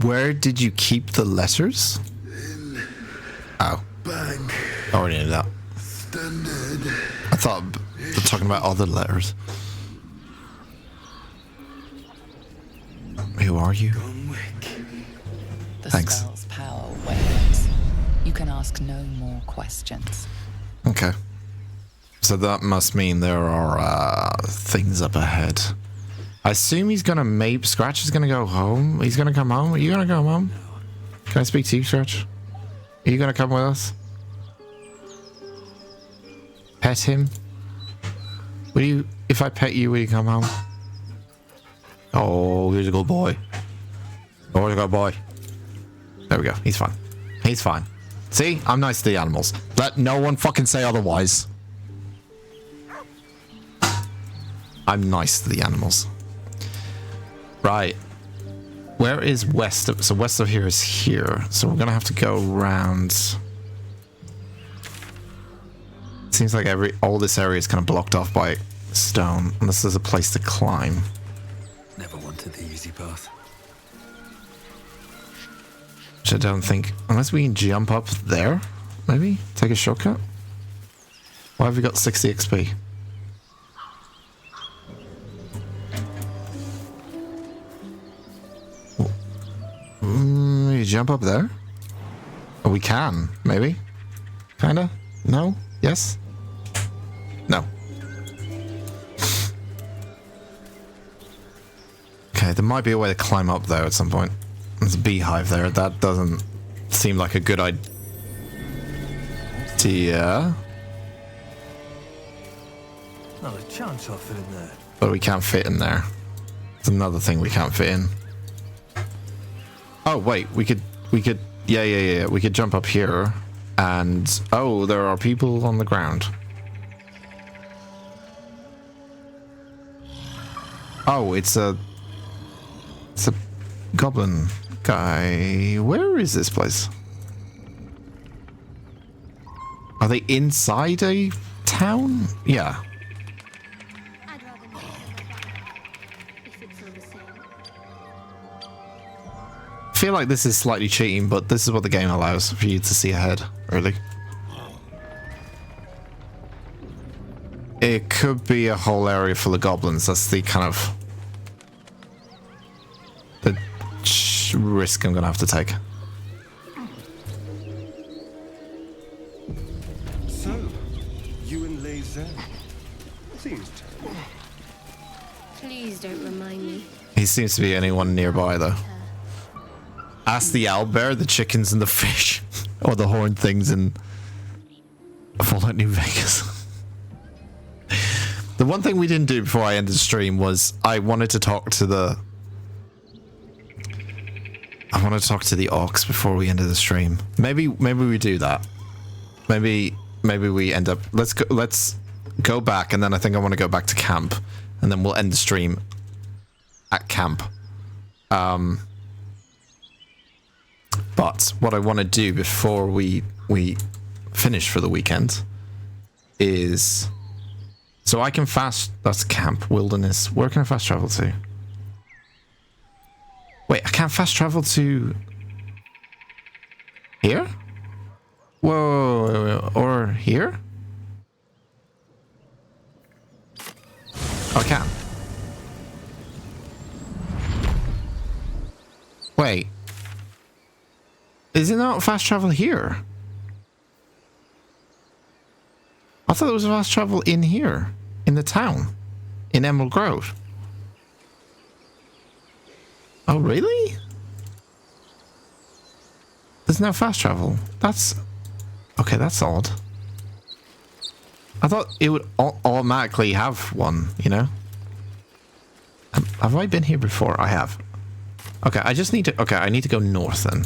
Where did you keep the letters? In Oh. bank. I already knew that. Standard. I thought they're talking about other letters. Who are you? The Thanks. spell's power wanes. You can ask no more questions. Okay. So that must mean there are things up ahead. I assume he's gonna Scratch is gonna go home. He's gonna come home. Are you gonna come home? Can I speak to you, Scratch? Are you gonna come with us? Pet him? Will you, if I pet you, will you come home? Oh, he's a good boy. Oh, he's a good boy. There we go. He's fine. He's fine. See? I'm nice to the animals. Let no one fucking say otherwise. I'm nice to the animals. Right. Where is west of... So west of here is here. So we're going to have to go around... Seems like all this area is kind of blocked off by stone. Unless there's a place to climb. Never wanted the easy path. Which I don't think... Unless we can jump up there, maybe? Take a shortcut? Why have we got 60 XP? jump up there? Oh, we can, maybe? Kinda? No? Yes? No. Okay, there might be a way to climb up there at some point. There's a beehive there. That doesn't seem like a good idea. Not a chance I'll fit in there. But we can't fit in there. It's another thing we can't fit in. Oh, wait, we could, yeah. We could jump up here and, oh, there are people on the ground. Oh, it's a goblin guy. Where is this place? Are they inside a town? Yeah. I feel like this is slightly cheating, but this is what the game allows for you to see ahead, really. It could be a whole area full of goblins. That's the kind of the risk I'm gonna have to take. So, you and Lazer? Seems terrible. Please don't remind me. He seems to be anyone nearby, though. Ask the owlbear, the chickens, and the fish, or the horned things in Fallout New Vegas. The one thing we didn't do before I ended the stream was I wanted to talk to the orcs before we ended the stream. Maybe we do that. Maybe we end up. Let's go back, and then I think I want to go back to camp, and then we'll end the stream at camp. But what I want to do before we finish for the weekend is, so I can that's camp, wilderness. Where can I fast travel to? Wait, I can't fast travel to here? Whoa, or here? Oh, I can. Wait. Is it not fast travel here? I thought it was fast travel in here, in the town, in Emerald Grove. Oh, really? There's no fast travel. That's... okay, that's odd. I thought it would automatically have one, you know? Have I been here before? I have. Okay, I just need to... okay, I need to go north then.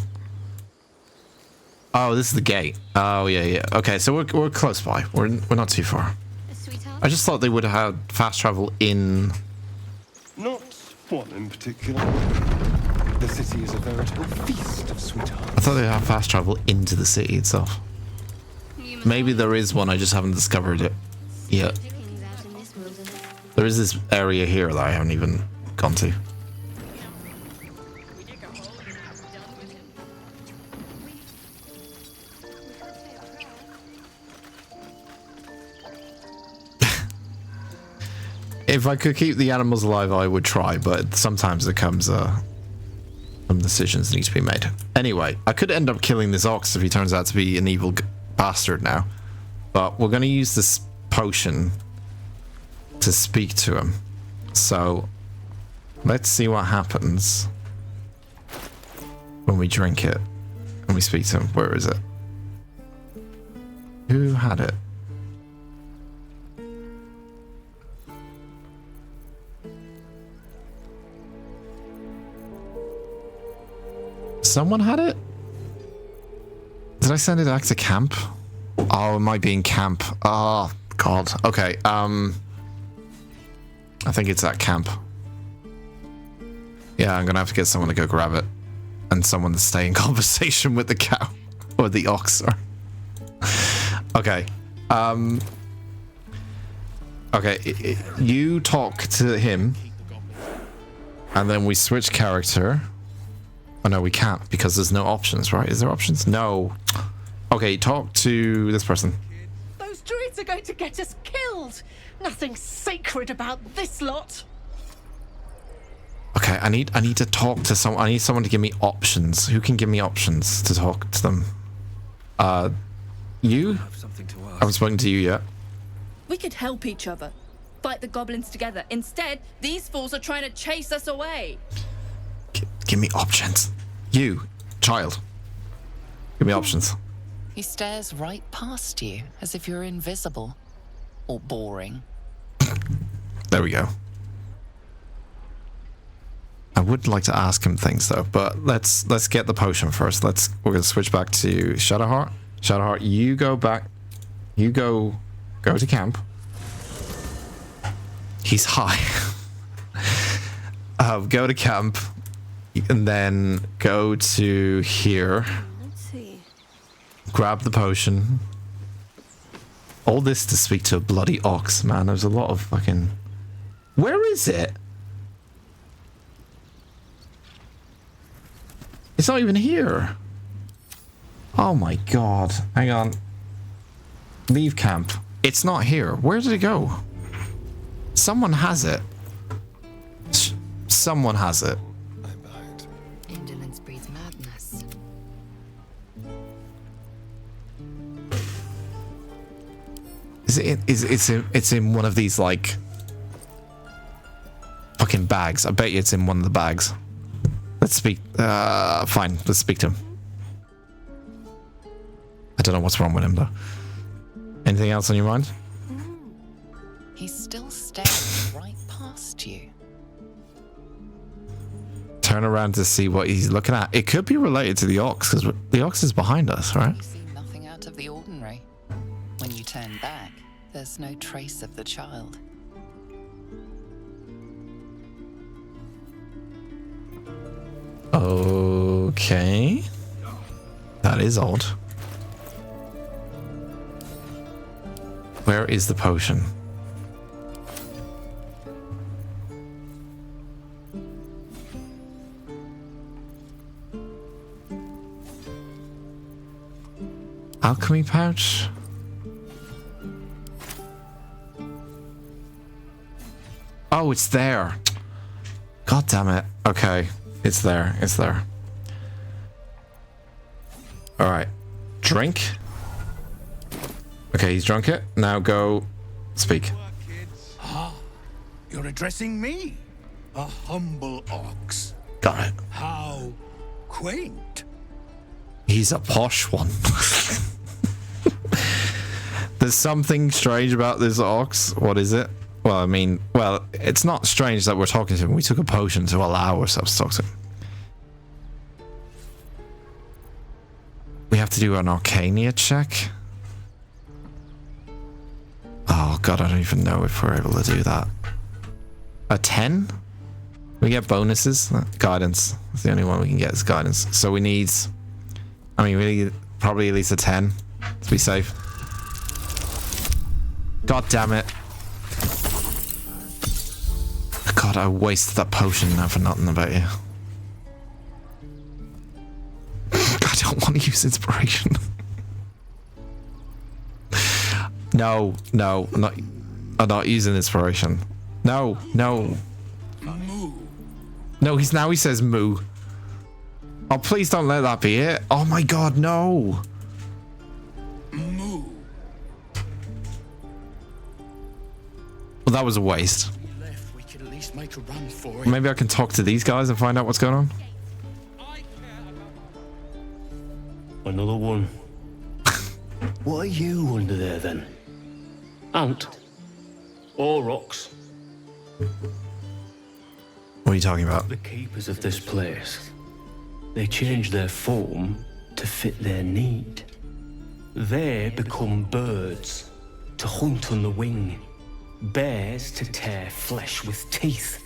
Oh, this is the gate. Oh, yeah. Okay, so we're close by. We're not too far. I just thought they would have fast travel in... Not one in particular. The city is a veritable feast of sweethearts. I thought they'd have fast travel into the city itself. Maybe there is one, I just haven't discovered it yet. There is this area here that I haven't even gone to. If I could keep the animals alive, I would try, but sometimes there comes some decisions need to be made. Anyway, I could end up killing this ox if he turns out to be an evil bastard now, but we're going to use this potion to speak to him. So let's see what happens when we drink it and we speak to him. Where is it? Who had it? Someone had it? Did I send it back to camp? Oh, it might be in camp. Oh, God. Okay, I think it's at camp. Yeah, I'm gonna have to get someone to go grab it. And someone to stay in conversation with the cow. Or the ox, sorry. Okay. Okay, you talk to him. And then we switch character. Oh, no, we can't because there's no options, right? Is there options? No. Okay, talk to this person. Those druids are going to get us killed. Nothing sacred about this lot. Okay, I need to talk to someone. I need someone to give me options. Who can give me options to talk to them? You? I haven't spoken to you yet. We could help each other. Fight the goblins together. Instead, these fools are trying to chase us away. Give me options. You, child. Give me options. He stares right past you, as if you're invisible. Or boring. There we go. I would like to ask him things though, but let's get the potion first. We're gonna switch back to Shadowheart. Shadowheart, you go back. You go to camp. He's high. Go to camp, and then go to here. Let's see. Grab the potion. All this to speak to a bloody ox, man. There's a lot of fucking... Where is it? It's not even here. Oh my god. Hang on. Leave camp. It's not here. Where did it go? Someone has it. Someone has it. Indolence breeds madness. It's in one of these like fucking bags. I bet you it's in one of the bags. Let's speak. Fine. Let's speak to him. I don't know what's wrong with him though. Anything else on your mind? He's still staring right past you. Turn around to see what he's looking at. It could be related to the ox, because the ox is behind us, right? You see nothing out of the ordinary. When you turn back, there's no trace of the child. Okay. That is odd. Where is the potion? Alchemy pouch? Oh, it's there. God damn it. Okay. It's there. It's there. Alright. Drink. Okay, he's drunk it. Now go speak. Ah, you're addressing me, a humble ox. Got it. How quaint. He's a posh one. There's something strange about this ox. What is it? Well, I mean, it's not strange that we're talking to him. We took a potion to allow ourselves to talk to him. We have to do an Arcania check. Oh god, I don't even know if we're able to do that. A 10? We get bonuses? Guidance. That's the only one we can get is guidance. So we need... I mean, we need probably at least a 10 to be safe. God damn it. God, I wasted that potion now for nothing about you. I don't want to use inspiration. No, I'm not using inspiration. No. No, he says moo. Oh, please don't let that be it. Oh my god, no. Moo. Well, that was a waste. We could at least make a run for it. Maybe I can talk to these guys and find out what's going on. Another one. What are you under there then? Ant? Or ox? What are you talking about? The keepers of this place. They change their form to fit their need. They become birds to hunt on the wing, bears to tear flesh with teeth.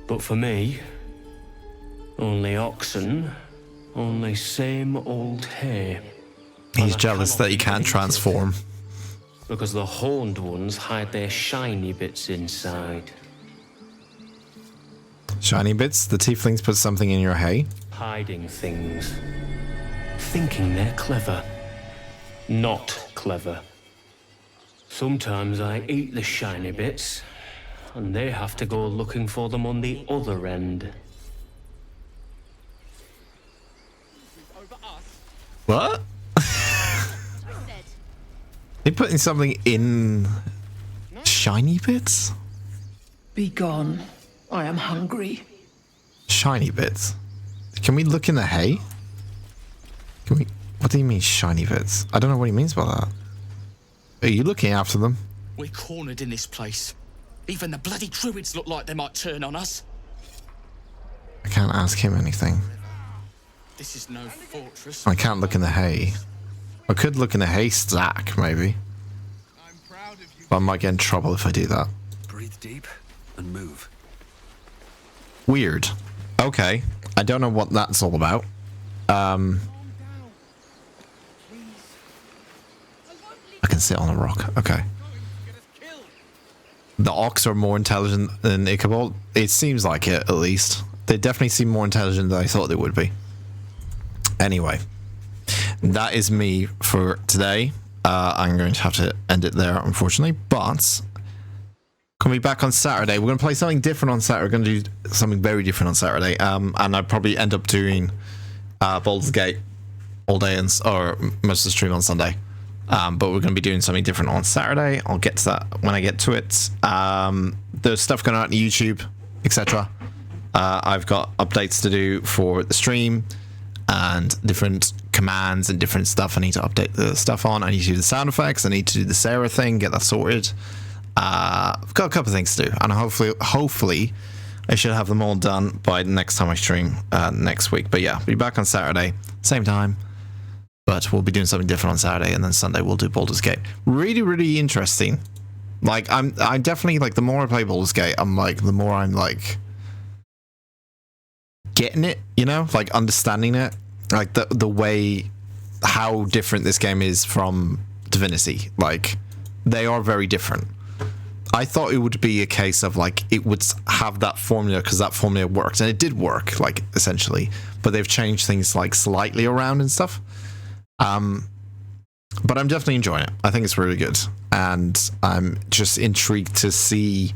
But for me, only oxen, only same old hay. He's jealous that he can't transform. Because the horned ones hide their shiny bits inside. Shiny bits? The tieflings put something in your hay? Hiding things. Thinking they're clever. Not clever. Sometimes I eat the shiny bits, and they have to go looking for them on the other end. What? They putting something in shiny bits? Be gone. I am hungry. Shiny bits? Can we look in the hay? Can we? What do you mean shiny bits? I don't know what he means by that. Are you looking after them? We're cornered in this place. Even the bloody druids look like they might turn on us. I can't ask him anything. This is no fortress. I can't look in the hay. I could look in the haystack, maybe. But I might get in trouble if I do that. Breathe deep and move. Weird. Okay. I don't know what that's all about. I can sit on a rock. Okay. The Ox are more intelligent than Ichabod. It seems like it, at least. They definitely seem more intelligent than I thought they would be. Anyway. That is me for today. I'm going to have to end it there, unfortunately. But coming back on Saturday, we're going to play something different on Saturday. We're going to do something very different on Saturday. And I'd probably end up doing Baldur's Gate all day or most of the stream on Sunday. But we're going to be doing something different on Saturday. I'll get to that when I get to it. There's stuff going out on YouTube, etc. I've got updates to do for the stream and different commands and different stuff I need to update the stuff on. I need to do the sound effects. I need to do the Sarah thing, get that sorted. I've got a couple of things to do, and hopefully I should have them all done by the next time I stream next week. But yeah, be back on Saturday, same time. But we'll be doing something different on Saturday, and then Sunday we'll do Baldur's Gate. Really, really interesting. Like I'm definitely like the more I play Baldur's Gate, I'm like the more I'm like getting it, you know, like understanding it, like the way how different this game is from Divinity. Like they are very different. I thought it would be a case of like it would have that formula because that formula worked, and it did work, like essentially. But they've changed things like slightly around and stuff. But I'm definitely enjoying it. I think it's really good, and I'm just intrigued to see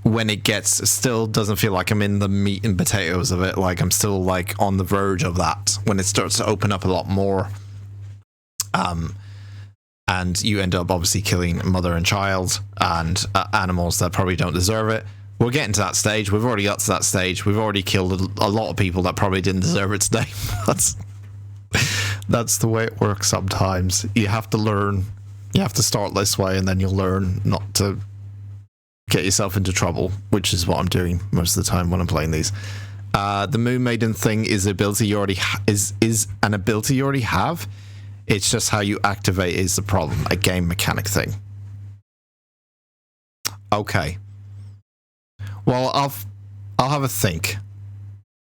when it still doesn't feel like I'm in the meat and potatoes of it. Like I'm still like on the verge of that when it starts to open up a lot more. And you end up obviously killing mother and child and animals that probably don't deserve it. We're getting to that stage. We've already got to that stage. We've already killed a lot of people that probably didn't deserve it today. That's the way it works sometimes. You have to learn. You have to start this way, and then you'll learn not to get yourself into trouble, which is what I'm doing most of the time when I'm playing these. The Moon Maiden thing is an ability you already is an ability you already have. It's just how you activate is the problem. A game mechanic thing. Okay. Well, I'll have a think.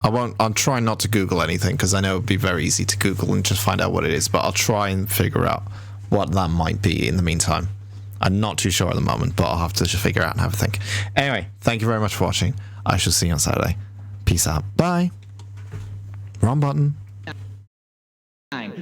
I'll try not to Google anything because I know it'd be very easy to Google and just find out what it is, but I'll try and figure out what that might be in the meantime. I'm not too sure at the moment, but I'll have to just figure out and have a think. Anyway, thank you very much for watching. I shall see you on Saturday. Peace out. Bye. Wrong button.